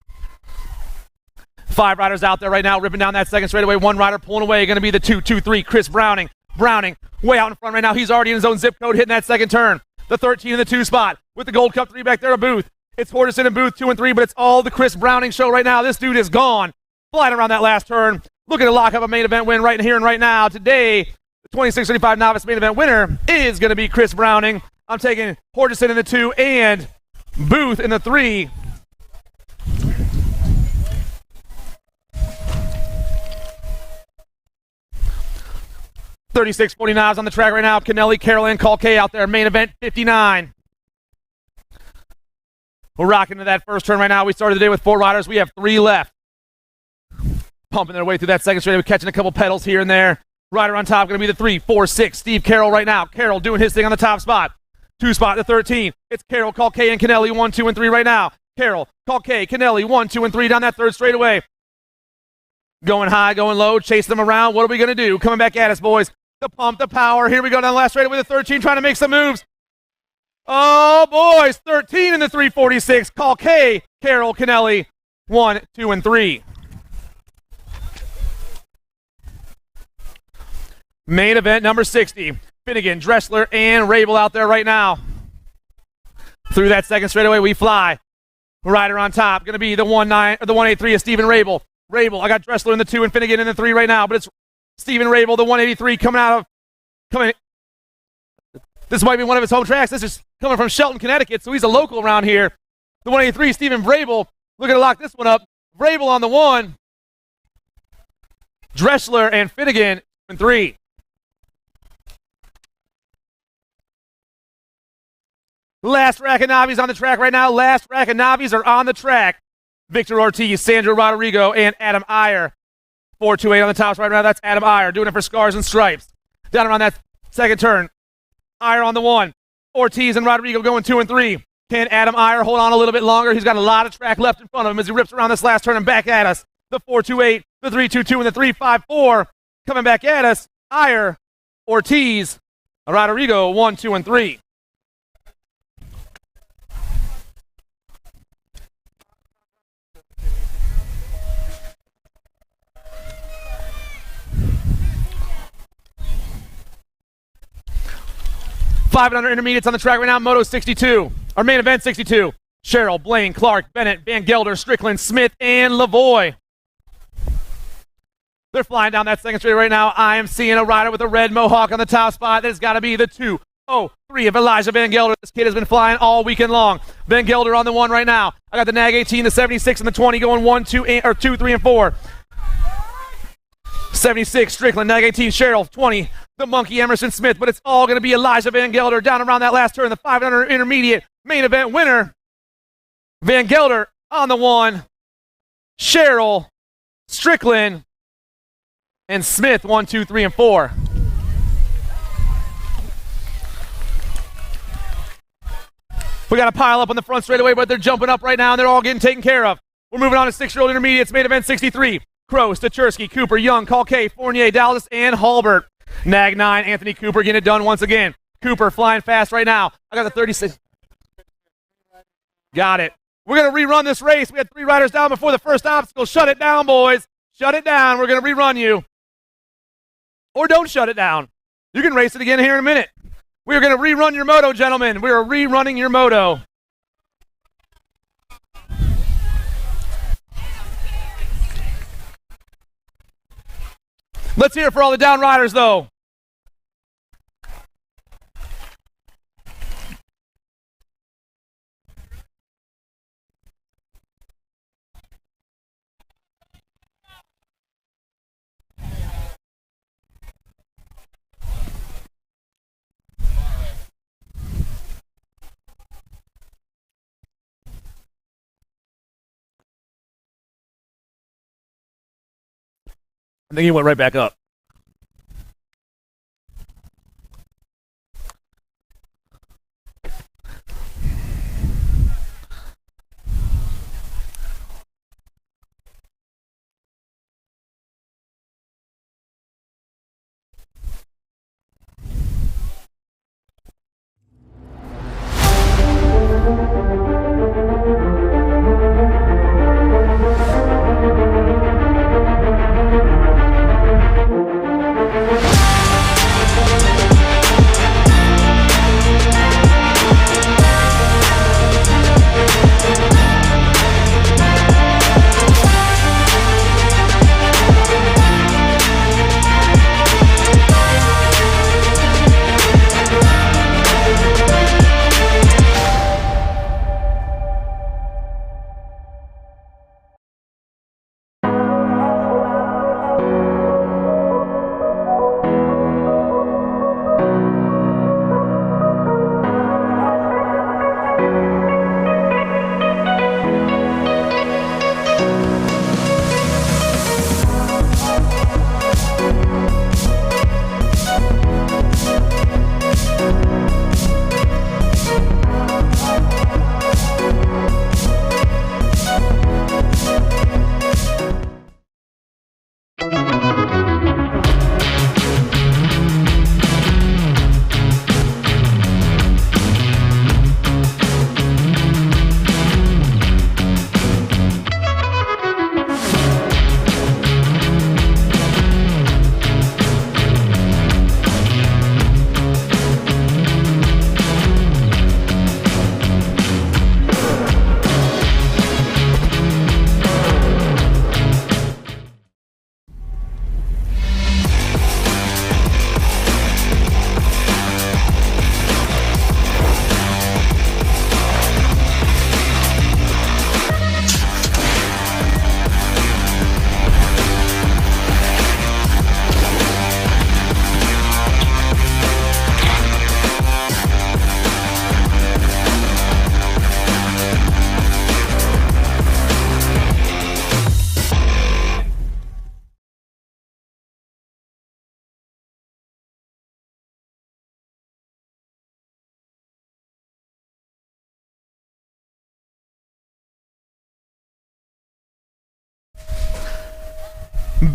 5 riders out there right now ripping down that second straightaway. 1 rider pulling away. Going to be the 2, 2, 3. Chris Browning. Browning way out in front right now. He's already in his own zip code hitting that second turn. The 13 in the 2 spot with the Gold Cup 3 back there of Booth. It's Horgeson and Booth 2 and 3, but it's all the Chris Browning show right now. This dude is gone. Flying around that last turn. Looking to lock up a main event win right here and right now. Today, the 26-35 novice main event winner is going to be Chris Browning. I'm taking Horgeson in the 2 and Booth in the 3. (36-40 knobs on the track right now. Kennelly, Carroll, and T.R.A.C.K out there. Main event 59. We're rocking to that first turn right now. We started the day with 4 riders. We have 3 left. Pumping their way through that second straightaway, catching a couple pedals here and there. Rider on top going to be the 3, 4, 6. Steve Carroll right now. Carroll doing his thing on the top spot. 2 spot, the 13. It's Carroll, T.R.A.C.K, and Kennelly 1, 2, and 3 right now. Carroll, T.R.A.C.K, Kennelly 1, 2, and 3 down that third straightaway. Going high, going low, chase them around. What are we going to do? Coming back at us, boys. The pump, the power. Here we go down the last straightaway with the 13, trying to make some moves. Oh, boys. 13 in the 346. T.R.A.C.K, Carroll, Kennelly 1, 2, and 3. Main event number 60. Finnegan, Dressler, and Rabel out there right now. Through that second straightaway, we fly. Rider on top, going to be the 183 of Stephen Rabel. Rabel, I got Dressler in the 2 and Finnegan in the 3 right now, but it's Stephen Rabel, the 183, coming. This might be one of his home tracks. This is coming from Shelton, Connecticut, so he's a local around here. The 183, Stephen Rabel, looking to lock this one up. Rabel on the 1. Dressler and Finnegan in 3. Last rack of Navis on the track right now. Last rack of Navis are on the track. Victor Ortiz, Sandro Rodrigo, and Adam Iyer. 428 on the top right now. That's Adam Iyer doing it for Scars and Stripes. Down around that second turn. Iyer on the 1. Ortiz and Rodrigo going 2 and 3. Can Adam Iyer hold on a little bit longer? He's got a lot of track left in front of him as he rips around this last turn and back at us. The 428, the 322, and the 354 coming back at us. Iyer, Ortiz, Rodrigo 1, 2, and 3. Five and under intermediates on the track right now. Moto 62. Our main event 62. Cheryl, Blaine, Clark, Bennett, Van Gelder, Strickland, Smith, and Lavoie. They're flying down that second straight right now. I am seeing a rider with a red mohawk on the top spot. That's got to be the 203 of Elijah Van Gelder. This kid has been flying all weekend long. Van Gelder on the 1 right now. I got the Nag 18, the 76, and the 20 going 1, 2, 3, and 4. 76, Strickland, Nag 18, Cheryl, 20, the Monkey, Emerson Smith, but it's all going to be Elijah Van Gelder down around that last turn, the 500 intermediate main event winner. Van Gelder on the 1, Cheryl, Strickland, and Smith, 1, 2, 3, and 4. We got a pile up on the front straightaway, but they're jumping up right now, and they're all getting taken care of. We're moving on to 6-year-old intermediates, main event 63. Crow, Stachersky, Cooper, Young, T.R.A.C.K, Fournier, Dallas, and Halbert. Nag 9, Anthony Cooper getting it done once again. Cooper flying fast right now. I got the 36. Got it. We're going to rerun this race. We had 3 riders down before the first obstacle. Shut it down, boys. Shut it down. We're going to rerun you. Or don't shut it down. You can race it again here in a minute. We are going to rerun your moto, gentlemen. We are rerunning your moto. Let's hear it for all the down riders, though. I think he went right back up.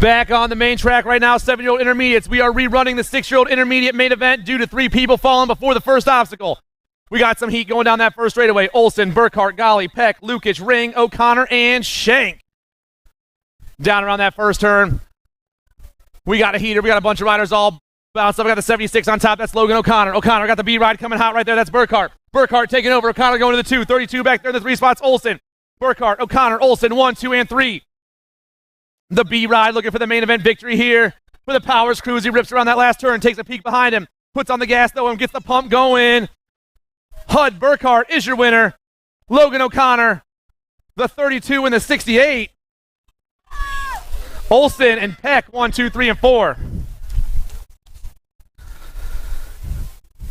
Back on the main track right now, 7-year-old intermediates. We are rerunning the 6-year-old intermediate main event due to 3 people falling before the first obstacle. We got some heat going down that first straightaway. Olson, Burkhart, Golly, Peck, Lukic, Ring, O'Connor, and Shank. Down around that first turn. We got a heater. We got a bunch of riders all bounced up. We got the 76 on top. That's Logan O'Connor. O'Connor got the B ride coming hot right there. That's Burkhart. Burkhart taking over. O'Connor going to the 2. 32 back there in the 3 spots. Olson, Burkhart, O'Connor, Olson, 1, 2, and 3. The B ride looking for the main event victory here for the Powers Cruise. He rips around that last turn, takes a peek behind him, puts on the gas though, and gets the pump going. Hud Burkhart is your winner. Logan O'Connor, the 32 and the 68. Olson and Peck, 1, 2, 3, and 4.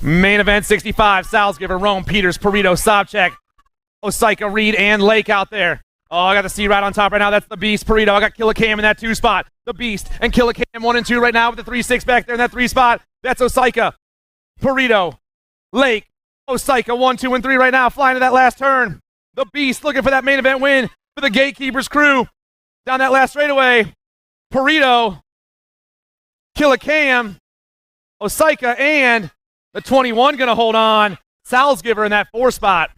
Main event 65, Salzgiver, Rome, Peters, Perito, Sobchak, Osika, Reed, and Lake out there. Oh, I got the C right on top right now. That's the Beast, Perito. I got Killicam in that 2 spot. The Beast and Killicam 1 and 2 right now with the 3-6 back there in that 3 spot. That's Osika, Perito, Lake, Osika, 1, 2, and 3 right now, flying to that last turn. The Beast looking for that main event win for the Gatekeepers crew. Down that last straightaway, Perito, Killicam, Osika, and the 21 going to hold on. Salzgiver in that 4 spot.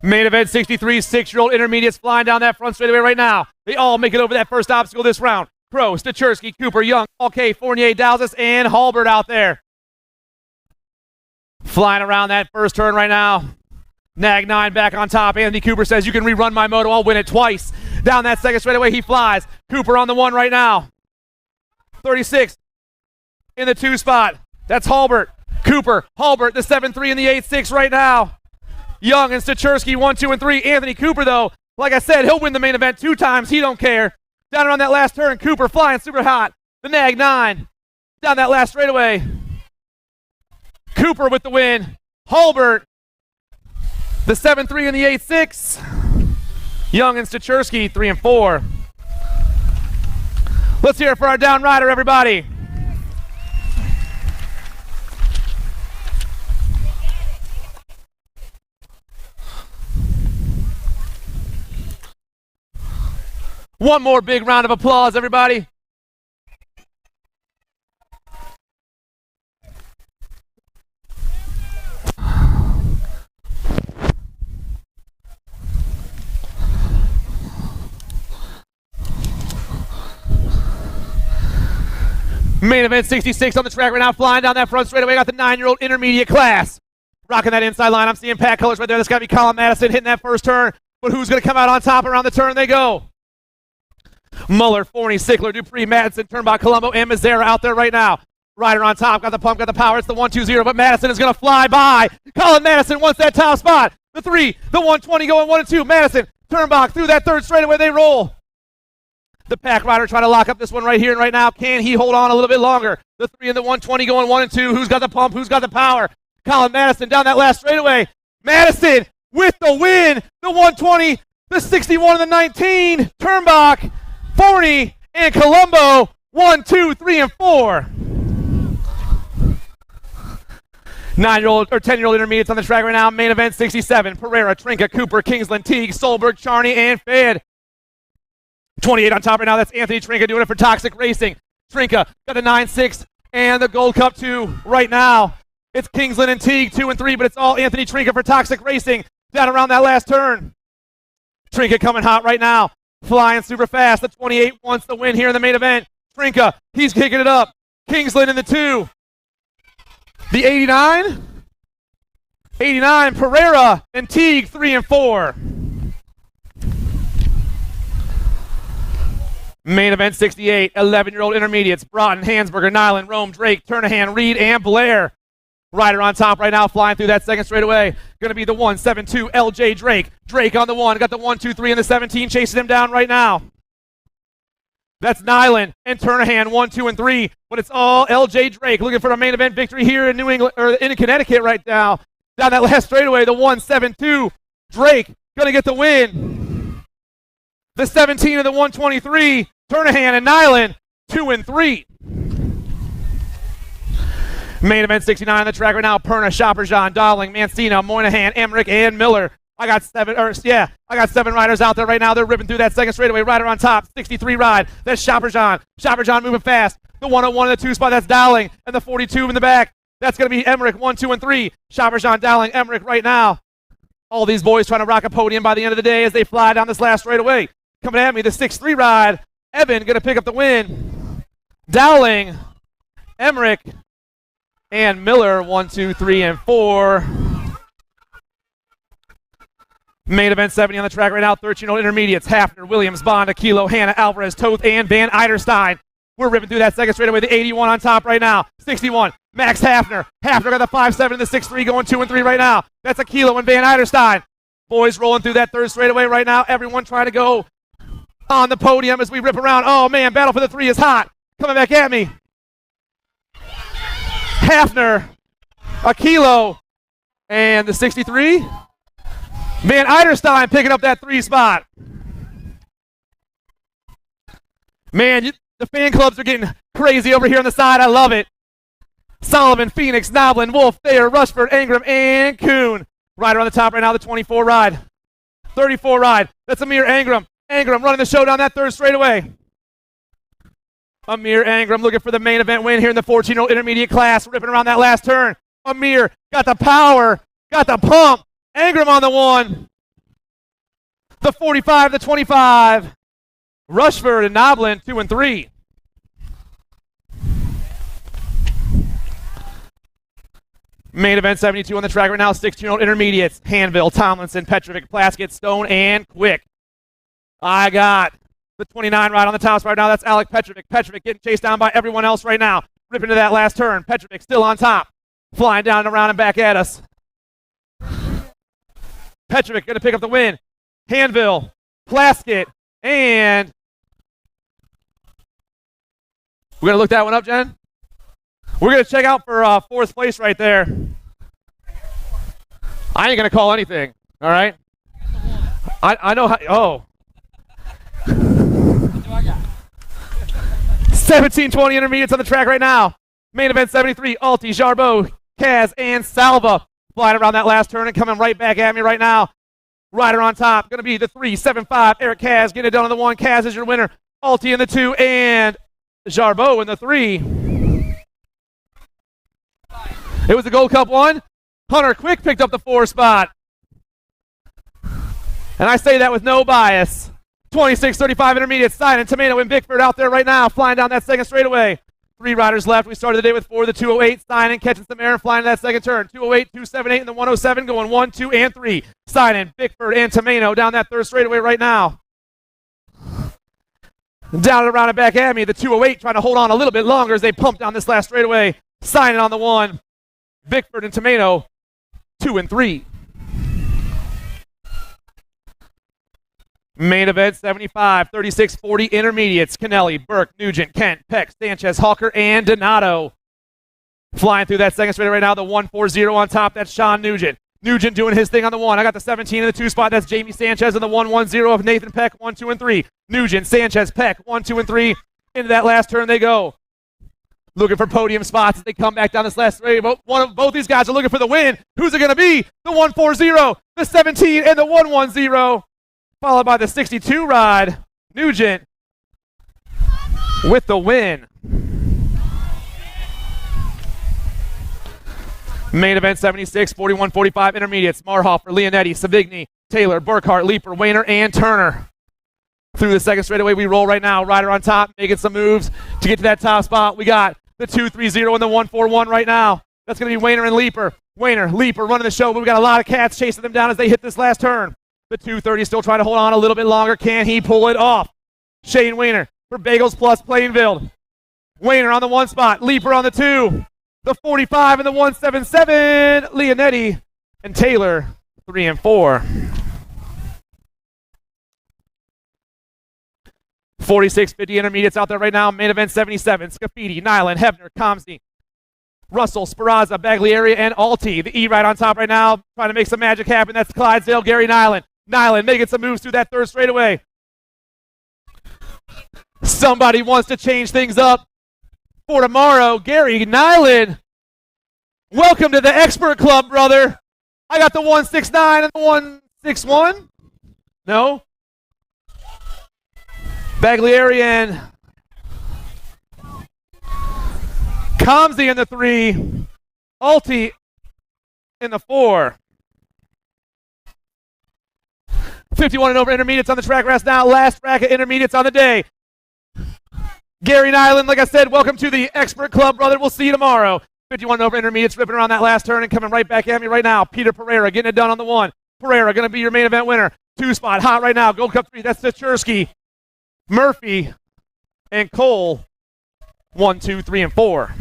Main event 63, 6-year-old intermediates flying down that front straightaway right now. They all make it over that first obstacle this round. Crow, Stacyc, Cooper, Young, K, Fournier, Dowses, and Halbert out there. Flying around that first turn right now. Nag 9 back on top. Anthony Cooper says, you can rerun my moto, I'll win it twice. Down that second straightaway, he flies. Cooper on the 1 right now. 36 in the 2 spot. That's Halbert. Cooper, Halbert, the 7-3 and the 8-6 right now. Young and Stacyc, 1, 2, and 3. Anthony Cooper, though, like I said, he'll win the main event 2 times. He don't care. Down around that last turn, Cooper flying super hot. The Nag 9. Down that last straightaway. Cooper with the win. Halbert, the 7-3 and the 8-6. Young and Stacyc, 3 and 4. Let's hear it for our down rider, everybody. One more big round of applause, everybody. Main event 66 on the track right now, flying down that front straightaway. Got the 9-year-old intermediate class. Rocking that inside line. I'm seeing Pat colors right there. That's got to be Colin Madison hitting that first turn. But who's going to come out on top around the turn they go? Muller, Forney, Sickler, Dupree, Madison, Turnbach, Colombo, and Mazzara out there right now. Ryder on top, got the pump, got the power. It's the 1-2-0, but Madison is going to fly by. Colin Madison wants that top spot. The 3, the 120 going 1 and 2. Madison, Turnbach through that third straightaway. They roll. The Pack rider trying to lock up this one right here and right now. Can he hold on a little bit longer? The 3 and the 120 going 1 and 2. Who's got the pump? Who's got the power? Colin Madison down that last straightaway. Madison with the win. The 120, the 61 and the 19. Turnbach, Forney, and Colombo. 1, 2, 3, and 4. 9-year-old or 10-year-old intermediates on the track right now. Main event 67. Pereira, Trinka, Cooper, Kingsland, Teague, Solberg, Charney, and Fed. 28 on top right now. That's Anthony Trinka doing it for Toxic Racing. Trinka got the 9-6 and the Gold Cup 2 right now. It's Kingsland and Teague 2 and 3, but it's all Anthony Trinka for Toxic Racing down around that last turn. Trinka coming hot right now. Flying super fast. The 28 wants the win here in the main event. Trinka, he's kicking it up. Kingsland in the 2. The 89. 89, Pereira and Teague 3 and 4. Main event 68, 11-year-old intermediates. Broughton, Hansberger, Nyland, Rome, Drake, Turnahan, Reed, and Blair. Ryder on top right now, flying through that second straightaway. Going to be the 1-7-2, LJ Drake. Drake on the 1, got the 1-2-3 and the 17, chasing him down right now. That's Nyland and Turnahan, 1, 2, and 3. But it's all LJ Drake looking for a main event victory here in New England, or in Connecticut right now. Down that last straightaway, the 1-7-2. Drake going to get the win. The 17 of the 123, Turnahan and Nyland, 2 and 3. Main event 69 on the track right now. Perna, Shopperjean, Dowling, Mancina, Moynihan, Emmerich, and Miller. I got 7 riders out there right now. They're ripping through that second straightaway. Rider on top, 63 ride. That's Shopperjean. Shopperjean moving fast. The 101 in the 2 spot, that's Dowling. And the 42 in the back, that's going to be Emmerich, 1, 2, and 3. Shopperjean, Dowling, Emmerich right now. All these boys trying to rock a podium by the end of the day as they fly down this last straightaway. Coming at me, the 6-3 ride. Evan going to pick up the win. Dowling, Emmerich, and Miller, 1, 2, 3, and 4. Main event 70 on the track right now. 13-year-old intermediates. Hafner, Williams, Bond, Aquilo, Hanna, Alvarez, Toth, and Van Eiderstein. We're ripping through that second straightaway. The 81 on top right now. 61. Max Hafner. Hafner got the 5-7 and the 6-3 going 2 and 3 right now. That's Aquilo and Van Eiderstein. Boys rolling through that third straightaway right now. Everyone trying to go on the podium as we rip around. Oh man, battle for the 3 is hot. Coming back at me. Hafner, Aquilo, and the 63. Van Eiderstein picking up that 3 spot. Man, the fan clubs are getting crazy over here on the side. I love it. Solomon, Phoenix, Noblin, Wolf, Thayer, Rushford, Ingram, and Kuhn. Rider on the top right now, the 24 ride. 34 ride. That's Amir Ingram. Ingram running the show down that third straightaway. Amir Ingram looking for the main event win here in the 14-year-old intermediate class, ripping around that last turn. Amir got the power, got the pump. Ingram on the 1. The 45, the 25. Rushford and Noblin, 2 and 3. Main event 72 on the track right now. 16-year-old intermediates. Hanville, Tomlinson, Petrovic, Plaskett, Stone, and Quick. I got the 29 ride on the top right now. That's Alec Petrovic. Petrovic getting chased down by everyone else right now. Ripping to that last turn. Petrovic still on top. Flying down and around and back at us. Petrovic going to pick up the win. Hanville, Plaskett, and we're going to look that one up, Jen. We're going to check out for 4th place right there. I ain't going to call anything, all right? I know how, oh. 17-20 intermediates on the track right now. Main event 73, Alti, Jarbeau, Kaz, and Salva. Flying around that last turn and coming right back at me right now. Rider on top, going to be the 3-7-5. Eric Kaz getting it done on the 1. Kaz is your winner. Alti in the 2, and Jarbeau in the 3. It was the Gold Cup 1. Hunter Quick picked up the 4 spot. And I say that with no bias. 26-35 intermediate, Stein and Tomato and Bickford out there right now, flying down that second straightaway. 3 riders left. We started the day with 4. The 208, Stein and catching some air and flying to that second turn. 208, 278, and the 107 going 1, 2, and 3. Stein and Bickford and Tomato down that third straightaway right now. Down and around and back at me. The 208 trying to hold on a little bit longer as they pump down this last straightaway. Stein on the 1. Bickford and Tomato, 2 and 3. Main event 75, 36, 40 intermediates. Kennelly, Burke, Nugent, Kent, Peck, Sanchez, Hawker, and Donato. Flying through that second straight right now, the 140 on top. That's Sean Nugent. Nugent doing his thing on the 1. I got the 17 in the 2 spot. That's Jamie Sanchez in the 110 of Nathan Peck, 1, 2, and 3. Nugent, Sanchez, Peck, 1, 2, and 3. Into that last turn they go. Looking for podium spots as they come back down this last straight. Both these guys are looking for the win. Who's it going to be? The 140, the 17, and the 110. Followed by the 62 ride. Nugent with the win. Main event 76, 41, 45 intermediates. Marhofer, Leonetti, Savigny, Taylor, Burkhart, Leeper, Wayner, and Turner. Through the second straightaway we roll right now. Ryder on top, making some moves to get to that top spot. We got the 230 and the 141 right now. That's going to be Wayner and Leeper. Wayner, Leeper running the show, but we got a lot of cats chasing them down as they hit this last turn. The 230 still trying to hold on a little bit longer. Can he pull it off? Shane Wayner for Bagels Plus Plainfield. Wayner on the 1 spot. Leeper on the 2. The 45 and the 177. Leonetti and Taylor 3 and 4. 46-50 intermediates out there right now. Main event 77. Scafidi, Nyland, Hebner, Comsey, Russell, Speraza, Baglieri, and Alti. The E right on top right now, trying to make some magic happen. That's Clydesdale, Gary Nyland. Nyland making some moves through that third straightaway. Somebody wants to change things up for tomorrow. Gary Nyland, welcome to the expert club, brother. I got the 169 and the 161. No. Baglieri and Comsey in the 3. Alti in the 4. 51 and over intermediates on the track rest now. Last bracket intermediates on the day. Gary Nyland, like I said, welcome to the expert club, brother. We'll see you tomorrow. 51 and over intermediates ripping around that last turn and coming right back at me right now. Peter Pereira getting it done on the 1. Pereira going to be your main event winner. 2 spot, hot right now. Gold Cup 3, that's T.R.A.C.K, Murphy, and Cole. 1, 2, 3, and 4.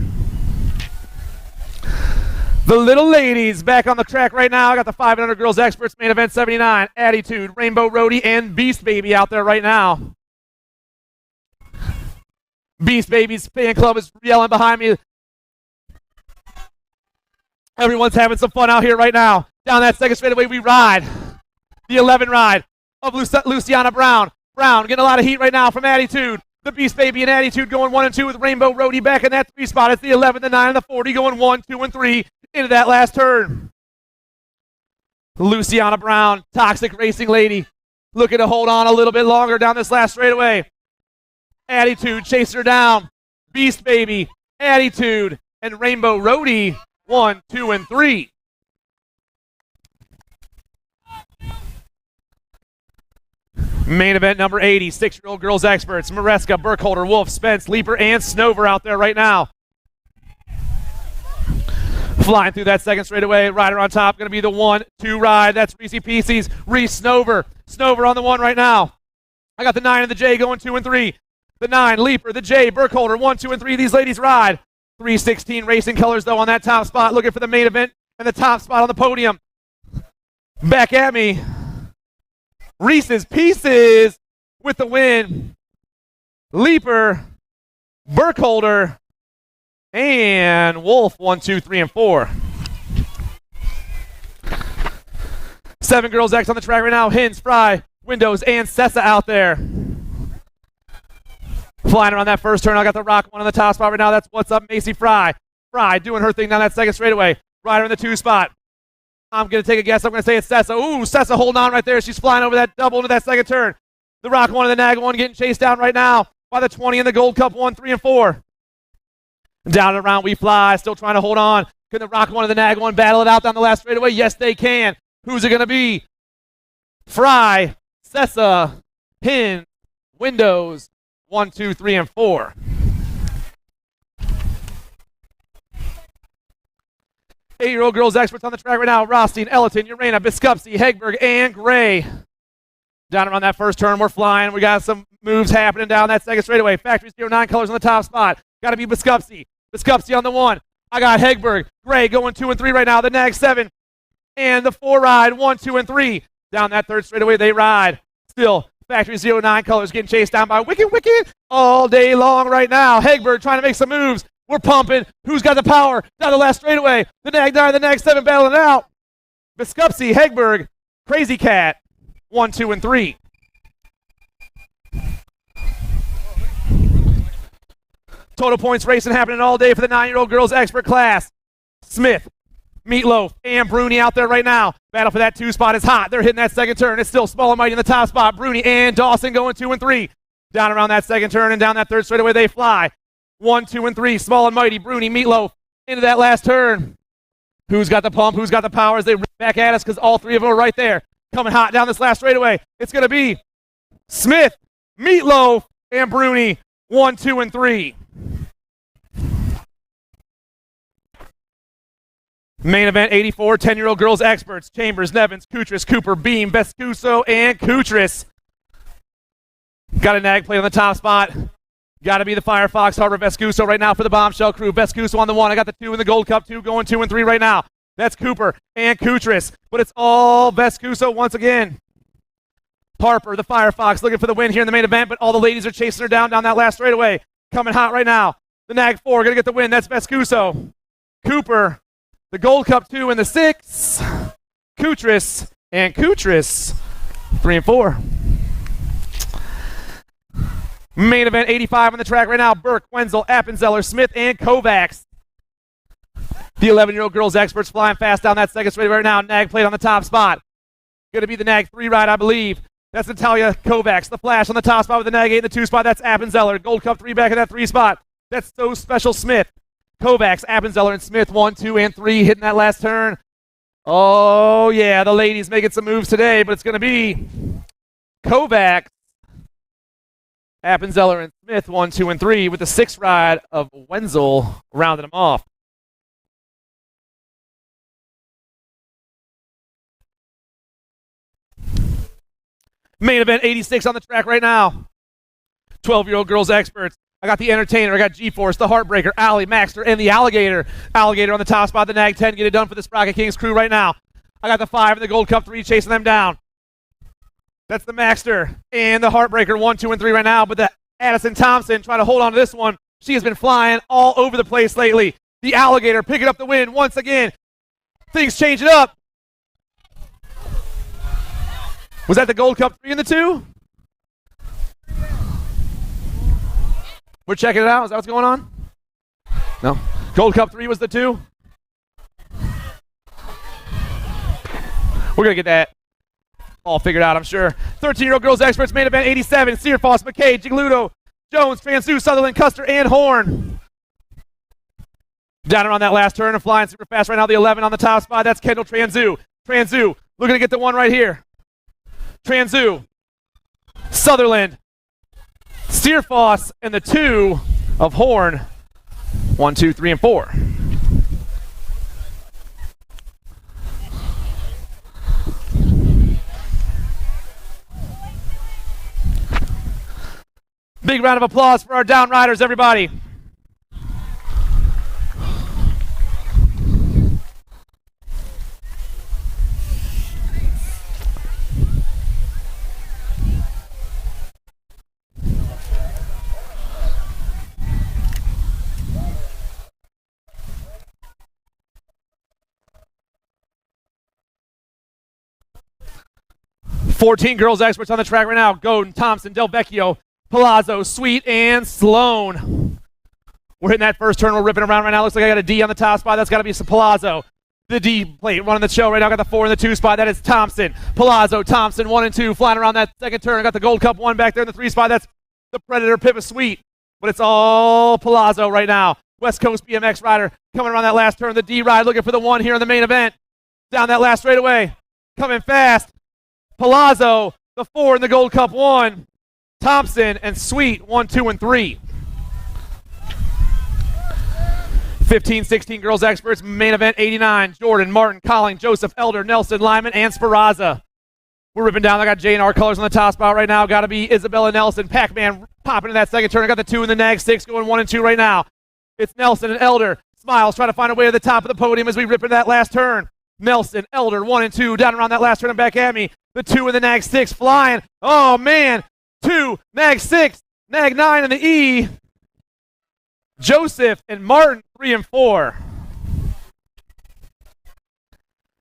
The little ladies back on the track right now. I got the 500 girls experts, main event 79. Attitude, Rainbow Roadie, and Beast Baby out there right now. Beast Baby's fan club is yelling behind me. Everyone's having some fun out here right now. Down that second straightaway we ride. The 11 ride of Luciana Brown. Brown getting a lot of heat right now from Attitude. The Beast Baby and Attitude going 1 and 2 with Rainbow Roadie back in that 3 spot. It's the 11, the 9, and the 40 going 1, 2, and 3 into that last turn. Luciana Brown, Toxic Racing Lady, looking to hold on a little bit longer down this last straightaway. Attitude chasing her down. Beast Baby, Attitude, and Rainbow Roadie 1, 2, and 3. Main event number 80, 6-year-old girls experts. Maresca, Burkholder, Wolf, Spence, Leeper, and Snover out there right now. Flying through that second straightaway. Rider on top, going to be the 1, 2 ride. That's Reese Pieces. Reese Snover. Snover on the 1 right now. I got the 9 and the J going 2 and 3. The 9, Leeper, the J, Burkholder, 1, 2, and 3. These ladies ride. 316 Racing Colors, though, on that top spot. Looking for the main event and the top spot on the podium. Back at me. Reese's Pieces with the win. Leeper, Burkholder, and Wolf, 1, 2, 3, and 4. 7 girls X on the track right now. Hins, Fry, Windows, and Sessa out there. Flying around that first turn. I got the Rock 1 on the top spot right now. That's What's Up, Macy Fry. Fry doing her thing down that second straightaway. Rider in the 2 spot. I'm going to take a guess. I'm going to say it's Sessa. Ooh, Sessa holding on right there. She's flying over that double into that second turn. The Rock 1 and the Nag 1 getting chased down right now by the 20 and the Gold Cup 1, 3, and 4. Down and around we fly. Still trying to hold on. Can the Rock 1 and the Nag 1 battle it out down the last straightaway? Yes, they can. Who's it going to be? Fry, Sessa, Pin, Windows, 1, 2, 3, and 4. Eight-year-old girls experts on the track right now. Rothstein, Ellerton, Urena, Biskupski, Hegberg, and Gray. Down around that first turn, we're flying. We got some moves happening down that second straightaway. Factory 09 colors on the top spot. Got to be Biskupski. Biskupski on the 1. I got Hegberg. Gray going 2 and 3 right now. The Nag 7. And the 4 ride, 1, 2, and 3. Down that third straightaway, they ride. Still Factory 09 colors getting chased down by Wicked all day long right now. Hegberg trying to make some moves. We're pumping. Who's got the power? Down the last straightaway. The Nag 9, the Nag 7 battling it out. Biskupski, Hegberg, Crazy Cat, 1, 2, and 3. Total points racing happening all day for the 9-year-old girls expert class. Smith, Meatloaf, and Bruni out there right now. Battle for that 2 spot is hot. They're hitting that second turn. It's still Small and Mighty in the top spot. Bruni and Dawson going 2 and 3. Down around that second turn and down that third straightaway they fly. 1, 2, and 3. Small and Mighty, Bruni, Meatloaf into that last turn. Who's got the pump? Who's got the power as they rip back at us because all three of them are right there. Coming hot down this last straightaway. It's going to be Smith, Meatloaf, and Bruni. 1, 2, and 3. Main event 84, 10-year-old girls experts. Chambers, Nevins, Kutris, Cooper, Beam, Vescuso, and Kutris. Got a nag plate on the top spot. Got to be the Firefox Harbor Vescuso right now for the Bombshell crew. Vescuso on the 1. I got the 2 in the Gold Cup 2 going 2 and 3 right now. That's Cooper and Kutris. But it's all Vescuso once again. Harper, the Firefox, looking for the win here in the main event, but all the ladies are chasing her down that last straightaway. Coming hot right now. The Nag 4 going to get the win. That's Vescuso. Cooper, the Gold Cup 2 and the 6. Kutris and Kutris, 3 and 4. Main event 85 on the track right now. Burke, Wenzel, Appenzeller, Smith, and Kovacs. The 11-year-old girls experts flying fast down that second straightaway right now. Nag plate on the top spot. Going to be the Nag 3 ride, I believe. That's Natalia Kovacs. The Flash on the top spot with the Nag 8 in the 2 spot. That's Appenzeller. Gold Cup 3 back in that 3 spot. That's So Special Smith. Kovacs, Appenzeller, and Smith 1, 2, and 3 hitting that last turn. Oh, yeah, the ladies making some moves today, but it's going to be Kovacs, Appenzeller, and Smith 1, 2, and 3 with the 6th ride of Wenzel rounding them off. Main event 86 on the track right now. 12-year-old girls experts. I got the Entertainer, I got G-Force, the Heartbreaker, Alley, Maxter, and the Alligator. Alligator on the top spot, the Nag 10, get it done for the Sprocket Kings crew right now. I got the 5 and the Gold Cup 3 chasing them down. That's the Maxter and the Heartbreaker 1, 2, and 3 right now, but the Addison Thompson trying to hold on to this one. She has been flying all over the place lately. The Alligator picking up the win once again. Things changing up. Was that the Gold Cup 3 and the 2? We're checking it out. Is that what's going on? No. Gold Cup 3 was the 2. We're going to get that all figured out, I'm sure. 13-year-old girls experts, main event 87. Searfoss, McKay, Gigluto, Jones, Transu, Sutherland, Custer, and Horn. Down around that last turn and flying super fast right now. The 11 on the top spot. That's Kendall Transu. Transu looking to get the 1 right here. Transu, Sutherland, Searfoss, and the 2 of Horn. 1, 2, 3, and 4. Big round of applause for our down riders, everybody. Fourteen girls experts on the track right now. Godin, Thompson, Del Vecchio, Palazzo, Sweet, and Sloan. We're hitting that first turn. We're ripping around right now. Looks like I got a D on the top spot. That's got to be some Palazzo. The D plate running the show right now. Got the 4 in the 2 spot. That is Thompson. Palazzo, Thompson, 1 and 2. Flying around that second turn. I got the Gold Cup 1 back there in the 3 spot. That's the Predator, Pippa Sweet. But it's all Palazzo right now. West Coast BMX rider coming around that last turn. The D ride looking for the 1 here in the main event. Down that last straightaway. Coming fast. Palazzo, the 4 in the Gold Cup 1. Thompson and Sweet, 1, 2, and 3. 15, 16 girls experts, main event 89. Jordan, Martin, Colling, Joseph, Elder, Nelson, Lyman, and Speranza. We're ripping down. I got J&R colors on the top spot right now. Got to be Isabella Nelson. Pac-Man popping in that second turn. I got the 2 in the Nag 6 going 1 and 2 right now. It's Nelson and Elder. Smiles trying to find a way to the top of the podium as we rip into that last turn. Nelson, Elder, 1 and 2, down around that last turn and back at me. The 2 and the nag 6 flying. Oh, man. 2, nag 6, nag 9 and the E. Joseph and Martin, 3 and 4.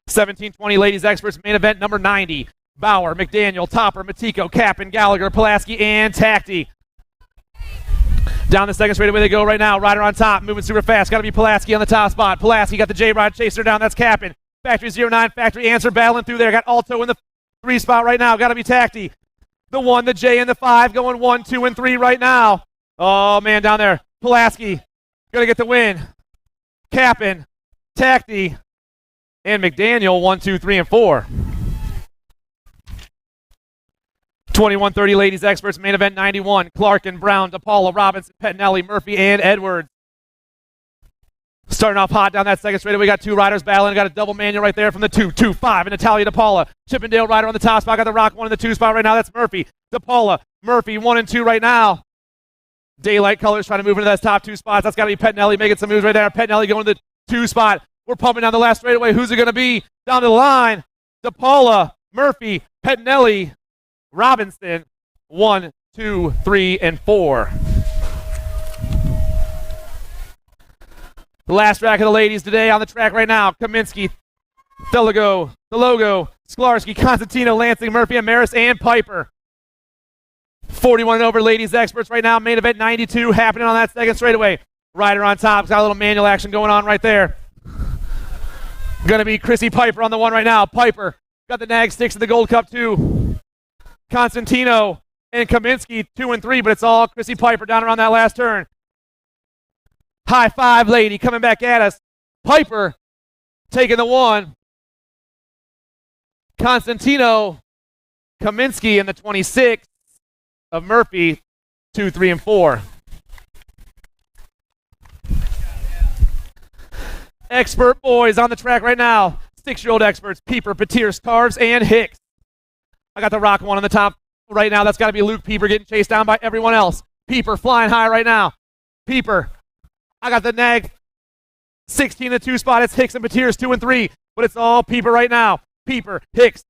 1720 ladies experts main event number 90. Bauer, McDaniel, Topper, Matiko, Kappen, Gallagher, Pulaski, and Tacti. Down the second straightaway they go right now. Ryder on top, moving super fast. Got to be Pulaski on the top spot. Pulaski got the J-Rod chaser down. That's Kappen. Factory 09, Factory Answer battling through there. Got Alto in the 3 spot right now. Got to be Tacti. The 1, the J, and the 5 going 1, 2, and 3 right now. Oh, man, down there. Pulaski going to get the win. Kappen, Tacti, and McDaniel 1, 2, 3, and 4. 2130 ladies experts main event 91. Clark and Brown, DePaula, Robinson, Pettinelli, Murphy, and Edwards. Starting off hot down that second straightaway. We got 2 riders battling. Got a double manual right there from the 2, 2, 5, and Natalia DePaula. Chippendale rider on the top spot. Got the Rock 1 in the 2 spot right now. That's Murphy. DePaula, Murphy 1 and 2 right now. Daylight Colors trying to move into those top 2 spots. That's got to be Pettinelli making some moves right there. Pettinelli going to the 2 spot. We're pumping down the last straightaway. Who's it going to be? Down to the line. DePaula, Murphy, Pettinelli, Robinson, 1, 2, 3, and 4. The last track of the ladies today on the track right now. Kaminsky, Thelago, Sklarski, Constantino, Lansing, Murphy, and Maris, and Piper. 41 and over ladies experts right now. Main event 92 happening on that second straightaway. Ryder on top. Got a little manual action going on right there. Going to be Chrissy Piper on the 1 right now. Piper got the nag 6 in the Gold Cup 2. Constantino and Kaminsky 2 and 3, but it's all Chrissy Piper down around that last turn. High 5 lady coming back at us. Piper taking the 1. Constantino, Kaminsky in the 26 of Murphy, 2, 3, and 4. Expert boys on the track right now. 6-year-old experts, Pieper, Petiers, Carves, and Hicks. I got the Rock 1 on the top right now. That's got to be Luke Pieper getting chased down by everyone else. Pieper flying high right now. Pieper. I got the nag 16 in the 2 spot. It's Hicks and Petiers 2 and 3. But it's all Pieper right now. Pieper, Hicks,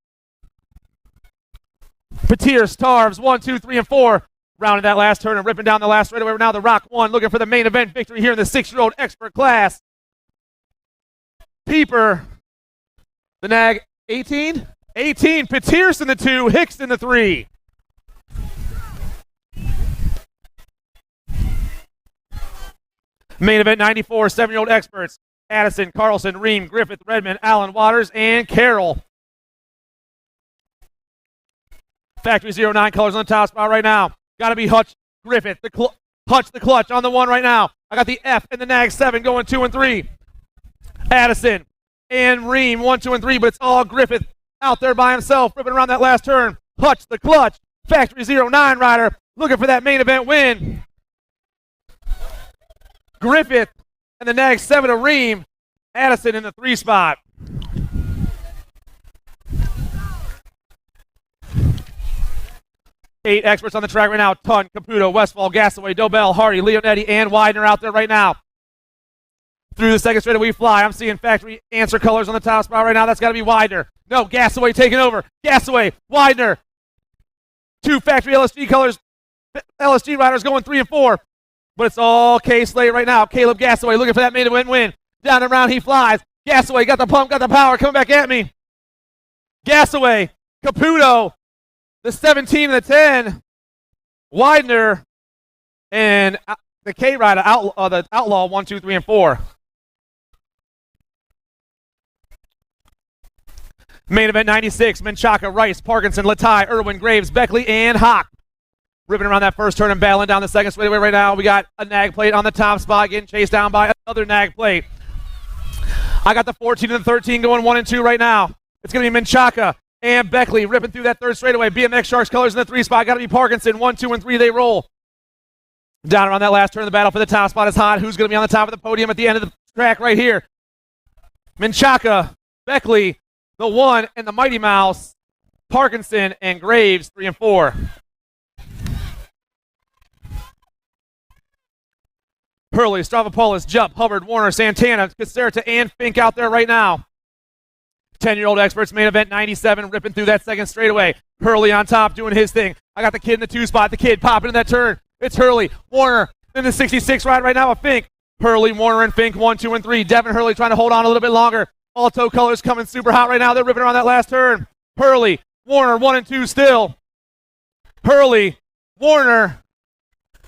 Petiers, Tarves, 1, 2, 3, and 4. Rounding that last turn and ripping down the last straightaway. Now the Rock 1 looking for the main event victory here in the 6-year-old expert class. Pieper. The nag 18. 18, Petiers in the 2, Hicks in the 3. Main event 94, 7-year-old experts. Addison, Carlson, Ream, Griffith, Redmond, Allen, Waters, and Carroll. Factory 09 colors on the top spot right now. Got to be Hutch, Griffith, Hutch the clutch on the 1 right now. I got the F and the nag 7 going 2 and 3. Addison and Ream 1, 2, and 3, but it's all Griffith out there by himself, ripping around that last turn. Hutch the clutch. Factory 09 rider looking for that main event win. Griffith and the nag 7 of Ream. Addison in the 3 spot. Eight experts on the track right now. Tunn, Caputo, Westfall, Gasaway, Dobell, Hardy, Leonetti, and Widener out there right now. Through the second straightaway we fly. I'm seeing Factory Answer colors on the top spot right now. That's got to be Widener. No, Gasaway taking over. Gasaway, Widener. 2 Factory LSG colors. LSG riders going 3 and 4. But it's all K Slade right now. Caleb Gasaway looking for that main event win. Down and around he flies. Gasaway got the pump, got the power, coming back at me. Gasaway, Caputo, the 17 and the 10. Widener, and the K rider, the Outlaw 1, 2, 3, and 4. Main event 96, Menchaca, Rice, Parkinson, Latai, Irwin, Graves, Beckley, and Hawk. Ripping around that first turn and battling down the second straightaway right now. We got a nag plate on the top spot, getting chased down by another nag plate. I got the 14 and the 13 going 1 and 2 right now. It's going to be Menchaca and Beckley ripping through that third straightaway. BMX Sharks colors in the 3 spot. Got to be Parkinson. 1, 2, and 3 they roll. Down around that last turn, the battle for the top spot is hot. Who's going to be on the top of the podium at the end of the track right here? Menchaca, Beckley, the 1, and the Mighty Mouse. Parkinson and Graves, 3 and 4. Hurley, Stavropoulos, Jupp, Hubbard, Warner, Santana, Caserta, and Fink out there right now. 10-year-old experts, main event 97, ripping through that second straightaway. Hurley on top doing his thing. I got the kid in the 2 spot. The kid popping in that turn. It's Hurley. Warner in the 66 ride right now with Fink. Hurley, Warner, and Fink, 1, 2, and 3. Devin Hurley trying to hold on a little bit longer. Alto colors coming super hot right now. They're ripping around that last turn. Hurley, Warner, 1 and 2 still. Hurley, Warner,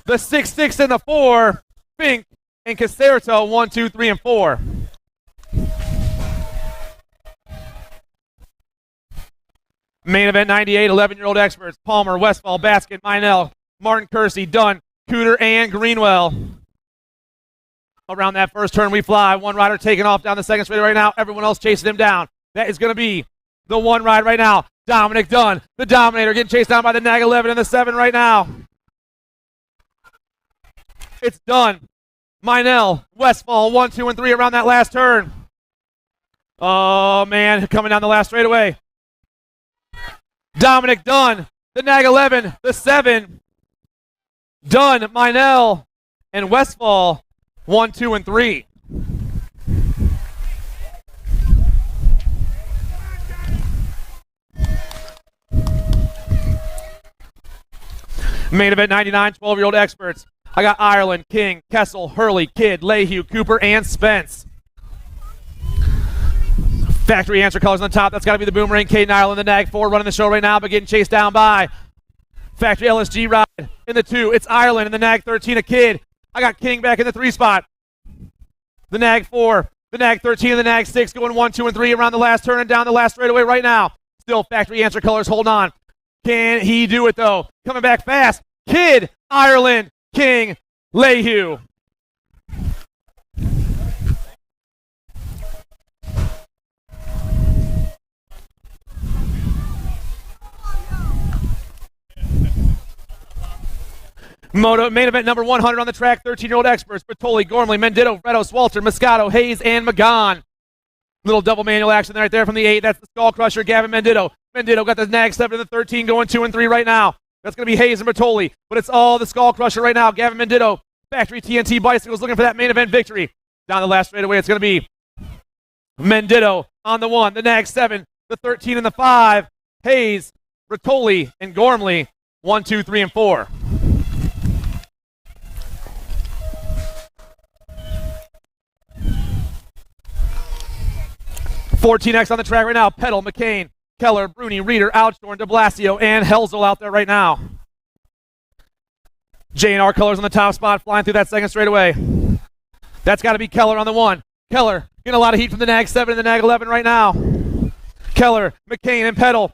the 6, 6, and the 4. Fink and Caserto, 1, 2, 3, and 4. Main event 98, 11-year-old experts. Palmer, Westfall, Basket, Minell, Martin Kersey, Dunn, Cooter, and Greenwell. Around that first turn we fly. One rider taking off down the second straight right now. Everyone else chasing him down. That is going to be the one ride right now. Dominic Dunn, the Dominator, getting chased down by the Nag 11 and the 7 right now. It's Dunn, Minell, Westfall, 1, 2, and 3 around that last turn. Oh, man, coming down the last straightaway. Dominic Dunn, the Nag 11, the 7. Dunn, Minell, and Westfall, 1, 2, and 3. Main event 99, 12-year-old experts. I got Ireland, King, Kessel, Hurley, Kidd, Lehue, Cooper, and Spence. Factory answer colors on the top. That's got to be the Boomerang, Caden Ireland, the Nag 4 running the show right now, but getting chased down by Factory LSG ride in the 2. It's Ireland and the Nag 13, a Kidd. I got King back in the 3 spot. The Nag 4, the Nag 13, and the Nag 6 going 1, 2, and 3 around the last turn and down the last straightaway right now. Still factory answer colors, hold on. Can he do it though? Coming back fast. Kidd, Ireland, King, Lehue. Moto main event number 100 on the track. 13-year-old experts: Bertoli, Gormley, Mendito, Redos, Walter, Moscato, Hayes, and Magan. Little double manual action right there from the 8. That's the Skull Crusher, Gavin Mendito. Mendito got the Nag 7 and the 13 going 2 and 3 right now. That's going to be Hayes and Bertoli, but it's all the Skull Crusher right now. Gavin Mendito, Factory TNT Bicycles, looking for that main event victory. Down the last straightaway, it's going to be Mendito on the 1, the Nag 7, the 13 and the 5. Hayes, Bertoli, and Gormley, 1, 2, 3, and 4. $14X on the track right now. Peddle, McCain, Keller, Bruni, Reeder, Outshorn, de Blasio, and Helzel out there right now. J&R colors on the top spot, flying through that second straightaway. That's got to be Keller on the 1. Keller getting a lot of heat from the Nag 7 and the Nag 11 right now. Keller, McCain, and Peddle.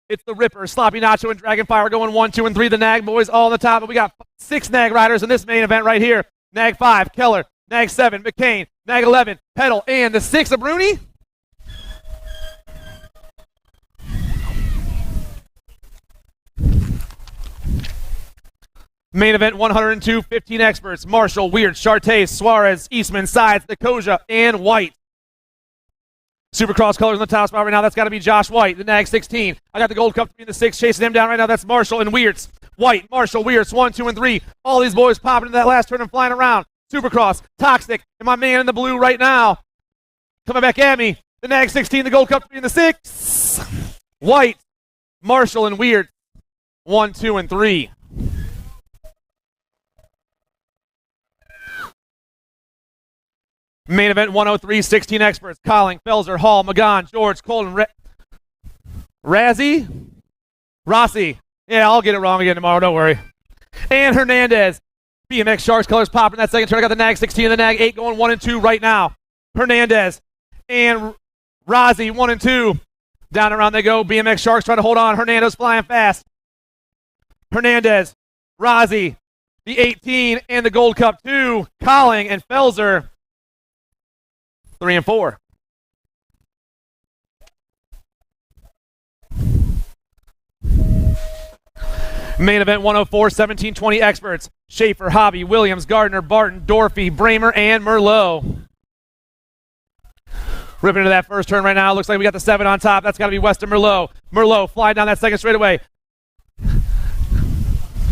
It's the Ripper, Sloppy Nacho, and Dragonfire going 1, 2, and 3. The Nag boys all on the top, but we got 6 Nag riders in this main event right here. Nag 5, Keller, Nag 7, McCain, Nag 11, Peddle, and the 6 of Bruni. Main event 102, 15 experts: Marshall, Weird, Chartez, Suarez, Eastman, Sides, Nicosia, and White. Supercross colors on the top spot right now. That's got to be Josh White, the Nag 16. I got the Gold Cup 3 and the 6 chasing him down right now. That's Marshall and Weirds. White, Marshall, Weirds, 1, 2, and 3. All these boys popping into that last turn and flying around. Supercross, Toxic, and my man in the blue right now. Coming back at me. The Nag 16, the Gold Cup 3 and the 6. White, Marshall, and Weird, 1, 2, and 3. Main event 103, 16 experts: Colling, Felser, Hall, Magan, George, Colton, Rossi. Yeah, I'll get it wrong again tomorrow, don't worry. And Hernandez. BMX Sharks colors popping in that second turn. I got the Nag 16 and the Nag 8 going 1 and 2 right now. Hernandez and Rossi, 1 and 2. Down around they go. BMX Sharks trying to hold on. Hernandez flying fast. Hernandez, Rossi, the 18 and the Gold Cup 2. Colling and Felser, 3 and 4. Main event 104, 17-20 experts: Schaefer, Hobby, Williams, Gardner, Barton, Dorfy, Bramer, and Merlot. Ripping into that first turn right now. Looks like we got the 7 on top. That's got to be Weston Merlot. Merlot flying down that second straightaway.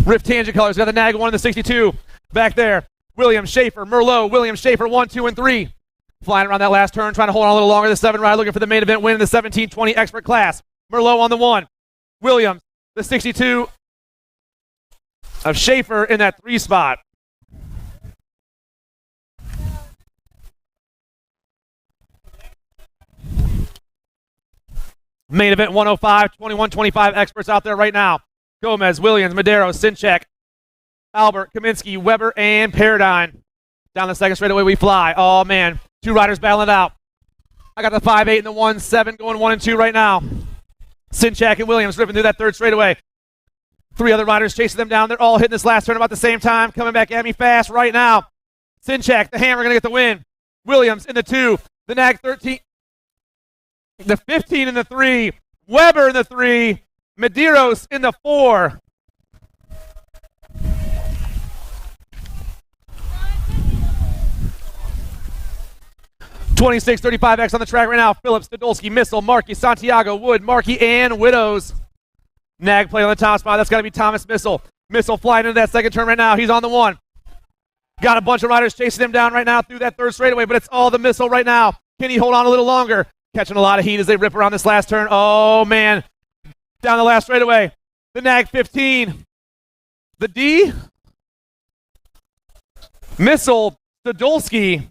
Rift Tangent colors. Got the Nag 1 and the 62. Back there. Williams, Schaefer, Merlot, Williams, Schaefer, 1, 2, and 3. Flying around that last turn, trying to hold on a little longer. The 7 rider looking for the main event win in the 1720 expert class. Merlot on the 1. Williams, the 62 of Schaefer in that 3 spot. Main event 105, 21-25 experts out there right now. Gomez, Williams, Madero, Stacyc, Albert, Kaminsky, Weber, and Paradine. Down the second straightaway we fly. Oh, man. 2 riders battling it out. I got the 5-8 and the 1-7 going 1 and 2 right now. Stacyc and Williams ripping through that third straightaway. 3 other riders chasing them down. They're all hitting this last turn about the same time. Coming back at me fast right now. Stacyc, the hammer, going to get the win. Williams in the 2. The nag 13. The 15 in the 3. Weber in the 3. Medeiros in the 4. (26:35X) on the track right now. Phillips, Stodolski, Missile, Markey, Santiago, Wood, Markey, and Widows. Nag play on the top spot. That's got to be Thomas Missile. Missile flying into that second turn right now. He's on the 1. Got a bunch of riders chasing him down right now through that third straightaway, but it's all the Missile right now. Can he hold on a little longer? Catching a lot of heat as they rip around this last turn. Oh, man. Down the last straightaway. The nag 15. The D. Missile, Stodolski.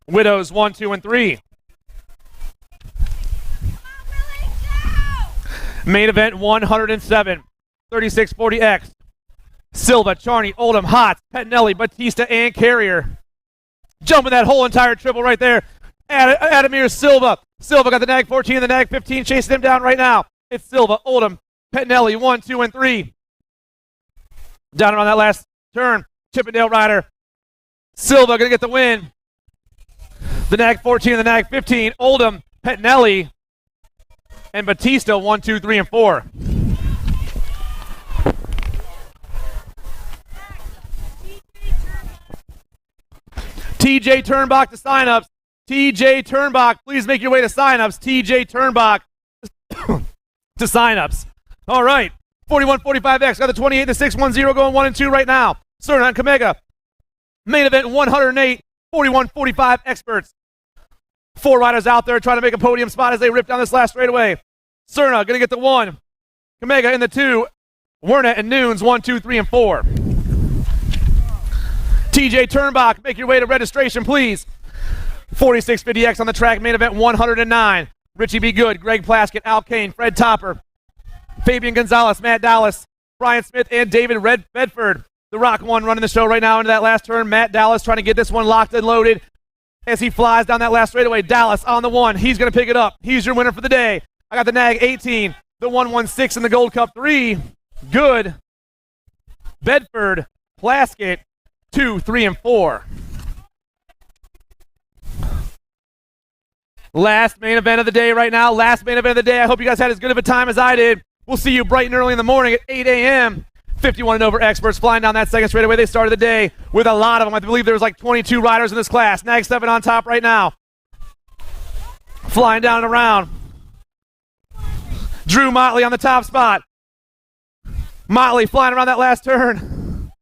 Widows 1, 2, and 3. Main event 107. 3640X. Silva, Charney, Oldham, Hotz, Pettinelli, Batista, and Carrier. Jumping that whole entire triple right there. Adamir Silva. Silva got the nag 14 and the nag 15 chasing him down right now. It's Silva, Oldham, Pettinelli, 1, 2, and 3. Down around that last turn. Chippendale rider. Silva going to get the win. The nag 14 and the nag 15. Oldham, Pettinelli, and Batista, 1, 2, 3, and 4. TJ Turnbach to signups. TJ Turnbach, please make your way to signups. TJ Turnbach to signups. All right. 41-45X got the 28, the 6-1-0 going 1 and 2 right now. Cerna and Kamega. Main event 108. 41-45 experts. 4 riders out there trying to make a podium spot as they rip down this last straightaway. Cerna going to get the 1. Kamega in the 2. Werner and Nunes 1, 2, 3, and 4. TJ Turnbach, make your way to registration, please. 4650X on the track, main event 109. Richie B. Good, Greg Plaskett, Al Kane, Fred Topper, Fabian Gonzalez, Matt Dallas, Brian Smith, and David Bedford. The Rock one running the show right now into that last turn. Matt Dallas trying to get this one locked and loaded as he flies down that last straightaway. Dallas on the 1. He's going to pick it up. He's your winner for the day. I got the nag 18, the 116 in the Gold Cup 3. Good. Bedford, Plaskett, 2, 3, and 4. Last main event of the day right now. Last main event of the day. I hope you guys had as good of a time as I did. We'll see you bright and early in the morning at 8 a.m. 51 and over experts flying down that second straightaway. They started the day with a lot of them. I believe there was like 22 riders in this class. Nag 7 on top right now. Flying down and around. Drew Motley on the top spot. Motley flying around that last turn.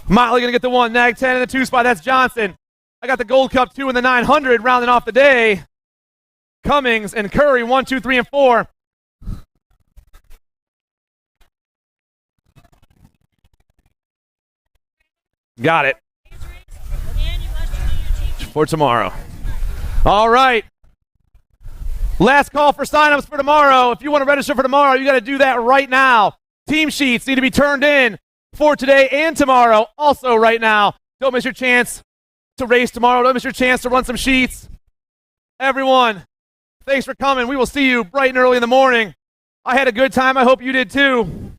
Motley going to get the 1. Nag 10 in the 2 spot. That's Johnson. I got the Gold Cup 2 in the 900 rounding off the day. Cummings and Curry 1, 2, 3, and 4. Got it. For tomorrow. All right. Last call for signups for tomorrow. If you want to register for tomorrow, you got to do that right now. Team sheets need to be turned in for today and tomorrow. Also right now. Don't miss your chance to race tomorrow. Don't miss your chance to run some sheets. Everyone, thanks for coming. We will see you bright and early in the morning. I had a good time. I hope you did too.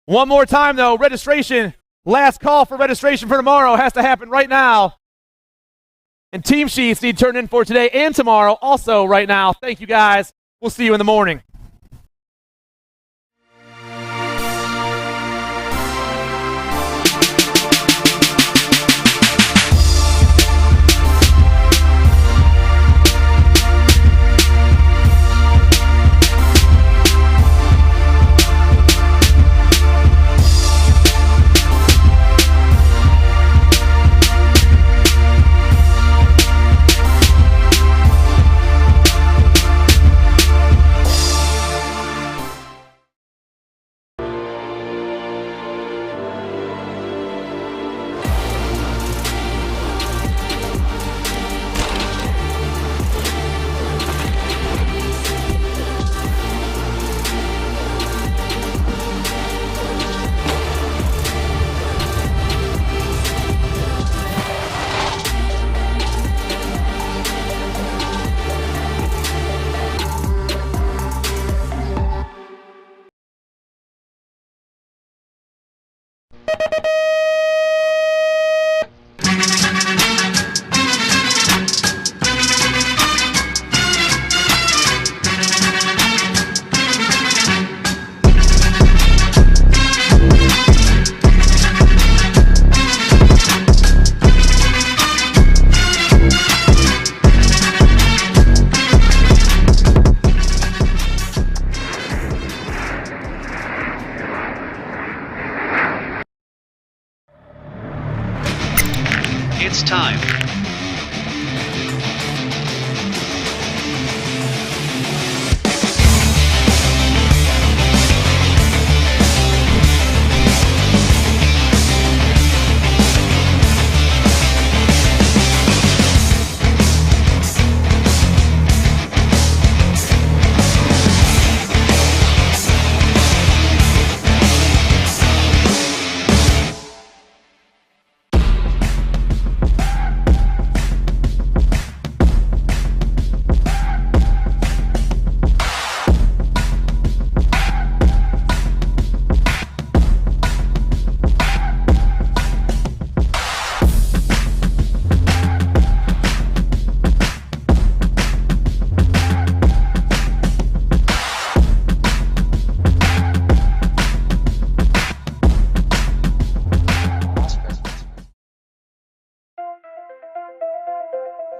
One more time though, registration. Last call for registration for tomorrow has to happen right now. And team sheets need turned in for today and tomorrow also right now. Thank you guys. We'll see you in the morning.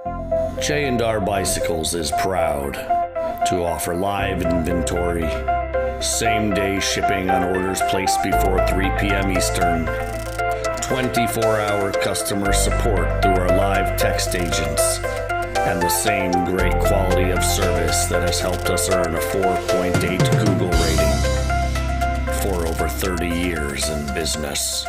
J&R Bicycles is proud to offer live inventory, same-day shipping on orders placed before 3 p.m. Eastern, 24-hour customer support through our live text agents, and the same great quality of service that has helped us earn a 4.8 Google rating for over 30 years in business.